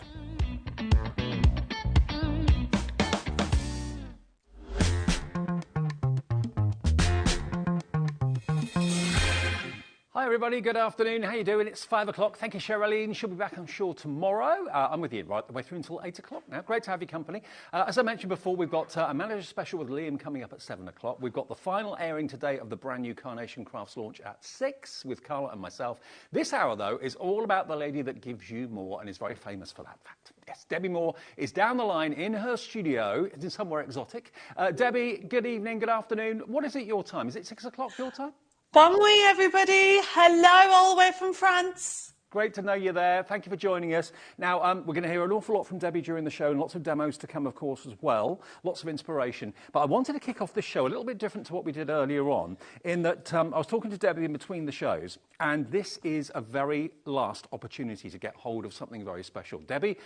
Hi everybody. Good afternoon. How you doing? It's 5 o'clock. Thank you, Sherilyn. She'll be back, I'm sure, tomorrow. I'm with you right the way through until 8 o'clock now. Great to have your company. As I mentioned before, we've got a manager special with Liam coming up at 7 o'clock. We've got the final airing today of the brand new Carnation Crafts launch at 6 with Carla and myself. This hour, though, is all about the lady that gives you more and is very famous for that fact. Yes, Debbie Moore is down the line in her studio. It's in somewhere exotic. Debbie, good evening, good afternoon. What is it your time? Is it 6 o'clock your time? Bon nuit, everybody. Hello, all the way from France. Great to know you're there. Thank you for joining us. Now, we're going to hear an awful lot from Debbie during the show and lots of demos to come, of course, as well. Lots of inspiration. But I wanted to kick off this show a little bit different to what we did earlier on, in that I was talking to Debbie in between the shows, and this is a very last opportunity to get hold of something very special. Debbie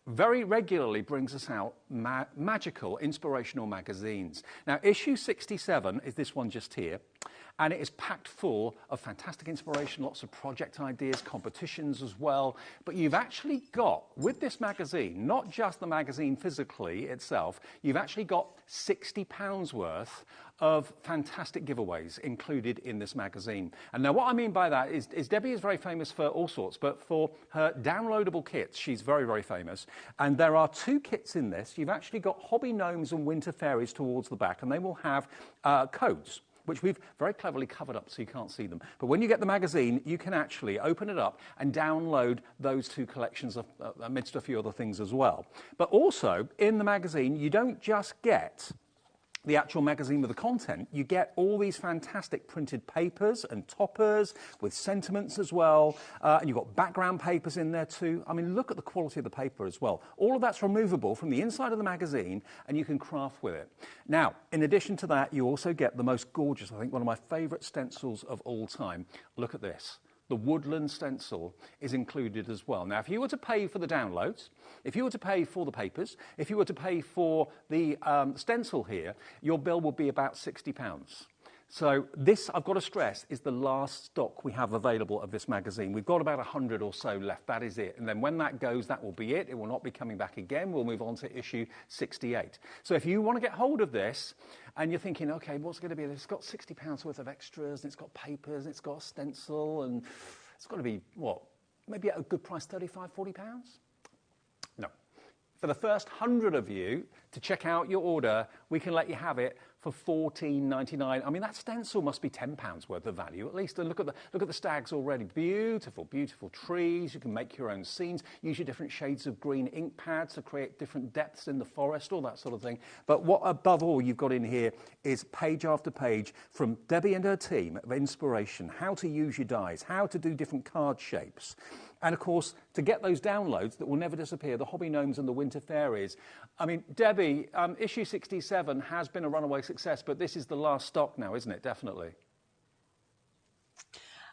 very regularly brings us out magical, inspirational magazines. Now, issue 67 is this one just here. And it is packed full of fantastic inspiration, lots of project ideas, competitions as well. But you've actually got, with this magazine, not just the magazine physically itself, you've actually got £60 worth of fantastic giveaways included in this magazine. And now what I mean by that is Debbie is very famous for all sorts, but for her downloadable kits, she's very, very famous. And there are 2 kits in this. You've actually got Hobby Gnomes and Winter Fairies towards the back, and they will have codes, which we've very cleverly covered up so you can't see them. But when you get the magazine, you can actually open it up and download those 2 collections amidst a few other things as well. But also, in the magazine, you don't just get the actual magazine with the content, you get all these fantastic printed papers and toppers with sentiments as well, and you've got background papers in there too. I mean, look at the quality of the paper as well. All of that's removable from the inside of the magazine, and you can craft with it. Now, in addition to that, you also get the most gorgeous, I think one of my favourite stencils of all time. Look at this. The woodland stencil is included as well. Now, if you were to pay for the downloads, if you were to pay for the papers, if you were to pay for the stencil here, your bill would be about £60. So this, I've got to stress, is the last stock we have available of this magazine. We've got about 100 or so left. That is it. And then when that goes, that will be it. It will not be coming back again. We'll move on to issue 68. So if you want to get hold of this and you're thinking, OK, what's it going to be? It's got £60 worth of extras, and it's got papers, and it's got a stencil, and it's got to be, what, maybe at a good price, £35, £40? No. For the first 100 of you to check out your order, we can let you have it for $14.99. I mean, that stencil must be £10 worth of value at least. And look at the stags already. Beautiful, beautiful trees. You can make your own scenes. Use your different shades of green ink pads to create different depths in the forest, all that sort of thing. But what above all you've got in here is page after page from Debbie and her team of inspiration, how to use your dies, how to do different card shapes. And, of course, to get those downloads that will never disappear, the Hobby Gnomes and the Winter Fairies. I mean, Debbie, issue 67 has been a runaway success, but this is the last stock now, isn't it? Definitely.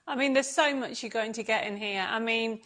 I mean, there's so much you're going to get in here. I mean,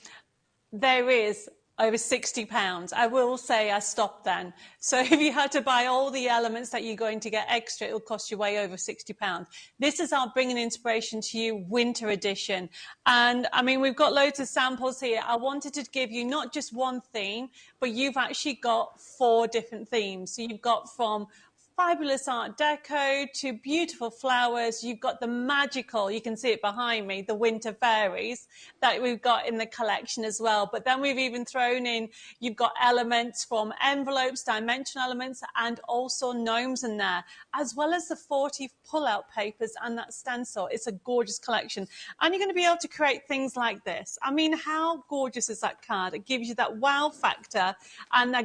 there is over £60. I will say I stopped then. So if you had to buy all the elements that you're going to get extra, it'll cost you way over £60. This is our Bringing Inspiration to You Winter Edition. And I mean, we've got loads of samples here. I wanted to give you not just one theme, but you've actually got 4 different themes. So you've got from fabulous art deco to beautiful flowers. You've got the magical, you can see it behind me, the winter fairies that we've got in the collection as well. But then we've even thrown in, you've got elements from envelopes, dimensional elements, and also gnomes in there, as well as the 40 pull-out papers and that stencil. It's a gorgeous collection. And you're going to be able to create things like this. I mean, how gorgeous is that card? It gives you that wow factor. And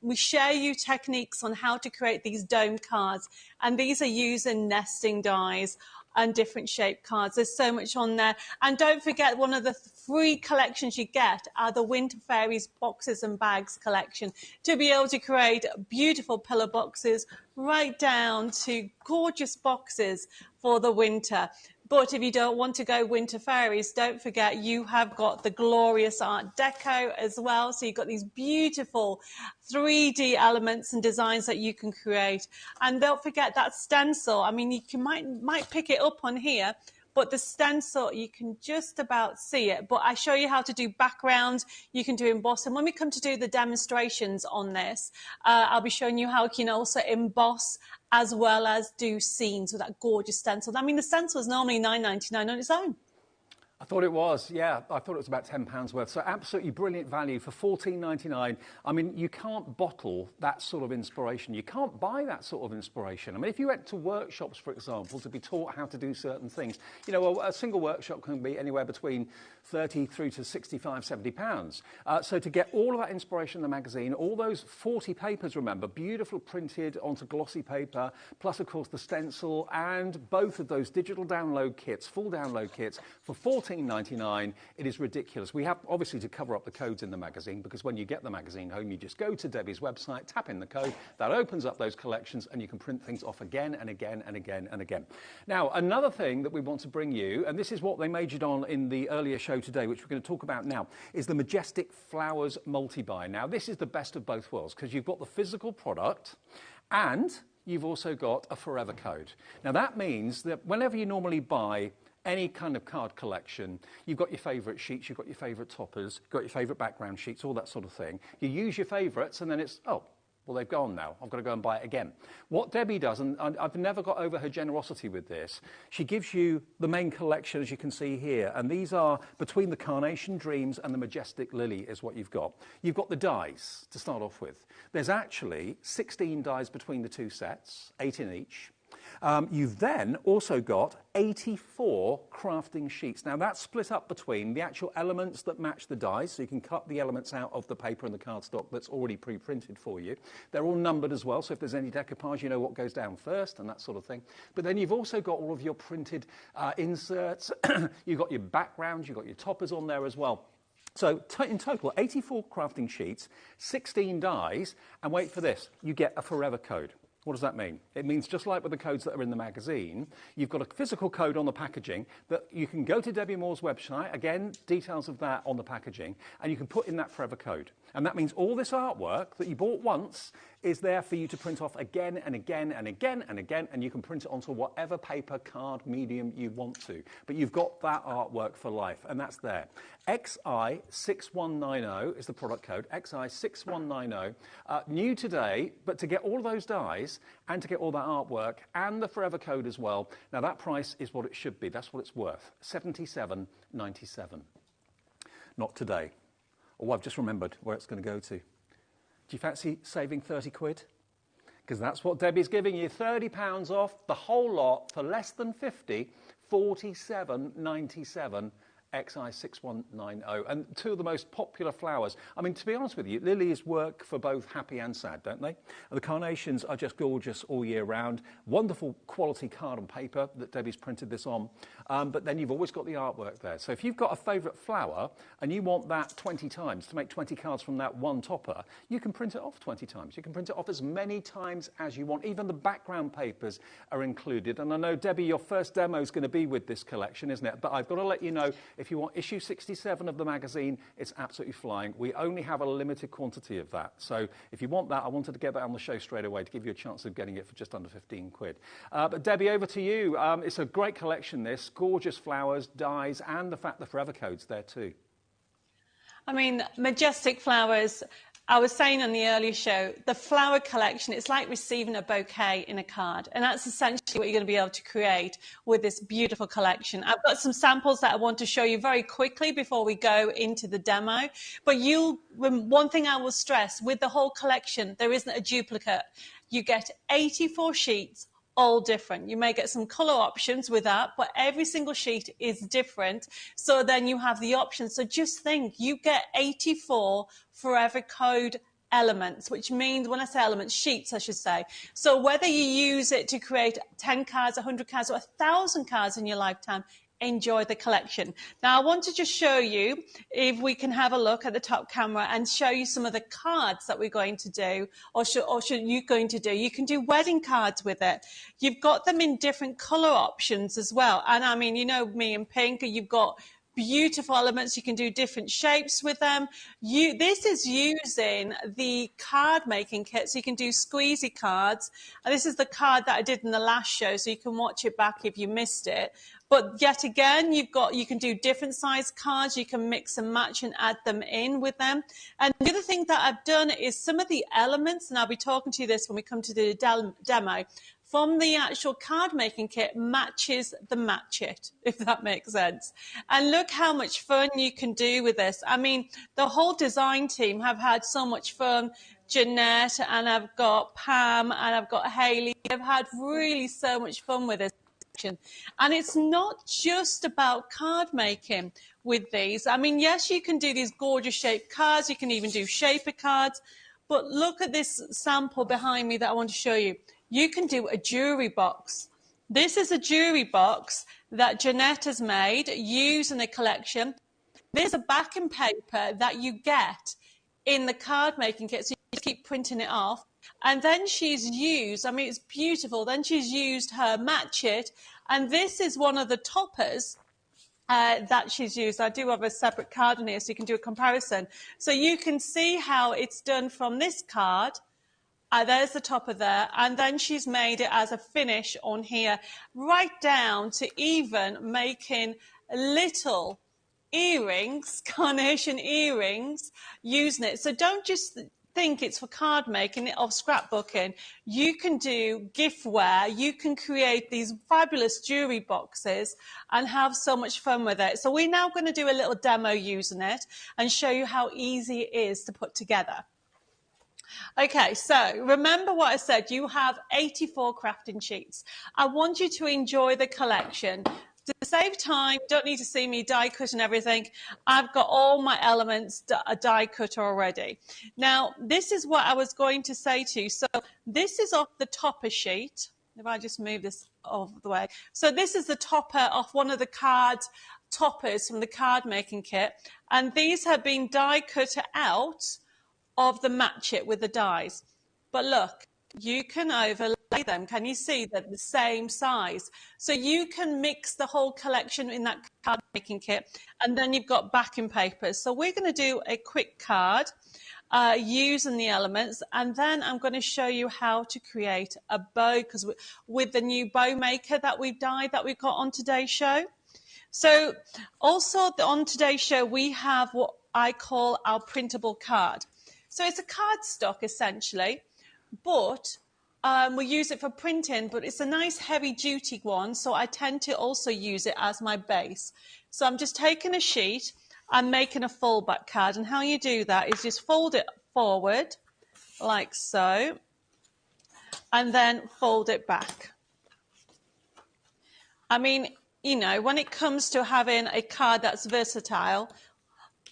we share you techniques on how to create these dome cards, and these are using nesting dies and different shape cards. There's so much on there. And don't forget, one of the free collections you get are the Winter Fairies boxes and bags collection, to be able to create beautiful pillar boxes right down to gorgeous boxes for the winter. But if you don't want to go Winter Fairies, don't forget you have got the glorious Art Deco as well. So you've got these beautiful 3D elements and designs that you can create. And don't forget that stencil. I mean, you might pick it up on here, but the stencil, you can just about see it. But I show you how to do backgrounds. You can do emboss. And when we come to do the demonstrations on this, I'll be showing you how you can also emboss as well as do scenes with that gorgeous stencil. I mean, the stencil is normally $9.99 on its own. I thought it was, yeah. I thought it was about £10 worth. So absolutely brilliant value for $14.99. I mean, you can't bottle that sort of inspiration. You can't buy that sort of inspiration. I mean, if you went to workshops, for example, to be taught how to do certain things, you know, a single workshop can be anywhere between 30 through to 65, 70 pounds. So to get all of that inspiration in the magazine, all those 40 papers, remember, beautiful printed onto glossy paper, plus, of course, the stencil and both of those digital download kits, full download kits, for $14.99, it is ridiculous. We have, obviously, to cover up the codes in the magazine, because when you get the magazine home, you just go to Debbie's website, tap in the code, that opens up those collections, and you can print things off again and again and again and again. Now, another thing that we want to bring you, and this is what they majored on in the earlier show today, which we're going to talk about now, is the Majestic Flowers multi-buy. Now, this is the best of both worlds, because you've got the physical product and you've also got a forever code. Now, that means that whenever you normally buy any kind of card collection, you've got your favourite sheets, you've got your favourite toppers, you've got your favourite background sheets, all that sort of thing. You use your favourites, and then it's, oh, well, they've gone now. I've got to go and buy it again. What Debbie does, and I've never got over her generosity with this, she gives you the main collection, as you can see here. And these are between the Carnation Dreams and the Majestic Lily is what you've got. You've got the dies to start off with. There's actually 16 dies between the two sets, 8 in each. You've then also got 84 crafting sheets. Now, that's split up between the actual elements that match the dies, so you can cut the elements out of the paper and the cardstock that's already pre-printed for you. They're all numbered as well, so if there's any decoupage, you know what goes down first and that sort of thing. But then you've also got all of your printed inserts. You've got your backgrounds, you've got your toppers on there as well. So in total, 84 crafting sheets, 16 dies, and wait for this, you get a forever code. What does that mean? It means just like with the codes that are in the magazine, you've got a physical code on the packaging that you can go to Debbie Moore's website, again, details of that on the packaging, and you can put in that forever code. And that means all this artwork that you bought once is there for you to print off again and again and again and again, and you can print it onto whatever paper, card, medium you want to. But you've got that artwork for life, and that's there. XI6190 is the product code, XI6190. New today, but to get all of those dies and to get all that artwork and the forever code as well, now that price is what it should be. That's what it's worth, $77.97. Not today. Oh, I've just remembered where it's going to go to. Do you fancy saving 30 quid? Because that's what Debbie's giving you, £30 off the whole lot for less than 50, $47.97. XI6190, and two of the most popular flowers. I mean, to be honest with you, lilies work for both happy and sad, don't they? And the carnations are just gorgeous all year round. Wonderful quality card and paper that Debbie's printed this on. But then you've always got the artwork there. So if you've got a favourite flower and you want that 20 times to make 20 cards from that one topper, you can print it off 20 times. You can print it off as many times as you want. Even the background papers are included. And I know, Debbie, your first demo is going to be with this collection, isn't it? But I've got to let you know, if you want issue 67 of the magazine, it's absolutely flying. We only have a limited quantity of that. So if you want that, I wanted to get that on the show straight away to give you a chance of getting it for just under 15 quid. But Debbie, over to you. It's a great collection, this. Gorgeous flowers, dies, and the fact the forever code's there too. I mean, Majestic Flowers, I was saying on the earlier show, the flower collection, it's like receiving a bouquet in a card. And that's essentially what you're going to be able to create with this beautiful collection. I've got some samples that I want to show you very quickly before we go into the demo. But one thing I will stress, with the whole collection, there isn't a duplicate. You get 84 sheets, all different. You may get some colour options with that, but every single sheet is different. So then you have the options. So just think, you get 84 forever code elements, which means, when I say elements, sheets, I should say. So whether you use it to create 10 cards, 100 cards, or 1,000 cards in your lifetime, enjoy the collection. Now, I want to just show you, if we can have a look at the top camera and show you some of the cards that we're going to do, or should you going to do. You can do wedding cards with it. You've got them in different colour options as well. And I mean, you know me in pink, you've got beautiful elements. You can do different shapes with them. This is using the card making kit, so you can do squeezy cards. And this is the card that I did in the last show, so you can watch it back if you missed it. But yet again, you can do different size cards. You can mix and match and add them in with them. And the other thing that I've done is some of the elements, and I'll be talking to you this when we come to the demo, from the actual card making kit matches the match it, if that makes sense. And look how much fun you can do with this. I mean, the whole design team have had so much fun. Jeanette, and I've got Pam, and I've got Hayley. They've had really so much fun with this. And it's not just about card making with these. I mean, yes, you can do these gorgeous shaped cards. You can even do shaper cards. But look at this sample behind me that I want to show you. You can do a jewelry box. This is a jewelry box that Jeanette has made using a collection. There's a backing paper that you get in the card making kit, so you just keep printing it off. And then she's used, I mean, it's beautiful. Then she's used her match it. And this is one of the toppers that she's used. I do have a separate card in here so you can do a comparison. So you can see how it's done from this card. There's the topper there. And then she's made it as a finish on here, right down to even making little earrings, carnation earrings, using it. So don't just think it's for card making or scrapbooking. You can do giftware. You can create these fabulous jewelry boxes and have so much fun with it. So we're now going to do a little demo using it and show you how easy it is to put together. Okay, so remember what I said. You have 84 crafting sheets. I want you to enjoy the collection. To save time, don't need to see me die cut and everything. I've got all my elements die cut already. Now, this is what I was going to say to you. So this is off the topper sheet. If I just move this off the way. So this is the topper off one of the card toppers from the card making kit. And these have been die cut out of the match it with the dies. But look, you can overlay them. Can you see they're the same size? So you can mix the whole collection in that card making kit, and then you've got backing papers. So we're going to do a quick card using the elements, and then I'm going to show you how to create a bow, because with the new bow maker that we've dyed that we've got on today's show. So also on today's show, we have what I call our printable card. So it's a cardstock essentially, but we use it for printing, but it's a nice heavy duty one. So I tend to also use it as my base. So I'm just taking a sheet and making a fold-back card. And how you do that is just fold it forward like so, and then fold it back. I mean, you know, when it comes to having a card that's versatile,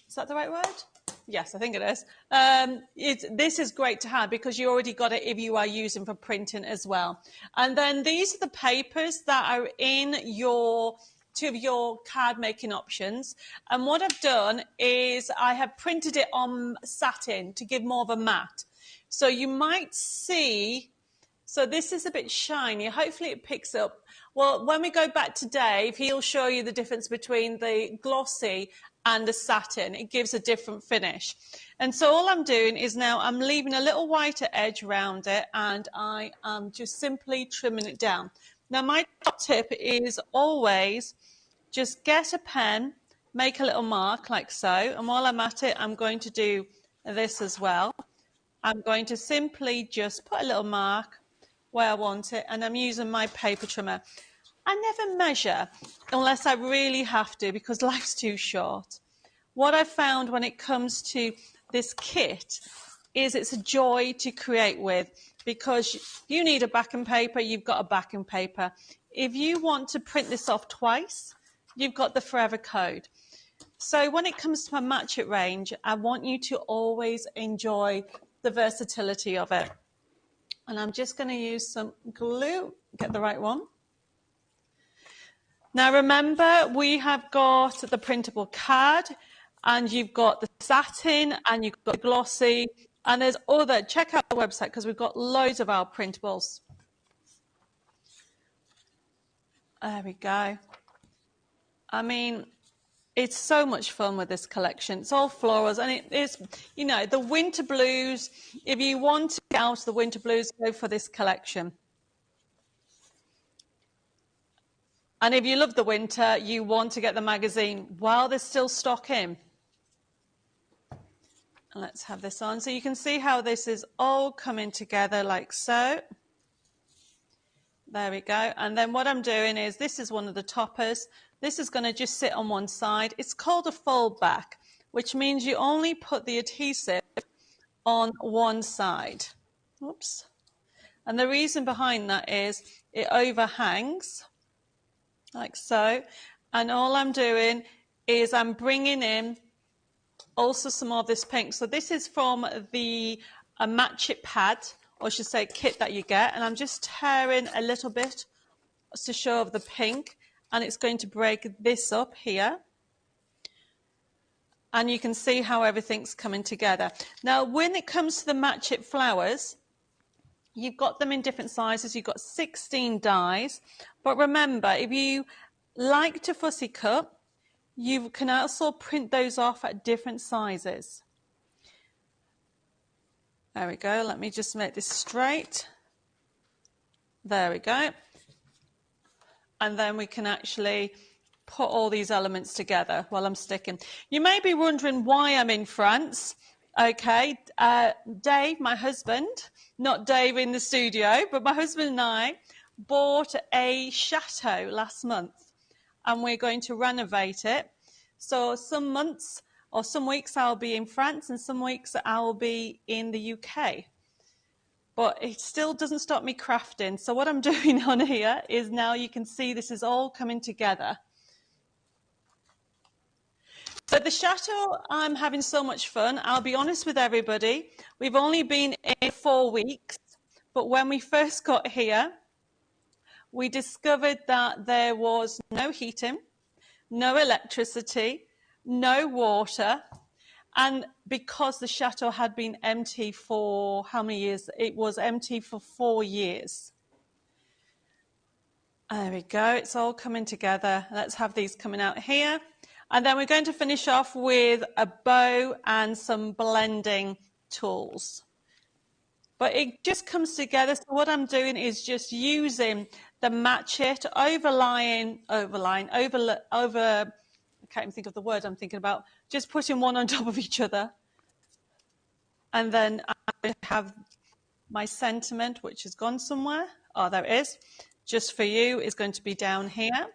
is that the right word? Yes, I think it is. This is great to have because you already got it if you are using for printing as well. And then these are the papers that are in your two of your card making options. And what I've done is I have printed it on satin to give more of a matte. So you might see, so this is a bit shiny. Hopefully it picks up. Well, when we go back to Dave, he'll show you the difference between the glossy and the satin. It gives a different finish. And so all I'm doing is now I'm leaving a little whiter edge around it, and I am just simply trimming it down. Now my top tip is always just get a pen, make a little mark like so, and while I'm at it, I'm going to do this as well. I'm going to simply just put a little mark where I want it, and I'm using my paper trimmer. I never measure unless I really have to because life's too short. What I found when it comes to this kit is it's a joy to create with, because you need a backing paper, you've got a backing paper. If you want to print this off twice, you've got the forever code. So when it comes to my match it range, I want you to always enjoy the versatility of it. And I'm just going to use some glue, get the right one. Now remember, we have got the printable card, and you've got the satin, and you've got the glossy, and there's other. Check out the website because we've got loads of our printables. There we go. I mean, it's so much fun with this collection. It's all florals, and it is, you know, the winter blues. If you want to get out of the winter blues, go for this collection. And if you love the winter, you want to get the magazine while there's still stock in. And let's have this on. So you can see how this is all coming together like so. There we go. And then what I'm doing is, this is one of the toppers. This is going to just sit on one side. It's called a fold back, which means you only put the adhesive on one side. Oops. And the reason behind that is it overhangs, like so. And all I'm doing is I'm bringing in also some more of this pink. So this is from the Match It pad, or I should say kit that you get. And I'm just tearing a little bit to show the pink. And it's going to break this up here. And you can see how everything's coming together. Now, when it comes to the Match It flowers, you've got them in different sizes. You've got 16 dies. But remember, if you like to fussy cut, you can also print those off at different sizes. There we go. Let me just make this straight. There we go. And then we can actually put all these elements together while I'm sticking. You may be wondering why I'm in France. Okay, Dave, my husband, not Dave in the studio, but my husband and I bought a chateau last month, and we're going to renovate it. So some months or some weeks I'll be in France, and some weeks I'll be in the UK. But it still doesn't stop me crafting. So what I'm doing on here is, now you can see this is all coming together. So the chateau, I'm having so much fun. I'll be honest with everybody. We've only been in 4 weeks, but when we first got here, we discovered that there was no heating, no electricity, no water. And because the chateau had been empty for how many years? It was empty for 4 years. There we go. It's all coming together. Let's have these coming out here. And then we're going to finish off with a bow and some blending tools. But it just comes together. So what I'm doing is just using the Match It, I can't even think of the word I'm thinking about, just putting one on top of each other. And then I have my sentiment, which has gone somewhere. Oh, there it is. Just for you is going to be down here.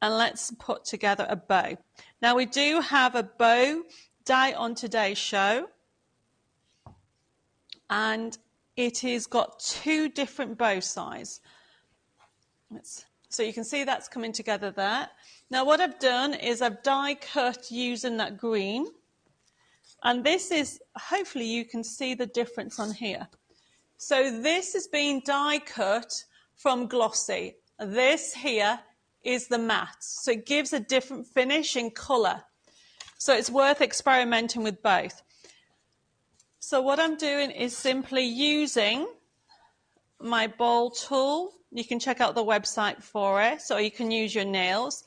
And let's put together a bow. Now, we do have a bow die on today's show. And it has got 2 different bow sizes. So you can see that's coming together there. Now, what I've done is I've die cut using that green. And this is, hopefully you can see the difference on here. So this is being die cut from glossy. This here is the matte. So it gives a different finish in colour. So it's worth experimenting with both. So what I'm doing is simply using my ball tool. You can check out the website for it, so you can use your nails,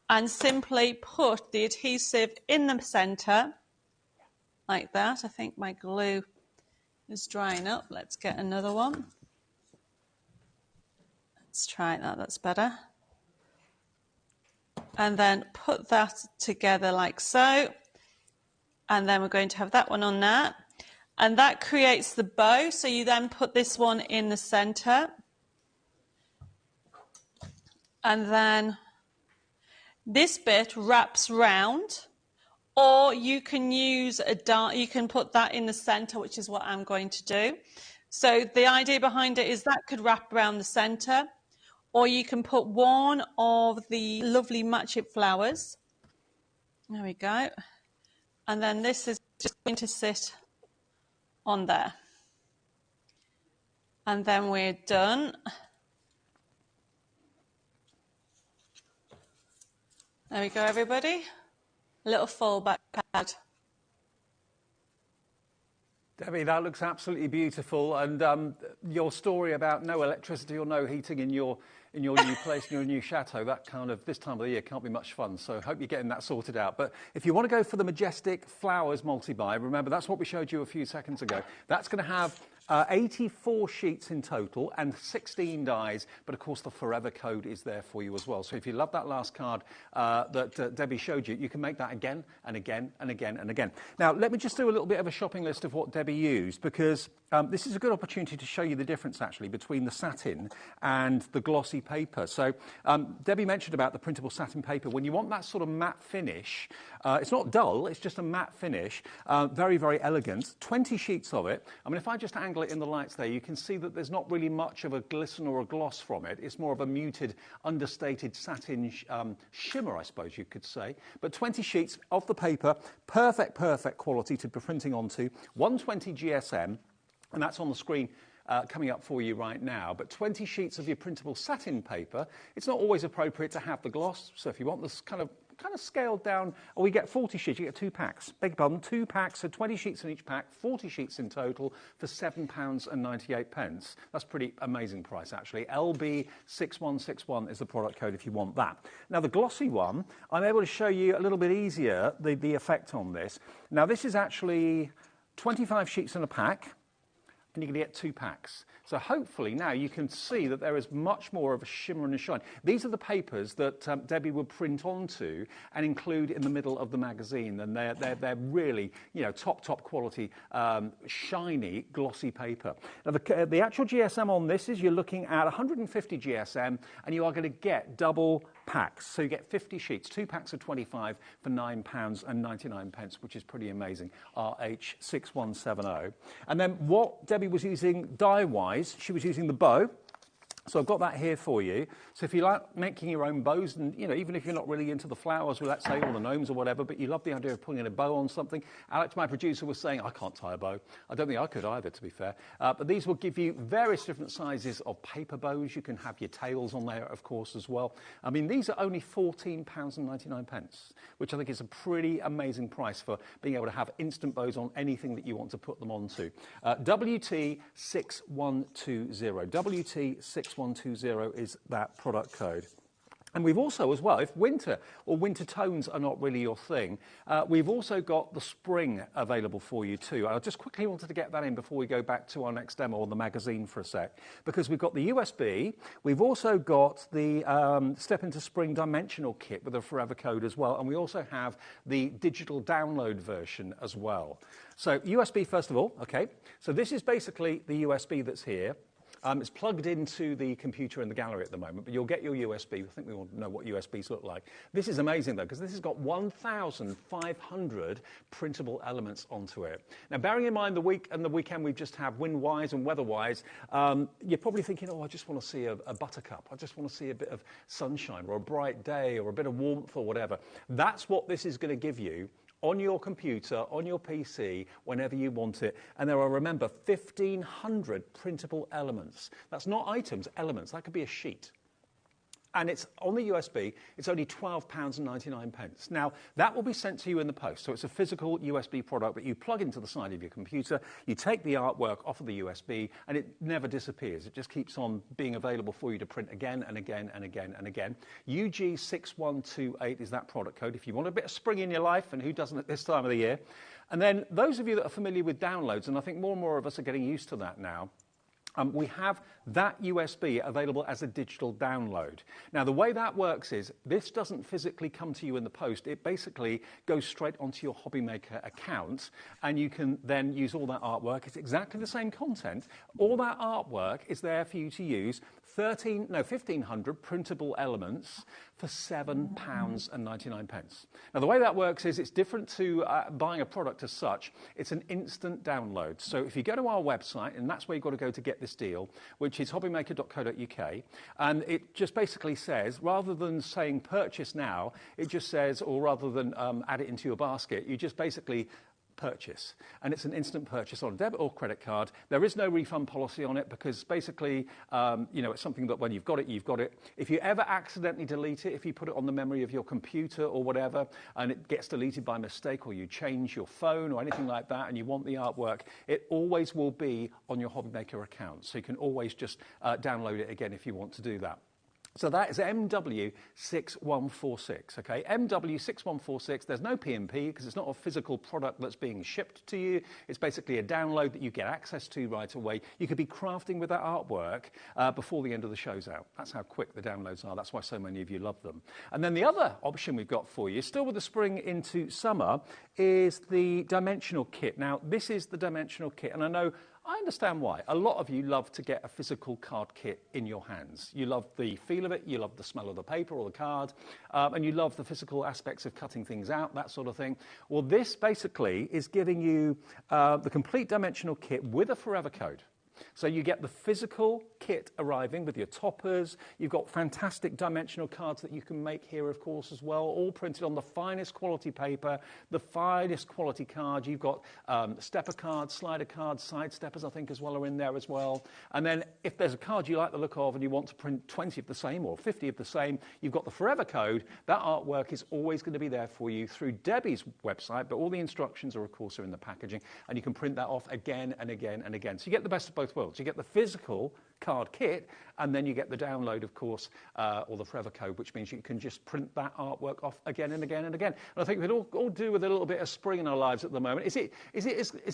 and simply put the adhesive in the centre, like that. I think my glue is drying up. Let's get another one. Let's try that, that's better. And then put that together like so. And then we're going to have that one on there. And that creates the bow. So you then put this one in the centre. And then this bit wraps round. Or you can use a dart, you can put that in the centre, which is what I'm going to do. So the idea behind it is that could wrap around the centre. Or you can put one of the lovely Match It flowers. There we go. And then this is just going to sit on there. And then we're done. There we go, everybody. A little fallback pad. Debbie, that looks absolutely beautiful. And your story about no electricity or no heating in your new place, in your new chateau, that kind of, this time of the year can't be much fun. So I hope you're getting that sorted out. But if you want to go for the Majestic Flowers multi-buy, remember that's what we showed you a few seconds ago. That's going to have 84 sheets in total and 16 dies, but of course the forever code is there for you as well. So if you love that last card that Debbie showed you, you can make that again and again and again and again. Now, let me just do a little bit of a shopping list of what Debbie used, because this is a good opportunity to show you the difference actually between the satin and the glossy paper. So Debbie mentioned about the printable satin paper. When you want that sort of matte finish, it's not dull, it's just a matte finish, very, very elegant. 20 sheets of it. I mean, if I just angle it in the lights there, you can see that there's not really much of a glisten or a gloss from it. It's more of a muted, understated satin shimmer, I suppose you could say. But 20 sheets of the paper, perfect quality to be printing onto. 120 GSM, and that's on the screen coming up for you right now. But 20 sheets of your printable satin paper. It's not always appropriate to have the gloss, so if you want this kind of scaled down, or we get 40 sheets, you get 2 packs. Beg your pardon, 2 packs, so 20 sheets in each pack, 40 sheets in total for £7.98. That's pretty amazing price, actually. LB6161 is the product code if you want that. Now, the glossy one, I'm able to show you a little bit easier the effect on this. Now, this is actually 25 sheets in a pack, and you're going to get 2 packs. So hopefully now you can see that there is much more of a shimmer and a shine. These are the papers that Debbie would print onto and include in the middle of the magazine, and they're really, you know, top quality, shiny, glossy paper. Now the actual GSM on this is you're looking at 150 GSM, and you are going to get double packs. So you get 50 sheets, 2 packs of 25 for £9.99, which is pretty amazing. RH6170. And then what Debbie was using dye-wise, she was using the bow. So I've got that here for you. So if you like making your own bows, and you know, even if you're not really into the flowers, well, let's say, or the gnomes or whatever, but you love the idea of putting a bow on something. Alex, my producer, was saying, I can't tie a bow. I don't think I could either, to be fair. But these will give you various different sizes of paper bows. You can have your tails on there, of course, as well. I mean, these are only £14.99, which I think is a pretty amazing price for being able to have instant bows on anything that you want to put them onto. WT6120. WT6120 is that product code. And we've also, as well, if winter or winter tones are not really your thing, we've also got the spring available for you too. I just quickly wanted to get that in before we go back to our next demo on the magazine for a sec, because we've got the USB, we've also got the Step into Spring dimensional kit with a forever code as well, and we also have the digital download version as well. So USB first of all, okay. So this is basically the USB that's here. It's plugged into the computer in the gallery at the moment, but you'll get your USB. I think we all know what USBs look like. This is amazing, though, because this has got 1,500 printable elements onto it. Now, bearing in mind the week and the weekend we've just had, wind-wise and weather-wise, you're probably thinking, oh, I just want to see a buttercup. I just want to see a bit of sunshine or a bright day or a bit of warmth or whatever. That's what this is going to give you on your computer, on your PC, whenever you want it. And there are, remember, 1,500 printable elements. That's not items, elements. That could be a sheet. And it's on the USB, it's only £12.99. Now, that will be sent to you in the post. So it's a physical USB product that you plug into the side of your computer, you take the artwork off of the USB, and it never disappears. It just keeps on being available for you to print again and again and again and again. UG6128 is that product code if you want a bit of spring in your life, and who doesn't at this time of the year. And then those of you that are familiar with downloads, and I think more and more of us are getting used to that now, we have that USB available as a digital download. Now, the way that works is this doesn't physically come to you in the post. It basically goes straight onto your HobbyMaker account, and you can then use all that artwork. It's exactly the same content. All that artwork is there for you to use. 1,500 printable elements for £7.99. Now, the way that works is it's different to buying a product as such. It's an instant download. So if you go to our website, and that's where you've got to go to get this deal, which is hobbymaker.co.uk, and it just basically says, rather than saying purchase now, it just says, or rather than add it into your basket, you just basically purchase, and it's an instant purchase on a debit or credit card. There is no refund policy on it because basically, you know, it's something that when you've got it, you've got it. If you ever accidentally delete it, if you put it on the memory of your computer or whatever, and it gets deleted by mistake, or you change your phone or anything like that, and you want the artwork, it always will be on your HobbyMaker account. So you can always just download it again if you want to do that. So that is MW6146, okay? MW6146, there's no P&P because it's not a physical product that's being shipped to you. It's basically a download that you get access to right away. You could be crafting with that artwork before the end of the show's out. That's how quick the downloads are. That's why so many of you love them. And then the other option we've got for you, still with the spring into summer, is the dimensional kit. Now, this is the dimensional kit, and I understand why. A lot of you love to get a physical card kit in your hands. You love the feel of it, you love the smell of the paper or the card, and you love the physical aspects of cutting things out, that sort of thing. Well, this basically is giving you the complete dimensional kit with a forever code. So you get the physical kit arriving with your toppers. You've got fantastic dimensional cards that you can make here, of course, as well, all printed on the finest quality paper, the finest quality card. You've got stepper cards, slider cards, side steppers, I think, as well, are in there as well. And then if there's a card you like the look of and you want to print 20 of the same or 50 of the same, you've got the forever code. That artwork is always going to be there for you through Debbie's website, but all the instructions are, of course, in the packaging, and you can print that off again and again and again. So you get the best of both worlds. You get the physical card kit, and then you get the download, of course, or the forever code, which means you can just print that artwork off again and again and again. And I think we all do with a little bit of spring in our lives at the moment. Is it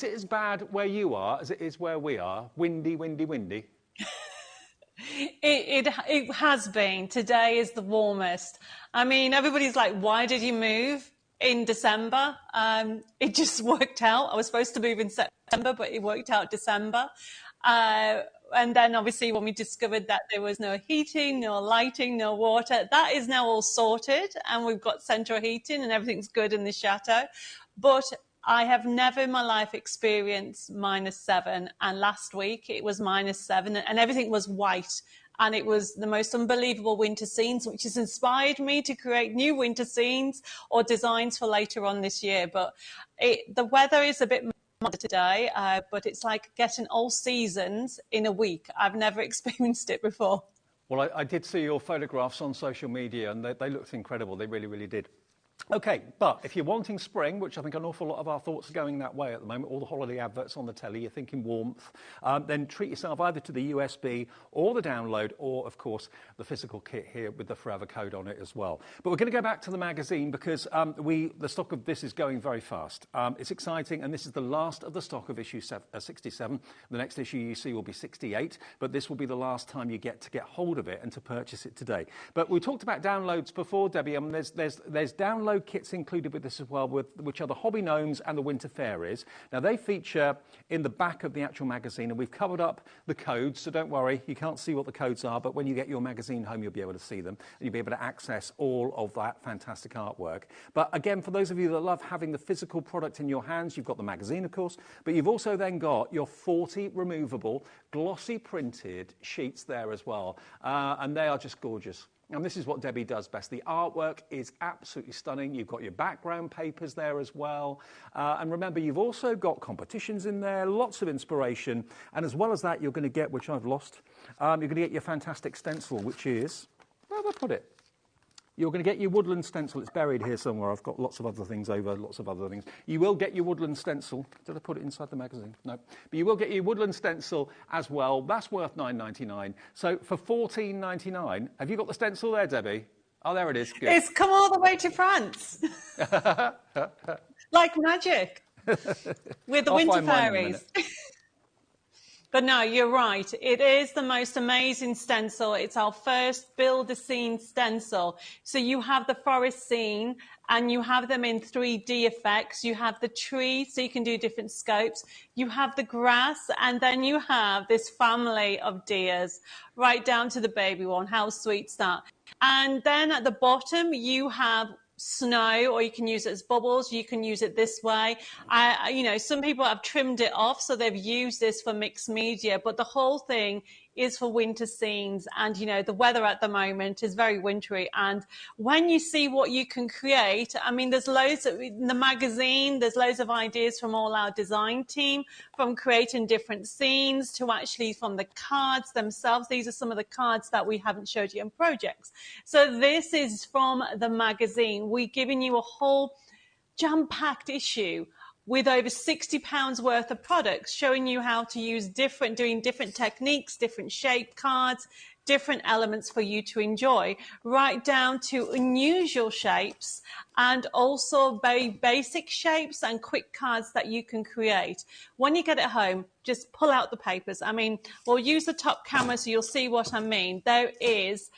as bad where you are as it is where we are? Windy, windy, windy. It has been. Today is the warmest. I mean, everybody's like, why did you move in December? It just worked out. I was supposed to move in September, but it worked out December. And then obviously when we discovered that there was no heating, no lighting, no water, that is now all sorted, and we've got central heating and everything's good in the chateau. But I have never in my life experienced -7, and last week it was -7 and everything was white. And it was the most unbelievable winter scenes, which has inspired me to create new winter scenes or designs for later on this year. But the weather is a bit today, but it's like getting all seasons in a week. I've never experienced it before. Well, I did see your photographs on social media, and they looked incredible. They really, really did. Okay, but if you're wanting spring, which I think an awful lot of our thoughts are going that way at the moment, all the holiday adverts on the telly, you're thinking warmth, then treat yourself either to the USB or the download, or, of course, the physical kit here with the forever code on it as well. But we're going to go back to the magazine because the stock of this is going very fast. It's exciting, and this is the last of the stock of issue 67. The next issue you see will be 68, but this will be the last time you get hold of it and to purchase it today. But we talked about downloads before, Debbie. There's download kits included with this as well, which are the Hobby Gnomes and the Winter Fairies. Now, they feature in the back of the actual magazine, and we've covered up the codes, so don't worry, you can't see what the codes are, but when you get your magazine home, you'll be able to see them, and you'll be able to access all of that fantastic artwork. But again, for those of you that love having the physical product in your hands, you've got the magazine, of course, but you've also then got your 40 removable, glossy printed sheets there as well, and they are just gorgeous. And this is what Debbie does best. The artwork is absolutely stunning. You've got your background papers there as well. And remember, you've also got competitions in there, lots of inspiration. And as well as that, you're going to get, which I've lost, you're going to get your fantastic stencil, which is, where have I put it? You're going to get your woodland stencil. It's buried here somewhere. I've got lots of other things over, lots of other things. You will get your woodland stencil. Did I put it inside the magazine? No. But you will get your woodland stencil as well. That's worth $9.99. So for $14.99, have you got the stencil there, Debbie? Oh, there it is. Good. It's come all the way to France. Like magic. With the Winter Fairies. But no, you're right. It is the most amazing stencil. It's our first build-a-scene stencil. So you have the forest scene, and you have them in 3D effects. You have the tree, so you can do different scopes. You have the grass, and then you have this family of deers, right down to the baby one. How sweet's that? And then at the bottom, you have snow, or you can use it as bubbles. You can use it this way. Some people have trimmed it off, so they've used this for mixed media, but the whole thing is for winter scenes. And, the weather at the moment is very wintry. And when you see what you can create, I mean, there's loads in the magazine, there's loads of ideas from all our design team, from creating different scenes to actually from the cards themselves. These are some of the cards that we haven't showed you in projects. So this is from the magazine. We're giving you a whole jam-packed issue with over £60 worth of products, showing you how to use doing different techniques, different shaped cards, different elements for you to enjoy, right down to unusual shapes and also very basic shapes and quick cards that you can create. When you get it home, just pull out the papers. I mean, we'll use the top camera so you'll see what I mean. There is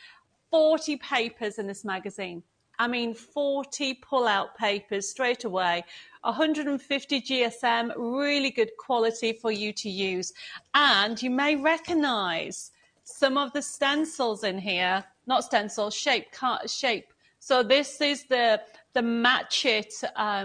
40 papers in this magazine. I mean, 40 pull-out papers straight away, 150 GSM, really good quality for you to use. And you may recognise some of the stencils in here, not stencils, shape. So this is the Match It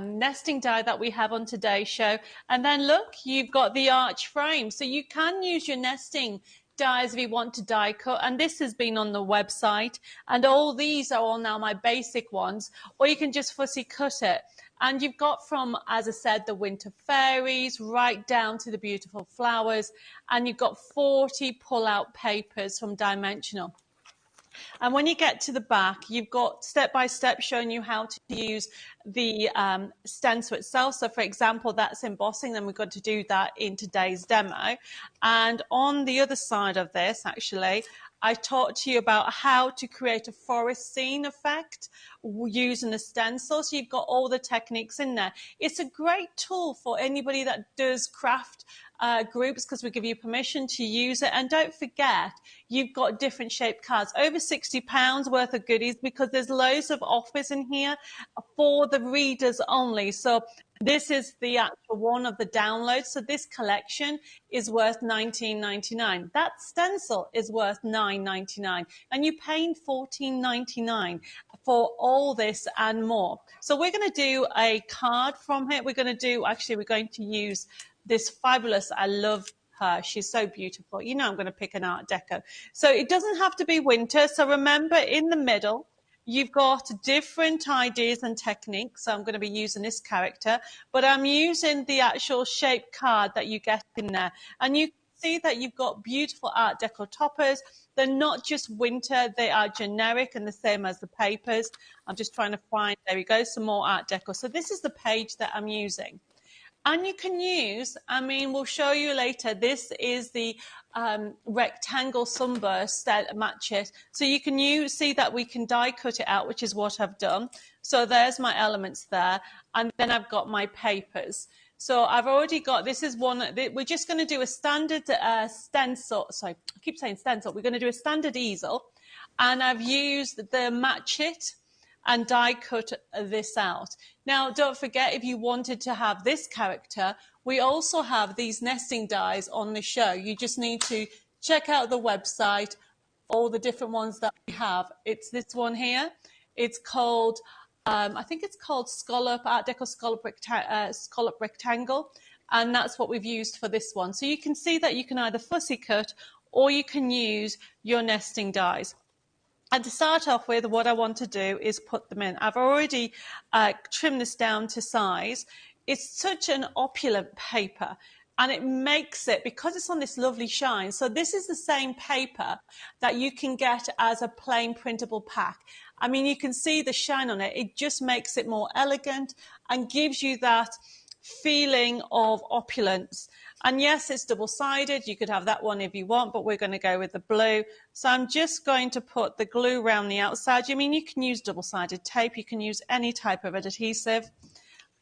nesting die that we have on today's show. And then look, you've got the arch frame. So you can use your nesting dies if you want to die cut, and this has been on the website, and all these are all now my basic ones, or you can just fussy cut it. And you've got from, as I said, the winter fairies right down to the beautiful flowers, and you've got 40 pull-out papers from Dimensional. And when you get to the back, you've got step-by-step showing you how to use the stencil itself. So, for example, that's embossing, then we've got to do that in today's demo. And on the other side of this, actually, I talked to you about how to create a forest scene effect using a stencil. So you've got all the techniques in there. It's a great tool for anybody that does craft groups, because we give you permission to use it. And don't forget, you've got different shaped cards, over £60 worth of goodies, because there's loads of offers in here for the readers only. So this is the actual one of the downloads. So this collection is worth $19.99. That stencil is worth $9.99, and you're paying $14.99 for all this and more. So we're going to do a card from it. We're going to use this fabulous, I love her, she's so beautiful. You know I'm going to pick an Art Deco. So it doesn't have to be winter. So remember, in the middle, you've got different ideas and techniques. So I'm going to be using this character, but I'm using the actual shape card that you get in there. And you see that you've got beautiful Art Deco toppers. They're not just winter, they are generic and the same as the papers. I'm just trying to find, there we go, some more Art Deco. So this is the page that I'm using. And you can use, I mean, we'll show you later, this is the rectangle sunburst that Match It. So you can see that we can die cut it out, which is what I've done. So there's my elements there. And then I've got my papers. So I've already got, this is one, we're just going to do a standard stencil. Sorry, I keep saying stencil. We're going to do a standard easel. And I've used the Match It and die cut this out. Now, don't forget, if you wanted to have this character, we also have these nesting dies on the show. You just need to check out the website, all the different ones that we have. It's this one here. It's called, I think it's called Scallop, Art Deco Scallop Rectangle, and that's what we've used for this one. So you can see that you can either fussy cut or you can use your nesting dies. And to start off with, what I want to do is put them in. I've already trimmed this down to size. It's such an opulent paper, and it makes it, because it's on this lovely shine. So this is the same paper that you can get as a plain printable pack. I mean, you can see the shine on it. It just makes it more elegant and gives you that feeling of opulence. And yes, it's double-sided. You could have that one if you want, but we're going to go with the blue. So I'm just going to put the glue around the outside. I mean, you can use double-sided tape. You can use any type of adhesive.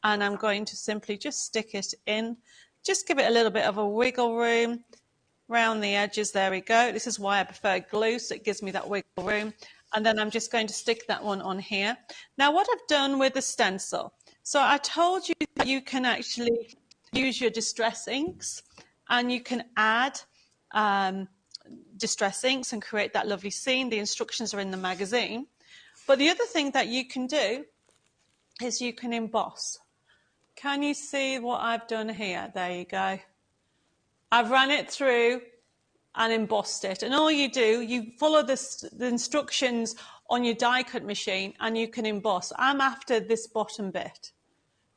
And I'm going to simply just stick it in. Just give it a little bit of a wiggle room around the edges. There we go. This is why I prefer glue, so it gives me that wiggle room. And then I'm just going to stick that one on here. Now, what I've done with the stencil. So I told you that you can actually use your distress inks, and you can add distress inks and create that lovely scene. The instructions are in the magazine. But the other thing that you can do is you can emboss. Can you see what I've done here? There you go. I've ran it through and embossed it. And all you do, you follow the instructions on your die cut machine and you can emboss. I'm after this bottom bit.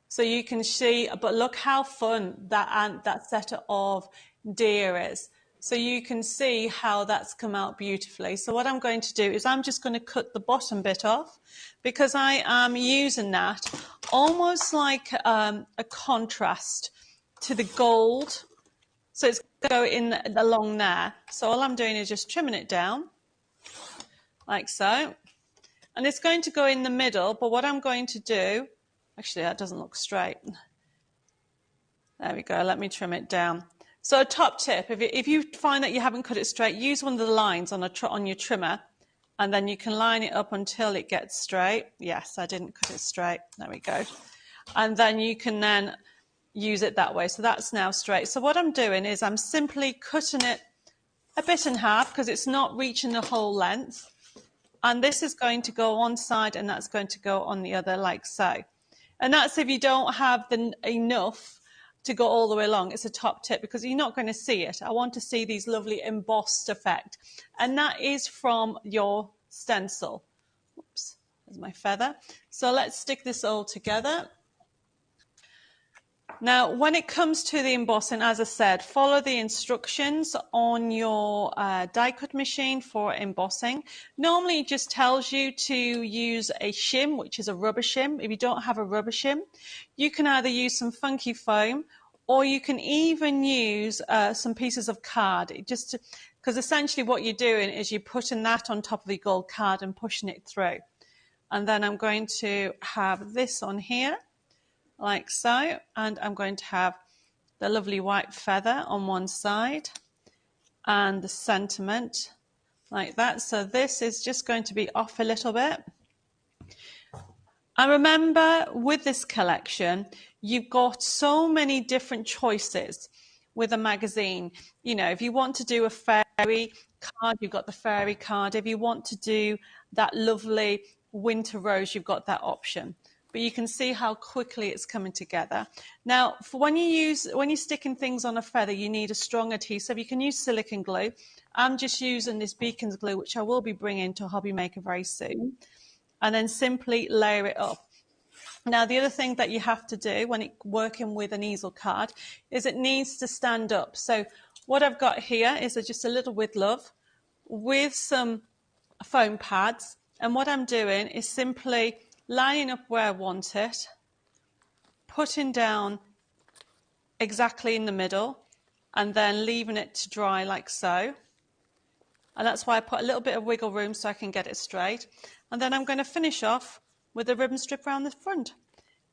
So you can see, but look how fun that set of deer is. So you can see how that's come out beautifully. So what I'm going to do is I'm just going to cut the bottom bit off, because I am using that almost like a contrast to the gold. So it's going to go in along there. So all I'm doing is just trimming it down. like so. And it's going to go in the middle, but what I'm going to do, actually that doesn't look straight. There we go, let me trim it down. So a top tip, if you find that you haven't cut it straight, use one of the lines on your trimmer, and then you can line it up until it gets straight. Yes, I didn't cut it straight, there we go. And then you can then use it that way. So that's now straight. So what I'm doing is I'm simply cutting it a bit in half because it's not reaching the whole length. And this is going to go on side and that's going to go on the other like so. And that's if you don't have enough to go all the way along. It's a top tip because you're not going to see it. I want to see these lovely embossed effect. And that is from your stencil. Oops, there's my feather. So let's stick this all together. Now, when it comes to the embossing, as I said, follow the instructions on your die cut machine for embossing. Normally, it just tells you to use a shim, which is a rubber shim. If you don't have a rubber shim, you can either use some funky foam or you can even use some pieces of card. Because essentially what you're doing is you're putting that on top of the gold card and pushing it through. And then I'm going to have this on here, like so, and I'm going to have the lovely white feather on one side and the sentiment like that. So this is just going to be off a little bit. And remember, with this collection, you've got so many different choices with a magazine. You know, if you want to do a fairy card, you've got the fairy card. If you want to do that lovely winter rose, you've got that option. But you can see how quickly it's coming together. Now, for when you're sticking things on a feather, you need a strong adhesive. You can use silicone glue. I'm just using this Beacons glue, which I will be bringing to HobbyMaker very soon. And then simply layer it up. Now, the other thing that you have to do when working with an easel card is it needs to stand up. So what I've got here is just a little with love with some foam pads. And what I'm doing is simply lining up where I want it, putting down exactly in the middle, and then leaving it to dry like so. And that's why I put a little bit of wiggle room so I can get it straight. And then I'm going to finish off with a ribbon strip around the front.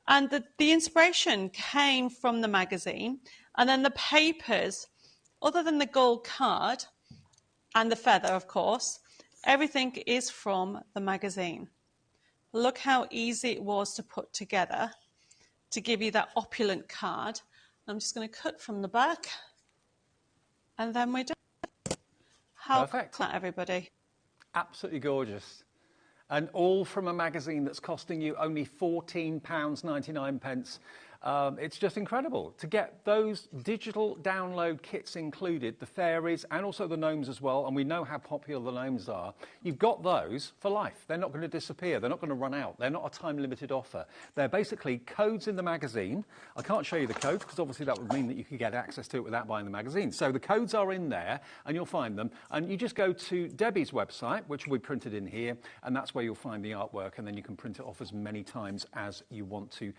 And the inspiration came from the magazine. And then the papers, other than the gold card and the feather, of course, everything is from the magazine. Look how easy it was to put together to give you that opulent card. I'm just going to cut from the back and then we're done. How Perfect. cool, everybody? Absolutely gorgeous. And all from a magazine that's costing you only £14.99. It's just incredible to get those digital download kits included, the fairies and also the gnomes as well. And we know how popular the gnomes are. You've got those for life. They're not going to disappear. They're not going to run out. They're not a time-limited offer. They're basically codes in the magazine. I can't show you the codes because obviously that would mean that you could get access to it without buying the magazine. So the codes are in there and you'll find them. And you just go to Debbie's website, which will be printed in here, and that's where you'll find the artwork. And then you can print it off as many times as you want to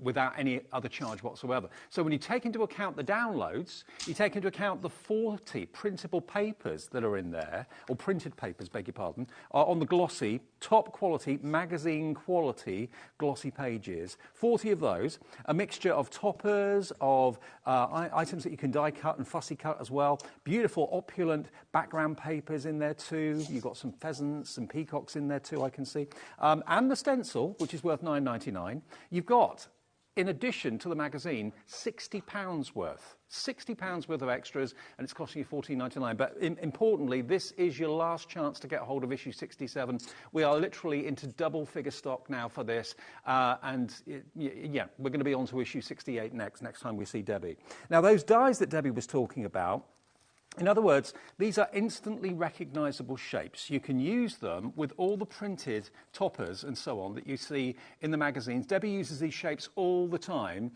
without any other charge whatsoever. So when you take into account the downloads, you take into account the 40 printable papers that are in there, or printed papers, beg your pardon, are on the glossy, top quality, magazine quality glossy pages. 40 of those, a mixture of toppers, of items that you can die cut and fussy cut as well. Beautiful, opulent background papers in there too. You've got some pheasants, some peacocks in there too, I can see. And the stencil, which is worth £9.99. You've got, in addition to the magazine, £60 worth. £60 worth of extras, and it's costing you £14.99. But importantly, this is your last chance to get hold of issue 67. We are literally into double-figure stock now for this, and yeah, we're going to be on to issue 68 next time we see Debbie. Now, those dies that Debbie was talking about, in other words, these are instantly recognisable shapes. You can use them with all the printed toppers and so on that you see in the magazines. Debbie uses these shapes all the time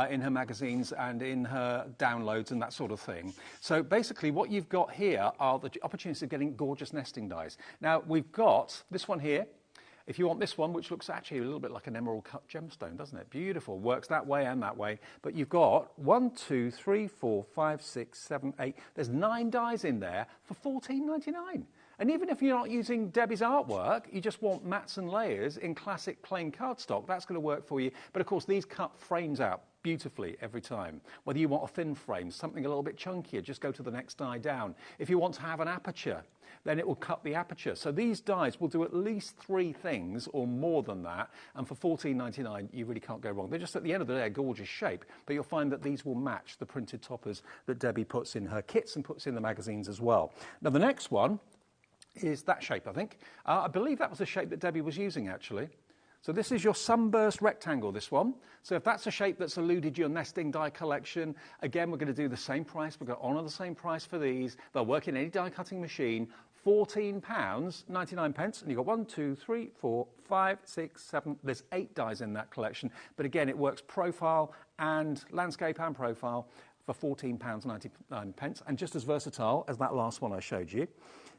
in her magazines and in her downloads and that sort of thing. So basically what you've got here are the opportunities of getting gorgeous nesting dies. Now, we've got this one here. If you want this one, which looks actually a little bit like an emerald cut gemstone, doesn't it? Beautiful. Works that way and that way. But you've got 1, 2, 3, 4, 5, 6, 7, 8. There's 9 dies in there for £14.99. And even if you're not using Debbie's artwork, you just want mats and layers in classic plain cardstock, that's going to work for you. But of course, these cut frames out beautifully every time. Whether you want a thin frame, something a little bit chunkier, just go to the next die down. If you want to have an aperture, then it will cut the aperture. So these dies will do at least 3 things or more than that. And for $14.99, you really can't go wrong. They're just, at the end of the day, a gorgeous shape. But you'll find that these will match the printed toppers that Debbie puts in her kits and puts in the magazines as well. Now, the next one is that shape, I think. I believe that was the shape that Debbie was using, actually. So this is your sunburst rectangle, this one. So if that's a shape that's eluded your nesting die collection, again, we're going to do the same price. We're going to honour the same price for these. They'll work in any die cutting machine. £14.99, and you've got 1, 2, 3, 4, 5, 6, 7. There's 8 dies in that collection. But again, it works profile and landscape and profile for £14.99, and just as versatile as that last one I showed you.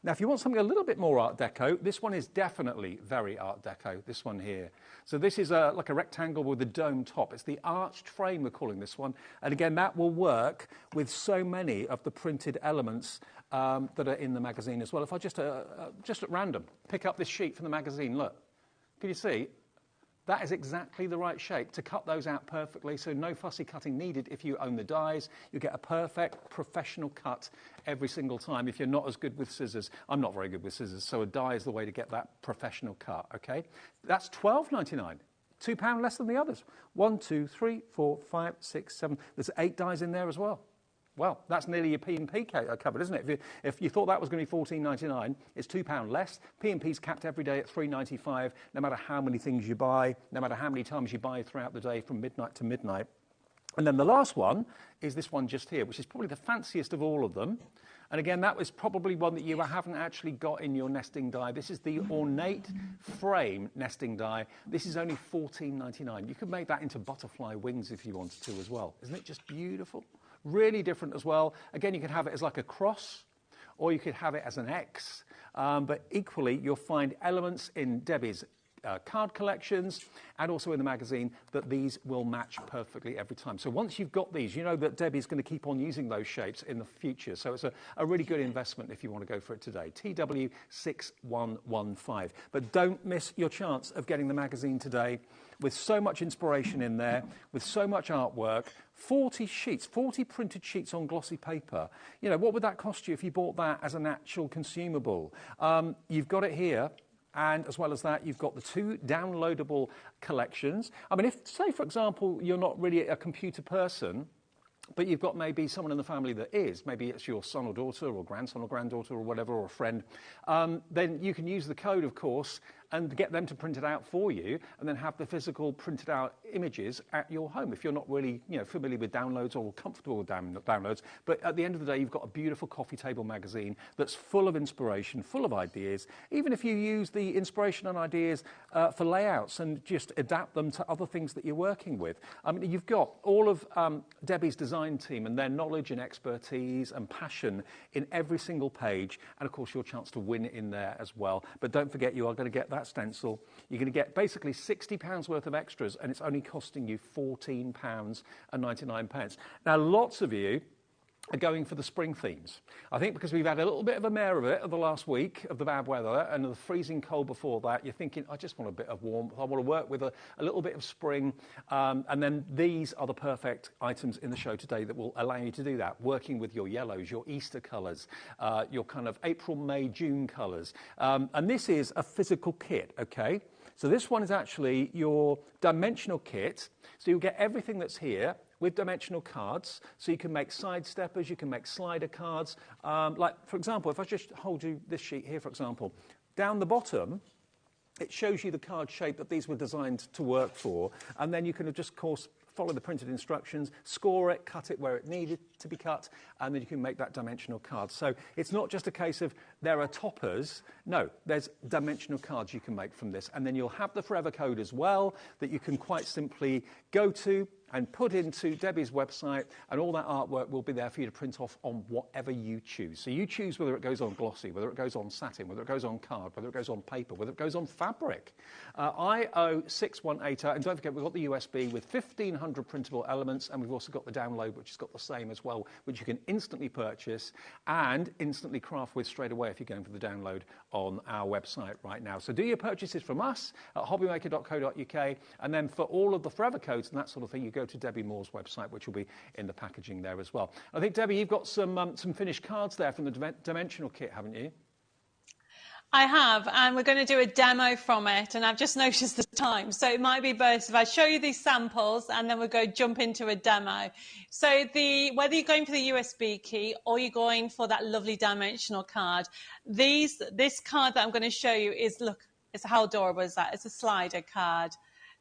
Now, if you want something a little bit more Art Deco, this one is definitely very Art Deco, this one here. So this is like a rectangle with a dome top. It's the arched frame, we're calling this one. And again, that will work with so many of the printed elements that are in the magazine as well. If I just at random pick up this sheet from the magazine, look, can you see? That is exactly the right shape to cut those out perfectly, so no fussy cutting needed if you own the dies. You get a perfect professional cut every single time if you're not as good with scissors. I'm not very good with scissors, so a die is the way to get that professional cut, okay? That's £12.99, £2 less than the others. 1, 2, 3, 4, 5, 6, 7. There's 8 dies in there as well. Well, that's nearly your P&P covered, isn't it? If you thought that was going to be $14.99, it's £2 less. P&P's capped every day at $3.95, no matter how many things you buy, no matter how many times you buy throughout the day from midnight to midnight. And then the last one is this one just here, which is probably the fanciest of all of them. And again, that was probably one that you haven't actually got in your nesting die. This is the ornate frame nesting die. This is only $14.99. You could make that into butterfly wings if you wanted to as well. Isn't it just beautiful? Really different as well. Again, you could have it as like a cross, or you could have it as an X. But equally, you'll find elements in Debbie's card collections and also in the magazine that these will match perfectly every time. So once you've got these, you know that Debbie's going to keep on using those shapes in the future. So it's a really good investment if you want to go for it today. TW6115. But don't miss your chance of getting the magazine today with so much inspiration in there, with so much artwork, 40 sheets, 40 printed sheets on glossy paper. You know, what would that cost you if you bought that as an actual consumable? You've got it here. And as well as that, you've got the 2 downloadable collections. I mean, if, say, for example, you're not really a computer person, but you've got maybe someone in the family that is, maybe it's your son or daughter or grandson or granddaughter or whatever, or a friend, then you can use the code, of course, and get them to print it out for you, and then have the physical printed out images at your home if you're not really, you know, familiar with downloads or comfortable with downloads. But at the end of the day, you've got a beautiful coffee table magazine that's full of inspiration, full of ideas. Even if you use the inspiration and ideas for layouts and just adapt them to other things that you're working with. I mean, you've got all of Debbie's design team and their knowledge and expertise and passion in every single page, and of course your chance to win in there as well. But don't forget, you are going to get that stencil. You're going to get basically £60 worth of extras, and it's only costing you £14.99. Now, lots of you are going for the spring themes. I think because we've had a little bit of a mare of it of the last week of the bad weather and the freezing cold before that, you're thinking, I just want a bit of warmth. I want to work with a little bit of spring. And then these are the perfect items in the show today that will allow you to do that, working with your yellows, your Easter colours, your kind of April, May, June colours. And this is a physical kit, okay? So this one is actually your dimensional kit. So you'll get everything that's here with dimensional cards, so you can make side steppers, you can make slider cards. Like, for example, if I just hold you this sheet here, for example, down the bottom, it shows you the card shape that these were designed to work for, and then you can just, of course, follow the printed instructions, score it, cut it where it needed to be cut, and then you can make that dimensional card. So it's not just a case of there are toppers. No, there's dimensional cards you can make from this. And then you'll have the forever code as well that you can quite simply go to, and put into Debbie's website, and all that artwork will be there for you to print off on whatever you choose. So you choose whether it goes on glossy, whether it goes on satin, whether it goes on card, whether it goes on paper, whether it goes on fabric. IO618, and don't forget we've got the USB with 1,500 printable elements, and we've also got the download, which has got the same as well, which you can instantly purchase and instantly craft with straight away if you're going for the download on our website right now. So do your purchases from us at hobbymaker.co.uk, and then for all of the forever codes and that sort of thing, you go to Debbie Moore's website, which will be in the packaging there as well. I think, Debbie, you've got some finished cards there from the dimensional kit, haven't you? I have, and we're going to do a demo from it, and I've just noticed the time, so it might be both if I show you these samples and then we'll go jump into a demo. So whether you're going for the USB key or you're going for that lovely dimensional card, this card that I'm going to show you is, look, how adorable is that? It's a slider card.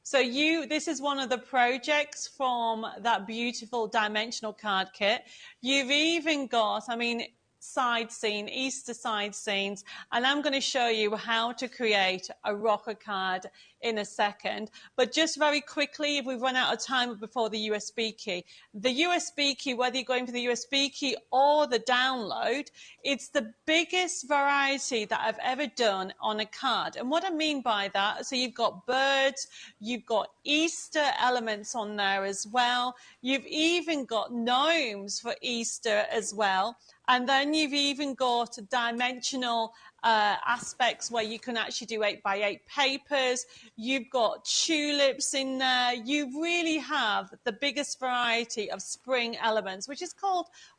So this is one of the projects from that beautiful dimensional card kit. You've even got, I mean, side scene, Easter side scenes, and I'm going to show you how to create a rocker card in a second. But just very quickly, if we run out of time before the USB key, whether you're going for the USB key or the download, it's the biggest variety that I've ever done on a card. And what I mean by that, so you've got birds, you've got Easter elements on there as well, you've even got gnomes for Easter as well. And then you've even got dimensional aspects where you can actually do 8x8 papers. You've got tulips in there. You really have the biggest variety of spring elements, which is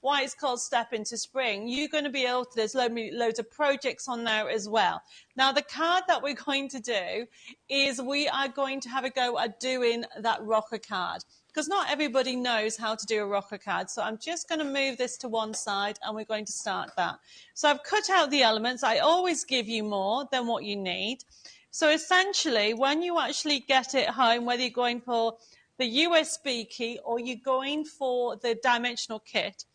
why it's called Step into Spring. You're going to be able to, there's loads of projects on there as well. Now, the card that we're going to do is we are going to have a go at doing that rocker card, because not everybody knows how to do a rocker card. So I'm just going to move this to one side and we're going to start that. So I've cut out the elements. I always give you more than what you need. So essentially, when you actually get it home, whether you're going for the USB key or you're going for the dimensional kit,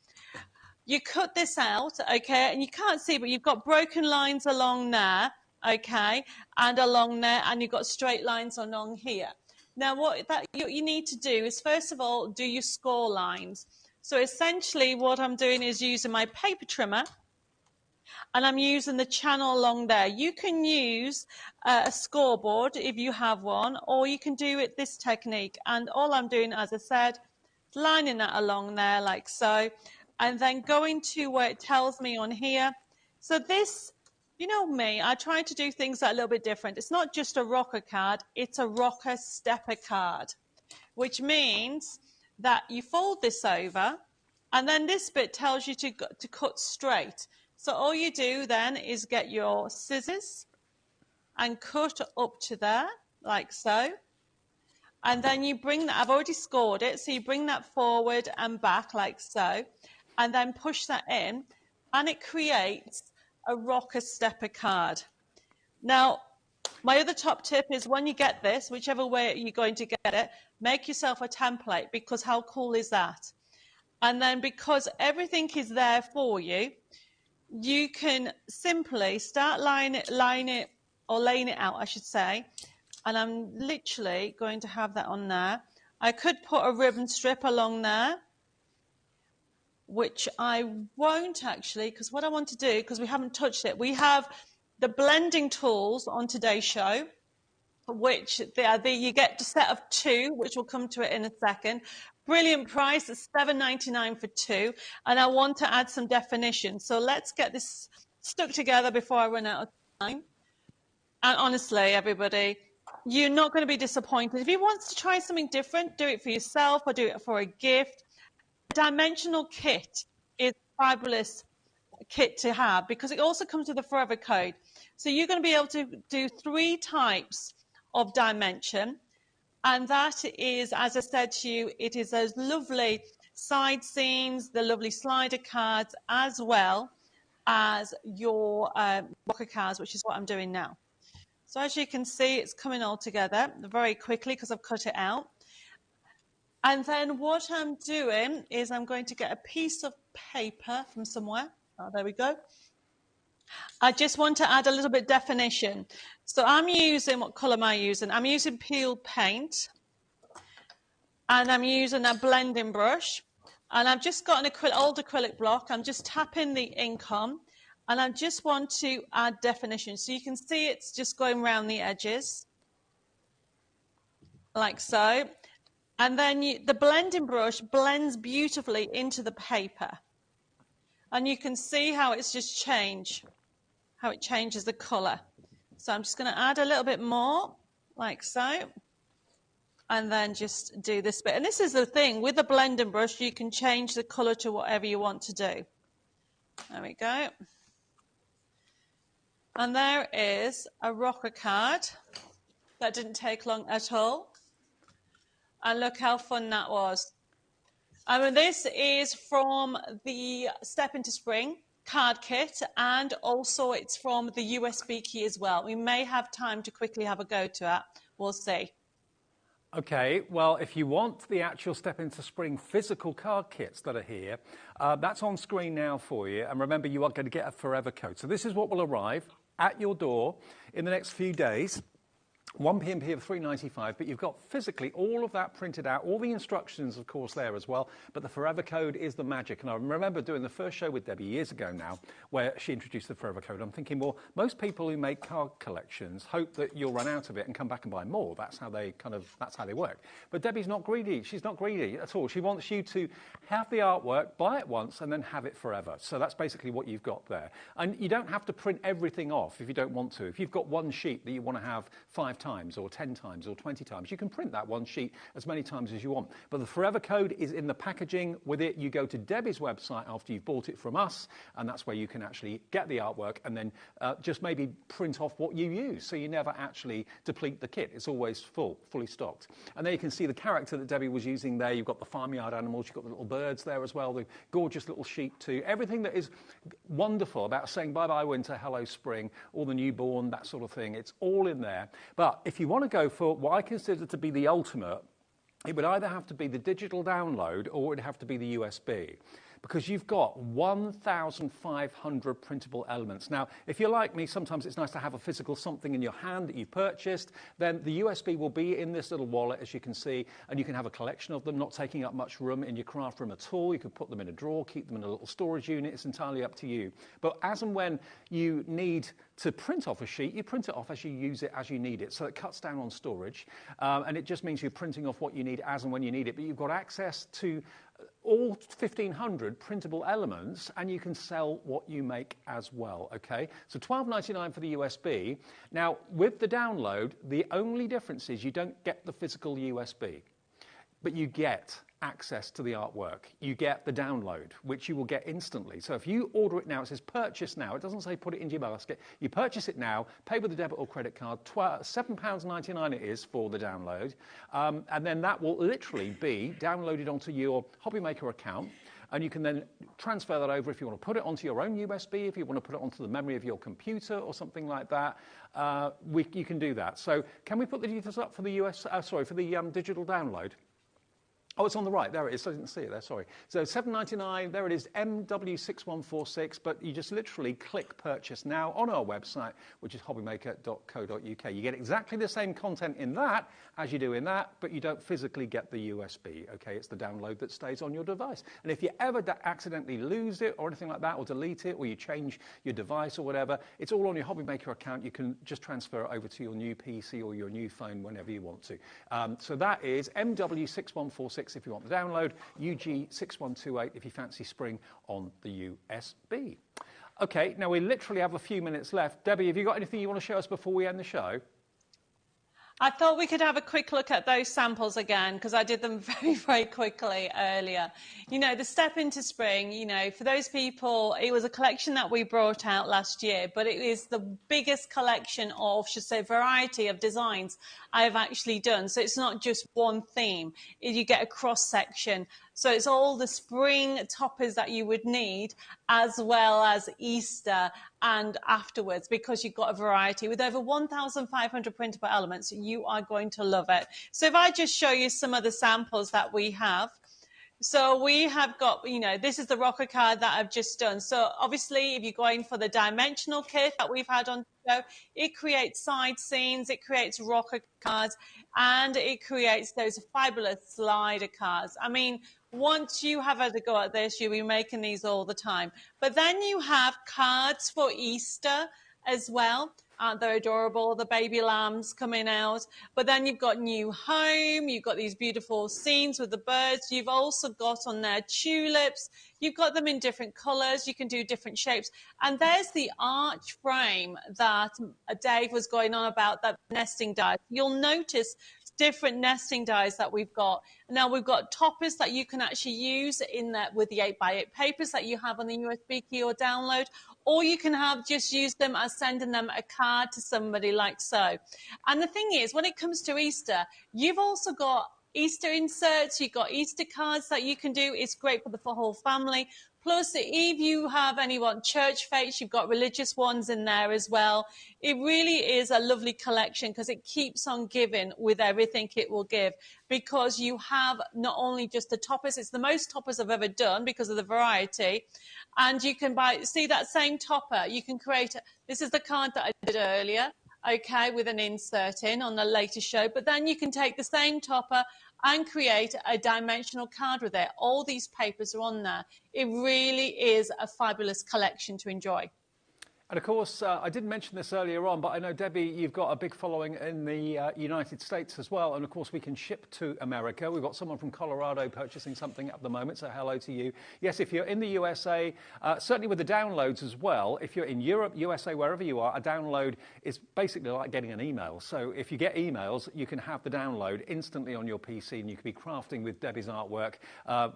you cut this out, okay, and you can't see, but you've got broken lines along there, okay, and along there, and you've got straight lines along here. Now, what you need to do is, first of all, do your score lines. So essentially what I'm doing is using my paper trimmer, and I'm using the channel along there. You can use a scoreboard if you have one, or you can do it this technique. And all I'm doing, as I said, lining that along there like so, and then going to where it tells me on here. So this, you know me, I try to do things that are a little bit different. It's not just a rocker card, it's a rocker stepper card, which means that you fold this over, and then this bit tells you to cut straight. So all you do then is get your scissors and cut up to there, like so. And then you bring that, I've already scored it, so you bring that forward and back like so, and then push that in, and it creates a rocker stepper card. Now, my other top tip is when you get this, whichever way you're going to get it, make yourself a template, because how cool is that? And then because everything is there for you, you can simply start laying it out, I should say. And I'm literally going to have that on there. I could put a ribbon strip along there, which I won't actually, because what I want to do, because we haven't touched it, we have the blending tools on today's show, which you get a set of 2, which we'll come to it in a second. Brilliant price, it's $7.99 for 2, and I want to add some definition. So let's get this stuck together before I run out of time. And honestly, everybody, you're not going to be disappointed. If you want to try something different, do it for yourself or do it for a gift. Dimensional kit is a fabulous kit to have, because it also comes with a forever code. So you're going to be able to do 3 types of dimension. And that is, as I said to you, it is those lovely side scenes, the lovely slider cards, as well as your rocker cards, which is what I'm doing now. So as you can see, it's coming all together very quickly because I've cut it out. And then what I'm doing is I'm going to get a piece of paper from somewhere. Oh, there we go. I just want to add a little bit of definition. So I'm using, what colour am I using? I'm using peeled paint. And I'm using a blending brush. And I've just got an old acrylic block. I'm just tapping the ink on. And I just want to add definition. So you can see it's just going around the edges. Like so. And then the blending brush blends beautifully into the paper. And you can see how it's just changed, how it changes the colour. So I'm just going to add a little bit more, like so. And then just do this bit. And this is the thing, with the blending brush, you can change the colour to whatever you want to do. There we go. And there is a rocker card. That didn't take long at all. And look how fun that was. I mean, this is from the Step into Spring card kit, and also it's from the USB key as well. We may have time to quickly have a go to it. We'll see. Okay, well, if you want the actual Step into Spring physical card kits that are here, that's on screen now for you. And remember, you are going to get a forever code. So this is what will arrive at your door in the next few days. 1 PMP of $3.95, but you've got physically all of that printed out, all the instructions, of course, there as well, but the forever code is the magic. And I remember doing the first show with Debbie years ago now, where she introduced the forever code. I'm thinking, well, most people who make card collections hope that you'll run out of it and come back and buy more. That's how they work. But Debbie's not greedy. She's not greedy at all. She wants you to have the artwork, buy it once, and then have it forever. So that's basically what you've got there. And you don't have to print everything off if you don't want to. If you've got one sheet that you want to have 5 times or 10 times or 20 times, you can print that one sheet as many times as you want. But the forever code is in the packaging with it. You go to Debbie's website after you've bought it from us, and that's where you can actually get the artwork and then just maybe print off what you use, so you never actually deplete the kit. It's always fully stocked. And there you can see the character that Debbie was using there. You've got the farmyard animals, you've got the little birds there as well, the gorgeous little sheep too. Everything that is wonderful about saying bye-bye winter, hello spring, or the newborn, that sort of thing, it's all in there. But if you want to go for what I consider to be the ultimate, it would either have to be the digital download or it would have to be the USB, because you've got 1,500 printable elements. Now, if you're like me, sometimes it's nice to have a physical something in your hand that you've purchased. Then the USB will be in this little wallet, as you can see, and you can have a collection of them, not taking up much room in your craft room at all. You could put them in a drawer, keep them in a little storage unit. It's entirely up to you. But as and when you need to print off a sheet, you print it off as you use it, as you need it. So it cuts down on storage, and it just means you're printing off what you need as and when you need it. But you've got access to all 1,500 printable elements, and you can sell what you make as well, okay? So $12.99 for the USB. Now, with the download, the only difference is you don't get the physical USB, but you get access to the artwork. You get the download, which you will get instantly. So if you order it now, it says purchase now. It doesn't say put it into your basket. You purchase it now, pay with a debit or credit card. £7.99 it is for the download. And then that will literally be downloaded onto your HobbyMaker account. And you can then transfer that over if you want to put it onto your own USB, if you want to put it onto the memory of your computer or something like that. You can do that. So can we put the details up for the digital download? Oh, it's on the right. There it is. I didn't see it there. Sorry. So $7.99. There it is, MW6146. But you just literally click purchase now on our website, which is hobbymaker.co.uk. You get exactly the same content in that as you do in that, but you don't physically get the USB. Okay, it's the download that stays on your device. And if you ever accidentally lose it or anything like that, or delete it, or you change your device or whatever, it's all on your HobbyMaker account. You can just transfer it over to your new PC or your new phone whenever you want to. So that is MW6146 if you want the download, UG6128 if you fancy Spring on the USB. Okay, now we literally have a few minutes left. Debbie, have you got anything you want to show us before we end the show? I thought we could have a quick look at those samples again, because I did them very, very quickly earlier. You know, the Step into Spring, you know, for those people, it was a collection that we brought out last year, but it is the biggest collection of, should say, variety of designs I've actually done. So it's not just one theme. You get a cross-section. So it's all the spring toppers that you would need, as well as Easter and afterwards, because you've got a variety. With over 1,500 printable elements, you are going to love it. So if I just show you some of the samples that we have. So we have got, this is the rocker card that I've just done. So obviously, if you're going for the dimensional kit that we've had on the show, it creates side scenes, it creates rocker cards, and it creates those fabulous slider cards. I mean, once you have had a go at this, you'll be making these all the time. But then you have cards for Easter as well. They're adorable, the baby lambs coming out. But then you've got new home, you've got these beautiful scenes with the birds. You've also got on there tulips. You've got them in different colours. You can do different shapes. And there's the arch frame that Dave was going on about, that nesting die. You'll notice different nesting dies that we've got. Now we've got toppers that you can actually use in that with the 8x8 papers that you have on the USB key or download, or you can just use them as sending them a card to somebody like so. And the thing is, when it comes to Easter, you've also got Easter inserts, you've got Easter cards that you can do. It's great for the whole family. Plus, if you have anyone church fates, you've got religious ones in there as well. It really is a lovely collection because it keeps on giving with everything it will give, because you have not only just the toppers, it's the most toppers I've ever done because of the variety. And you can see that same topper. You can create, this is the card that I did earlier, okay, with an insert in on the later show. But then you can take the same topper and create a dimensional card with it. All these papers are on there. It really is a fabulous collection to enjoy. And of course, I didn't mention this earlier on, but I know, Debbie, you've got a big following in the United States as well. And of course, we can ship to America. We've got someone from Colorado purchasing something at the moment, so hello to you. Yes, if you're in the USA, certainly with the downloads as well, if you're in Europe, USA, wherever you are, a download is basically like getting an email. So if you get emails, you can have the download instantly on your PC, and you can be crafting with Debbie's artwork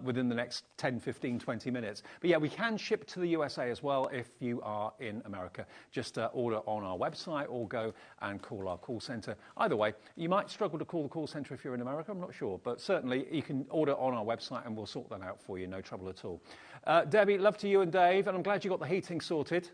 within the next 10, 15, 20 minutes. But yeah, we can ship to the USA as well if you are in America. Just order on our website or go and call our call centre. Either way, you might struggle to call the call centre if you're in America, I'm not sure, but certainly you can order on our website and we'll sort that out for you, no trouble at all. Debbie, love to you and Dave, and I'm glad you got the heating sorted.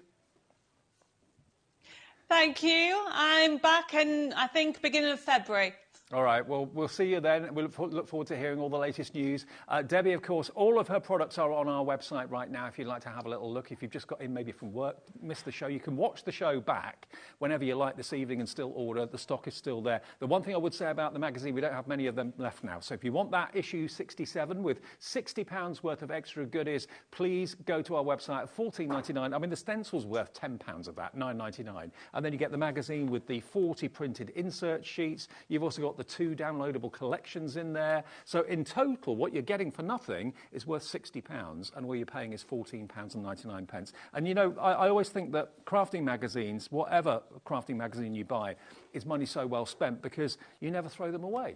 Thank you. I'm back in, I think, beginning of February. All right, well, we'll see you then. We'll look forward to hearing all the latest news. Debbie, of course, all of her products are on our website right now if you'd like to have a little look. If you've just got in maybe from work, missed the show, you can watch the show back whenever you like this evening and still order. The stock is still there. The one thing I would say about the magazine, we don't have many of them left now. So if you want that issue 67 with £60 worth of extra goodies, please go to our website at $14.99. I mean, the stencil's worth £10 of that, $9.99. And then you get the magazine with the 40 printed insert sheets. You've also got the 2 downloadable collections in there. So in total, what you're getting for nothing is worth £60, and all you're paying is £14.99. And you know, I always think that crafting magazines, whatever crafting magazine you buy, is money so well spent because you never throw them away.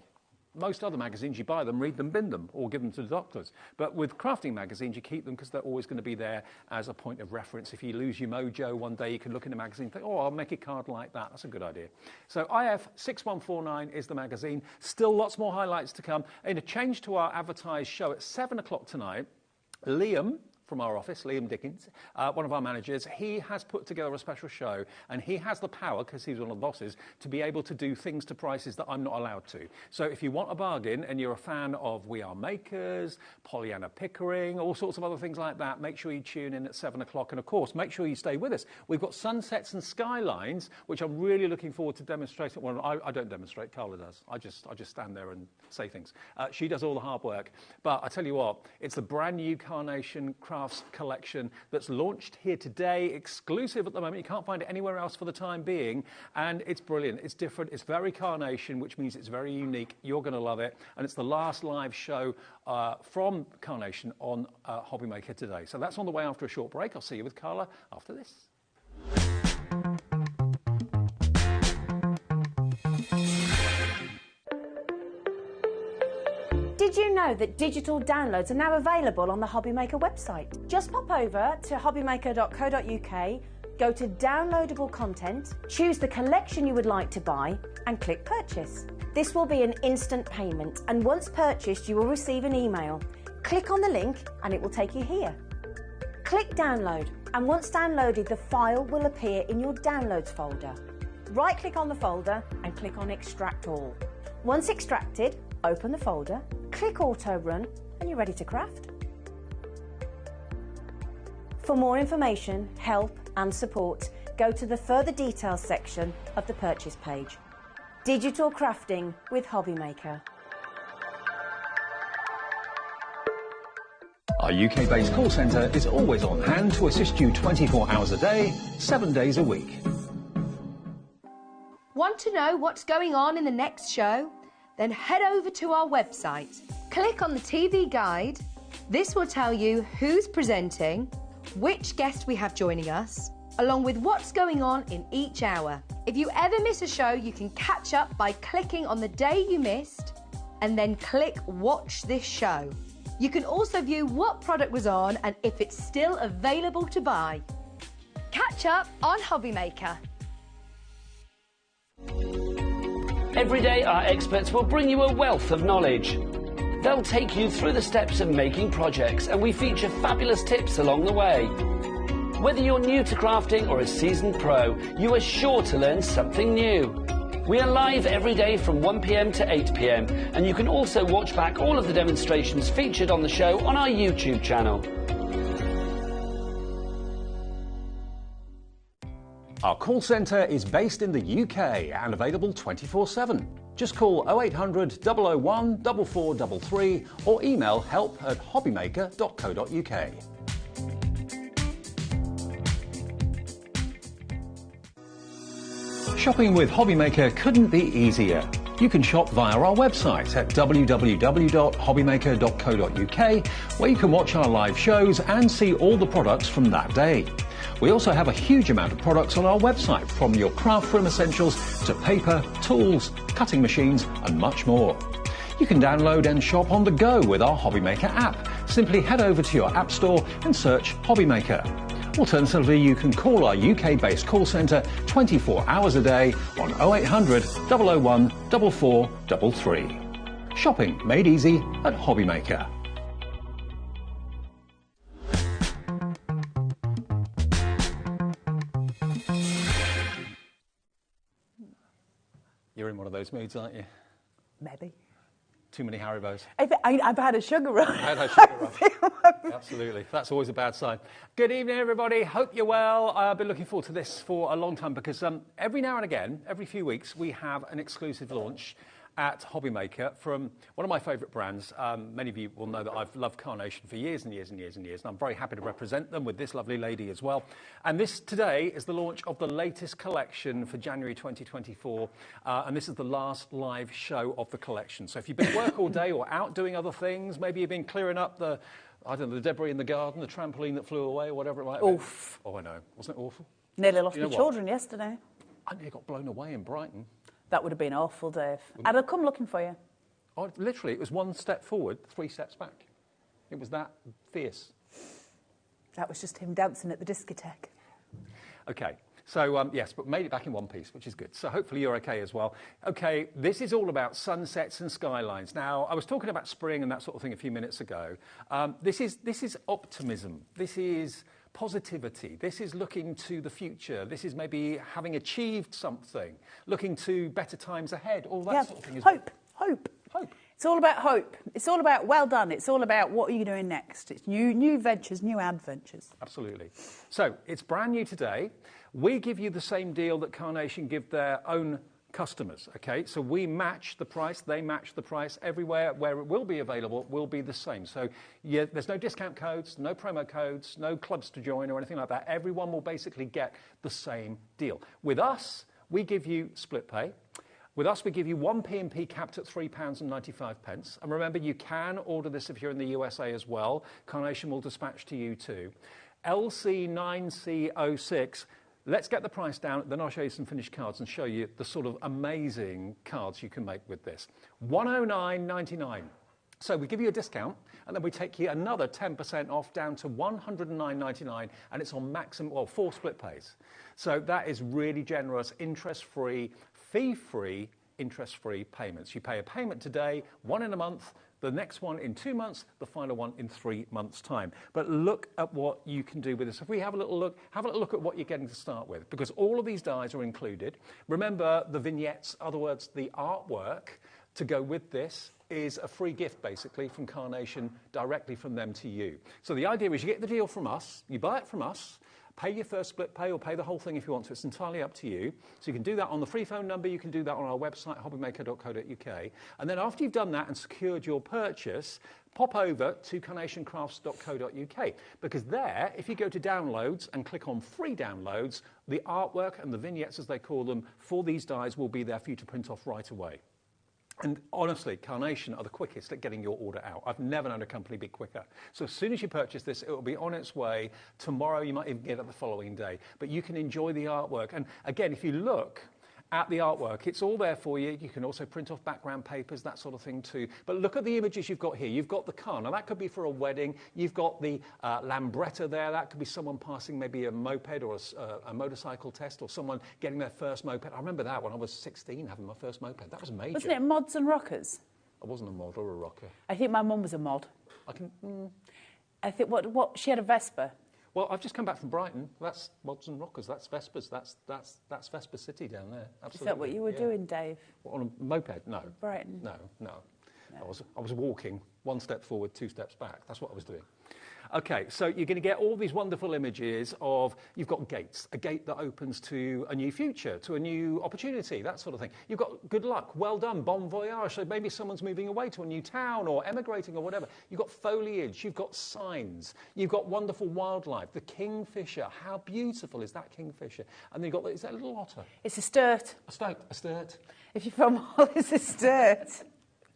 Most other magazines, you buy them, read them, bin them, or give them to the doctors. But with crafting magazines, you keep them because they're always going to be there as a point of reference. If you lose your mojo one day, you can look in the magazine and think, oh, I'll make a card like that. That's a good idea. So IF 6149 is the magazine. Still lots more highlights to come. In a change to our advertised show at 7 o'clock tonight, Liam from our office, Liam Dickens, one of our managers, he has put together a special show, and he has the power, because he's one of the bosses, to be able to do things to prices that I'm not allowed to. So if you want a bargain and you're a fan of We Are Makers, Pollyanna Pickering, all sorts of other things like that, make sure you tune in at 7 o'clock. And of course, make sure you stay with us. We've got sunsets and skylines, which I'm really looking forward to demonstrating. Well, I don't demonstrate, Carla does. I just stand there and say things. She does all the hard work. But I tell you what, it's the brand new Carnation Crafts collection that's launched here today, exclusive at the moment. You can't find it anywhere else for the time being, and it's brilliant. It's different. It's very Carnation, which means it's very unique. You're going to love it, and it's the last live show from Carnation on HobbyMaker today. So that's on the way after a short break. I'll see you with Carla after this. Did you know that digital downloads are now available on the HobbyMaker website? Just pop over to hobbymaker.co.uk, go to downloadable content, choose the collection you would like to buy, and click purchase. This will be an instant payment, and once purchased, you will receive an email. Click on the link and it will take you here. Click download, and once downloaded, the file will appear in your downloads folder. Right-click on the folder and click on extract all. Once extracted, open the folder, click auto run, and you're ready to craft. For more information, help and support, go to the further details section of the purchase page. Digital crafting with HobbyMaker. Our UK-based call centre is always on hand to assist you 24 hours a day, 7 days a week. Want to know what's going on in the next show? Then head over to our website. Click on the TV guide. This will tell you who's presenting, which guest we have joining us, along with what's going on in each hour. If you ever miss a show, you can catch up by clicking on the day you missed and then click Watch This Show. You can also view what product was on and if it's still available to buy. Catch up on HobbyMaker. Every day, our experts will bring you a wealth of knowledge. They'll take you through the steps of making projects, and we feature fabulous tips along the way. Whether you're new to crafting or a seasoned pro, you are sure to learn something new. We are live every day from 1 p.m. to 8 p.m, and you can also watch back all of the demonstrations featured on the show on our YouTube channel. Our call centre is based in the UK and available 24/7. Just call 0800 001 4433 or email help@hobbymaker.co.uk. Shopping with HobbyMaker couldn't be easier. You can shop via our website at www.hobbymaker.co.uk, where you can watch our live shows and see all the products from that day. We also have a huge amount of products on our website, from your craft room essentials to paper, tools, cutting machines and much more. You can download and shop on the go with our HobbyMaker app. Simply head over to your app store and search HobbyMaker. Alternatively, you can call our UK-based call centre 24 hours a day on 0800 001 4433. Shopping made easy at HobbyMaker. You're in one of those moods, aren't you? Maybe. Too many Haribos. I've had a sugar rush. I had a sugar rush. Absolutely. That's always a bad sign. Good evening, everybody. Hope you're well. I've been looking forward to this for a long time because every now and again, every few weeks, we have an exclusive launch at HobbyMaker from one of my favourite brands. Many of you will know that I've loved Carnation for years and years and years and years, and I'm very happy to represent them with this lovely lady as well. And this today is the launch of the latest collection for January 2024, and this is the last live show of the collection. So if you've been at work all day or out doing other things, maybe you've been clearing up the debris in the garden, the trampoline that flew away, or whatever it might be. Oof. Oh, I know. Wasn't it awful? Nearly lost my children yesterday. I nearly got blown away in Brighton. That would have been awful, Dave. I'd have come looking for you. Oh, literally, it was 1 step forward, 3 steps back. It was that fierce. That was just him dancing at the discotheque. Okay, so yes, but made it back in one piece, which is good. So hopefully you're okay as well. Okay, this is all about sunsets and skylines. Now, I was talking about spring and that sort of thing a few minutes ago. This is optimism. This is positivity. This is looking to the future. This is maybe having achieved something, looking to better times ahead, all that sort of thing. Hope. It's all about hope. It's all about well done. It's all about what are you doing next. It's new ventures, new adventures. Absolutely. So it's brand new today. We give you the same deal that Carnation give their own customers, okay? So we match the price, they match the price. Everywhere where it will be available will be the same. So yeah, there's no discount codes, no promo codes, no clubs to join or anything like that. Everyone will basically get the same deal. With us, we give you split pay. With us, we give you 1 P&P capped at £3.95. And remember, you can order this if you're in the USA as well. Carnation will dispatch to you too. LC9C06. Let's get the price down, then I'll show you some finished cards and show you the sort of amazing cards you can make with this. £109.99. So we give you a discount, and then we take you another 10% off down to £109.99, and it's on maximum, well, 4 split pays. So that is really generous, interest-free, fee-free, interest-free payments. You pay a payment today, 1 in a month, the next one in 2 months, the final one in 3 months' time. But look at what you can do with this. If we have a little look at what you're getting to start with, because all of these dies are included. Remember the vignettes, in other words, the artwork to go with this is a free gift, basically, from Carnation, directly from them to you. So the idea is you get the deal from us, you buy it from us, pay your first split pay or pay the whole thing if you want to. It's entirely up to you. So you can do that on the free phone number. You can do that on our website, hobbymaker.co.uk. And then after you've done that and secured your purchase, pop over to carnationcrafts.co.uk, because there, if you go to downloads and click on free downloads, the artwork and the vignettes, as they call them, for these dies will be there for you to print off right away. And honestly, Carnation are the quickest at getting your order out. I've never known a company be quicker. So as soon as you purchase this, it will be on its way. Tomorrow, you might even get it the following day. But you can enjoy the artwork. And again, if you look at the artwork, it's all there for you. You can also print off background papers, that sort of thing too. But look at the images you've got here. You've got the car. Now, that could be for a wedding. You've got the Lambretta there. That could be someone passing maybe a moped or a motorcycle test, or someone getting their first moped. I remember that when I was 16, having my first moped. That was major. Wasn't it mods and rockers? I wasn't a mod or a rocker. I think my mum was a mod. I think what she had a Vespa. Well, I've just come back from Brighton. That's mods and rockers. That's Vespers. That's Vesper City down there. Absolutely. Is that what you were doing, Dave? What, on a moped? No. Brighton? No. I was walking, 1 step forward, 2 steps back. That's what I was doing. Okay, so you're going to get all these wonderful images of, you've got gates, a gate that opens to a new future, to a new opportunity, that sort of thing. You've got good luck, well done, bon voyage, so maybe someone's moving away to a new town or emigrating or whatever. You've got foliage, you've got signs, you've got wonderful wildlife, the kingfisher, how beautiful is that kingfisher? And then you've got, is that a little otter? It's a sturt. A sturt. If you're from Hull, it's a sturt.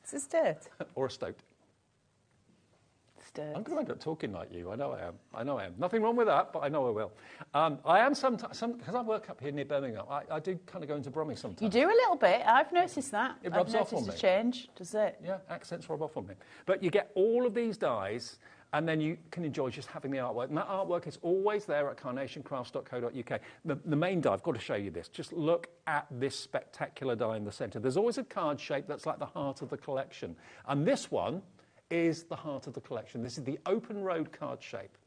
It's a sturt. Or a stoat. I'm going to end up talking like you. I know I am. Nothing wrong with that, but I know I will. I am sometimes, because I work up here near Birmingham, I do kind of go into Brummie sometimes. You do a little bit. I've noticed that. It rubs off on me. I've noticed a change, does it? Yeah, accents rub off on me. But you get all of these dies, and then you can enjoy just having the artwork. And that artwork is always there at carnationcrafts.co.uk. The main die, I've got to show you this. Just look at this spectacular die in the centre. There's always a card shape that's like the heart of the collection. And this one is the heart of the collection. This is the open road card shape.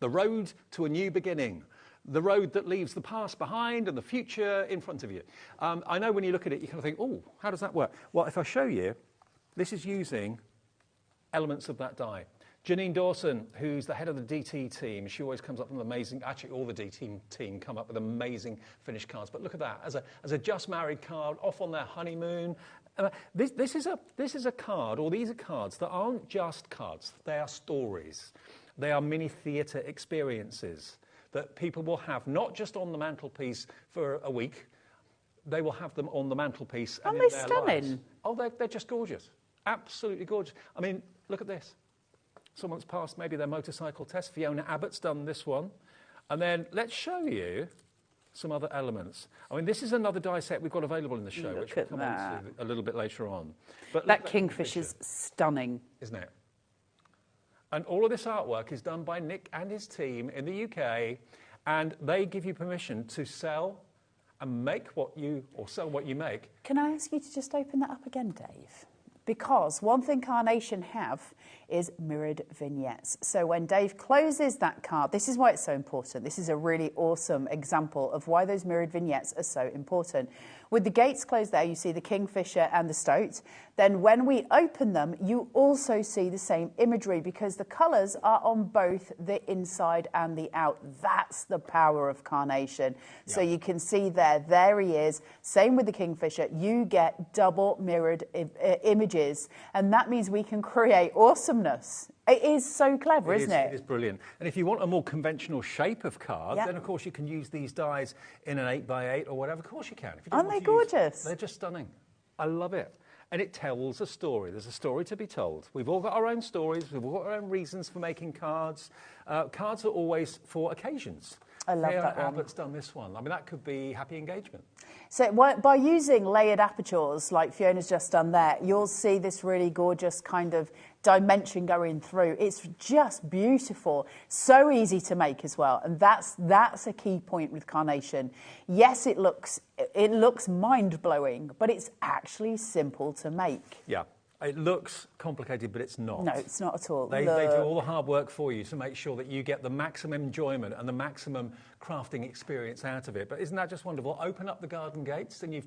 The road to a new beginning. The road that leaves the past behind and the future in front of you. I know when you look at it, you kind of think, oh, how does that work? Well, if I show you, this is using elements of that die. Janine Dawson, who's the head of the DT team, she always comes up with amazing, actually all the DT team come up with amazing finished cards. But look at that, as a just married card, off on their honeymoon. This is a card, or these are cards that aren't just cards, they are stories. They are mini theatre experiences that people will have not just on the mantelpiece for a week, they will have them on the mantelpiece and in their stunning? lives. Oh, they're just gorgeous. Absolutely gorgeous. I mean, look at this. Someone's passed maybe their motorcycle test. Fiona Abbott's done this one. And then let's show you some other elements. I mean, this is another die set we've got available in the show, which we'll come on to a little bit later on. But that kingfisher's stunning. Isn't it? And all of this artwork is done by Nick and his team in the UK, and they give you permission to sell and make what you, or sell what you make. Can I ask you to just open that up again, Dave? Because one thing Carnation have is mirrored vignettes. So when Dave closes that card, this is why it's so important. This is a really awesome example of why those mirrored vignettes are so important. With the gates closed there, you see the kingfisher and the stoat. Then when we open them, you also see the same imagery because the colours are on both the inside and the out. That's the power of Carnation. Yeah. So you can see there he is. Same with the kingfisher. You get double mirrored images, and that means we can create awesomeness. It is so clever, isn't it? It is brilliant. And if you want a more conventional shape of card, then of course you can use these dies in an 8x8 or whatever. Of course you can. Aren't they gorgeous? They're just stunning. I love it. And it tells a story. There's a story to be told. We've all got our own stories. We've all got our own reasons for making cards. Cards are always for occasions. I love that one. Abbott's done this one. I mean, that could be happy engagement. So by using layered apertures like Fiona's just done there, you'll see this really gorgeous kind of dimension going through. It's just beautiful. So easy to make as well. And that's a key point with Carnation. Yes, it looks mind-blowing, but it's actually simple to make. Yeah. It looks complicated, but it's not. No, it's not at all. They do all the hard work for you to make sure that you get the maximum enjoyment and the maximum crafting experience out of it. But isn't that just wonderful? Open up the garden gates and you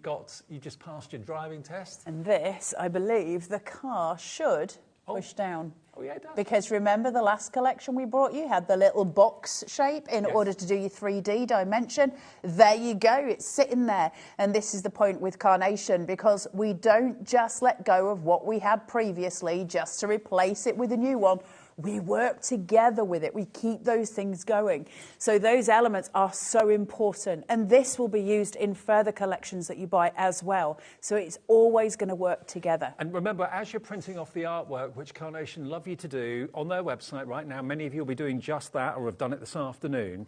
just passed your driving test. And this, I believe, the car should push down. Oh, yeah, it does. Because remember the last collection we brought you had the little box shape in order to do your 3D dimension. There you go, it's sitting there. And this is the point with Carnation, because we don't just let go of what we had previously just to replace it with a new one. We work together with it. We keep those things going. So those elements are so important. And this will be used in further collections that you buy as well. So it's always going to work together. And remember, as you're printing off the artwork, which Carnation love you to do, on their website right now, many of you will be doing just that or have done it this afternoon.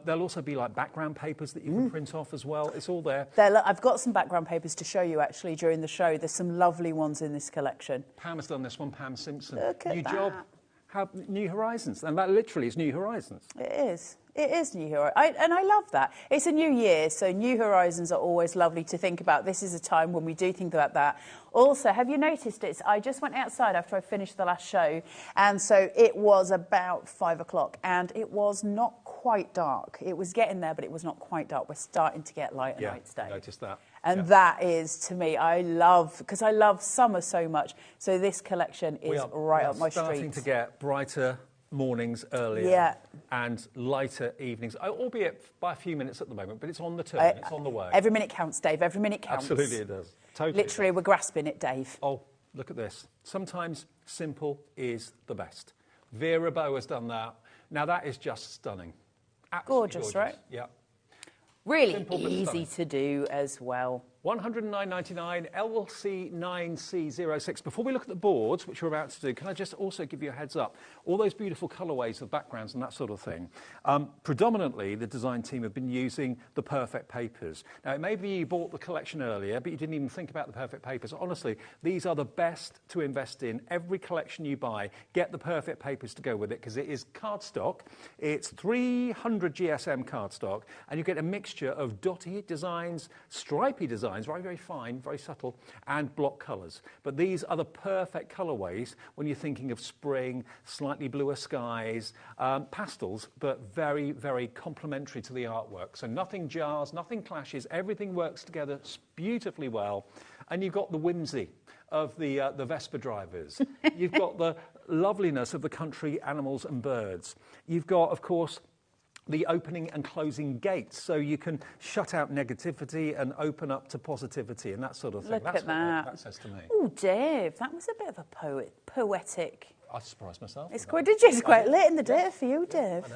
There'll also be like background papers that you can print off as well. It's all there. I've got some background papers to show you actually during the show. There's some lovely ones in this collection. Pam has done this one, Pam Simpson. Look at New that. job. New Horizons, and that literally is New Horizons. It is. It is New Horizons. And I love that. It's a new year, so New Horizons are always lovely to think about. This is a time when we do think about that. Also, have you noticed I just went outside after I finished the last show, and so it was about 5 o'clock, and it was not quite dark. It was getting there, but it was not quite dark. We're starting to get lighter nights today. I noticed that. And that is, to me, because I love summer so much. So this collection is right up my street. Starting to get brighter mornings earlier and lighter evenings, albeit by a few minutes at the moment, but it's on the turn, it's on the way. Every minute counts, Dave, every minute counts. Absolutely it does. Totally. Literally, we're grasping it, Dave. Oh, look at this. Sometimes simple is the best. Vera Bow has done that. Now that is just stunning. Absolutely gorgeous, right? Yeah. Really easy to do as well. $109.99, LC9C06. Before we look at the boards, which we're about to do, can I just also give you a heads up? All those beautiful colourways of backgrounds and that sort of thing. Predominantly, the design team have been using the perfect papers. Now, maybe you bought the collection earlier, but you didn't even think about the perfect papers. Honestly, these are the best to invest in. Every collection you buy, get the perfect papers to go with it, because it is cardstock. It's 300 GSM cardstock, and you get a mixture of dotty designs, stripy designs, very, very fine, very subtle, and block colours. But these are the perfect colourways when you're thinking of spring, slightly bluer skies, pastels, but very, very complementary to the artwork. So nothing jars, nothing clashes, everything works together beautifully well. And you've got the whimsy of the Vespa drivers. You've got the loveliness of the country animals and birds. You've got, of course, the opening and closing gates, so you can shut out negativity and open up to positivity and that sort of thing. Look at that. That says to me. Oh, Dave, that was a bit of a poetic. I surprised myself. It's quite late in the day for you, Dave. I know.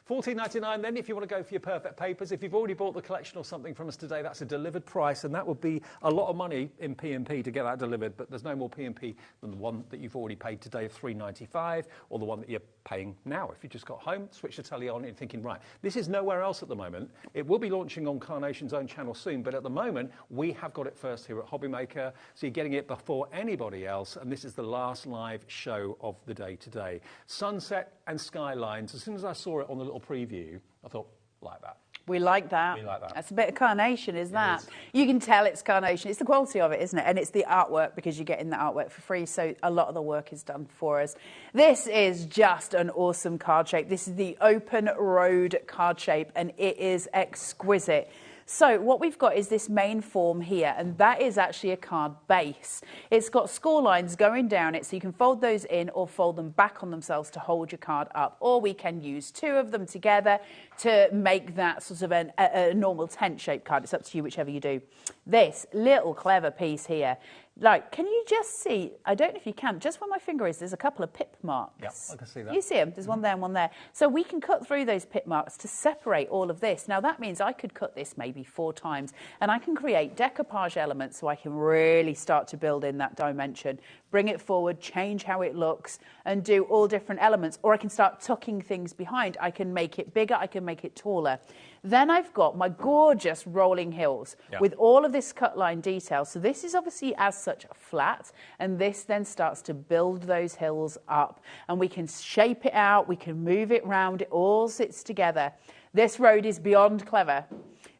$14.99 then if you want to go for your perfect papers. If you've already bought the collection or something from us today, that's a delivered price, and that would be a lot of money in P&P to get that delivered, but there's no more P&P than the one that you've already paid today of $3.95, or the one that you're paying now. If you just got home, switch the telly on and thinking, right, this is nowhere else at the moment. It will be launching on Carnation's own channel soon, but at the moment, we have got it first here at HobbyMaker, so you're getting it before anybody else, and this is the last live show of the day today. Sunset and Skylines. As soon as I saw it on the little preview, I thought, like that. We like that. We like that. That's a bit of Carnation, is that? You can tell it's Carnation. It's the quality of it, isn't it? And it's the artwork, because you're getting the artwork for free, so a lot of the work is done for us. This is just an awesome card shape. This is the open road card shape, and it is exquisite. So what we've got is this main form here, and that is actually a card base. It's got score lines going down it, so you can fold those in or fold them back on themselves to hold your card up, or we can use two of them together to make that sort of a normal tent-shaped card. It's up to you, whichever you do. This little clever piece here, like, can you just see, I don't know if you can, just where my finger is, there's a couple of pip marks. Yeah, I can see that. You see them? There's one there and one there. So we can cut through those pip marks to separate all of this. Now, that means I could cut this maybe 4 times, and I can create decoupage elements so I can really start to build in that dimension, bring it forward, change how it looks, and do all different elements. Or I can start tucking things behind. I can make it bigger, I can make it taller. Then I've got my gorgeous rolling hills with all of this cut line detail. So this is obviously as such flat, and this then starts to build those hills up, and we can shape it out, we can move it round, it all sits together. This road is beyond clever.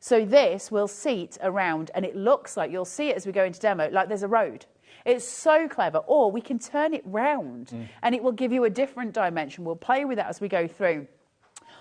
So this will seat around, and it looks like, you'll see it as we go into demo, like there's a road. It's so clever. Or we can turn it round and it will give you a different dimension. We'll play with that as we go through.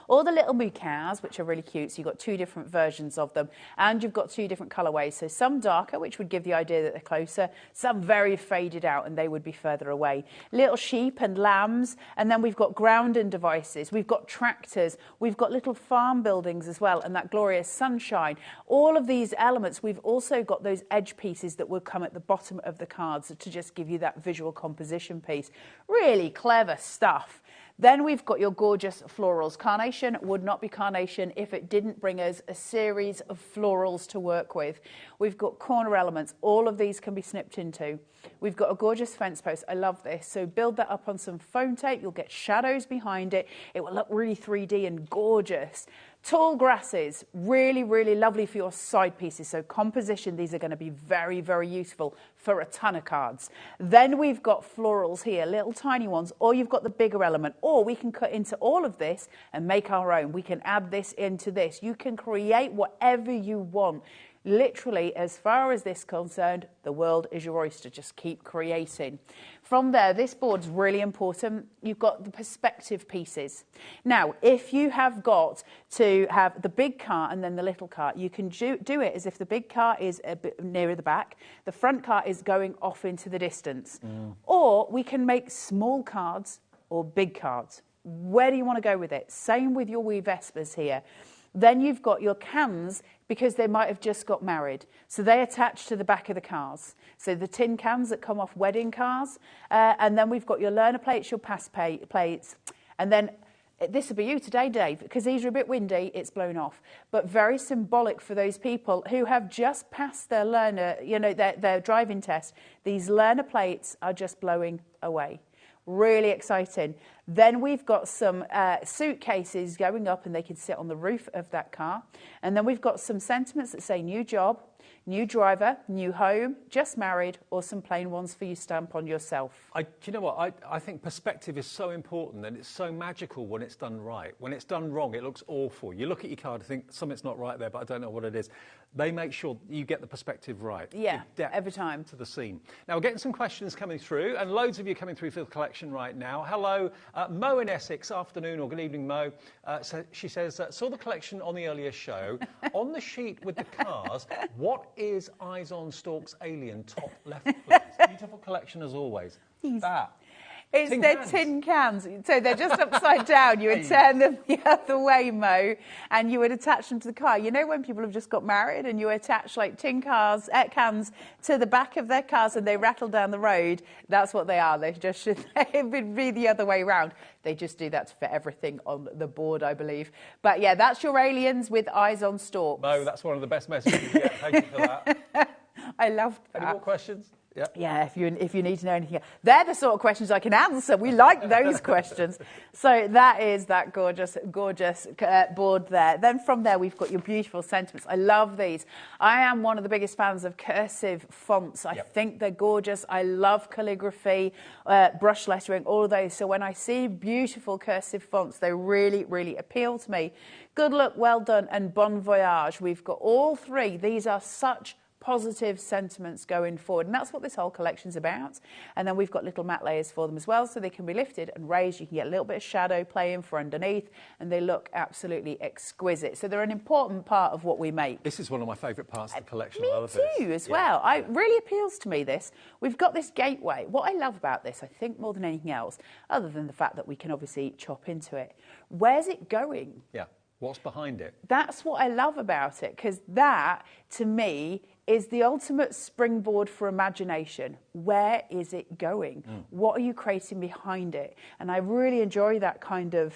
All the little mouquets, which are really cute, so you've got 2 different versions of them, and you've got 2 different colourways. So some darker, which would give the idea that they're closer, some very faded out, and they would be further away. Little sheep and lambs, and then we've got grounding devices, we've got tractors, we've got little farm buildings as well, and that glorious sunshine. All of these elements, we've also got those edge pieces that will come at the bottom of the cards to just give you that visual composition piece. Really clever stuff. Then we've got your gorgeous florals. Carnation would not be carnation if it didn't bring us a series of florals to work with. We've got corner elements. All of these can be snipped into. We've got a gorgeous fence post. I love this. So build that up on some foam tape. You'll get shadows behind it. It will look really 3D and gorgeous. Tall grasses, really, really lovely for your side pieces. So composition, these are going to be very, very useful for a ton of cards. Then we've got florals here, little tiny ones, or you've got the bigger element, or we can cut into all of this and make our own. We can add this into this. You can create whatever you want. Literally, as far as this is concerned, the world is your oyster. Just keep creating. From there, this board's really important. You've got the perspective pieces. Now, if you have got to have the big car and then the little car, you can do it as if the big car is a bit nearer the back, the front car is going off into the distance. Or we can make small cards or big cards. Where do you want to go with it? Same with your wee Vespers here. Then you've got your cans, because they might have just got married. So they attach to the back of the cars. So the tin cans that come off wedding cars. And then we've got your learner plates, your pass plates. And then this will be you today, Dave, because these are a bit windy, it's blown off. But very symbolic for those people who have just passed their learner, their driving test. These learner plates are just blowing away. Really exciting. Then we've got some suitcases going up and they can sit on the roof of that car. And then we've got some sentiments that say new job, new driver, new home, just married, or some plain ones for you stamp on yourself. Do you know what? I think perspective is so important and it's so magical when it's done right. When it's done wrong, it looks awful. You look at your card and think something's not right there, but I don't know what it is. They make sure you get the perspective right. Yeah, every time. To the scene. Now, we're getting some questions coming through, and loads of you coming through for the collection right now. Hello, Mo in Essex. Afternoon or good evening, Mo. She says, saw the collection on the earlier show. On the sheet with the cars, what is Eyes on Stalk's alien top left, please? Beautiful collection as always. That. It's their tin cans. So they're just upside down. You would turn them the other way, Mo, and you would attach them to the car. You know when people have just got married and you attach like tin cans to the back of their cars and they rattle down the road? That's what they are. They just should be the other way around. They just do that for everything on the board, I believe. But yeah, that's your aliens with eyes on stalks. Mo, that's one of the best messages you get. Thank you for that. I loved that. Any more questions? Yep. Yeah, if you need to know anything, they're the sort of questions I can answer. We like those questions. So that is that gorgeous board there. Then from there, we've got your beautiful sentiments. I love these. I am one of the biggest fans of cursive fonts. I think they're gorgeous. I love calligraphy, brush lettering, all of those. So when I see beautiful cursive fonts, they really, really appeal to me. Good luck, well done, and bon voyage. We've got all three. These are such positive sentiments going forward, and that's what this whole collection's about. And then we've got little matte layers for them as well, so they can be lifted and raised. You can get a little bit of shadow playing for underneath, and they look absolutely exquisite. So they're an important part of what we make. This is one of my favourite parts of the collection. Me too, as well. It really appeals to me, this. We've got this gateway. What I love about this, I think more than anything else, other than the fact that we can obviously chop into it, where's it going? Yeah. What's behind it? That's what I love about it, because that, to me, is the ultimate springboard for imagination. Where is it going? What are you creating behind it? And I really enjoy that kind of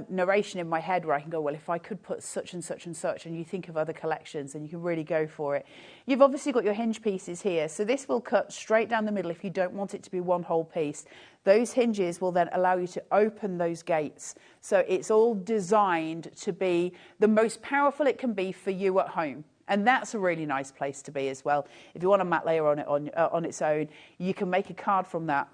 narration in my head where I can go, well, if I could put such and such and such, and you think of other collections and you can really go for it. You've obviously got your hinge pieces here. So this will cut straight down the middle if you don't want it to be one whole piece. Those hinges will then allow you to open those gates. So it's all designed to be the most powerful it can be for you at home. And that's a really nice place to be as well. If you want a matte layer on it on its own, you can make a card from that.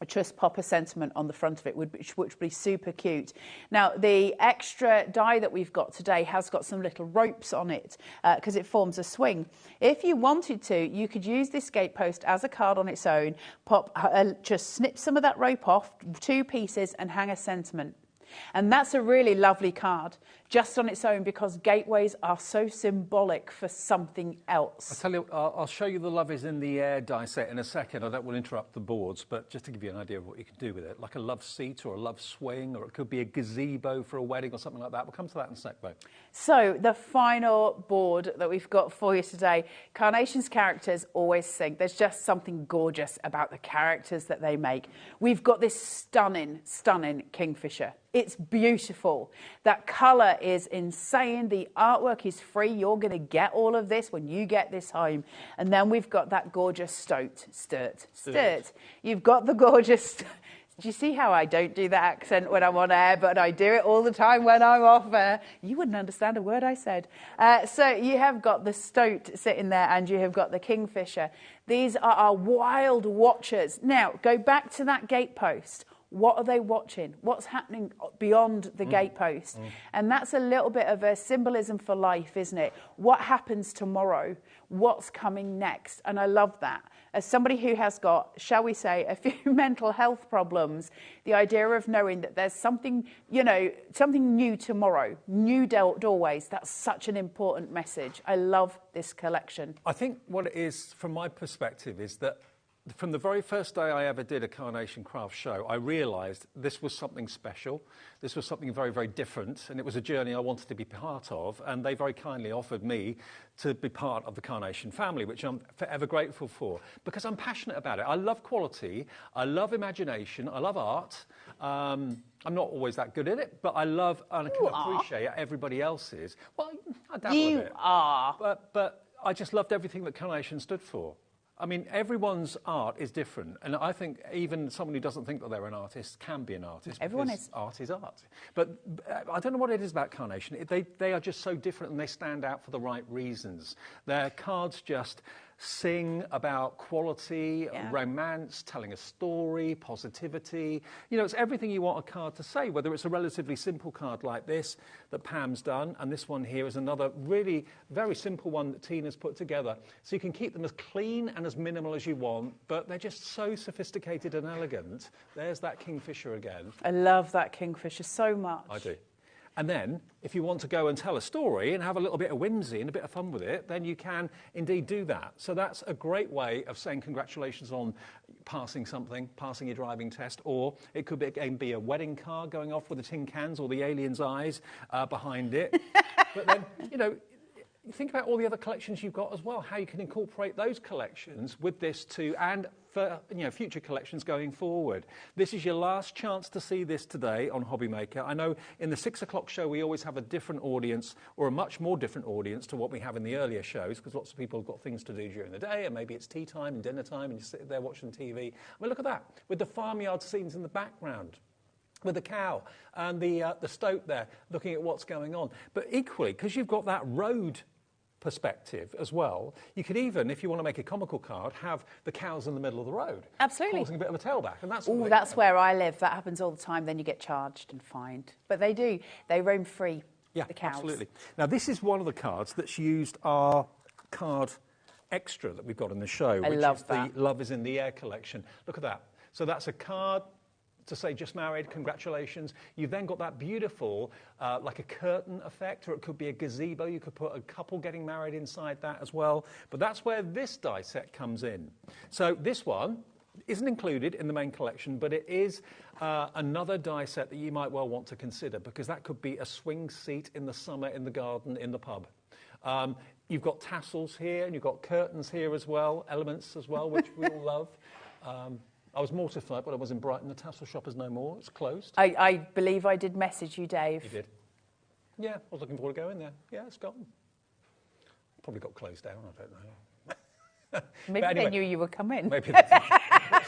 just pop a sentiment on the front of it, which would be super cute. Now, the extra die that we've got today has got some little ropes on it because it forms a swing. If you wanted to, you could use this gatepost as a card on its own, just snip some of that rope off, 2 pieces, and hang a sentiment. And that's a really lovely card, just on its own, because gateways are so symbolic for something else. I'll tell you, I'll show you the Love is in the Air die set in a second. I don't want to interrupt the boards, but just to give you an idea of what you can do with it, like a love seat or a love swing, or it could be a gazebo for a wedding or something like that. We'll come to that in a sec, though. So the final board that we've got for you today, Carnation's characters always sing. There's just something gorgeous about the characters that they make. We've got this stunning, stunning kingfisher. It's beautiful. That colour is insane. The artwork is free. You're going to get all of this when you get this home. And then we've got that gorgeous sturt. You've got the gorgeous... Do you see how I don't do that accent when I'm on air, but I do it all the time when I'm off air? You wouldn't understand a word I said. So you have got the stoat sitting there and you have got the kingfisher. These are our wild watchers. Now, go back to that gatepost. What are they watching? What's happening beyond the gatepost? And that's a little bit of a symbolism for life, isn't it? What happens tomorrow? What's coming next? And I love that. As somebody who has got, shall we say, a few mental health problems, the idea of knowing that there's something, you know, something new tomorrow, new doorways, that's such an important message. I love this collection. I think what it is, from my perspective, is that from the very first day I ever did a Carnation Craft show, I realised this was something special. This was something very, very different, and it was a journey I wanted to be part of, and they very kindly offered me to be part of the Carnation family, which I'm forever grateful for, because I'm passionate about it. I love quality, I love imagination, I love art. I'm not always that good at it, but I love and I can appreciate everybody else's. Well, I dabble a bit. You are. But I just loved everything that Carnation stood for. I mean, everyone's art is different, and I think even someone who doesn't think that they're an artist can be an artist. Everyone is. Art is art. But I don't know what it is about Carnation. They are just so different, and they stand out for the right reasons. Their cards just sing about quality, romance, telling a story, positivity. You know, it's everything you want a card to say, whether it's a relatively simple card like this that Pam's done, and this one here is another really very simple one that Tina's put together. So you can keep them as clean and as minimal as you want, but they're just so sophisticated and elegant. There's that kingfisher again. I love that kingfisher so much. I do. And then, if you want to go and tell a story and have a little bit of whimsy and a bit of fun with it, then you can indeed do that. So that's a great way of saying congratulations on passing something, passing your driving test, or it could be a wedding card going off with the tin cans or the alien's eyes behind it. But then, you know, think about all the other collections you've got as well, how you can incorporate those collections with this too, and for future collections going forward. This is your last chance to see this today on HobbyMaker. I know in the 6 o'clock show we always have a different audience, or a much more different audience to what we have in the earlier shows, because lots of people have got things to do during the day, and maybe it's tea time and dinner time, and you sit there watching TV. I mean, look at that, with the farmyard scenes in the background, with the cow and the stoat there, looking at what's going on. But equally, because you've got that road perspective as well, you could even, if you want to make a comical card, have the cows in the middle of the road. Absolutely. Causing a bit of a tailback. And that's where I live. That happens all the time. Then you get charged and fined. But they do. They roam free, the cows. Absolutely. Now, this is one of the cards that's used our card extra that we've got in the show, which is the Love is in the Air collection. Look at that. So that's a card to say just married, congratulations. You've then got that beautiful, like a curtain effect, or it could be a gazebo. You could put a couple getting married inside that as well. But that's where this die set comes in. So this one isn't included in the main collection, but it is another die set that you might well want to consider, because that could be a swing seat in the summer in the garden, in the pub. You've got tassels here, and you've got curtains here as well, elements as well, which we all love. I was mortified when I was in Brighton. The tassel shop is no more. It's closed. I believe I did message you, Dave. You did? Yeah, I was looking forward to going there. Yeah, it's gone. Probably got closed down, I don't know. Maybe anyway, they knew you were coming. Maybe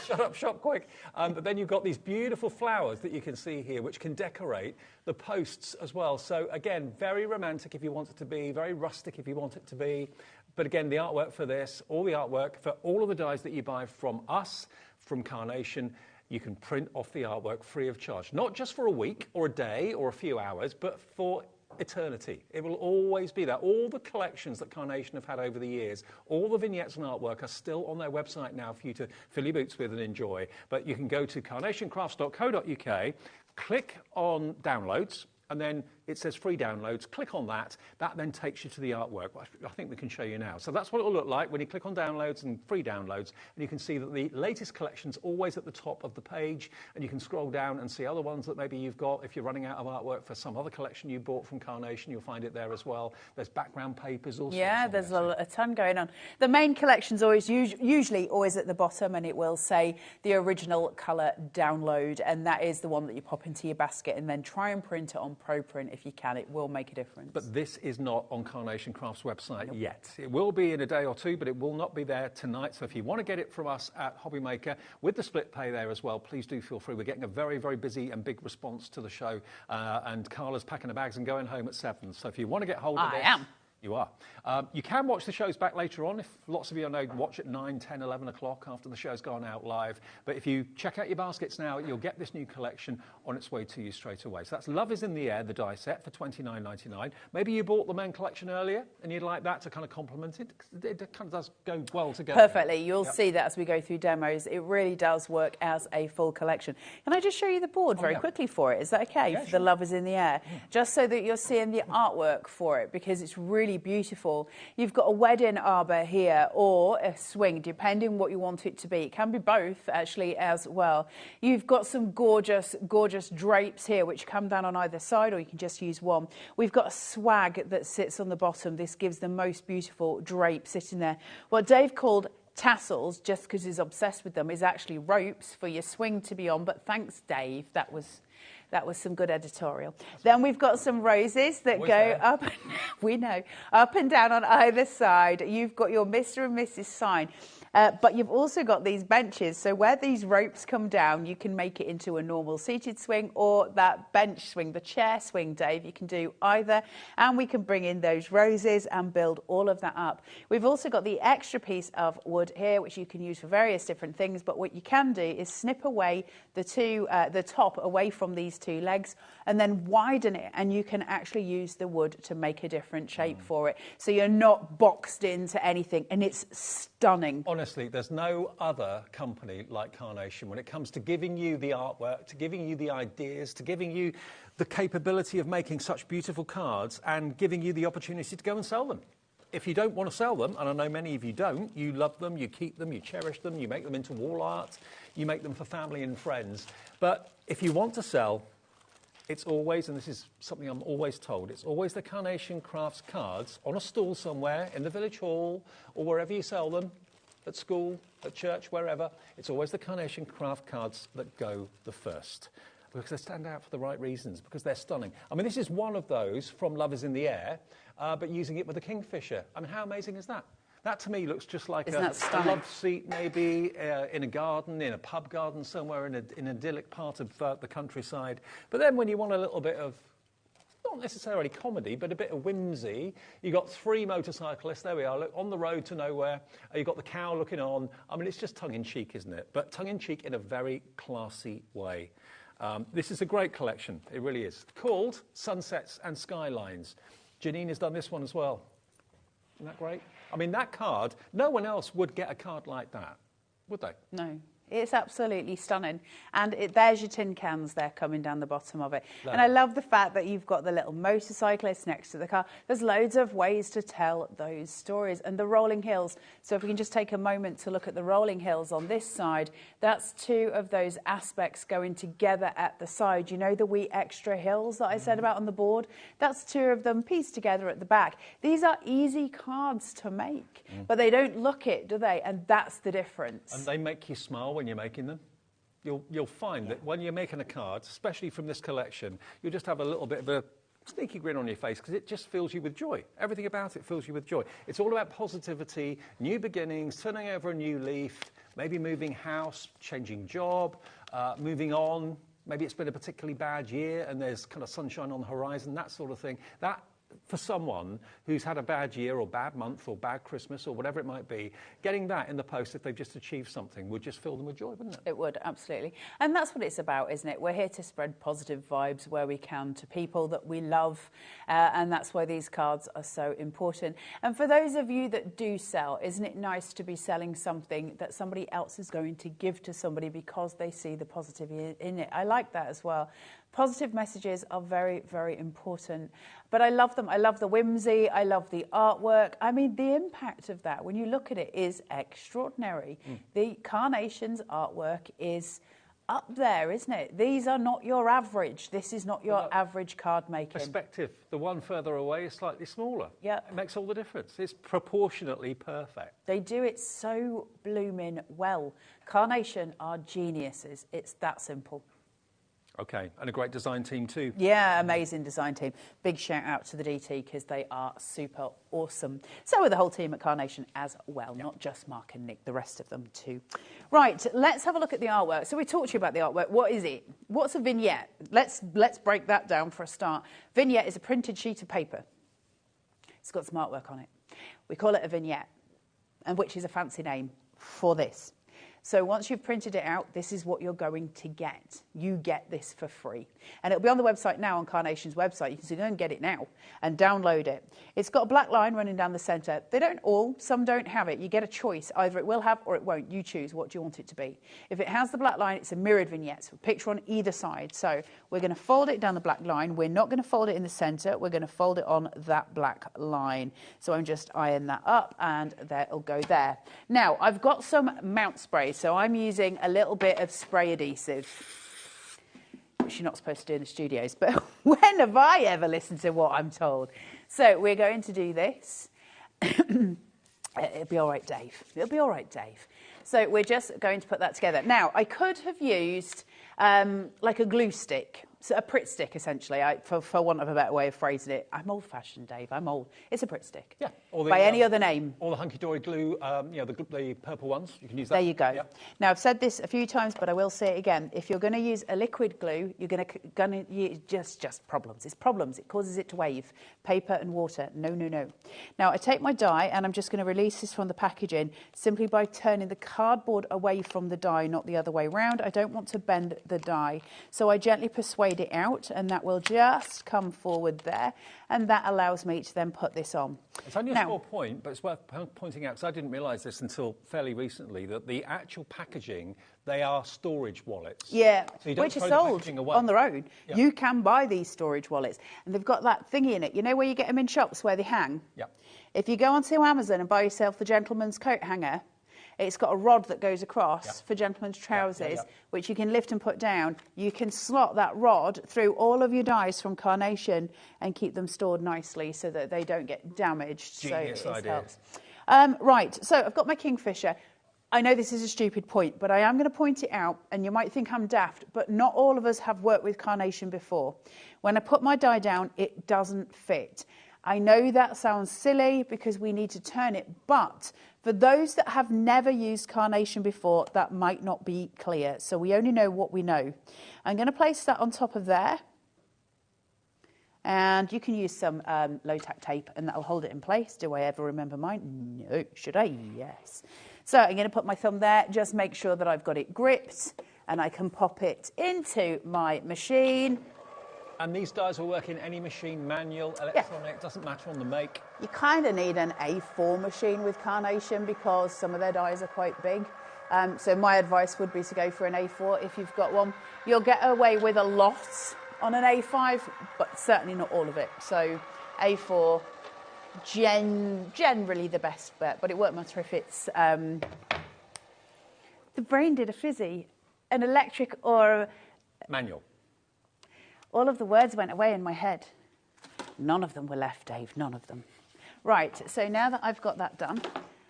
shut up shop quick. But then you've got these beautiful flowers that you can see here, which can decorate the posts as well. So again, very romantic if you want it to be, very rustic if you want it to be. But again, the artwork for this, all the artwork for all of the dies that you buy from us, from Carnation, you can print off the artwork free of charge. Not just for a week or a day or a few hours, but for eternity. It will always be there. All the collections that Carnation have had over the years, all the vignettes and artwork are still on their website now for you to fill your boots with and enjoy. But you can go to carnationcrafts.co.uk, click on downloads, and then it says free downloads. Click on that. That then takes you to the artwork. I think we can show you now. So that's what it will look like when you click on downloads and free downloads. And you can see that the latest collection's always at the top of the page. And you can scroll down and see other ones that maybe you've got. If you're running out of artwork for some other collection you bought from Carnation, you'll find it there as well. There's background papers also. Yeah, there's a ton going on. The main collection's always usually always at the bottom, and it will say the original colour download. And that is the one that you pop into your basket and then try and print it on ProPrint if you can. It will make a difference. But this is not on Carnation Crafts' website yet. It will be in a day or two, but it will not be there tonight. So if you want to get it from us at HobbyMaker with the split pay there as well, please do feel free. We're getting a very, very busy and big response to the show. And Carla's packing the bags and going home at 7. So if you want to get hold of it... You are. You can watch the shows back later on. If lots of you I know watch at 9, 10, 11 o'clock after the show's gone out live. But if you check out your baskets now, you'll get this new collection on its way to you straight away. So that's Love is in the Air, the die set for $29.99. Maybe you bought the main collection earlier and you'd like that to kind of complement it. It kind of does go well together. Perfectly. You'll see that as we go through demos. It really does work as a full collection. Can I just show you the board very quickly for it? Is that okay? For the Love is in the Air. Just so that you're seeing the artwork for it, because it's really beautiful. You've got a wedding arbor here or a swing, depending what you want it to be. It can be both, actually, as well. You've got some gorgeous, gorgeous drapes here, which come down on either side, or you can just use one. We've got a swag that sits on the bottom. This gives the most beautiful drape sitting there. What Dave called tassels, just because he's obsessed with them, is actually ropes for your swing to be on. But thanks, Dave. That was some good editorial. Then we've got some roses that go up, we know, up and down on either side. You've got your Mr. and Mrs. sign. But you've also got these benches. So where these ropes come down, you can make it into a normal seated swing or that bench swing, the chair swing, Dave. You can do either. And we can bring in those roses and build all of that up. We've also got the extra piece of wood here, which you can use for various different things. But what you can do is snip away the top away from these two legs and then widen it. And you can actually use the wood to make a different shape for it. So you're not boxed into anything. And it's stunning. Honestly, there's no other company like Carnation when it comes to giving you the artwork, to giving you the ideas, to giving you the capability of making such beautiful cards and giving you the opportunity to go and sell them. If you don't want to sell them, and I know many of you don't, you love them, you keep them, you cherish them, you make them into wall art, you make them for family and friends. But if you want to sell, it's always, and this is something I'm always told, it's always the Carnation Crafts cards on a stall somewhere in the village hall or wherever you sell them, at school, at church, wherever. It's always the Carnation Craft cards that go the first, because they stand out for the right reasons, because they're stunning. I mean, this is one of those from Love is in the Air, but using it with a kingfisher. I mean, how amazing is that? That, to me, looks just like a love seat, maybe, in a garden, in a pub garden somewhere in an idyllic part of the countryside. But then when you want a little bit of, not necessarily comedy, but a bit of whimsy, you've got 3 motorcyclists, there we are, look, on the road to nowhere. You've got the cow looking on. I mean, it's just tongue-in-cheek, isn't it? But tongue-in-cheek in a very classy way. This is a great collection, it really is. Called Sunsets and Skylines. Janine has done this one as well. Isn't that great? I mean, that card, no one else would get a card like that, would they? No. It's absolutely stunning. And there's your tin cans there coming down the bottom of it. And I love the fact that you've got the little motorcyclist next to the car. There's loads of ways to tell those stories. And the rolling hills. So if we can just take a moment to look at the rolling hills on this side, that's 2 of those aspects going together at the side. You know the wee extra hills that I said about on the board? That's 2 of them pieced together at the back. These are easy cards to make, but they don't look it, do they? And that's the difference. And they make you smile when you're making them. You'll find that when you're making a card, especially from this collection, you'll just have a little bit of a sneaky grin on your face because it just fills you with joy. Everything about it fills you with joy. It's all about positivity, new beginnings, turning over a new leaf, maybe moving house, changing job, moving on. Maybe it's been a particularly bad year and there's kind of sunshine on the horizon, that sort of thing. That for someone who's had a bad year or bad month or bad Christmas or whatever it might be, getting that in the post if they've just achieved something would just fill them with joy, wouldn't it? It would, absolutely. And that's what it's about, isn't it? We're here to spread positive vibes where we can to people that we love, and that's why these cards are so important. And for those of you that do sell, isn't it nice to be selling something that somebody else is going to give to somebody because they see the positivity in it? I like that as well. Positive messages are very, very important, but I love them. I love the whimsy. I love the artwork. I mean, the impact of that, when you look at it, is extraordinary. The Carnations artwork is up there, isn't it? These are not your average. This is not your average card making. Perspective. The one further away is slightly smaller. Yeah. It makes all the difference. It's proportionately perfect. They do it so blooming well. Carnation are geniuses. It's that simple. Okay, and a great design team too. Yeah, amazing design team. Big shout out to the DT because they are super awesome. So are the whole team at Carnation as well, not just Mark and Nick, the rest of them too. Right, let's have a look at the artwork. So we talked to you about the artwork. What is it? What's a vignette? Let's break that down for a start. Vignette is a printed sheet of paper. It's got some artwork on it. We call it a vignette, and which is a fancy name for this. So once you've printed it out, this is what you're going to get. You get this for free. And it'll be on the website now, on Carnation's website. You can go and get it now and download it. It's got a black line running down the centre. They don't all, some don't have it. You get a choice. Either it will have or it won't. You choose what do you want it to be. If it has the black line, it's a mirrored vignette, so a picture on either side. So we're going to fold it down the black line. We're not going to fold it in the centre. We're going to fold it on that black line. So I'm just eyeing that up and there it'll go there. Now, I've got some mount spray. So I'm using a little bit of spray adhesive, which you're not supposed to do in the studios, but when have I ever listened to what I'm told? So we're going to do this. It'll be all right, Dave. It'll be all right, Dave. So we're just going to put that together. Now, I could have used like a glue stick, so a Pritt stick, essentially, for want of a better way of phrasing it. I'm old-fashioned, Dave. I'm old. It's a Pritt stick. Yeah. By any other name. Or the hunky-dory glue, the purple ones. You can use that. There you go. Yep. Now, I've said this a few times, but I will say it again. If you're going to use a liquid glue, you're going to use just problems. It's problems. It causes it to wave. Paper and water. No, no, no. Now, I take my die, and I'm just going to release this from the packaging simply by turning the cardboard away from the die, not the other way around. I don't want to bend the die. So I gently persuade it out, and that will just come forward there, and that allows me to then put this on. It's only a small point, but it's worth pointing out, because I didn't realise this until fairly recently, that the actual packaging, they are storage wallets. Yeah, so you don't which are throw the sold packaging away. on their own. Yeah. You can buy these storage wallets, and they've got that thingy in it. You know where you get them in shops where they hang? Yeah. If you go onto Amazon and buy yourself the gentleman's coat hanger, it's got a rod that goes across for gentlemen's trousers, which you can lift and put down. You can slot that rod through all of your dies from Carnation and keep them stored nicely so that they don't get damaged. Genius idea. Right, so I've got my Kingfisher. I know this is a stupid point, but I am going to point it out, and you might think I'm daft, but not all of us have worked with Carnation before. When I put my die down, it doesn't fit. I know that sounds silly because we need to turn it, but for those that have never used Carnation before, that might not be clear. So we only know what we know. I'm going to place that on top of there. And you can use some low-tack tape, and that'll hold it in place. Do I ever remember mine? No. Should I? Yes. So I'm going to put my thumb there. Just make sure that I've got it gripped, and I can pop it into my machine. And these dies will work in any machine, manual, electronic, doesn't matter on the make. You kind of need an A4 machine with Carnation because some of their dies are quite big. So my advice would be to go for an A4 if you've got one. You'll get away with a lot on an A5, but certainly not all of it. So A4, generally the best bet, but it won't matter if it's... the brain did a fizzy, an electric or... Manual. All of the words went away in my head. None of them were left, Dave, none of them. Right, so now that I've got that done,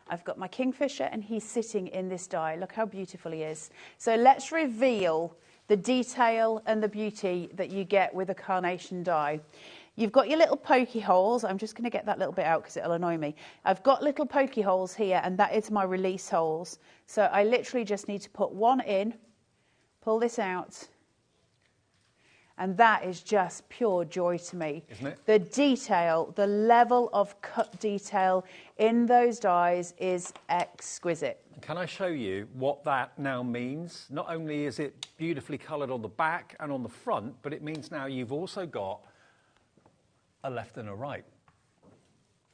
I've got my Kingfisher and he's sitting in this die. Look how beautiful he is. So let's reveal the detail and the beauty that you get with a Carnation die. You've got your little pokey holes. I'm just going to get that little bit out because it'll annoy me. I've got little pokey holes here, and that is my release holes. So I literally just need to put one in, pull this out, And that is just pure joy to me. Isn't it? The detail, the level of cut detail in those dies is exquisite. Can I show you what that now means? Not only is it beautifully coloured on the back and on the front, but it means now you've also got a left and a right.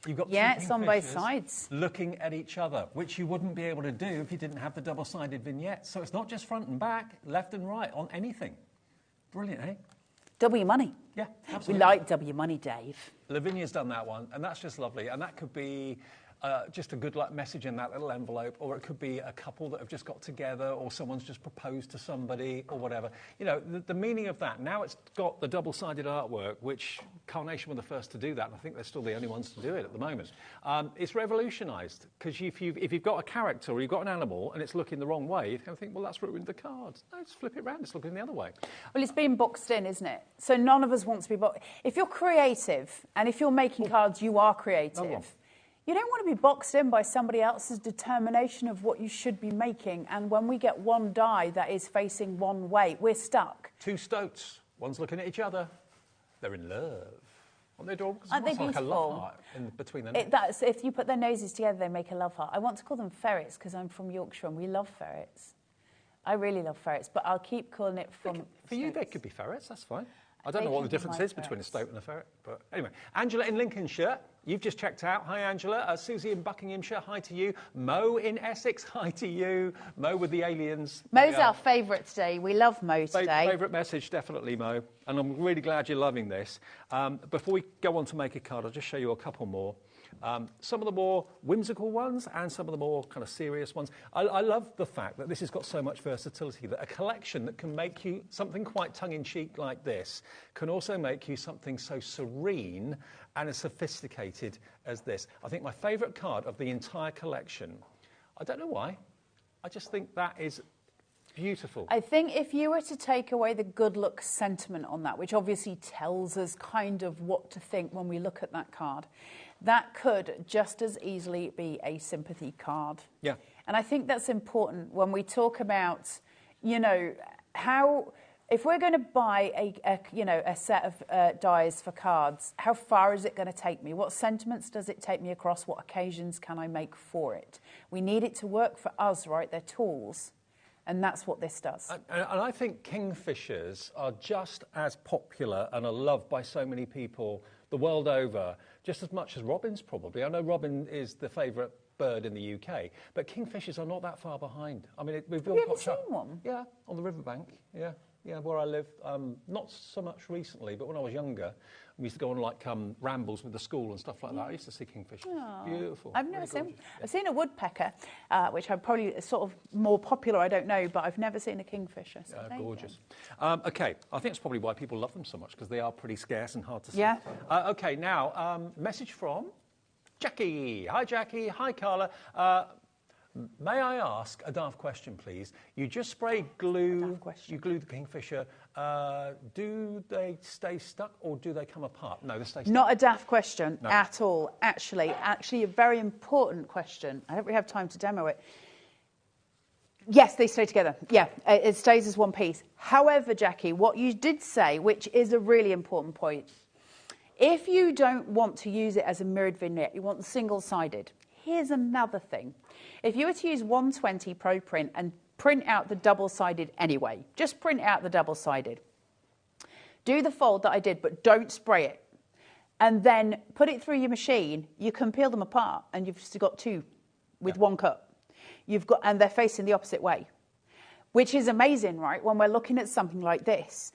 You've got it's on both sides. Looking at each other, which you wouldn't be able to do if you didn't have the double-sided vignettes. So it's not just front and back, left and right on anything. Brilliant, eh? Double your money. Yeah, absolutely. We like double your money, Dave. Lavinia's done that one, and that's just lovely. And that could be just a good message in that little envelope, or it could be a couple that have just got together, or someone's just proposed to somebody, or whatever. You know, the meaning of that, now it's got the double-sided artwork, which Carnation were the first to do that, and I think they're still the only ones to do it at the moment. It's revolutionised, because if you've got a character or you've got an animal and it's looking the wrong way, you're going to think, well, that's ruined the cards. No, just flip it around, it's looking the other way. Well, it's been boxed in, isn't it? So none of us want to be boxed. If you're creative, and if you're making cards, you are creative. You don't want to be boxed in by somebody else's determination of what you should be making. And when we get one die that is facing one way, we're stuck. Two stoats. One's looking at each other. They're in love. Aren't they adorable? Aren't they like a beautiful? love heart in between their necks. If you put their noses together, they make a love heart. I want to call them ferrets because I'm from Yorkshire and we love ferrets. I really love ferrets, but I'll keep calling it from... For you, they could be ferrets. That's fine. I don't know what the difference is between a stoat and a ferret, but anyway. Angela in Lincolnshire, you've just checked out. Hi, Angela. Susie in Buckinghamshire, hi to you. Mo in Essex, hi to you. Mo with the aliens. Mo's our favourite today. We love Mo today. Favourite message, definitely, Mo. And I'm really glad you're loving this. Before we go on to make a card, I'll just show you a couple more. Some of the more whimsical ones and some of the more kind of serious ones. I love the fact that this has got so much versatility, that a collection that can make you something quite tongue-in-cheek like this can also make you something so serene and as sophisticated as this. I think my favourite card of the entire collection, I don't know why, I just think that is beautiful. I think if you were to take away the good look sentiment on that, which obviously tells us kind of what to think when we look at that card, that could just as easily be a sympathy card. Yeah. And I think that's important when we talk about, you know, how, if we're going to buy a set of dies for cards, how far is it going to take me? What sentiments does it take me across? What occasions can I make for it? We need it to work for us, right? They're tools. And that's what this does. And I think kingfishers are just as popular and are loved by so many people the world over, just as much as robins probably. I know robin is the favourite bird in the UK, but kingfishers are not that far behind. I mean, we've Have you ever seen one? Yeah, on the riverbank, yeah, where I live. Not so much recently, but when I was younger, we used to go on like rambles with the school and stuff like that. I used to see kingfishers. Aww. Beautiful. I've never seen. I've seen a woodpecker, which I'm probably sort of more popular. I don't know, but I've never seen a kingfisher. So gorgeous. Okay, I think it's probably why people love them so much, because they are pretty scarce and hard to see. Yeah. Okay, now message from Jackie. Hi, Jackie. Hi, Carla. May I ask a daft question, please? You just spray glue. You glue the kingfisher. Do they stay stuck or do they come apart? No, they stay stuck. Not a daft question at all. Actually, a very important question. I don't really have time to demo it. Yes, they stay together. Yeah, it stays as one piece. However, Jackie, what you did say, which is a really important point, if you don't want to use it as a mirrored vignette, you want single-sided. Here's another thing. If you were to use 120 Pro Print and print out the double-sided anyway, just print out the double-sided. Do the fold that I did, but don't spray it. And then put it through your machine. You can peel them apart, and you've just got two with one cut. And they're facing the opposite way, which is amazing, right? When we're looking at something like this.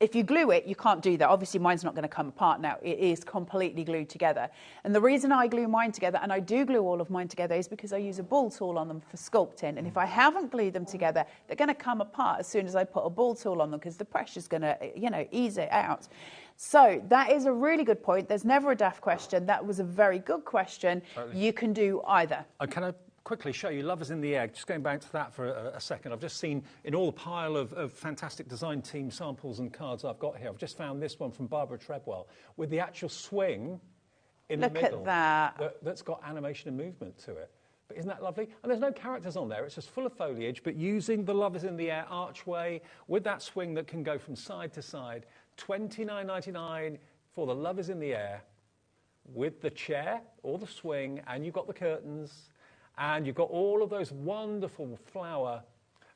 If you glue it, you can't do that. Obviously, mine's not going to come apart now. It is completely glued together. And the reason I glue mine together, and I do glue all of mine together, is because I use a ball tool on them for sculpting. And if I haven't glued them together, they're going to come apart as soon as I put a ball tool on them, because the pressure's going to, ease it out. So that is a really good point. There's never a daft question. That was a very good question. Totally. You can do either. Can I quickly show you Lovers in the Egg? Just going back to that for a second. I've just seen in all the pile of fantastic design team samples and cards I've got here, I've just found this one from Barbara Treadwell with the actual swing in the middle. Look at that. That's got animation and movement to it. But isn't that lovely? And there's no characters on there. It's just full of foliage, but using the Lovers in the Air archway with that swing that can go from side to side. $29.99 for the Love is in the Air with the chair or the swing, and you've got the curtains, and you've got all of those wonderful flower,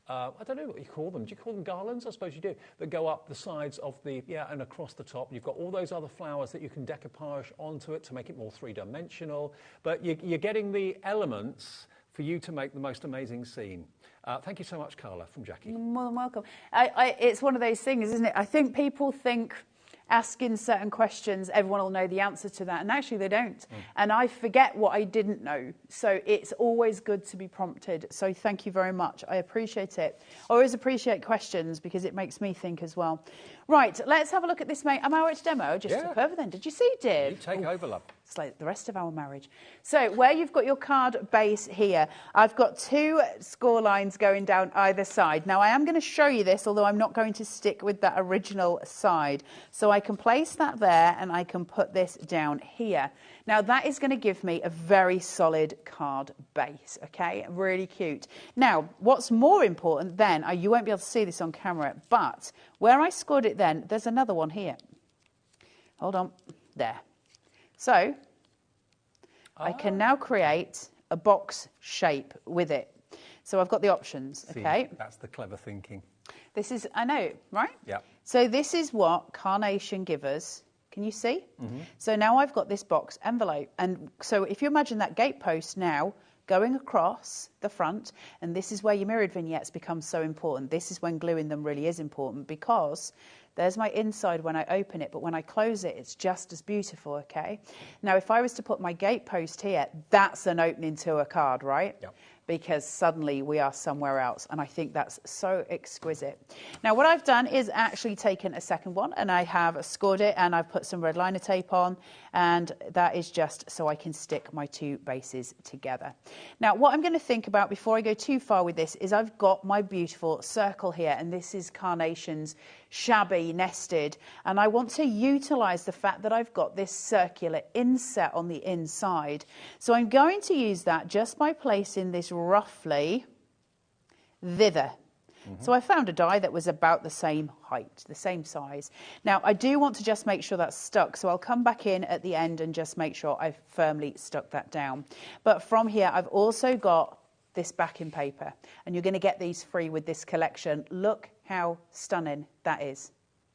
I don't know what you call them. Do you call them garlands? I suppose you do. That go up the sides of the, and across the top. You've got all those other flowers that you can decoupage onto it to make it more three-dimensional. But you're getting the elements for you to make the most amazing scene. Thank you so much, Carla, from Jackie. You're more than welcome. It's one of those things, isn't it? I think people think asking certain questions, everyone will know the answer to that, and actually they don't. And I forget what I didn't know. So it's always good to be prompted. So thank you very much. I appreciate it. I always appreciate questions because it makes me think as well. Right, let's have a look at this, mate. Am I right to demo? Just took over then. Did you see, Dave? You take over, love. It's like the rest of our marriage. So where you've got your card base here, I've got 2 score lines going down either side. Now I am going to show you this, although I'm not going to stick with that original side. So I can place that there and I can put this down here. Now that is going to give me a very solid card base, okay? Really cute. Now, what's more important then, you won't be able to see this on camera, but where I scored it then, there's another one here. Hold on, there. So I can now create a box shape with it. So I've got the options, okay? That's the clever thinking. This is, I know, right? Yeah. So this is what Carnation give us. Can you see? So now I've got this box envelope. And so if you imagine that gate post now going across the front, and this is where your mirrored vignettes become so important. This is when gluing them really is important, because there's my inside when I open it, but when I close it, it's just as beautiful, okay? Now, if I was to put my gate post here, that's an opening to a card, right? Yep. Because suddenly we are somewhere else, and I think that's so exquisite. Now, what I've done is actually taken a second one, and I have scored it, and I've put some red liner tape on, and that is just so I can stick my 2 bases together. Now, what I'm going to think about before I go too far with this is I've got my beautiful circle here, and this is Carnation's Shabby Nested, and I want to utilise the fact that I've got this circular inset on the inside. So I'm going to use that just by placing this roughly thither. So I found a die that was about the same height, the same size. Now I do want to just make sure that's stuck, so I'll come back in at the end and just make sure I've firmly stuck that down. But from here I've also got this backing paper, and you're going to get these free with this collection. Look how stunning that is.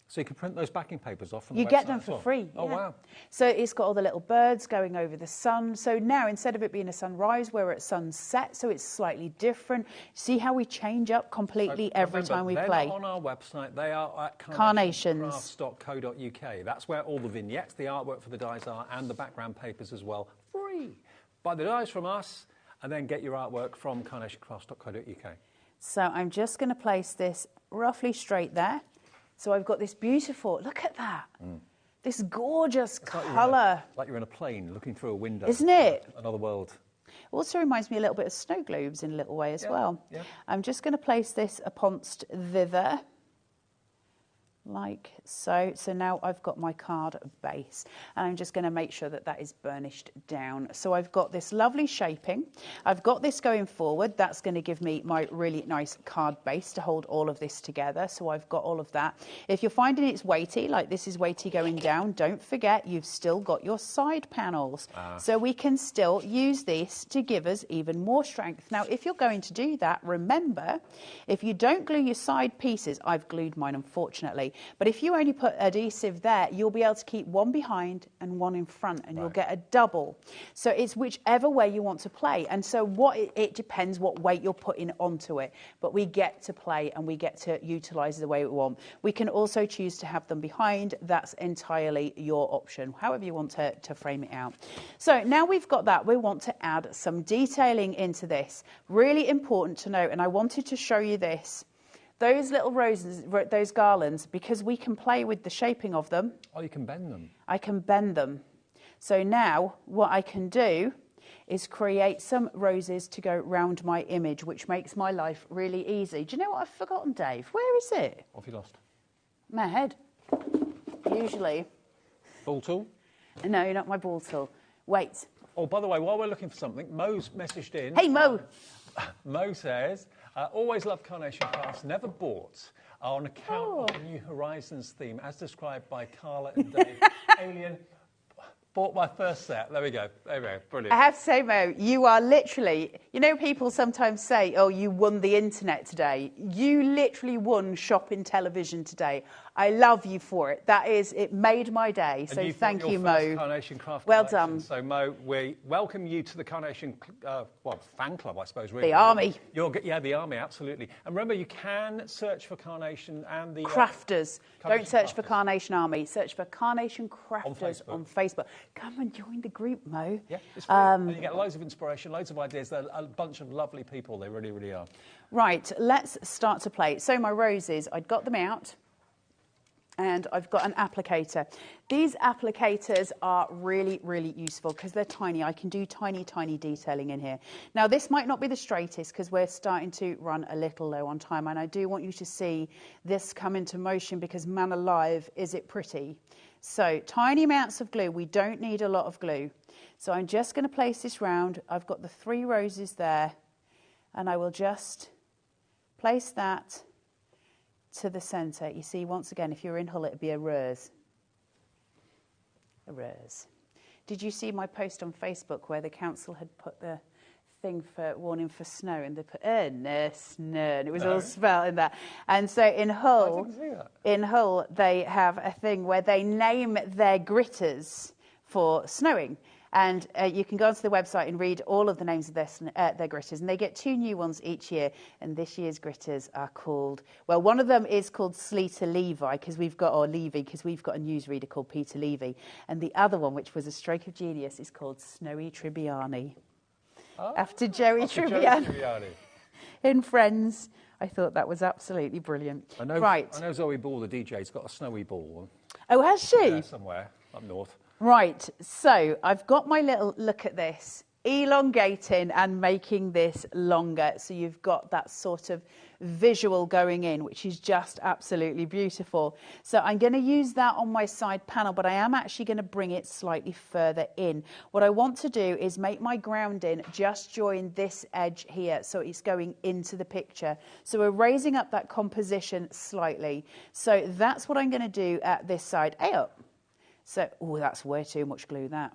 So you can print those backing papers off from the You website get them as for well? free. Oh, yeah. wow. So it's got all the little birds going over the sun. So now, instead of it being a sunrise, we're at sunset, so it's slightly different. See how we change up completely every time we they're play? Not on our website. They are at Carnations. carnations.co.uk. That's where all the vignettes, the artwork for the dies are, and the background papers as well. Free. Buy the dies from us, and then get your artwork from carnationcrafts.co.uk. So I'm just going to place this roughly straight there. So I've got this beautiful, look at that, this gorgeous colour. Like you're in a plane looking through a window. Isn't it? Another world. Also reminds me a little bit of snow globes in a little way as well. Yeah. I'm just going to place this amongst thither, like so. So now I've got my card base, and I'm just going to make sure that that is burnished down. So I've got this lovely shaping. I've got this going forward. That's going to give me my really nice card base to hold all of this together. So I've got all of that. If you're finding it's weighty, like this is weighty going down, don't forget you've still got your side panels. So we can still use this to give us even more strength. Now, if you're going to do that, remember, if you don't glue your side pieces, I've glued mine unfortunately, but if you only put adhesive there, you'll be able to keep one behind and one in front, and you'll get a double. So it's whichever way you want to play. And so it depends what weight you're putting onto it, but we get to play and we get to utilise the way we want. We can also choose to have them behind. That's entirely your option, however you want to frame it out. So now we've got that, we want to add some detailing into this. Really important to note, and I wanted to show you this. Those little roses, those garlands, because we can play with the shaping of them. Oh, you can bend them. I can bend them. So now what I can do is create some roses to go round my image, which makes my life really easy. Do you know what I've forgotten, Dave? Where is it? What have you lost? My head. Usually. Ball tool? No, not my ball tool. Wait. Oh, by the way, while we're looking for something, Mo's messaged in. Hey, Mo. Mo says, always loved Carnation Crafts, never bought. on account of the New Horizons theme, as described by Carla and Dave. Alien, bought my first set. There we go. There we go. Brilliant. I have to say, Mo, you are literally, you know, people sometimes say, oh, you won the internet today. You literally won shopping television today. I love you for it. That is, it made my day. So thank you, Mo. Carnation Craft well collection. done. So, Mo, we welcome you to the Carnation, fan club, I suppose, really. The army. Yeah, the army, absolutely. And remember, you can search for Carnation and the... Crafters. Don't search for Crafters. Carnation Army. Search for Carnation Crafters on Facebook. Come and join the group, Mo. Yeah, it's free. And you get loads of inspiration, loads of ideas. They're a bunch of lovely people. They really, really are. Right, let's start to play. So my roses, I'd got them out. And I've got an applicator. These applicators are really, really useful because they're tiny. I can do tiny, tiny detailing in here. Now, this might not be the straightest because we're starting to run a little low on time. And I do want you to see this come into motion because, man alive, is it pretty? So, tiny amounts of glue. We don't need a lot of glue. So I'm just going to place this round. I've got the 3 roses there. And I will just place that to the centre. You see, once again, if you're in Hull, it'd be a rose. A rose. Did you see my post on Facebook where the council had put the thing for warning for snow and they put no snow and it was all spelled in that. And so in Hull, they have a thing where they name their gritters for snowing. And you can go onto the website and read all of the names of their gritters. And they get 2 new ones each year. And this year's gritters are called, well, one of them is called Sleater Levi, because we've got, or Levy, because we've got a newsreader called Peter Levy. And the other one, which was a stroke of genius, is called Snowy Tribbiani. After Joey Tribbiani. In Friends. I thought that was absolutely brilliant. I know Zoe Ball, the DJ's got a snowy ball. Oh, has she? Yeah, somewhere up north. Right, so I've got my little look at this, elongating and making this longer. So you've got that sort of visual going in, which is just absolutely beautiful. So I'm going to use that on my side panel, but I am actually going to bring it slightly further in. What I want to do is make my grounding just join this edge here, so it's going into the picture. So we're raising up that composition slightly. So that's what I'm going to do at this side. Up. So, oh, that's way too much glue, that.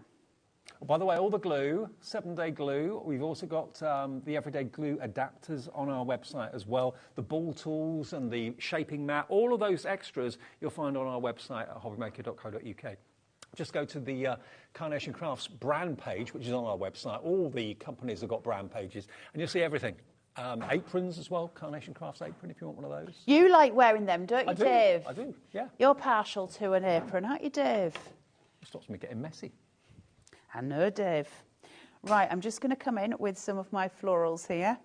By the way, all the glue, 7-day glue. We've also got the everyday glue adapters on our website as well. The ball tools and the shaping mat, all of those extras you'll find on our website at hobbymaker.co.uk. Just go to the Carnation Crafts brand page, which is on our website. All the companies have got brand pages, and you'll see everything. Aprons as well, Carnation Crafts apron, if you want one of those. You like wearing them, don't you, Dave? I do, yeah. You're partial to an apron, aren't you, Dave? It stops me getting messy. I know, Dave. Right, I'm just going to come in with some of my florals here.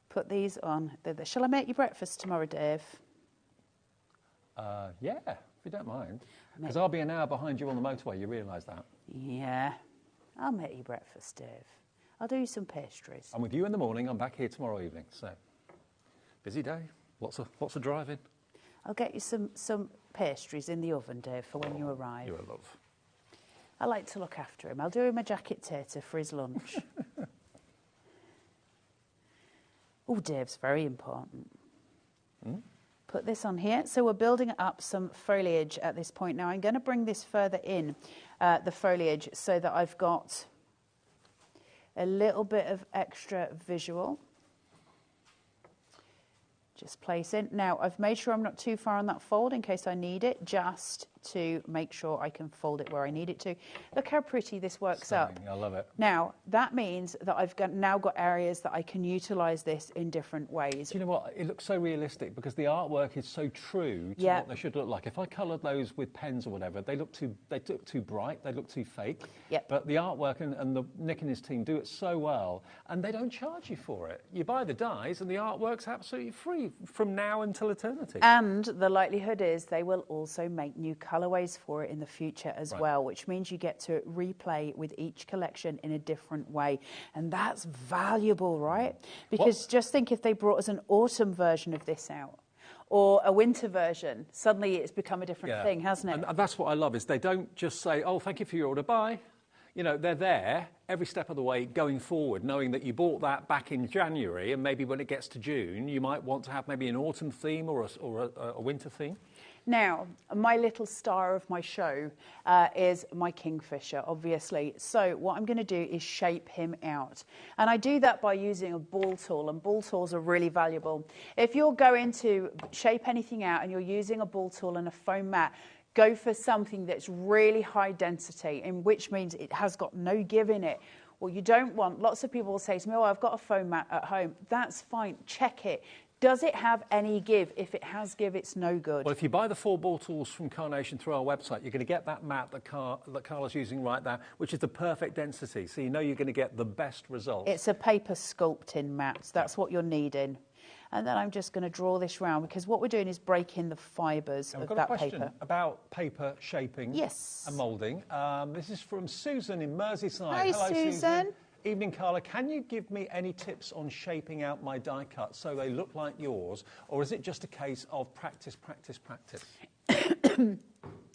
Put these on. Shall I make you breakfast tomorrow, Dave? Yeah, if you don't mind. Because I'll be an hour behind you on the motorway, you realise that? Yeah, I'll make you breakfast, Dave. I'll do you some pastries. I'm with you in the morning. I'm back here tomorrow evening. So, busy day. Lots of driving. I'll get you some pastries in the oven, Dave, for when you arrive. You're a love. I like to look after him. I'll do him a jacket tater for his lunch. Oh, Dave's very important. Put this on here. So we're building up some foliage at this point. Now I'm going to bring this further in, the foliage, so that I've got a little bit of extra visual. Just place in. Now, I've made sure I'm not too far on that fold in case I need it, just to make sure I can fold it where I need it to. Look how pretty this works up. I love it. Now, that means that I've now got areas that I can utilise this in different ways. Do you know what? It looks so realistic because the artwork is so true to what they should look like. If I coloured those with pens or whatever, they look too bright, they look too fake. Yep. But the artwork and Nick and his team do it so well, and they don't charge you for it. You buy the dies and the artwork's absolutely free from now until eternity. And the likelihood is they will also make new colourways for it in the future as well, which means you get to replay with each collection in a different way. And that's valuable, right? Because just think if they brought us an autumn version of this out, or a winter version, suddenly it's become a different thing, hasn't it? And that's what I love, is they don't just say, oh, thank you for your order, bye. you know, they're there every step of the way going forward, knowing that you bought that back in January, and maybe when it gets to June, you might want to have maybe an autumn theme or a winter theme. Now, my little star of my show is my kingfisher, obviously. So what I'm going to do is shape him out. And I do that by using a ball tool, and ball tools are really valuable. If you're going to shape anything out and you're using a ball tool and a foam mat, go for something that's really high density, in which means it has got no give in it. Well, you don't want, lots of people will say to me, oh, I've got a foam mat at home. That's fine, check it. Does it have any give? If it has give, it's no good. Well, if you buy the 4 ball tools from Carnation through our website, you're going to get that mat that Carla's using right now, which is the perfect density. So you know you're going to get the best result. It's a paper sculpting mat. That's what you're needing. And then I'm just going to draw this round, because what we're doing is breaking the fibres of that paper. I've got a question about paper shaping and moulding. This is from Susan in Merseyside. Hi, Hello, Susan. Evening, Carla. Can you give me any tips on shaping out my die cuts so they look like yours, or is it just a case of practice, practice, practice?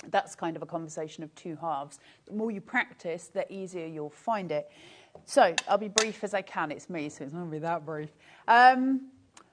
That's kind of a conversation of two halves. The more you practice, the easier you'll find it. So I'll be brief as I can. It's me, so it's not going to be that brief.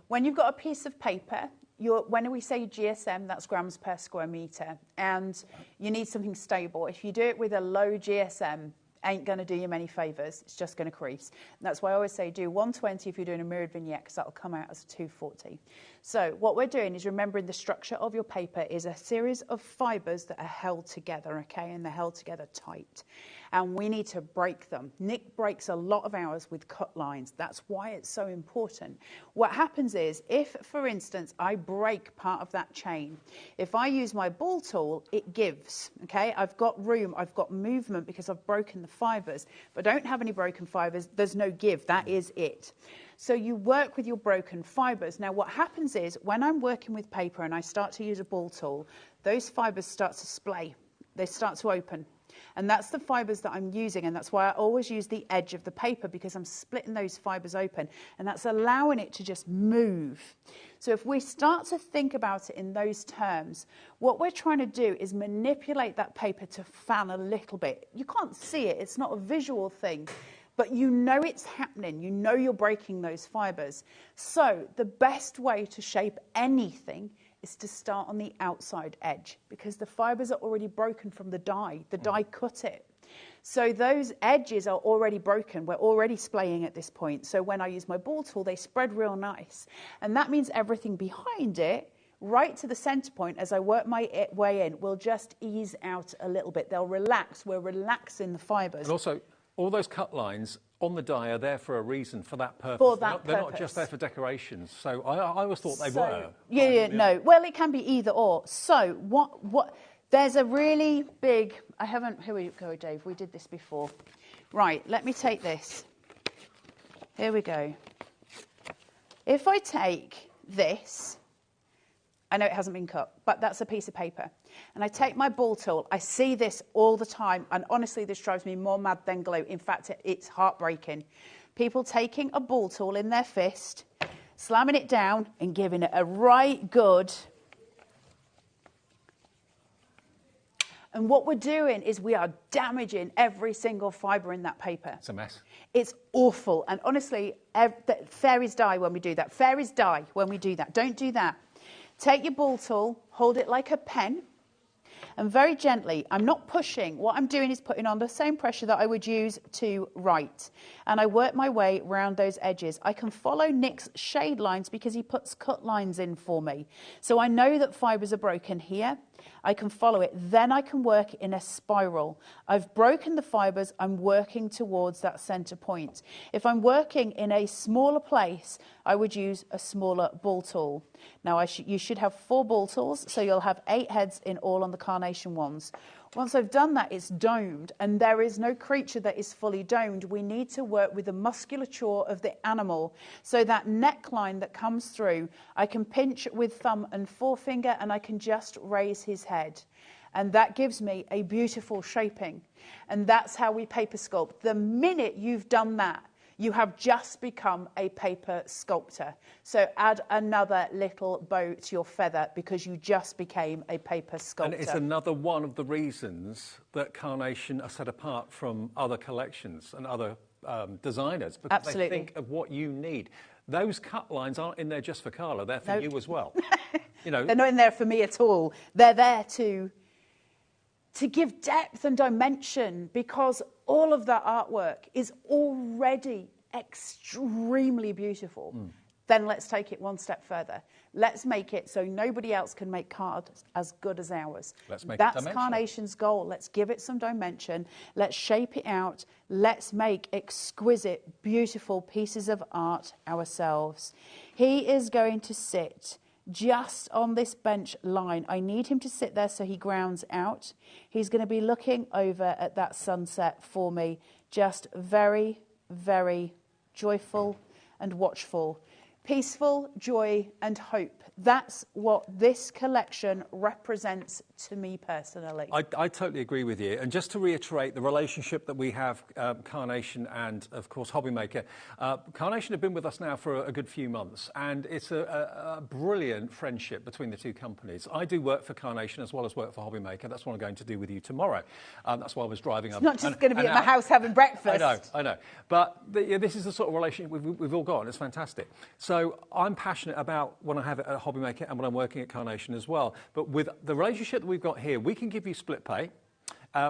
When you've got a piece of paper, when we say GSM, that's grams per square metre, and you need something stable. If you do it with a low GSM, ain't going to do you many favours. It's just going to crease. And that's why I always say do 120 if you're doing a mirrored vignette, because that'll come out as 240. So what we're doing is remembering the structure of your paper is a series of fibres that are held together, okay, and they're held together tight. And we need to break them. Nick breaks a lot of ours with cut lines. That's why it's so important. What happens is, if, for instance, I break part of that chain, if I use my ball tool, it gives, okay? I've got room, I've got movement because I've broken the fibres. If I don't have any broken fibres, there's no give. That is it. So you work with your broken fibres. Now, what happens is, when I'm working with paper and I start to use a ball tool, those fibres start to splay. They start to open. And that's the fibres that I'm using, and that's why I always use the edge of the paper, because I'm splitting those fibres open, and that's allowing it to just move. So if we start to think about it in those terms, what we're trying to do is manipulate that paper to fan a little bit. You can't see it, it's not a visual thing, but you know it's happening, you know you're breaking those fibres. So the best way to shape anything is to start on the outside edge, because the fibres are already broken from the die. The die cut it. So those edges are already broken. We're already splaying at this point. So when I use my ball tool, they spread real nice. And that means everything behind it, right to the centre point, as I work my way in, will just ease out a little bit. They'll relax. We're relaxing the fibres. And also, all those cut lines on the die are there for a reason, for that purpose. For that they're not just there for decorations. So I always thought they were. Yeah, no. Well, it can be either or. So what? There's a really big. Here we go, Dave. We did this before. Right. Let me take this. Here we go. If I take this, I know it hasn't been cut, but that's a piece of paper. And I take my ball tool. I see this all the time, and honestly, this drives me more mad than glue. In fact, it's heartbreaking. People taking a ball tool in their fist, slamming it down, and giving it a right good. And what we're doing is we are damaging every single fibre in that paper. It's a mess. It's awful. And honestly, fairies die when we do that. Fairies die when we do that. Don't do that. Take your ball tool, hold it like a pen, and very gently, I'm not pushing. What I'm doing is putting on the same pressure that I would use to write. And I work my way around those edges. I can follow Nick's shade lines because he puts cut lines in for me. So I know that fibres are broken here. I can follow it. Then I can work in a spiral. I've broken the fibres. I'm working towards that centre point. If I'm working in a smaller place, I would use a smaller ball tool. Now, you should have 4 ball tools, so you'll have 8 heads in all on the Carnation ones. Once I've done that, it's domed, and there is no creature that is fully domed. We need to work with the musculature of the animal. So that neckline that comes through, I can pinch with thumb and forefinger, and I can just raise his head. And that gives me a beautiful shaping. And that's how we paper sculpt. The minute you've done that, you have just become a paper sculptor. So add another little bow to your feather because you just became a paper sculptor. And it's another one of the reasons that Carnation are set apart from other collections and other designers, because Absolutely. they think of what you need. Those cut lines aren't in there just for Carla, they're for you as well. You know, they're not in there for me at all. They're there to give depth and dimension, because all of that artwork is already extremely beautiful. Then let's take it one step further. Let's make it so nobody else can make cards as good as ours. Let's make That's it dimensional. Carnation's goal. Let's give it some dimension. Let's shape it out. Let's make exquisite, beautiful pieces of art ourselves. He is going to sit just on this bench line. I need him to sit there so he grounds out. He's going to be looking over at that sunset for me, just very, very joyful and watchful. Peaceful, joy and hope. That's what this collection represents to me personally. I totally agree with you. And just to reiterate the relationship that we have, Carnation and, of course, HobbyMaker. Carnation have been with us now for a good few months, and it's a brilliant friendship between the two companies. I do work for Carnation as well as work for HobbyMaker. That's what I'm going to do with you tomorrow. That's why I was driving up. It's not just going to be at my house having breakfast. I know. But this is the sort of relationship we've all got, and it's fantastic. So I'm passionate about when I have it at HobbyMaker and when I'm working at Carnation as well. But with the relationship that we've got here, we can give you split pay.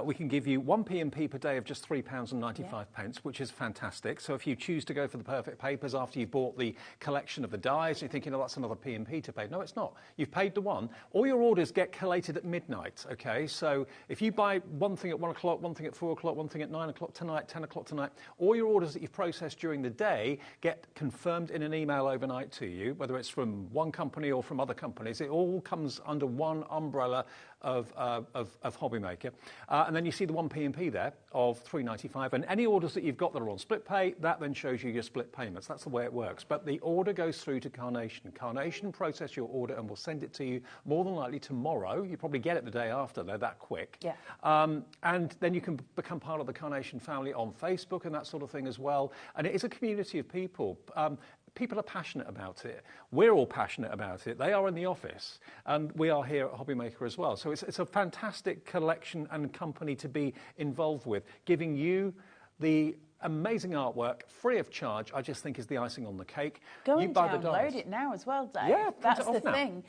We can give you 1 P&P per day of just £3.95, which is fantastic. So if you choose to go for the perfect papers after you've bought the collection of the dies, you're thinking, oh, that's another P&P to pay. No, it's not. You've paid the one. All your orders get collated at midnight, okay? So if you buy one thing at 1 o'clock, one thing at 4 o'clock, one thing at 9 o'clock tonight, 10 o'clock tonight, all your orders that you've processed during the day get confirmed in an email overnight to you, whether it's from one company or from other companies. It all comes under one umbrella of HobbyMaker. And then you see the 1 P&P there of £3.95, and any orders that you've got that are on split pay, that then shows you your split payments. That's the way it works. But the order goes through to Carnation. Carnation process your order and will send it to you more than likely tomorrow. You probably get it the day after, they're that quick. Yeah. And then you can become part of the Carnation family on Facebook and that sort of thing as well. And it is a community of people. People are passionate about it. We're all passionate about it. They are in the office, and we are here at HobbyMaker as well. So it's a fantastic collection and company to be involved with, giving you the amazing artwork free of charge. I just think is the icing on the cake. Go you and buy download it now as well, Dave. Yeah, that's the thing.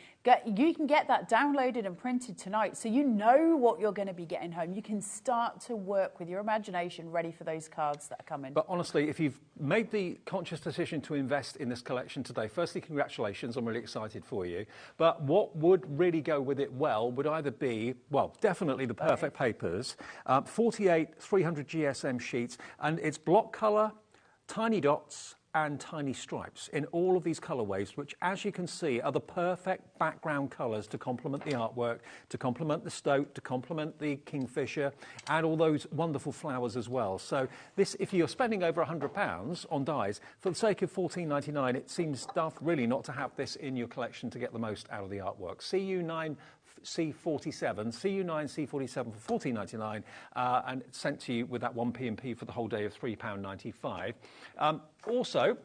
You can get that downloaded and printed tonight, so you know what you're going to be getting home. You can start to work with your imagination ready for those cards that are coming. But honestly, if you've made the conscious decision to invest in this collection today, firstly, congratulations. I'm really excited for you. But what would really go with it well would either be, well, definitely the perfect papers, 48 300 GSM sheets, and it's block colour, tiny dots and tiny stripes in all of these colourways, which, as you can see, are the perfect background colours to complement the artwork, to complement the stoat, to complement the kingfisher, and all those wonderful flowers as well. So this, if you're spending over £100 on dies, for the sake of £14.99, it seems daft really not to have this in your collection to get the most out of the artwork. CU9 C47, CU9 C47 for £14.99, and sent to you with that 1 P&P for the whole day of £3.95. Also,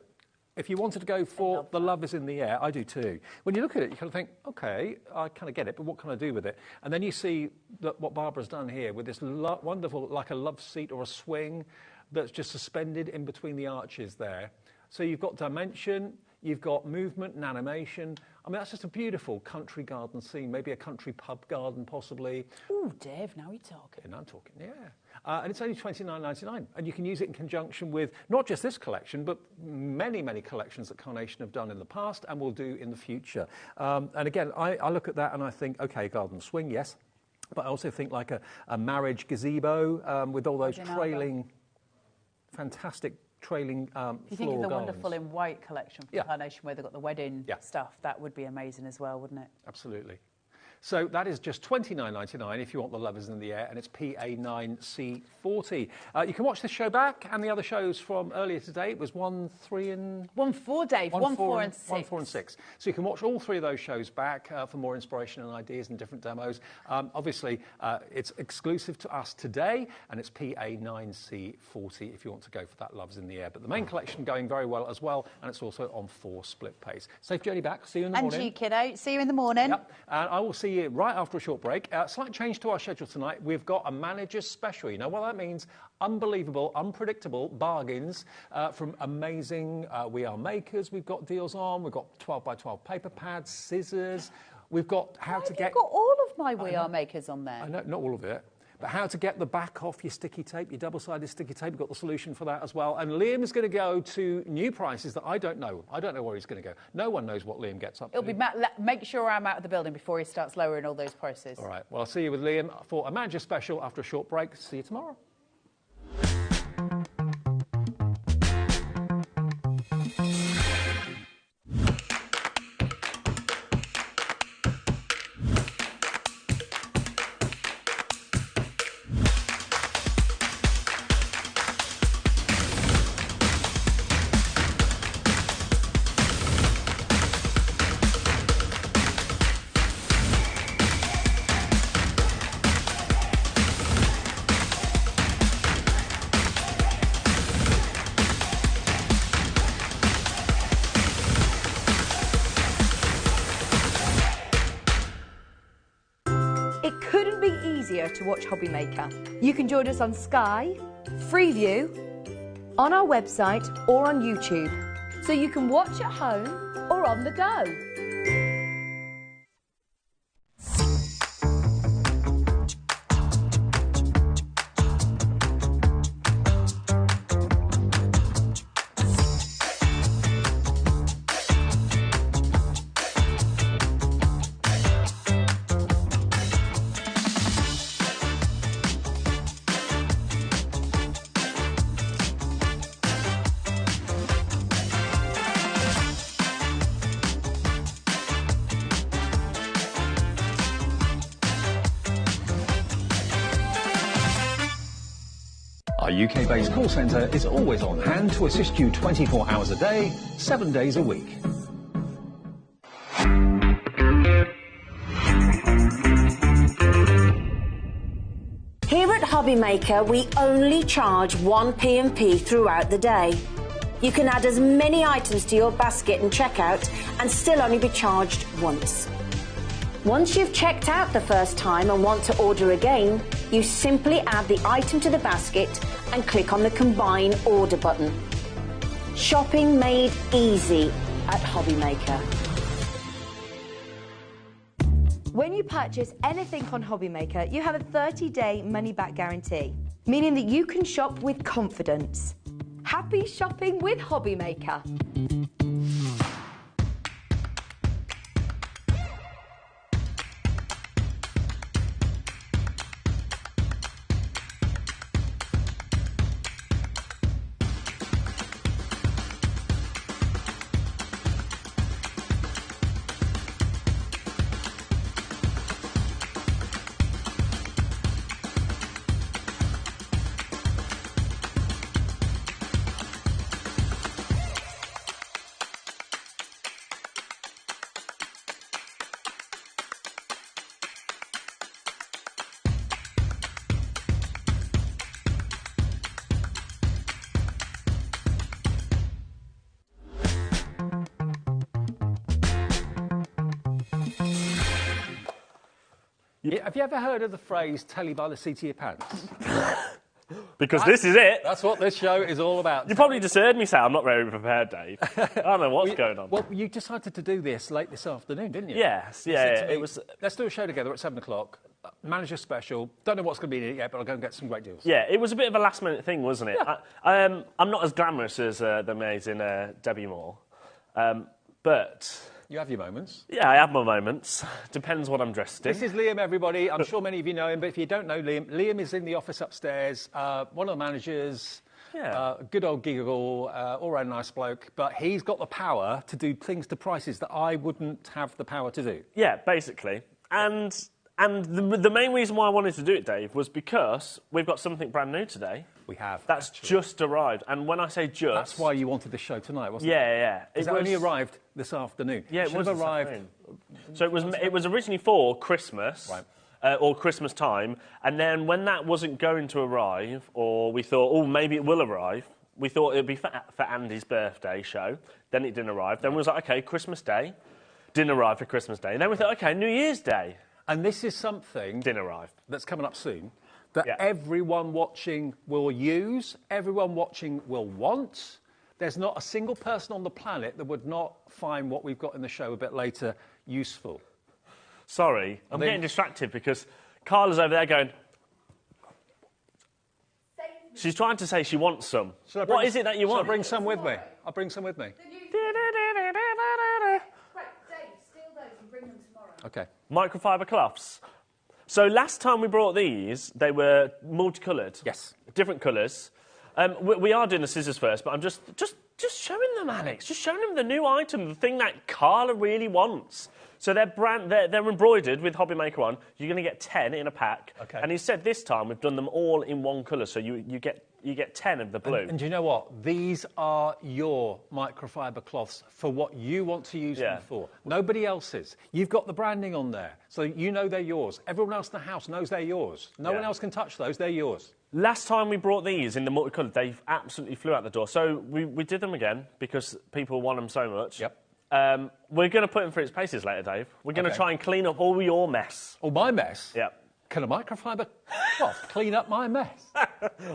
if you wanted to go for The Love Is in the Air, I do too. When you look at it, you kind of think, okay, I kind of get it, but what can I do with it? And then you see that what Barbara's done here with this wonderful, like a love seat or a swing that's just suspended in between the arches there. So you've got dimension, you've got movement and animation. I mean, that's just a beautiful country garden scene, maybe a country pub garden possibly. Oh, Dave, now you're talking. And I'm talking, yeah. And it's only £29.99, and you can use it in conjunction with not just this collection, but many, many collections that Carnation have done in the past and will do in the future. And again, I look at that and I think, okay, garden swing, yes, but I also think like a marriage gazebo with all those trailing, fantastic trailing floral If you think of the gardens. Wonderful in White collection from Carnation, where they've got the wedding stuff, that would be amazing as well, wouldn't it? Absolutely. So that is just $29.99 if you want the Lovers in the Air, and it's PA9C40. You can watch this show back and the other shows from earlier today. It was 1, 3 and... 1, 4, Dave. 1, 4 and 6. 1, 4 and 6. So you can watch all 3 of those shows back for more inspiration and ideas and different demos. Obviously, it's exclusive to us today, and it's PA9C40 if you want to go for that Lovers in the Air. But the main collection going very well as well, and it's also on 4 split pays. Safe journey back. See you in the morning. And you, kiddo. See you in the morning. Yep. And I will see you right after a short break. Slight change to our schedule tonight. We've got a manager's special. You know what that means? Unbelievable, unpredictable bargains from amazing We Are Makers. We've got deals on. We've got 12 by 12 paper pads, scissors. We've got how to get... You've got all of my We Are Makers on there. I know, not all of it. But how to get the back off your sticky tape, your double-sided sticky tape. We've got the solution for that as well. And Liam is going to go to new prices that I don't know. I don't know where he's going to go. No one knows what Liam gets up to. It'll be make sure I'm out of the building before he starts lowering all those prices. All right. Well, I'll see you with Liam for a manager special after a short break. See you tomorrow. To watch HobbyMaker. You can join us on Sky, Freeview, on our website or on YouTube, so you can watch at home or on the go. Our UK-based call centre is always on hand to assist you 24 hours a day, 7 days a week. Here at HobbyMaker, we only charge 1 P&P throughout the day. You can add as many items to your basket and checkout and still only be charged once. Once you've checked out the first time and want to order again, you simply add the item to the basket and click on the Combine Order button. Shopping made easy at HobbyMaker. When you purchase anything on HobbyMaker, you have a 30-day money-back guarantee, meaning that you can shop with confidence. Happy shopping with HobbyMaker. Have you ever heard of the phrase, tell you by the seat of your pants? Because this is it. That's what this show is all about. You probably just heard me say I'm not very prepared, Dave. I don't know what's going on. Well, you decided to do this late this afternoon, didn't you? Yes, yeah. It was. Let's do a show together at 7 o'clock. Manager special. Don't know what's going to be in it yet, but I'll go and get some great deals. Yeah, it was a bit of a last-minute thing, wasn't it? Yeah. I'm not as glamorous as the amazing Debbie Moore, but... You have your moments. Yeah, I have my moments. Depends what I'm dressed in. This is Liam, everybody. I'm sure many of you know him, but if you don't know Liam, Liam is in the office upstairs, one of the managers, good old giggle, all-round nice bloke, but he's got the power to do things to prices that I wouldn't have the power to do. Yeah, basically. And the main reason why I wanted to do it, Dave, was because we've got something brand new today. We have. That's just arrived. And when I say just... That's why you wanted the show tonight, wasn't it? Yeah. It only arrived this afternoon. Yeah, it should have arrived. So it was originally for Christmas. Right. Or Christmas time, and then when that wasn't going to arrive, or we thought, oh, maybe it will arrive, we thought it would be for Andy's birthday show. Then it didn't arrive. Then we was like, OK, Christmas Day. Didn't arrive for Christmas Day. And then we thought, OK, New Year's Day. And this is something... Didn't arrive. ...that's coming up soon, that everyone watching will use, everyone watching will want. There's not a single person on the planet that would not find what we've got in the show a bit later useful. Sorry, I'm getting distracted because Carla's over there going... She's trying to say she wants some. What is it that you want? Shall I bring some with me? I'll bring some with me. Right, Dave, steal those and bring them tomorrow. OK. Microfiber cloths. So last time we brought these, they were multicoloured. Yes. Different colours. We are doing the scissors first, but I'm just showing them, Alex. Just showing them the new item, the thing that Carla really wants. So they're embroidered with HobbyMaker on. You're going to get 10 in a pack. Okay. And he said this time we've done them all in one colour, so you get 10 of the blue. And do you know what? These are your microfiber cloths for what you want to use them for. Nobody else's. You've got the branding on there, so you know they're yours. Everyone else in the house knows they're yours. No one else can touch those. They're yours. Last time we brought these in the multicoloured, they absolutely flew out the door. So we did them again because people want them so much. Yep. We're going to put them through its paces later, Dave. We're going to try and clean up all your mess. All my mess? Yep. Can a microfiber cloth clean up my mess?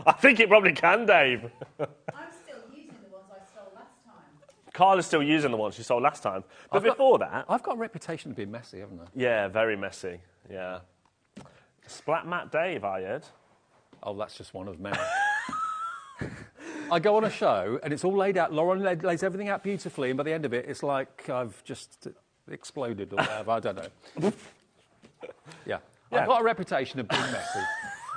I think it probably can, Dave. I'm still using the ones I stole last time. Carla's still using the ones she sold last time. But before that... I've got a reputation of being messy, haven't I? Yeah, very messy. Yeah. Splat Mat Dave, I heard. Oh, that's just one of many. I go on a show and it's all laid out. Lauren lays everything out beautifully, and by the end of it, it's like I've just exploded or whatever. I don't know. Yeah. I've got a reputation of being messy.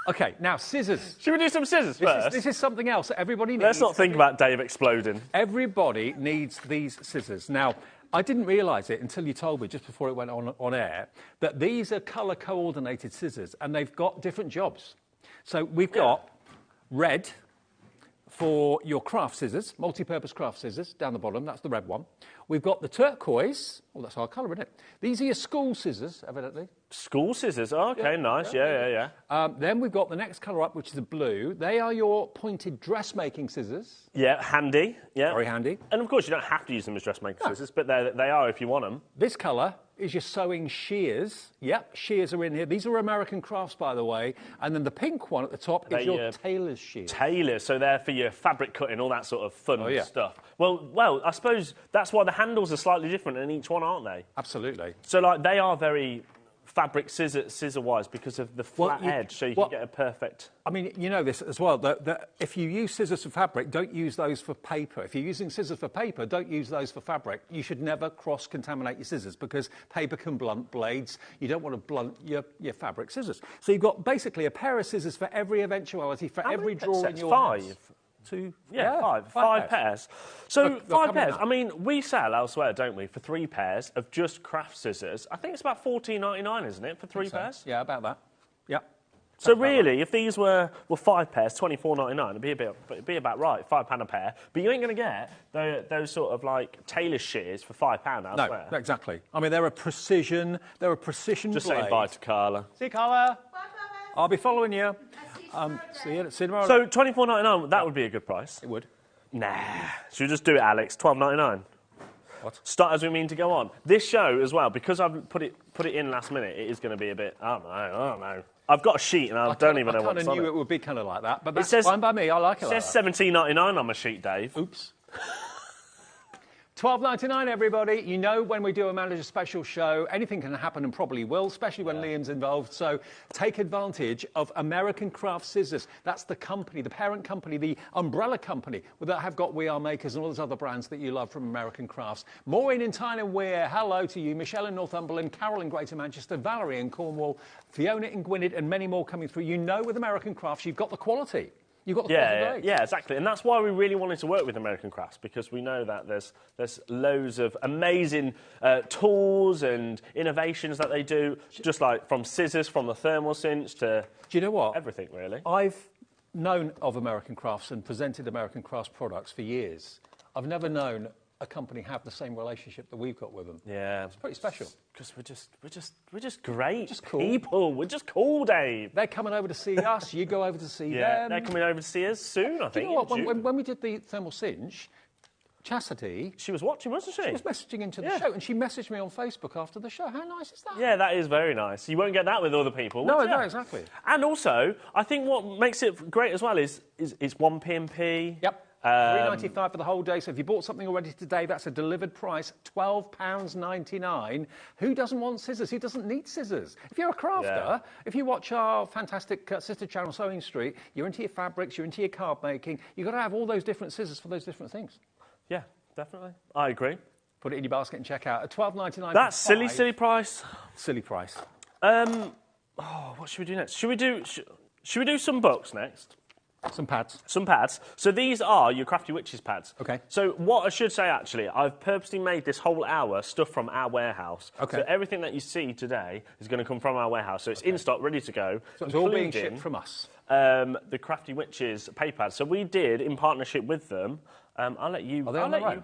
OK, now scissors. Should we do some scissors first? This is something else that everybody needs. Let's not think about Dave exploding. Everybody needs these scissors. Now, I didn't realise it until you told me just before it went on air that these are colour coordinated scissors and they've got different jobs. So we've got red for your craft scissors, multi-purpose craft scissors, down the bottom, that's the red one. We've got the turquoise, that's our colour, isn't it? These are your school scissors, evidently. School scissors, oh, OK, nice, yeah. Then we've got the next colour up, which is the blue. They are your pointed dressmaking scissors. Yeah, handy, yeah. Very handy. And of course, you don't have to use them as dressmaking scissors, but they are if you want them. This colour is your sewing shears. Yep, shears are in here. These are American crafts, by the way. And then the pink one at the top is your tailor's shears. Tailors, so they're for your fabric cutting, all that sort of fun stuff. Well, I suppose that's why the handles are slightly different in each one, aren't they? Absolutely. So, like, they are very fabric scissor-wise because of the flat edge, so you can get a perfect... I mean, you know this as well, that if you use scissors for fabric, don't use those for paper. If you're using scissors for paper, don't use those for fabric. You should never cross-contaminate your scissors because paper can blunt blades. You don't want to blunt your fabric scissors. So you've got basically a pair of scissors for every eventuality, for every drawer in your house. Five pairs. So five pairs. I mean, we sell elsewhere, don't we, for 3 pairs of just craft scissors. I think it's about $14.99, isn't it, for 3 pairs? Yeah, about that. Yeah. So really, if these were 5 pairs, $24.99, it'd be about right, £5 a pair. But you ain't going to get those sort of like tailor shears for £5 elsewhere. No, exactly. I mean, they're a precision. Just say bye to Carla. See you, Carla. Bye, I'll be following you. See you tomorrow. So $24.99, that would be a good price. It would. Nah. Should we just do it, Alex? $12.99. What? Start as we mean to go on. This show as well, because I've put it in last minute, it is going to be a bit. I don't know. I've got a sheet and I don't even know what's on it. I kind of knew it would be kind of like that, but that's fine by me. I like it. It says $17.99 on my sheet, Dave. Oops. $12.99, everybody. You know, when we do a manager special show, anything can happen and probably will, especially when Liam's involved. So take advantage of American Craft Scissors. That's the company, the parent company, the umbrella company that have got We Are Makers and all those other brands that you love from American Crafts. Maureen in Tyne and Wear, hello to you. Michelle in Northumberland, Carol in Greater Manchester, Valerie in Cornwall, Fiona in Gwynedd, and many more coming through. You know, with American Crafts, you've got the quality. You've got the cloth of days. Yeah, exactly. And that's why we really wanted to work with American Crafts, because we know that there's loads of amazing tools and innovations that they do, just like from scissors, from the thermal cinch to... Do you know what? Everything, really. I've known of American Crafts and presented American Crafts products for years. I've never known a company have the same relationship that we've got with them. Yeah. It's pretty special. Because we're just great just cool people. We're just cool, Dave. They're coming over to see us. You go over to see them. They're coming over to see us soon, I think. You know what? When we did the thermal cinch, Chastity... She was watching, wasn't she? She was messaging into the show, and she messaged me on Facebook after the show. How nice is that? Yeah, that is very nice. You won't get that with other people, No, would you? no, exactly. And also, I think what makes it great as well is one P&P. Yep. $3.95 for the whole day. So if you bought something already today, that's a delivered price, £12.99. Who doesn't want scissors? Who doesn't need scissors? If you're a crafter, if you watch our fantastic sister channel, Sewing Street, you're into your fabrics, you're into your card making, you've got to have all those different scissors for those different things. Yeah, definitely. I agree. Put it in your basket and check out. At $12.99. That's silly price. Silly price. What should we do next? Should we do some books next? Some pads. Some pads. So these are your Crafty Witches pads. Okay. So what I should say, actually, I've purposely made this whole hour stuff from our warehouse. Okay. So everything that you see today is going to come from our warehouse. So it's in stock, ready to go. So it's all being shipped from us. The Crafty Witches paper pads. So we did, in partnership with them, I'll let you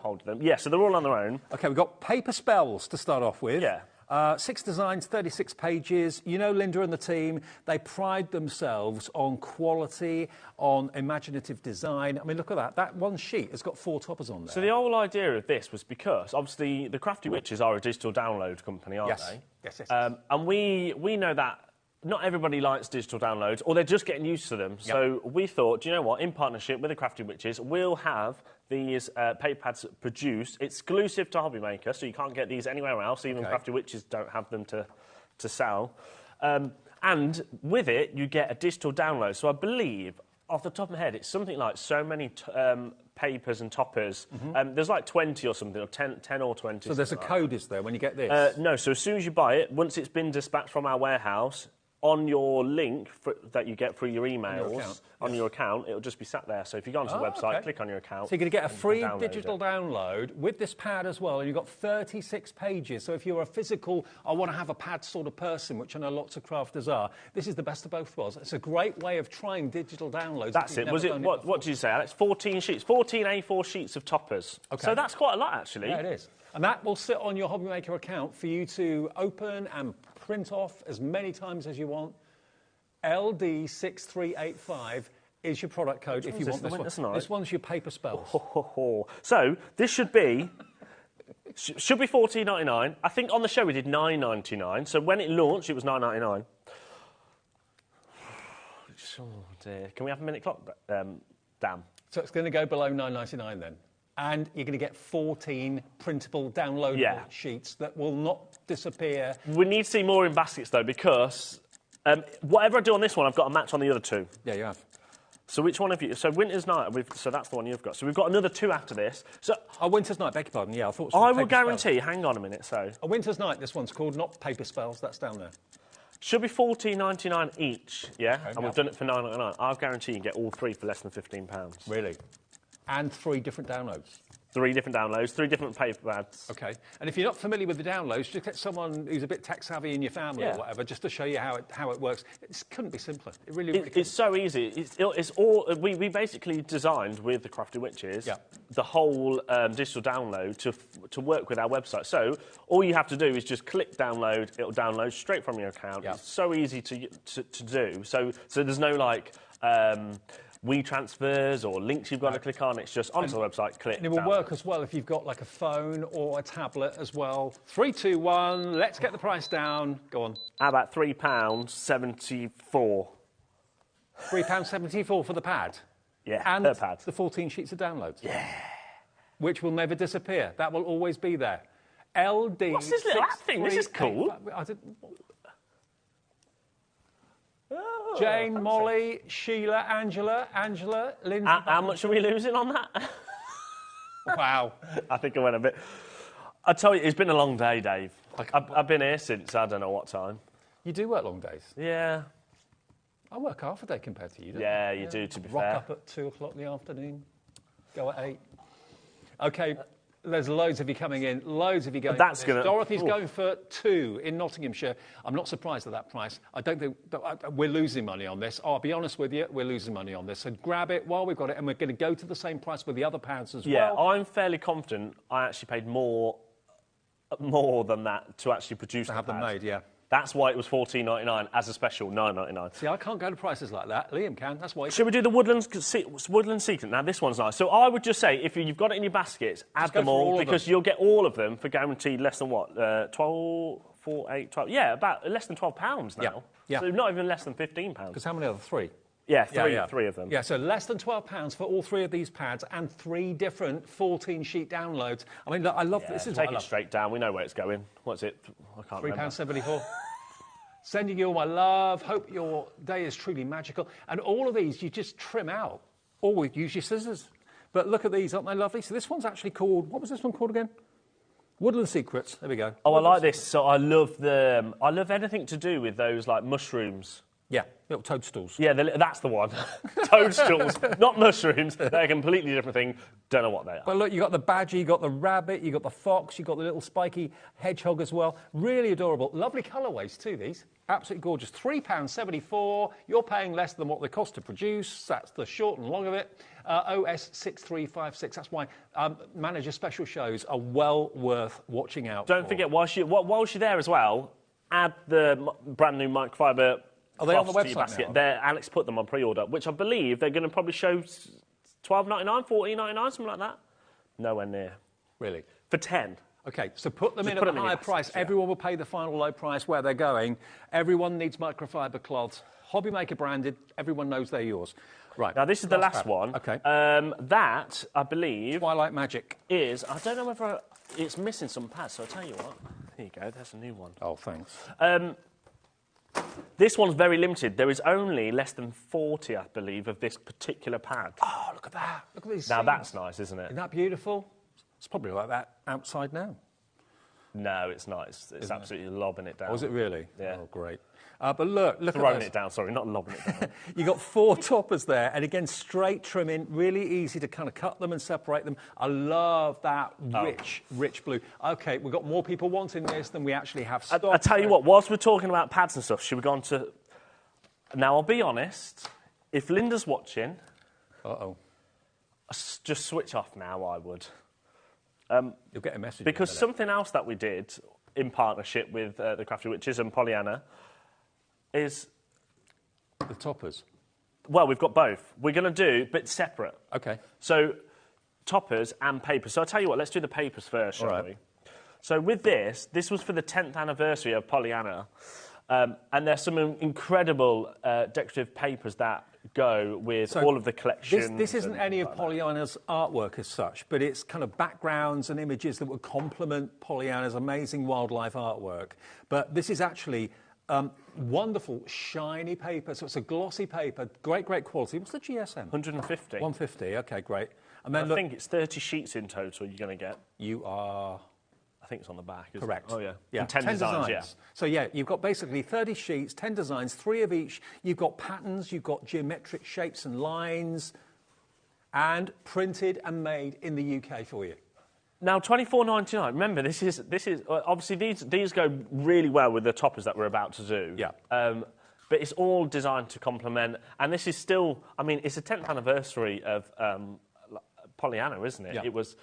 hold them. Yeah, so they're all on their own. Okay, we've got paper spells to start off with. Yeah. 6 designs, 36 pages. You know Linda and the team, they pride themselves on quality, on imaginative design. I mean, look at that. That one sheet has got 4 toppers on there. So the whole idea of this was because, obviously, the Crafty Witches are a digital download company, aren't they? Yes. And we know that not everybody likes digital downloads, or they're just getting used to them. Yep. So we thought, do you know what? In partnership with the Crafty Witches, we'll have these paper pads produced exclusive to HobbyMaker, so you can't get these anywhere else. Even Crafty Witches don't have them to sell. And with it, you get a digital download. So I believe, off the top of my head, it's something like so many papers and toppers. There's like 20 or something, or 10 or 20. So there's a code, is there, when you get this? No, so as soon as you buy it, once it's been dispatched from our warehouse, on your link that you get through your emails, on your account, it'll just be sat there. So if you go onto the website, click on your account. So you're going to get a free digital download with this pad as well, and you've got 36 pages. So if you're a physical, I want to have a pad sort of person, which I know lots of crafters are, this is the best of both worlds. It's a great way of trying digital downloads. That's it. Was it? What did you say, Alex? 14 sheets, 14 A4 sheets of toppers. Okay. So that's quite a lot, actually. Yeah, it is. And that will sit on your HobbyMaker account for you to open and print off as many times as you want. LD6385 is your product code if you want this one. This one's your paper spells. So this should be $14.99. I think on the show we did $9.99. So when it launched, it was $9.99. Oh dear. Can we have a minute clock, Dan? So it's going to go below $9.99 then. And you're going to get 14 printable downloadable sheets that will not disappear. We need to see more in baskets though, because whatever I do on this one, I've got a match on the other 2. Yeah, you have. So which one have you? So Winter's Night, so that's the one you've got. So we've got another 2 after this. So Winter's Night, beg your pardon. Yeah, I thought. I will guarantee. Hang on a minute. So a Winter's Night. This one's called, not Paper Spells. That's down there. Should be $14.99 each. Yeah, okay, and we've done it for $9.99. I'll guarantee you can get all 3 for less than £15. Really? And 3 different downloads. 3 different downloads, 3 different paper pads. Okay. And if you're not familiar with the downloads, just get someone who's a bit tech savvy in your family or whatever, just to show you how it works. It couldn't be simpler. It really couldn't. It's so easy. It's all we basically designed with the Crafty Witches the whole digital download to work with our website. So all you have to do is just click download. It'll download straight from your account. It's so easy to do. So there's no like. WeTransfers or links you've got to click on. It's just onto the website, click. And it will work as well if you've got like a phone or a tablet as well. 3, 2, 1. Let's get the price down. Go on. How about £3.74? £3.74 for the pad. Yeah, and per pad. The 14 sheets of downloads. Yeah. Which will never disappear. That will always be there. LD. What's this little app thing? This is cool. Jane, Molly, Sheila, Angela, Lindsay. How much are we losing on that? Wow. I think I went a bit... I tell you, it's been a long day, Dave. I've been here since I don't know what time. You do work long days? Yeah. I work half a day compared to you, don't Yeah, you do, to be Rock fair. up at 2 o'clock in the afternoon, go at 8. OK, there's loads of you coming in, loads of you going That's for this. gonna- Dorothy's Ooh. going for 2 in Nottinghamshire. I'm not surprised at that price. I don't think we're losing money on this. I'll be honest with you, we're losing money on this. So grab it while we've got it, and we're going to go to the same price with the other pads as Yeah, well. I'm fairly confident I actually paid more than that to actually produce To have them pads. made, yeah. That's why it was $14.99 as a special $9.99. See, I can't go to prices like that. Liam can, that's why. Should we do the Woodland Secret? Now, this one's nice. So I would just say, if you've got it in your baskets, add go them for all all, of because them. you'll get all of them for guaranteed less than what? 12, 4, 8, 12. Yeah, about less than £12 now. Yeah, yeah. So not even less than £15. Because how many are there? 3? Yeah, Yeah. three of them. Yeah, so less than £12 for all 3 of these pads and 3 different 14-sheet downloads. I mean, look, I love this. Is what Take I it love. straight down. We know where it's going. What's it? I can't remember. £3.74. Sending you all my love. Hope your day is truly magical. And all of these, you just trim out. Or use your scissors. But look at these, aren't they lovely? So this one's actually called, what was this one called again? Woodland Secrets. There we go. Oh, I like this. So I love anything to do with those, like, mushrooms. Yeah, little toadstools. Yeah, that's the one. Toadstools, not mushrooms. They're a completely different thing. Don't know what they are. But look, you got the badger, you got the rabbit, you got the fox, you got the little spiky hedgehog as well. Really adorable. Lovely colourways too, these. Absolutely gorgeous. £3.74. You're paying less than what they cost to produce. That's the short and long of it. OS 6356. That's why manager special shows are well worth watching out Don't for. forget, whilst you're there as well, add the brand new microfiber. Are they on the cloths to your website basket. now? Alex put them on pre-order, which I believe they're going to probably show $12.99, $14.99, something like that. Nowhere near. Really? For 10. OK, so put them Just in put at them a in higher your price. baskets, yeah. Everyone will pay the final low price where they're going. Everyone needs microfiber cloths. HobbyMaker branded. Everyone knows they're yours. Right. Now, this is the last one. OK. That, I believe, Twilight Magic. is... I don't know whether it's missing some pads, so I'll tell you what. Here you go, there's a new one. Oh, thanks. This one's very limited. There is only less than 40, I believe, of this particular pad. Oh, look at that. Look at these Now, seams. that's nice, isn't it? Isn't that beautiful? It's probably like that outside now. No, it's not. It's absolutely lobbing it down. Oh, is it really? Yeah. Oh, great. But look at Throwing this. it down, sorry, not lobbing it down. You got 4 toppers there, and again, straight trimming, really easy to kind of cut them and separate them. I love that rich blue. OK, we've got more people wanting this than we actually have stock. I tell you what, whilst we're talking about pads and stuff, should we go on to... Now, I'll be honest, if Linda's watching... Uh-oh. Just switch off now, I would. You'll get a message. Because something else that we did in partnership with the Crafty Witches and Pollyanna is... The toppers. Well, we've got both. We're going to do, but separate. OK. So, toppers and papers. So I'll tell you what, let's do the papers first, shall we? So with this was for the 10th anniversary of Pollyanna. And there's some incredible decorative papers that go with all of the collections. This isn't any of Pollyanna's artwork as such, but it's kind of backgrounds and images that would complement Pollyanna's amazing wildlife artwork. But this is actually wonderful, shiny paper. So it's a glossy paper, great quality. What's the GSM? 150. 150, OK, great. And then I think it's 30 sheets in total you're going to get. You are... I think it's on the back, isn't Correct. it? Oh, yeah. Yeah, And 10 designs, yeah. So, yeah, you've got basically 30 sheets, 10 designs, 3 of each. You've got patterns, you've got geometric shapes and lines, and printed and made in the UK for you. Now, $24.99. Remember, this is obviously these go really well with the toppers that we're about to do. Yeah. But it's all designed to complement, and this is still. I mean, it's the 10th anniversary of Pollyanna, isn't it? Yeah. It was.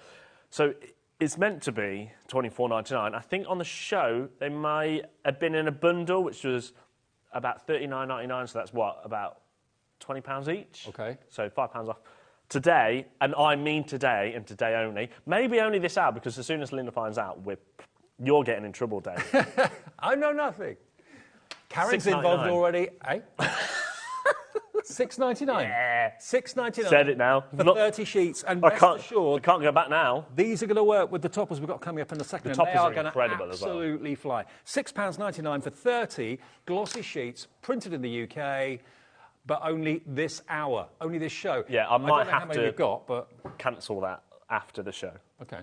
So it's meant to be $24.99. I think on the show they may have been in a bundle, which was about $39.99. So that's what, about £20 each. Okay. So £5 off. Today, and I mean today, and today only, maybe only this hour, because as soon as Linda finds out, you're getting in trouble, Dave. I know nothing. Karen's $6.99. involved already, eh? $6.99. Yeah. $6.99. Said it now. For 30 sheets, and I rest can't assured, go back now. these are going to work with the toppers we've got coming up in a second. The toppers and they are going to incredible as well. absolutely fly. £6.99 for 30 glossy sheets, printed in the UK, but only this hour, only this show. Yeah, I might don't know how have many to you've got, but cancel that after the show. OK.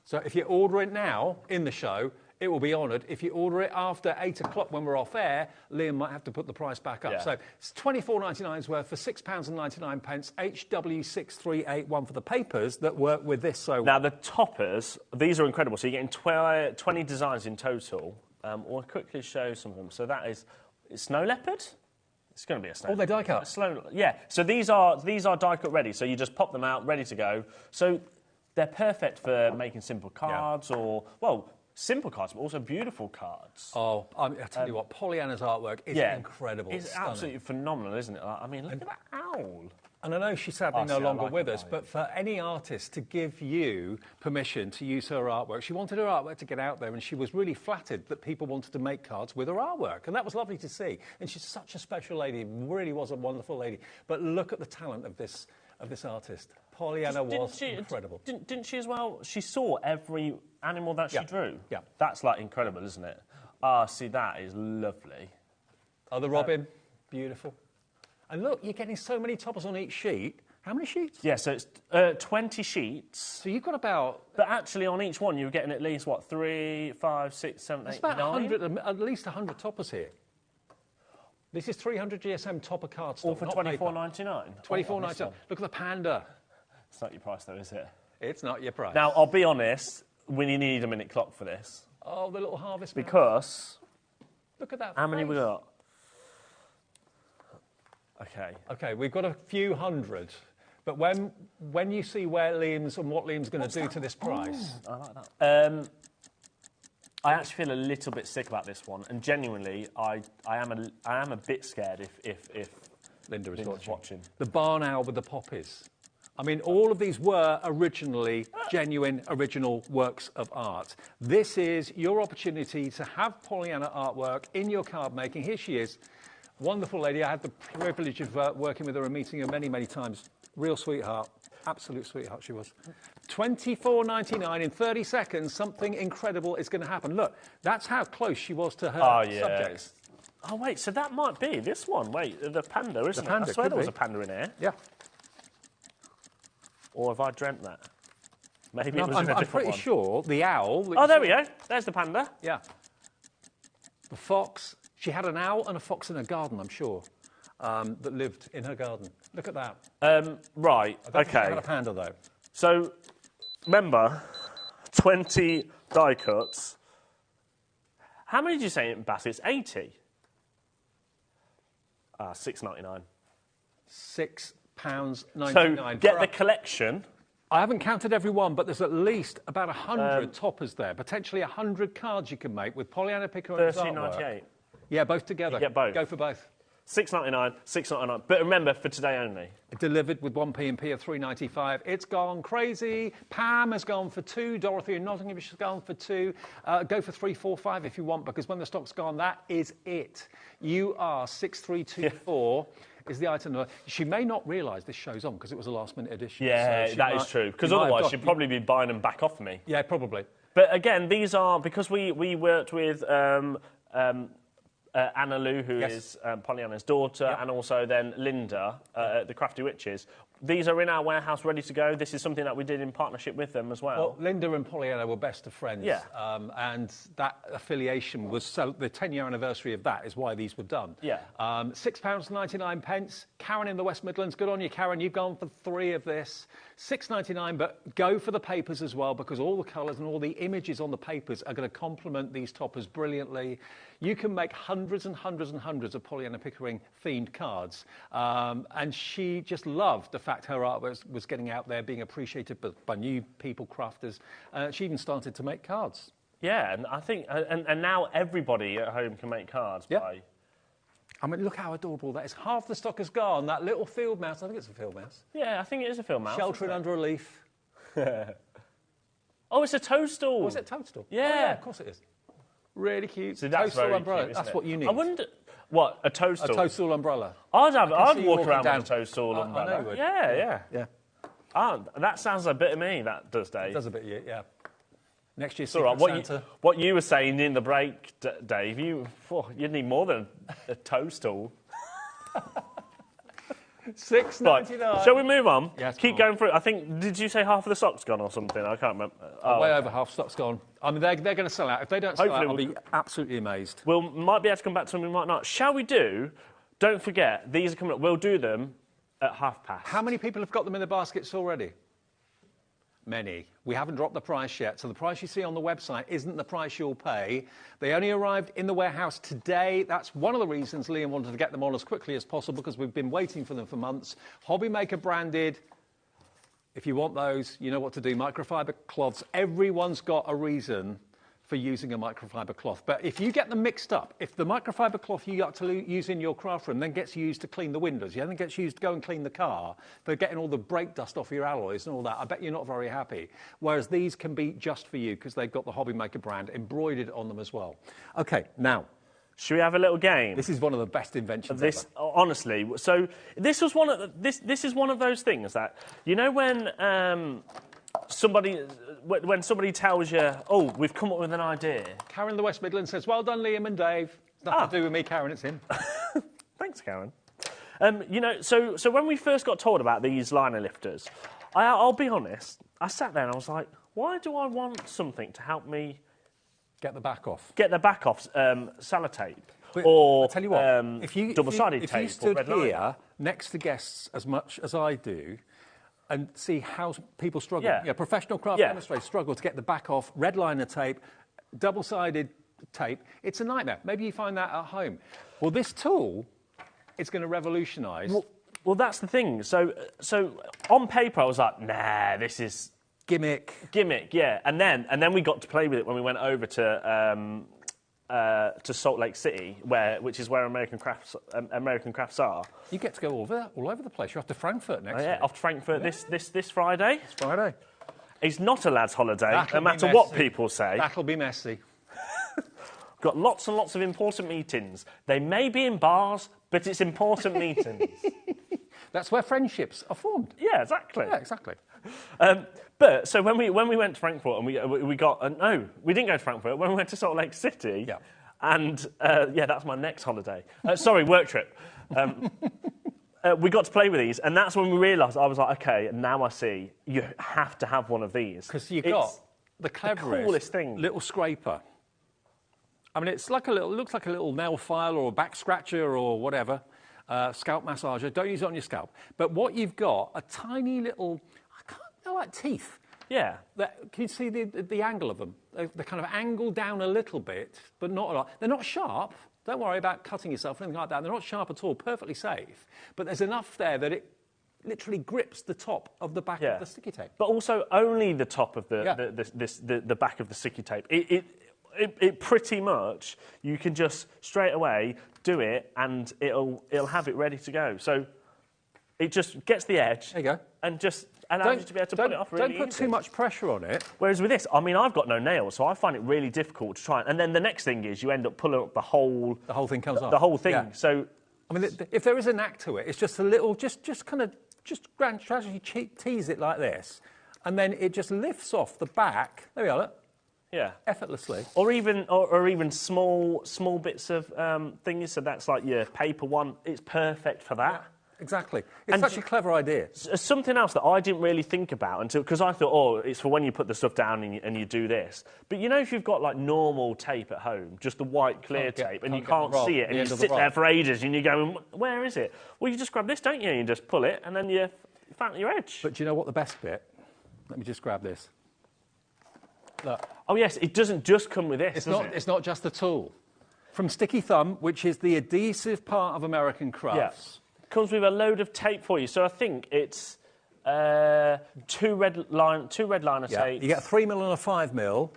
So if you order it now in the show, it will be honoured. If you order it after 8 o'clock when we're off air, Liam might have to put the price back up. Yeah. So it's £24.99's worth for £6.99, HW6381 for the papers that work with this so well. Now, the toppers, these are incredible. So you're getting 20 designs in total. I'll quickly show some of them. So that is snow leopard. It's going to be a snow. Oh, they're die cut. Yeah. So these are die cut ready. So you just pop them out, ready to go. So they're perfect for making simple cards or, well, simple cards, but also beautiful cards. Oh, I tell you what, Pollyanna's artwork is incredible. It's stunning. absolutely phenomenal, isn't it? I mean, look at that owl. And I know she's sadly no longer with us, but for any artist to give you permission to use her artwork, she wanted her artwork to get out there, and she was really flattered that people wanted to make cards with her artwork, and that was lovely to see. And she's such a special lady, really was a wonderful lady. But look at the talent of this artist. Pollyanna was incredible. Didn't she as well? She saw every animal that she drew. Yeah. That's like incredible, isn't it? See, that is lovely. Oh, the robin, beautiful. And look, you're getting so many toppers on each sheet. How many sheets? Yeah, so it's 20 sheets. So you've got about... But actually, on each one, you're getting at least, what, 3, 5, 6, 7, 8, 9? It's about 100, at least 100 toppers here. This is 300 GSM topper cardstock. All for $24.99? $24.99. Look at the panda. It's not your price, though, is it? It's not your price. Now, I'll be honest, we need a minute clock for this. Oh, the little harvest. Because... Look at that. How many we got? Okay. Okay, we've got a few hundred. But when you see where Liam's and what Liam's going to do to this price... I like that. I actually feel a little bit sick about this one, and genuinely, I am a bit scared if Linda is watching. The barn owl with the poppies. I mean, all of these were originally genuine, original works of art. This is your opportunity to have Pollyanna artwork in your card making. Here she is. Wonderful lady. I had the privilege of working with her and meeting her many, many times. Real sweetheart. Absolute sweetheart she was. $24.99 in 30 seconds. Something incredible is going to happen. Look, that's how close she was to her subjects. Oh, wait, so that might be this one. Wait, the panda, isn't it? I swear there was a panda in here. Yeah. Or have I dreamt that? Maybe No, it was in a different one. I'm pretty sure the owl... Oh, there we go. There's the panda. Yeah. The fox. She had an owl and a fox in her garden, I'm sure, that lived in her garden. Look at that. Right, I don't think she okay. had a panda, though. So, remember, 20 die cuts. How many did you say in baskets? 80? $6.99. £6.99. So, get the collection. I haven't counted every one, but there's at least about 100 toppers there. Potentially 100 cards you can make with Pollyanna Picker and $13.98. Yeah, both together. You get both. Go for both. $6.99, $6.99. But remember, for today only. Delivered with one P&P of $3.95. It's gone crazy. Pam has gone for 2. Dorothy in Nottingham has gone for 2. Go for 3, 4, 5 if you want, because when the stock's gone, that is it. You are 6324. Is the item number. She may not realise this show's on because it was a last-minute edition. Yeah, so that is true. Because otherwise she'd probably be buying them back off me. Yeah, probably. But again, these are... Because we worked with Anna Lou, who is Pollyanna's daughter, and also then Linda, the Crafty Witches. These are in our warehouse ready to go. This is something that we did in partnership with them as well. Well, Linda and Pollyanna were best of friends. Yeah. And that affiliation was... So the 10-year anniversary of that is why these were done. Yeah. £6.99. Karen in the West Midlands. Good on you, Karen. You've gone for 3 of this. $6.99, but go for the papers as well, because all the colours and all the images on the papers are going to complement these toppers brilliantly. You can make hundreds and hundreds and hundreds of Pollyanna Pickering themed cards. And she just loved the fact her art was getting out there, being appreciated by new people, crafters. She even started to make cards. Yeah, and I think, and now everybody at home can make cards by... I mean, look how adorable that is. Half the stock has gone. That little field mouse, I think it's a field mouse. Yeah, I think it is a field mouse. Sheltering under a leaf. Oh, it's a toadstool. Oh, is it a toadstool? Yeah. Oh, yeah, of course it is. Really cute. So that's toadstool very umbrella. cute, That's what you need. I wonder... What, a toadstool? A toadstool umbrella. I'd walk around with a toadstool umbrella. I know you would. Yeah. That sounds a bit of me, that does, Dave. It does a bit of you, yeah. Next year's Secret Santa. What you were saying in the break, Dave, you'd need more than a toadstool. $6.99. Right. Shall we move on? Yes, Keep going through. I think, did you say half of the stock's gone or something? I can't remember. Way over half stock's gone. I mean, they're going to sell out. If they don't sell out, I'll be absolutely amazed. We might be able to come back to them, we might not. Shall we do? Don't forget, these are coming up. We'll do them at past. How many people have got them in the baskets already? Many. We haven't dropped the price yet, so the price you see on the website isn't the price you'll pay. They only arrived in the warehouse today. That's one of the reasons Liam wanted to get them on as quickly as possible, because we've been waiting for them for months. HobbyMaker branded. If you want those, you know what to do. Microfiber cloths. Everyone's got a reason for using a microfiber cloth. But if you get them mixed up, if the microfiber cloth you got to use in your craft room then gets used to clean the windows, then gets used to go and clean the car, for getting all the brake dust off your alloys and all that, I bet you're not very happy. Whereas these can be just for you, because they've got the HobbyMaker brand embroidered on them as well. OK, now, should we have a little game? This is one of the best inventions ever. Honestly, so this was one of this is one of those things that, you know, when somebody tells you, oh, we've come up with an idea. Karen in the West Midlands says, well done, Liam and Dave. It's nothing to do with me, Karen, it's him. Thanks, Karen. You know, so when we first got told about these liner lifters, I'll be honest, I sat there and I was like, why do I want something to help me get the back off? Get the back off sellotape. But or I'll tell you what, double-sided tape. If you stood here next to guests as much as I do, and see how people struggle. Yeah, professional craft demonstrators struggle to get the back off, red liner tape, double-sided tape. It's a nightmare. Maybe you find that at home. Well, this tool is going to revolutionise. Well, that's the thing. So on paper, I was like, nah, this is gimmick, yeah. And then we got to play with it when we went over to Salt Lake City, which is where American crafts are. You get to go all over the place. You're off to Frankfurt next week. Yeah, off to Frankfurt this Friday. This Friday. It's not a lad's holiday, no matter what people say. That'll be messy. Got lots and lots of important meetings. They may be in bars, but it's important meetings. That's where friendships are formed. Yeah, exactly. Yeah, exactly. But so when we went to Frankfurt and we got no, we didn't go to Frankfurt. When we went to Salt Lake City, and that's my next holiday. Sorry, work trip. We got to play with these, and that's when we realised. I was like, okay, now I see you have to have one of these because you've got the cleverest, coolest thing, little scraper. I mean, looks like a little nail file or a back scratcher or whatever, scalp massager. Don't use it on your scalp. But what you've got, a tiny little. They're like teeth. Yeah. Can you see the angle of them? They're kind of angled down a little bit, but not a lot. They're not sharp. Don't worry about cutting yourself or anything like that. They're not sharp at all, perfectly safe. But there's enough there that it literally grips the top of the back of the sticky tape. But also only the top of the back of the sticky tape. It pretty much, you can just straight away do it and it'll have it ready to go. So it just gets the edge. There you go. And just allows you to be able to put it off really Don't put too much pressure on it. Whereas with this, I mean, I've got no nails, so I find it really difficult to try. And then the next thing is you end up pulling up the whole... The whole thing comes off. The whole thing. Yeah. So... I mean, if there is a knack to it, it's just a little... Just gradually tease it like this, and then it just lifts off the back. There we are, look. Yeah. Effortlessly. Or even small bits of things, so that's like your paper one. It's perfect for that. Yeah. Exactly. It's such a clever idea. Something else that I didn't really think about until... Because I thought, it's for when you put the stuff down and you do this. But you know, if you've got, like, normal tape at home, just the white clear tape, and you can't see it, and you sit there for ages, and you're going, where is it? Well, you just grab this, don't you? You just pull it, and then you found your edge. But do you know what the best bit? Let me just grab this. Look. Oh, yes, it doesn't just come with this, It's not just the tool. From Sticky Thumb, which is the adhesive part of American crafts... Yeah. Comes with a load of tape for you. So I think it's two red liner tapes. You get 3mm and a 5mm.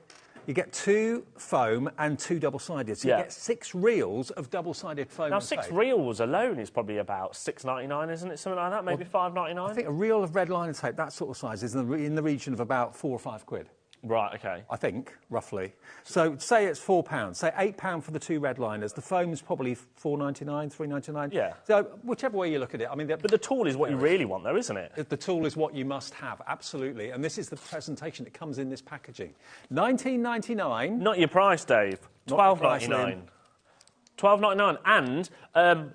You get 2 foam and 2 double-sided. So you get 6 reels of double-sided foam. Now, 6 reels alone is probably about $6.99, isn't it? Something like that, maybe $5.99. I think a reel of red liner tape, that sort of size, is in the region of about £4 or £5. Right, OK. I think, roughly. So say it's £4, say £8 for the 2 red liners. The foam's probably $4.99, $3.99. Yeah. So whichever way you look at it, I mean... But the tool is what you really want, though, isn't it? The tool is what you must have, absolutely. And this is the presentation that comes in this packaging. $19.99. Not your price, Dave. $12.99. $12.99. And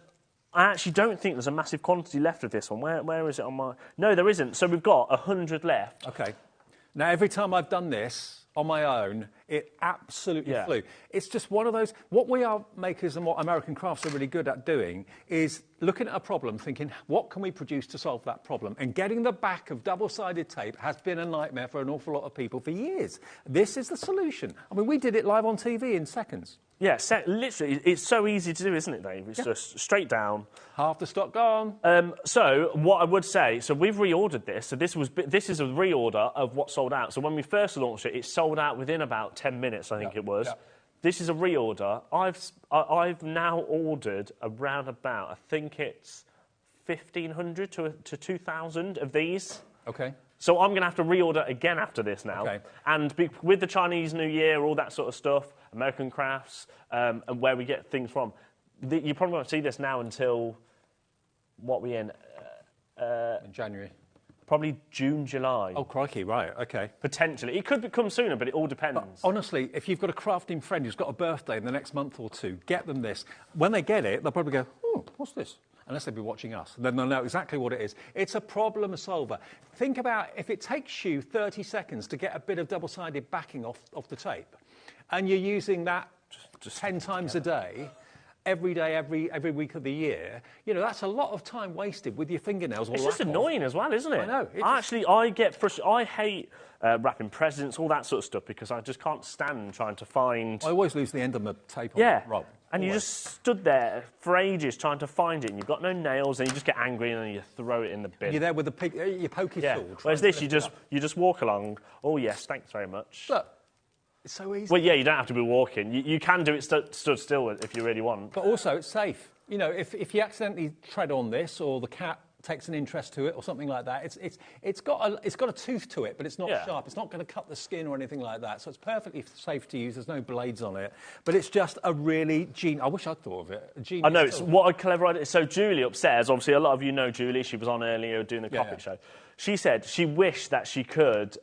I actually don't think there's a massive quantity left of this one. Where is it on my... No, there isn't. So we've got 100 left. OK. Now, every time I've done this on my own, it absolutely flew. It's just one of those... What we are makers and what American crafts are really good at doing is looking at a problem, thinking, what can we produce to solve that problem? And getting the back of double-sided tape has been a nightmare for an awful lot of people for years. This is the solution. I mean, we did it live on TV in seconds. Yeah, literally, it's so easy to do, isn't it, Dave? It's just straight down. Half the stock gone. So what I would say, so we've reordered this. So this is a reorder of what sold out. So when we first launched it, it sold out within about 10 minutes, I think it was. This is a reorder. I've now ordered around about, I think it's 1,500 to 2,000 of these. OK. So I'm going to have to reorder again after this now. Okay. And with the Chinese New Year, all that sort of stuff, American crafts, and where we get things from, you probably won't see this now until, what we in? In January. Probably June, July. Oh, crikey, right, OK. Potentially. It could come sooner, but it all depends. But honestly, if you've got a crafting friend who's got a birthday in the next month or two, get them this. When they get it, they'll probably go, oh, what's this? Unless they'll be watching us. Then they'll know exactly what it is. It's a problem solver. Think about if it takes you 30 seconds to get a bit of double-sided backing off the tape, and you're using that just 10 times a day, every day, every week of the year, you know, that's a lot of time wasted with your fingernails. It's just annoying as well, isn't it? I know. I get frustrated. I hate wrapping presents, all that sort of stuff, because I just can't stand trying to find... I always lose the end of my tape on the roll. And you just stood there for ages trying to find it, and you've got no nails, and you just get angry, and then you throw it in the bin. You're there with your pokey tool. Whereas this, you just walk along. Oh yes, thanks very much. Look, it's so easy. Well, yeah, you don't have to be walking. You can do it stood still if you really want. But also, it's safe. You know, if you accidentally tread on this, or the cat takes an interest to it, or something like that, it's got a tooth to it, but it's not sharp. It's not going to cut the skin or anything like that. So it's perfectly safe to use. There's no blades on it. But it's just a really genius. I wish I'd thought of it. I know, it's what a clever idea. So Julie upstairs, obviously a lot of you know Julie. She was on earlier doing the Copic show. She said she wished that she could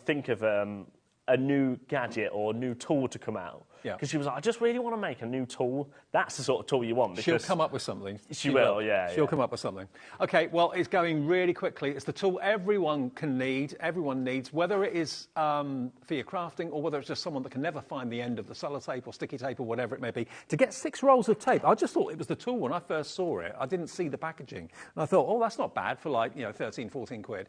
think of a new gadget or new tool to come out. Because she was like, I just really want to make a new tool. That's the sort of tool you want. She'll come up with something. She will, yeah. She'll come up with something. OK, well, it's going really quickly. It's the tool everyone needs, whether it is for your crafting or whether it's just someone that can never find the end of the sellotape or sticky tape or whatever it may be. To get 6 rolls of tape, I just thought it was the tool when I first saw it. I didn't see the packaging. And I thought, oh, that's not bad for like, 13, 14 quid.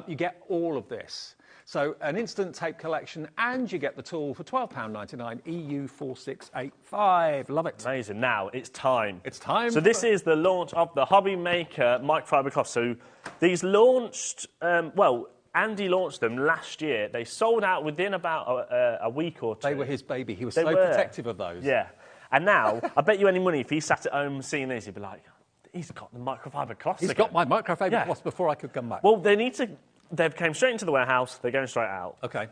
You get all of this. So an instant tape collection, and you get the tool for £12.99, EU 4685. Love it. Amazing. Now, it's time. It's time. So this is the launch of the HobbyMaker microfiber cloth. So these launched, Andy launched them last year. They sold out within about a week or two. They were his baby. He was so protective of those. Yeah. And now, I bet you any money, if he sat at home seeing these, he'd be like, he's got the microfiber cloth. He's got my microfiber cloth before I could come back. Well, they need to... They've came straight into the warehouse. They're going straight out. OK.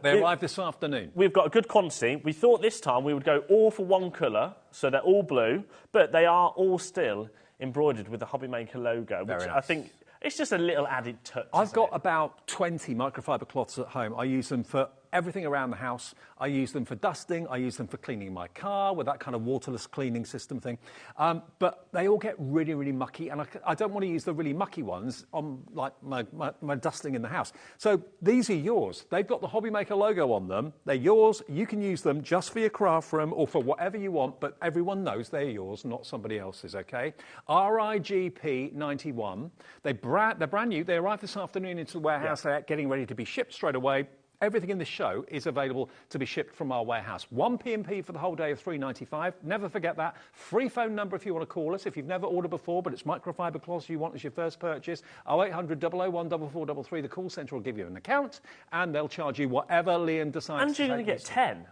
They arrived this afternoon. We've got a good quantity. We thought this time we would go all for one colour, so they're all blue, but they are all still embroidered with the HobbyMaker logo, which I think it's just a little added touch. I've got about 20 microfiber cloths at home. I use them for everything around the house. I use them for dusting. I use them for cleaning my car with that kind of waterless cleaning system thing. But they all get really, really mucky, and I don't want to use the really mucky ones on like my dusting in the house. So these are yours. They've got the HobbyMaker logo on them. They're yours. You can use them just for your craft room or for whatever you want, but everyone knows they're yours, not somebody else's, OK? RIGP 91. They're brand new. They arrived this afternoon into the warehouse. They're getting ready to be shipped straight away. Everything in this show is available to be shipped from our warehouse. 1 P&P for the whole day of $3.95. Never forget that. Free phone number if you want to call us. If you've never ordered before, but it's microfiber cloths you want as your first purchase, 0800 001 4433. The call centre will give you an account, and they'll charge you whatever Liam decides. And you're going to get 10.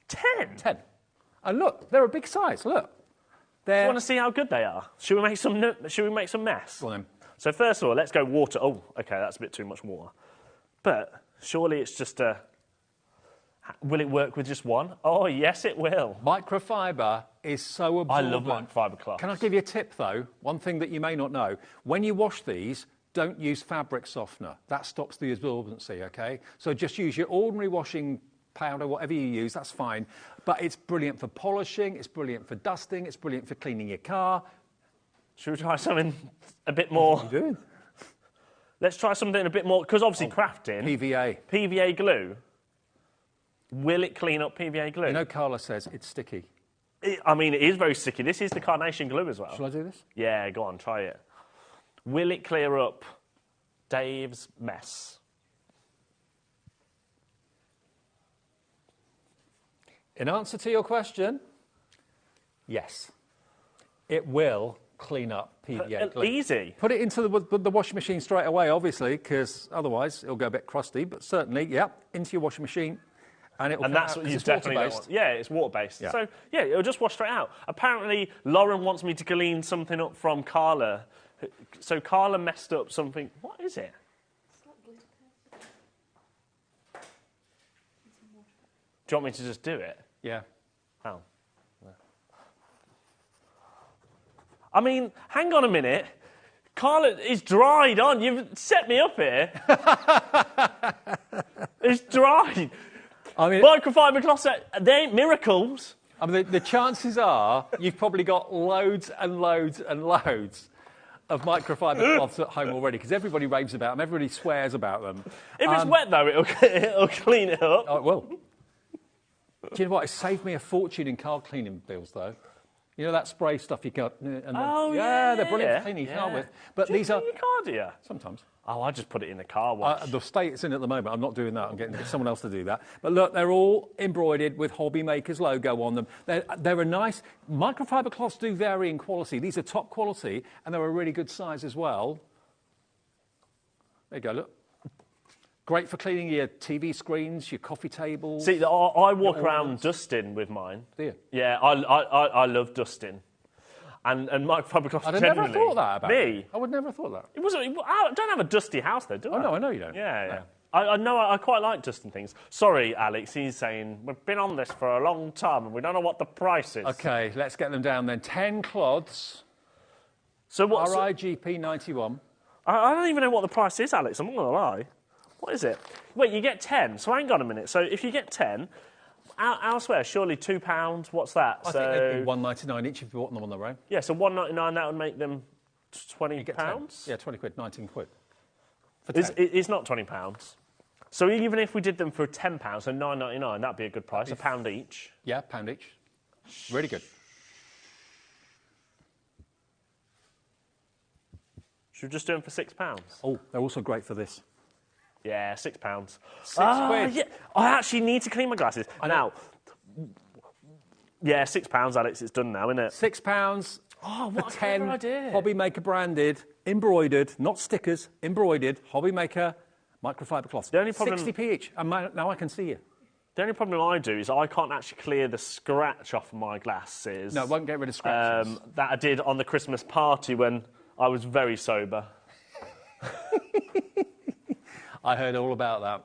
10? 10. And look, they're a big size. Look. Do you want to see how good they are? Should we make some mess? Go on then. So first of all, let's go water. Oh, OK, that's a bit too much water. But... surely it's just a... Will it work with just one? Oh, yes, it will. Microfiber is so absorbent. I love microfiber cloths. Can I give you a tip, though? One thing that you may not know. When you wash these, don't use fabric softener. That stops the absorbency, OK? So just use your ordinary washing powder, whatever you use, that's fine. But it's brilliant for polishing, it's brilliant for dusting, it's brilliant for cleaning your car. Should we try something a bit more? What are you doing? Let's try something a bit more, because obviously crafting. PVA. PVA glue. Will it clean up PVA glue? You know, Carla says it's sticky. I mean, it is very sticky. This is the carnation glue as well. Shall I do this? Yeah, go on, try it. Will it clear up Dave's mess? In answer to your question, yes. It will clean up PVA glue. Easy. Put it into the washing machine straight away, obviously, because otherwise it'll go a bit crusty. But certainly, yeah, into your washing machine, and it'll. And that's what you definitely don't want. Yeah, it's water-based. Yeah. So yeah, it'll just wash straight out. Apparently, Lauren wants me to clean something up from Carla. So Carla messed up something. What is it? Do you want me to just do it? Yeah. Oh. I mean, hang on a minute. Carla is dried on. You've set me up here. It's dried. I mean, microfiber cloths, they ain't miracles. I mean, the chances are you've probably got loads and loads and loads of microfiber cloths at home already, because everybody raves about them. Everybody swears about them. If it's wet, though, it'll clean it up. Oh, it will. Do you know what? It saved me a fortune in car cleaning bills, though. You know that spray stuff you got? And then, yeah, they're brilliant for cleaning your car with. But do you these clean are your car, do you? Sometimes. Oh, I just put it in the car wash. The state it's in at the moment, I'm not doing that. I'm getting someone else to do that. But look, they're all embroidered with HobbyMaker's logo on them. They're a nice... Microfiber cloths do vary in quality. These are top quality, and they're a really good size as well. There you go, look. Great for cleaning your TV screens, your coffee tables. See, I walk around dusting with mine. Do you? Yeah, I love dusting. And microfiber cloths I'd have generally. never thought that about me. I would never have thought that. I don't have a dusty house, though, do I? Oh, no, I know you don't. Yeah. I know I quite like dusting things. Sorry, Alex, he's saying, we've been on this for a long time and we don't know what the price is. OK, let's get them down then. 10 cloths. So what's... RIGP 91. I don't even know what the price is, Alex, I'm not going to lie. What is it? Wait, you get 10. So hang on a minute. So if you get 10, elsewhere, surely £2, what's that? I think they'd be £1.99 each if you bought them on their own. Yeah, so £1.99, that would make them £20? Yeah, 20 quid, 19 quid. It's not £20. So even if we did them for £10, so £9.99, that'd be a good price, £1 each. Yeah, £1 each. Really good. Should we just do them for £6? Oh, they're also great for this. Yeah, £6. £6 quid. Yeah. I actually need to clean my glasses. Now, yeah, £6, Alex, it's done now, isn't it? £6 Oh, what for a 10 clever idea. HobbyMaker branded, embroidered, not stickers, embroidered, HobbyMaker microfiber cloths. The only problem... 60p each. And now I can see you. The only problem I do is I can't actually clear the scratch off of my glasses. No, it won't get rid of scratches. That I did on the Christmas party when I was very sober. I heard all about that.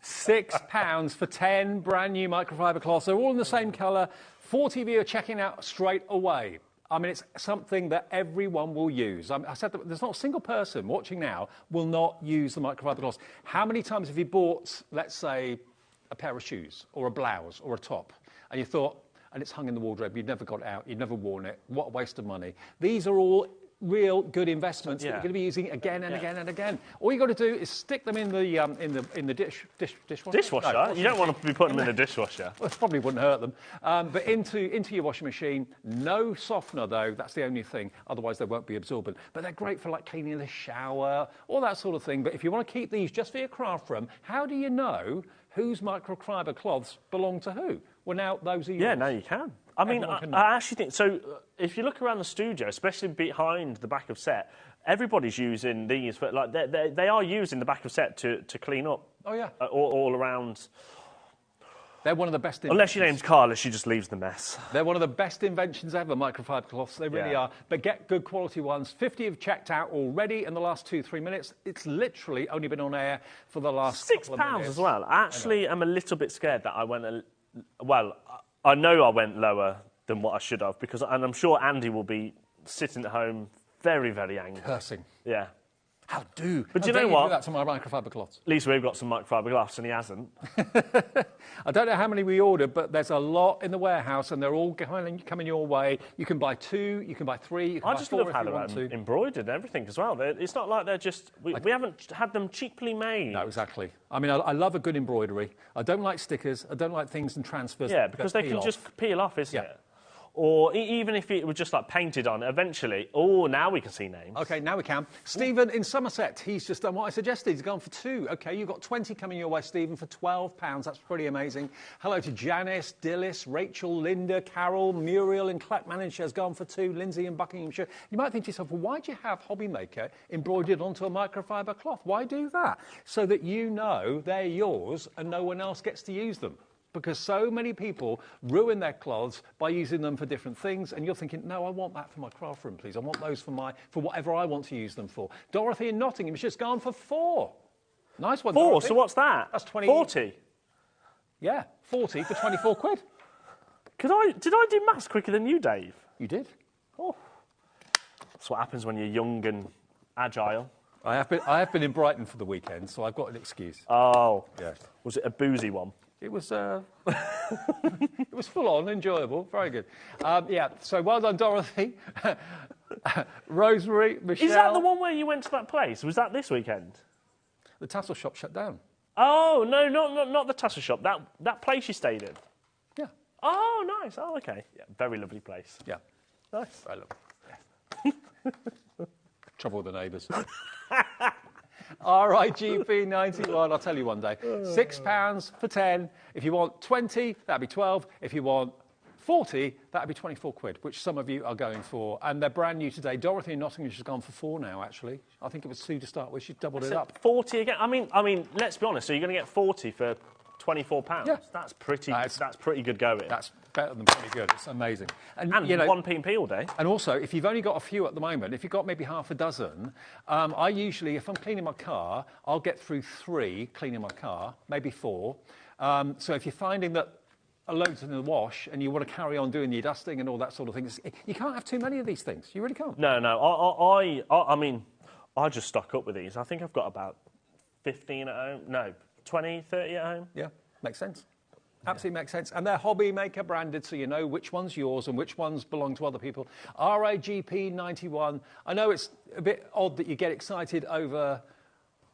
£6 for 10 brand new microfiber cloths. They're all in the same colour. 40 of you are checking out straight away. I mean, it's something that everyone will use. I said that there's not a single person watching now will not use the microfiber cloths. How many times have you bought, let's say, a pair of shoes or a blouse or a top, and you thought, and it's hung in the wardrobe, you'd never got it out, you'd never worn it, what a waste of money. These are all real good investments that you're going to be using again and again and again. All you got to do is stick them in the dishwasher. Dishwasher? No, you don't want to be putting them in the dishwasher. Well, it probably wouldn't hurt them. But into your washing machine. No softener though. That's the only thing. Otherwise they won't be absorbent. But they're great for like cleaning the shower, all that sort of thing. But if you want to keep these just for your craft room, how do you know whose microfiber cloths belong to who? Well, now those are yours. Yeah, now you can. I mean, I actually think, so if you look around the studio, especially behind the back of set, everybody's using these, for, like they are using the back of set to clean up. Oh, yeah. All around. They're one of the best inventions. Unless your name's Carla, she just leaves the mess. They're one of the best inventions ever, microfiber cloths. They really are. But get good quality ones. 50 have checked out already in the last 2-3 minutes. It's literally only been on air for the last couple of minutes. £6 as well. Actually, I'm a little bit scared that I went... Well, I know I went lower than what I should have, because, and I'm sure Andy will be sitting at home very, very angry. Cursing. Yeah. How do? But do you How know dare what? Do that to my microfiber cloths. At least we've got some microfiber glass and he hasn't. I don't know how many we ordered, but there's a lot in the warehouse and they're all coming your way. You can buy 2, you can buy 3, you can I buy just 4 love if how you want they're to. embroidered and everything as well. It's not like they're just... We haven't had them cheaply made. No, exactly. I mean, I love a good embroidery. I don't like stickers. I don't like things and transfers. Yeah, because they peel can off. just peel off, isn't it? Or even if it was just like painted on, eventually, now we can see names. OK, now we can. Stephen in Somerset, he's just done what I suggested. He's gone for 2. OK, you've got 20 coming your way, Stephen, for £12. That's pretty amazing. Hello to Janice, Dillis, Rachel, Linda, Carol, Muriel in Clackmannanshire has gone for 2. Lindsay in Buckinghamshire. You might think to yourself, well, why do you have HobbyMaker embroidered onto a microfiber cloth? Why do that? So that you know they're yours and no one else gets to use them. Because so many people ruin their cloths by using them for different things, and you're thinking, no, I want that for my craft room, please. I want those for whatever I want to use them for. Dorothy in Nottingham has just gone for 4. Nice one, 4, Dorothy. so what's that? That's 20. 40. Yeah, 40 for 24 quid. Did I do maths quicker than you, Dave? You did. Oh. That's what happens when you're young and agile. I have been in Brighton for the weekend, so I've got an excuse. Oh. Yeah. Was it a boozy one? It was it was full on, enjoyable, very good. Yeah, so well done, Dorothy. Rosemary, Michelle. Is that the one where you went to that place? Was that this weekend? The tassel shop shut down. Oh no, not the tassel shop. That place you stayed in. Yeah. Oh, nice. Oh, okay. Yeah, very lovely place. Yeah. Nice. Very lovely. Yeah. Trouble with the neighbours. RIGP 91, I'll tell you one day. £6 for 10. If you want 20, that'd be 12. If you want 40, that'd be 24 quid, which some of you are going for. And they're brand new today. Dorothy in Nottingham has gone for 4 now, actually. I think it was 2 to start with. She's doubled it up. 40 again. I mean, let's be honest. So you're going to get 40 for £24. Yeah. That's pretty good going. That's better than pretty good. It's amazing. And you know, 1p all day. And also, if you've only got a few at the moment, if you've got maybe half a dozen, I usually, if I'm cleaning my car, I'll get through 3 cleaning my car, maybe 4. So if you're finding that a load's in the wash and you want to carry on doing your dusting and all that sort of thing, you can't have too many of these things. You really can't. No. I mean, I just stock up with these. I think I've got about 15 at home. No, 20, 30 at home. Yeah, makes sense. Absolutely makes sense. And they're HobbyMaker branded, so you know which one's yours and which ones belong to other people. RAGP 91. I know it's a bit odd that you get excited over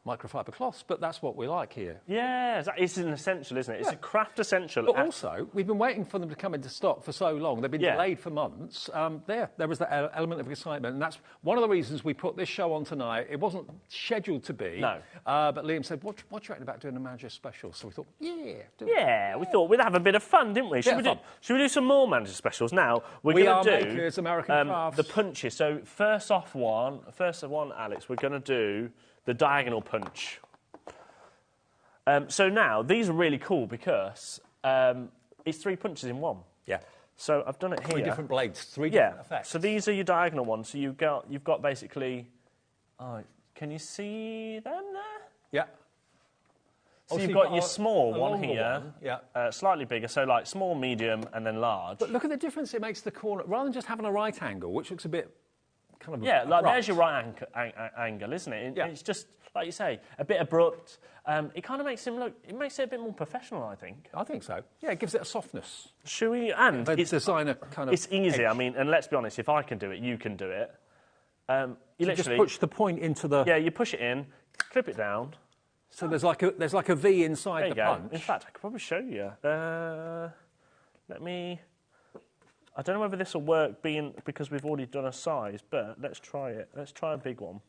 microfiber cloths, but that's what we like here. Yeah, it's an essential, isn't it? It's a craft essential. But also, we've been waiting for them to come into stock for so long. They've been delayed for months. There was that element of excitement, and that's one of the reasons we put this show on tonight. It wasn't scheduled to be. No. But Liam said, what do you reckon about doing a Majestic special? So we thought, we thought we'd have a bit of fun, didn't we? Should we do some more Majestic specials? Now, we're going to do... Makers, American crafts. The punches. So first one, Alex, we're going to do the diagonal punch. So now, these are really cool because it's 3 punches in one. Yeah. So I've done it here. 3 different blades, 3 different effects. So these are your diagonal ones. So you've got basically... can you see them there? Yeah. So you've got your small one here, Yeah. slightly bigger, so like small, medium, and then large. But look at the difference it makes to the corner. Rather than just having a right angle, which looks a bit kind of like abrupt. there's your right angle, isn't it? It's just, like you say, a bit abrupt. It kind of makes it a bit more professional, I think. I think so. Yeah, it gives it a softness. Should we? And it's designer kind of. It's easy. edge. I mean, and let's be honest, if I can do it, you can do it. You so literally just push the point into the. Yeah, you push it in, clip it down. So there's like a V inside there you the go. punch. In fact, I could probably show you. Let me. I don't know whether this will work because we've already done a size, but let's try it. Let's try a big one.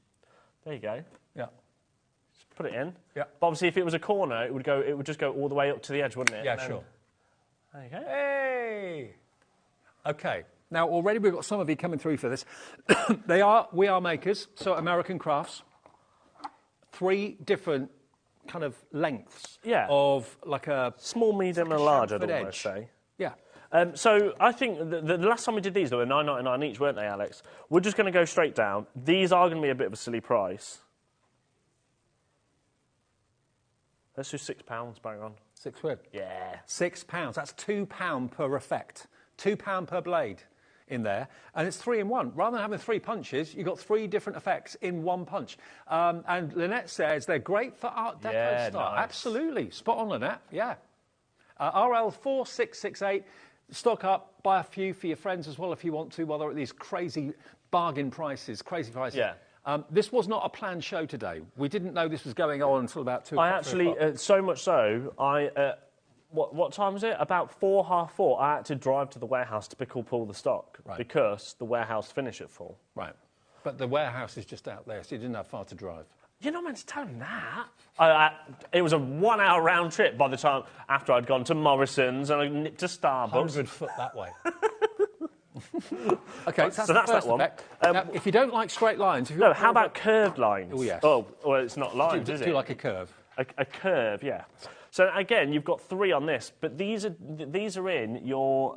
There you go. Yeah. Just put it in. Yeah. But obviously, if it was a corner, it would just go all the way up to the edge, wouldn't it? Yeah, sure. There you go. Hey. Okay. Now already we've got some of you coming through for this. We are makers, so American crafts. 3 different kind of lengths. Yeah. Of like a small, medium, and large. I'd almost say. Yeah. So I think the last time we did these, they were $9.99 each, weren't they, Alex? We're just going to go straight down. These are going to be a bit of a silly price. Let's do £6, bang on. 6 quid? Yeah. £6. That's £2 per effect. £2 per blade. in there, and it's 3 in 1. Rather than having 3 punches, you've got 3 different effects in one punch. And Lynette says they're great for Art Deco style. Nice. Absolutely. Spot on, Lynette. Yeah. RL4668. Stock up, buy a few for your friends as well if you want to, while they're at these crazy bargain prices, crazy prices. Yeah. This was not a planned show today. We didn't know this was going on until about 2 o'clock. I actually, so much so, what time was it? About 4, half 4, I had to drive to the warehouse to pick up all the stock because the warehouse finished at 4. Right. But the warehouse is just out there, so you didn't have far to drive. You're not meant to tell him that. It was a 1-hour round trip by the time after I'd gone to Morrison's and I nipped to Starbucks. 100 foot that way. Okay, so that's that one. Now, if you don't like straight lines... No, how about curved lines? Oh, yes. Oh, well, it's not lines, is it? Do you like a curve? A curve, yeah. So, again, you've got 3 on this, but these are in your...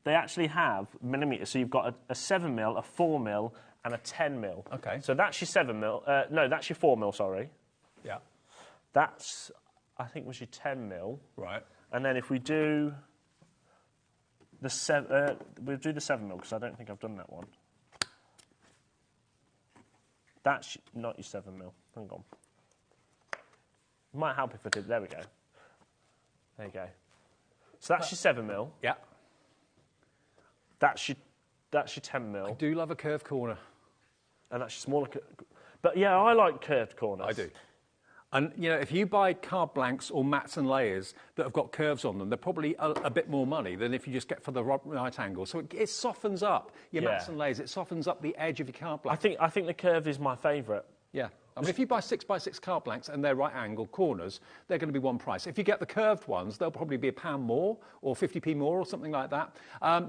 they actually have millimetres, so you've got a 7mm, a 4mm, and a 10mm. Okay. So that's your 7mm. No, that's your 4mm, sorry. Yeah. That's, I think, was your 10mm. Right. And then if we do the we'll do the 7mm because I don't think I've done that one. That's not your 7mm. Hang on. It might help if I did. There we go. There you go. So that's your 7mm. Yeah. That's your 10mm. I do love a curved corner. And that's your smaller. But yeah, I like curved corners. I do. And, you know, if you buy card blanks or mats and layers that have got curves on them, they're probably a bit more money than if you just get for the right angle. So it softens up your mats and layers. It softens up the edge of your card blank. I think the curve is my favourite. Yeah. I mean, if you buy 6x6 card blanks and they're right angle corners, they're going to be one price. If you get the curved ones, they'll probably be £1 more or 50p more or something like that.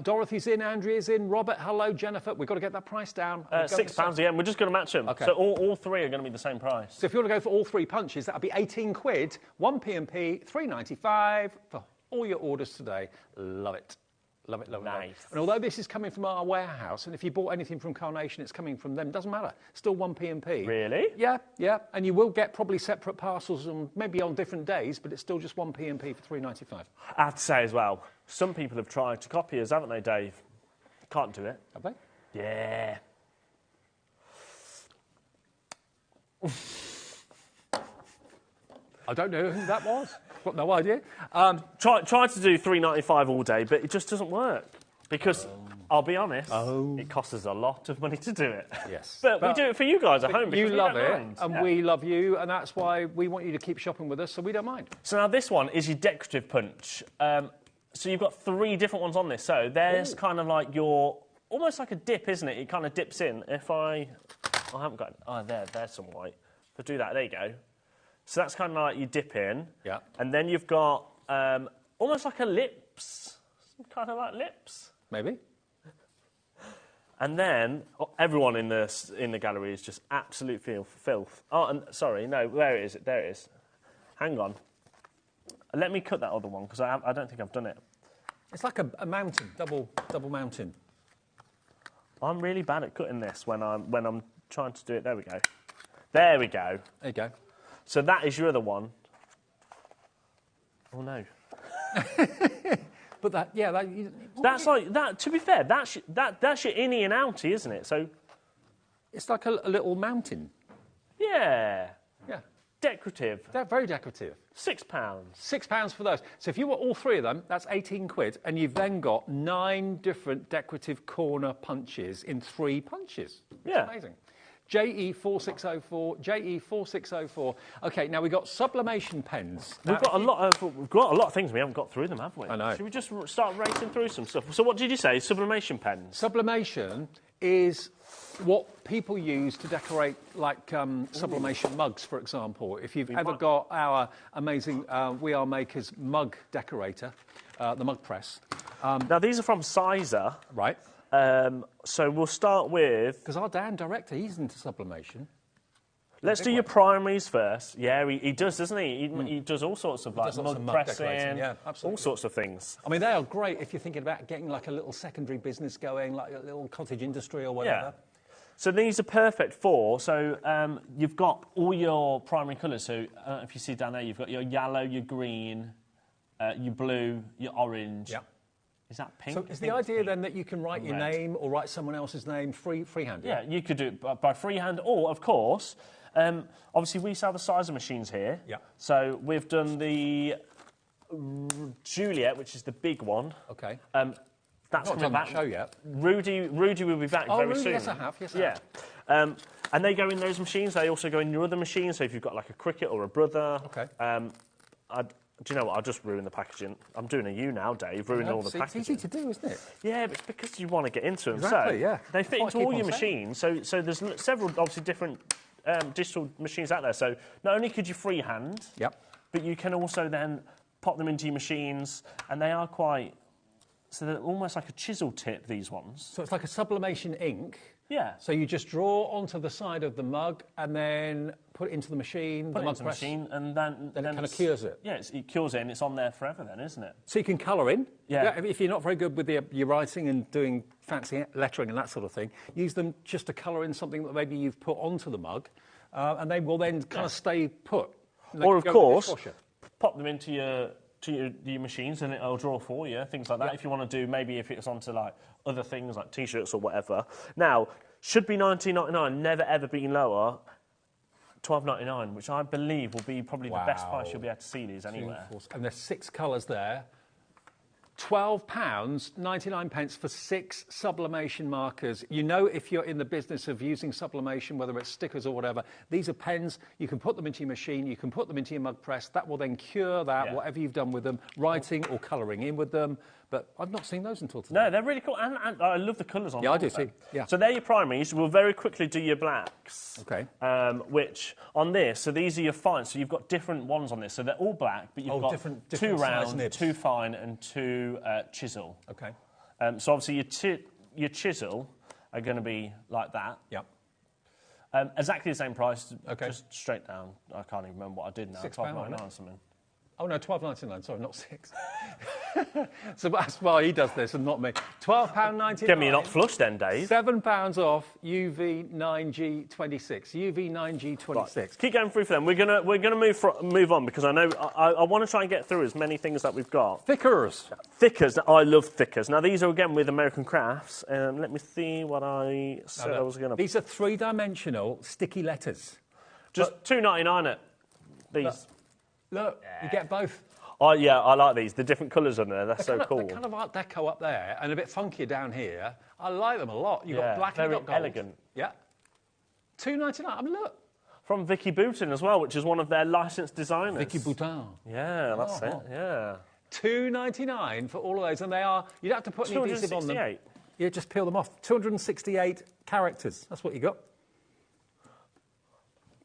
Dorothy's in, Andrea's in, Robert, hello, Jennifer. We've got to get that price down. £6 again. We're just going to match them. Okay. So all 3 are going to be the same price. So if you want to go for all 3 punches, that'll be 18 quid, 1 P&P, £3.95 for all your orders today. Love it. Love it, love it, nice. love it. And although this is coming from our warehouse, and if you bought anything from Carnation, it's coming from them, doesn't matter. Still 1 P&P. Really? Yeah, yeah. And you will get probably separate parcels, and maybe on different days, but it's still just 1 P&P for £3.95. I have to say as well, some people have tried to copy us, haven't they, Dave? Can't do it. Have they? Yeah. I don't know who that was. Got no idea. Try to do £3.95 all day, but it just doesn't work. Because, I'll be honest, it costs us a lot of money to do it. Yes. But we do it for you guys at home because you love it, mind. and we love you, and that's why we want you to keep shopping with us, so we don't mind. So now this one is your decorative punch. So you've got 3 different ones on this. So there's kind of like your... Almost like a dip, isn't it? It kind of dips in. If I haven't got... Oh, there's some white. So do that. There you go. So that's kind of like you dip in. Yeah. And then you've got almost like a lips. Kind of like lips. Maybe. And then everyone in the gallery is just absolute filth. Oh, and sorry, no, there it is. There it is. Hang on. Let me cut that other one because I don't think I've done it. It's like a mountain, double mountain. I'm really bad at cutting this when I'm trying to do it. There we go. There we go. There you go. So that is your other one. Oh no. But that's like that. To be fair, that's your innie and outie, isn't it? So it's like a little mountain. Yeah. Yeah. Decorative. They're very decorative. £6. £6 for those. So if you want all 3 of them, that's 18 quid, and you've then got 9 different decorative corner punches in 3 punches. It's amazing. JE4604, JE4604. Okay, now we've got sublimation pens. We've got a lot of things we haven't got through them, have we? I know. Should we just start racing through some stuff? So what did you say? Sublimation pens? Sublimation is what people use to decorate, like sublimation mugs, for example. If you've ever got our amazing We Are Makers mug decorator, the mug press. Now, these are from Sizer. Right. So we'll start with... Because our Dan director, he's into sublimation. Let's do your primaries first. Yeah, he does, doesn't he? He does all sorts of like mug pressing, yeah, absolutely. all sorts of things. I mean, they are great if you're thinking about getting like a little secondary business going, like a little cottage industry or whatever. Yeah. So these are perfect for, so you've got all your primary colours. So if you see down there, you've got your yellow, your green, your blue, your orange. Yeah. Is that pink? So is the idea then that you can write your name or write someone else's name freehand? Yeah, you could do it by freehand, or, of course, obviously we sell the sizer machines here. Yeah. So we've done the Juliet, which is the big one. Okay. That's not done coming back. That show yet. Rudy will be back very Rudy, soon. Yes, I have. Yes, I have. And they go in those machines. They also go in your other machines. So if you've got like a Cricut or a Brother. Okay. Do you know what? I'll just ruin the packaging. I'm doing a you now, Dave. Ruining all the packaging. It's easy to do, isn't it? Yeah, but it's because you want to get into them. Exactly, so yeah. They fit into all your machines. So there's several, obviously, different digital machines out there. So not only could you freehand, but you can also then pop them into your machines, and they are quite... So they're almost like a chisel tip, these ones. So it's like a sublimation ink. Yeah. So you just draw onto the side of the mug and then put it into the machine. Put it into the machine, and then it kind of cures it. Yeah, it cures it, and it's on there forever then, isn't it? So you can colour in. Yeah. If you're not very good with your writing and doing fancy lettering and that sort of thing, use them just to colour in something that maybe you've put onto the mug, and they will then kind of stay put. Or, of course, pop them into your machines and it'll draw for you, things like that. If you want to do, maybe if it's onto like other things like T-shirts or whatever. Now, should be $19.99, never ever been lower. $12.99, which I believe will be probably the best price you'll be able to see these anywhere. And there's 6 colours there. £12.99 for 6 sublimation markers. You know, if you're in the business of using sublimation, whether it's stickers or whatever, these are pens. You can put them into your machine. You can put them into your mug press. That will then cure that, whatever you've done with them, writing or colouring in with them. But I've not seen those until today. No, they're really cool. And I love the colours on them. Yeah, I do too. Yeah. So they're your primaries. We'll very quickly do your blacks. Okay. Which, on this, so these are your fines. So you've got different ones on this. So they're all black, but you've got different 2 round, 2 fine, and 2 chisel. Okay. So obviously your chisel are going to be like that. Yep. Exactly the same price, Okay. just straight down. I can't even remember what I did now. £6.99 or something. Oh, no, £12.99, sorry, not 6. So that's why he does this and not me. £12.99. Get me not flush then, Dave. £7 off UV9G26. UV9G26. Right. Keep going through for them. We're gonna move on because I know I want to try and get through as many things that we've got. Thickers. Thickers. I love thickers. Now these are again with American Crafts. Let me see what I said I was going to. These are 3-dimensional sticky letters. Just $2.99 at these. Look, you get both. Oh yeah, I like these. The different colours on there. That's so cool. They're kind of Art Deco up there and a bit funkier down here. I like them a lot. You've got black and very you've got gold. elegant. Yeah. $2.99. I mean, look. From Vicky Boutin as well, which is one of their licensed designers. Vicky Boutin. Yeah, that's it. Yeah. $2.99 for all of those, and they are. You don't have to put any adhesive on them. You just peel them off. 268 characters. That's what you got.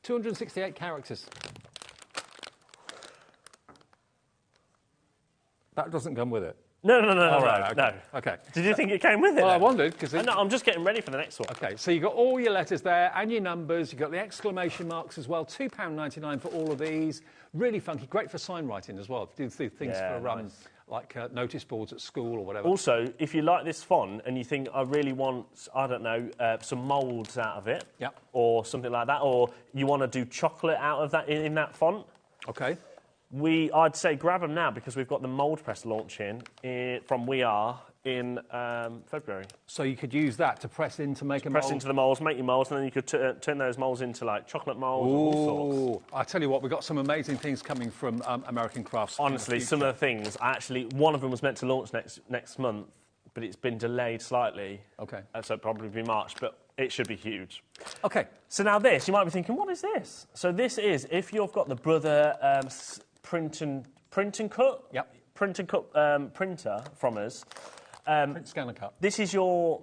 268 characters. That doesn't come with it. No. Right, no. Okay. Did you think it came with it? Well, I wondered because. No, I'm just getting ready for the next one. Okay, so you've got all your letters there and your numbers. You've got the exclamation marks as well. £2.99 for all of these. Really funky. Great for sign writing as well. Do things for nice. like notice boards at school or whatever. Also, if you like this font and you think I really want, I don't know, some moulds out of it, or something like that, or you want to do chocolate out of that in that font, okay. I'd say grab them now because we've got the mould press launching from We Are in February. So you could use that to press in to make a mould? Press into the moulds, make your moulds, and then you could turn those moulds into like chocolate moulds and all sorts. I tell you what, we've got some amazing things coming from American Crafts. Honestly, some of the things, one of them was meant to launch next month, but it's been delayed slightly. Okay. So it'll probably be March, but it should be huge. Okay. So now this, you might be thinking, what is this? So this is, if you've got the Brother print and cut? Yep. Print and cut printer from us. Print, scan and cut. This is your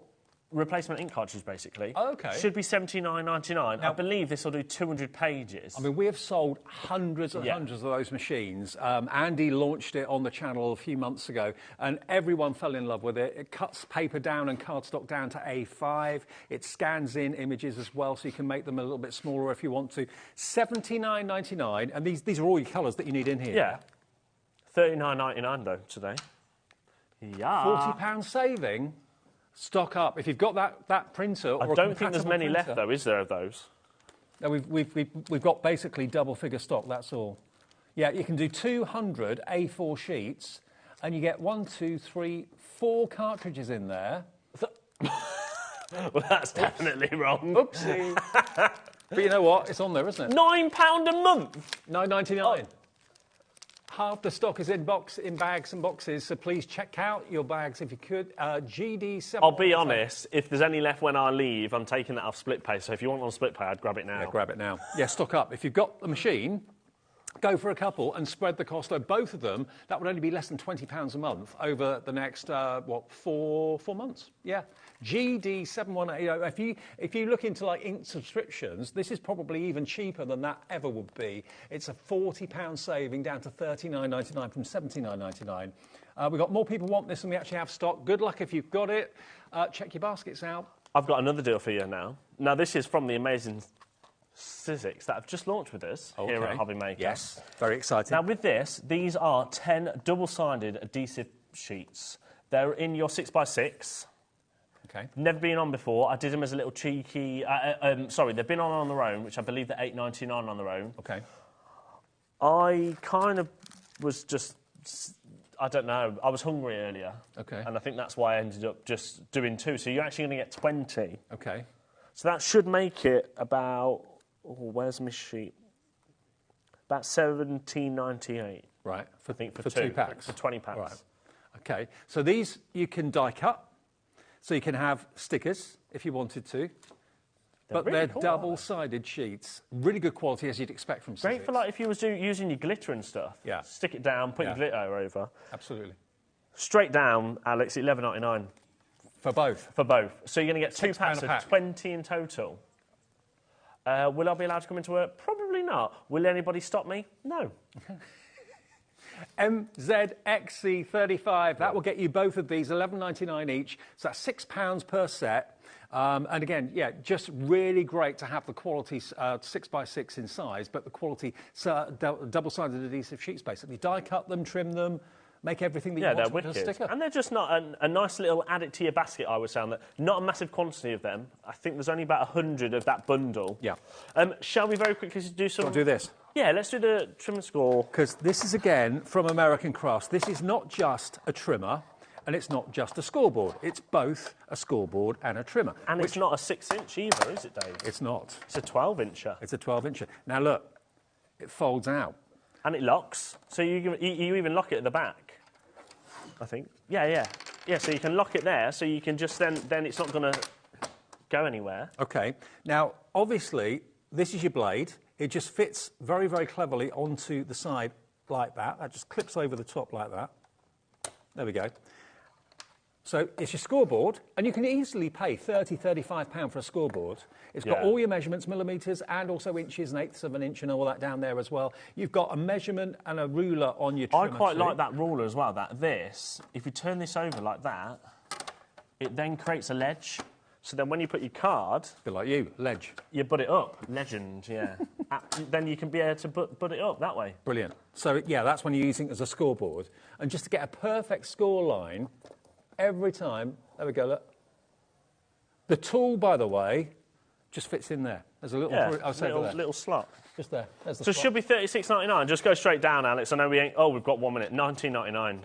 replacement ink cartridge, basically. Oh, okay. Should be $79.99. I believe this will do 200 pages. I mean, we have sold hundreds and hundreds of those machines. Andy launched it on the channel a few months ago, and everyone fell in love with it. It cuts paper down and cardstock down to A5. It scans in images as well, so you can make them a little bit smaller if you want to. $79.99, and these are all your colours that you need in here. Yeah. $39.99 though today. Yeah. £40 saving. Stock up. If you've got that printer, or I don't think there's many left though, is there, of those? No, we've got basically double figure stock. That's all. Yeah, you can do 200 A4 sheets, and you get 1, 2, 3, 4 cartridges in there. Well, that's definitely wrong. Oopsie. But you know what? It's on there, isn't it? £9 a month. $9.99. Half the stock is in bags and boxes, so please check out your bags if you could. GD7. I'll be honest, if there's any left when I leave, I'm taking that off split pay. So if you want on split pay, I'd grab it now. Yeah, grab it now. Yeah, stock up. If you've got the machine, go for a couple and spread the cost over both of them. That would only be less than £20 a month over the next, 4 months? Yeah. GD7180. If you look into like ink subscriptions, this is probably even cheaper than that ever would be. It's a £40 saving down to $39.99 from $79.99. We've got more people want this than we actually have stock. Good luck if you've got it. Check your baskets out. I've got another deal for you now. Now, this is from the amazing Sizzix that have just launched with us here at HobbyMaker. Yes, very exciting. Now, with this, these are 10 double-sided adhesive sheets. They're in your 6x6. Okay. Never been on before. I did them as a little cheeky... sorry, they've been on their own, which I believe they're $8.99 on their own. Okay. I kind of was just... I don't know. I was hungry earlier. Okay. And I think that's why I ended up just doing 2. So you're actually going to get 20. Okay. So that should make it about... Oh, where's my sheet? About $17.98. Right. For 2 packs? For 20 packs. Right. Okay. So these you can die cut. So you can have stickers if you wanted to. But really they're cool, double-sided sheets. Really good quality, as you'd expect from Sizzix. Great for like if you was using your glitter and stuff. Yeah. Stick it down, put your glitter over. Absolutely. Straight down, Alex, $11.99. For both? For both. So you're going to get 2 packs £6 of 20 in total. Will I be allowed to come into work? Probably not. Will anybody stop me? No. MZXC35, that will get you both of these, $11.99 each. So that's £6 per set. And again, yeah, just really great to have the quality 6x6 in size, but the quality double-sided adhesive sheets, basically. Die cut them, trim them, make everything that you want with a sticker. And they're just not a nice little add it to your basket, I would say. Not a massive quantity of them. I think there's only about 100 of that bundle. Yeah. Shall we very quickly do some... I'll do this. Yeah, let's do the trim and score. Because this is, again, from American Crafts. This is not just a trimmer, and it's not just a scoreboard. It's both a scoreboard and a trimmer. And it's not a 6-inch either, is it, Dave? It's not. It's a 12-incher. It's a 12-incher. Now, look, it folds out. And it locks. So you even lock it at the back, I think. Yeah, so you can lock it there, so you can just then it's not going to go anywhere. OK. Now, obviously, this is your blade. It just fits very, very cleverly onto the side like that. That just clips over the top like that. There we go. So it's your scoreboard, and you can easily pay £30, £35 for a scoreboard. It's got all your measurements, millimetres, and also inches, 1/8 of an inch, and all that down there as well. You've got a measurement and a ruler on your trimmer. I quite like that ruler as well. If you turn this over like that, it then creates a ledge. So then when you put your card... A bit like you, ledge. You put it up. Legend, yeah. Then you can be able to put it up that way. Brilliant. So, yeah, that's when you're using it as a scoreboard. And just to get a perfect score line every time... There we go, look. The tool, by the way, just fits in there. There's a little... little slot. Just there. There's the slot. So it should be $36.99. Just go straight down, Alex. I know we ain't... Oh, we've got 1 minute. $19.99.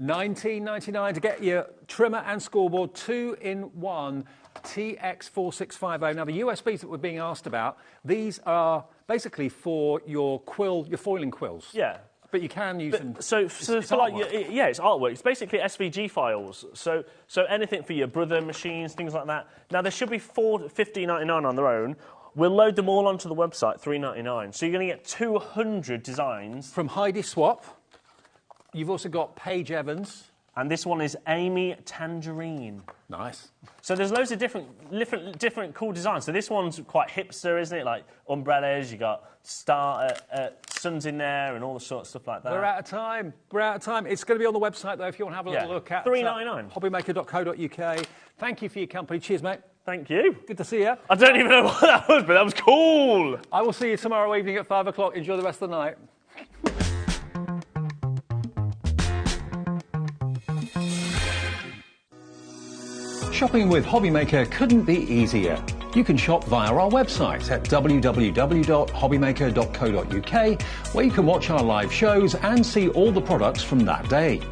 $19.99 to get your trimmer and scoreboard, 2-in-1 TX4650. Now, the USBs that we're being asked about, these are basically for your foiling quills. Yeah. But you can use them. So for like, it's artwork. It's basically SVG files. So anything for your brother machines, things like that. Now, there should be $15.99 on their own. We'll load them all onto the website, $3.99. So you're going to get 200 designs. From Heidi Swap. You've also got Paige Evans. And this one is Amy Tangerine. Nice. So there's loads of different cool designs. So this one's quite hipster, isn't it? Like umbrellas, you got suns in there and all the sort of stuff like that. We're out of time. It's going to be on the website, though, if you want to have a little look at $3.99. HobbyMaker.co.uk. Thank you for your company. Cheers, mate. Thank you. Good to see you. I don't even know what that was, but that was cool. I will see you tomorrow evening at 5 o'clock. Enjoy the rest of the night. Shopping with HobbyMaker couldn't be easier. You can shop via our website at www.hobbymaker.co.uk, where you can watch our live shows and see all the products from that day.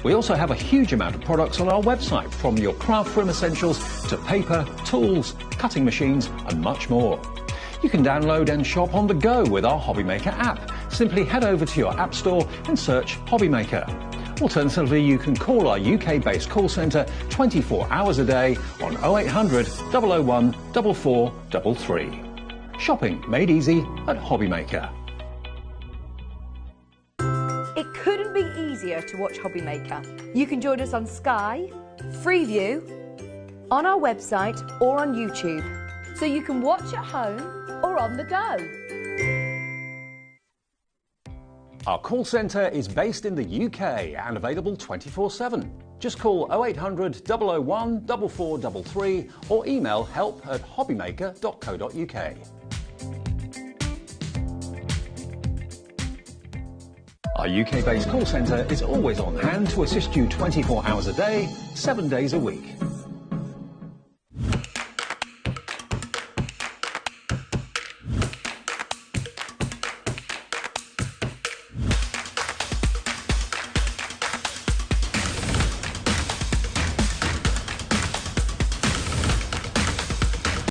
We also have a huge amount of products on our website, from your craft room essentials to paper, tools, cutting machines and much more. You can download and shop on the go with our HobbyMaker app. Simply head over to your app store and search HobbyMaker. Alternatively, you can call our UK-based call centre 24 hours a day on 0800 001 4433. Shopping made easy at HobbyMaker. It couldn't be easier to watch HobbyMaker. You can join us on Sky, Freeview, on our website or on YouTube. So you can watch at home or on the go. Our call centre is based in the UK and available 24/7. Just call 0800 001 4433 or email help@hobbymaker.co.uk. Our UK-based call centre is always on hand to assist you 24 hours a day, 7 days a week.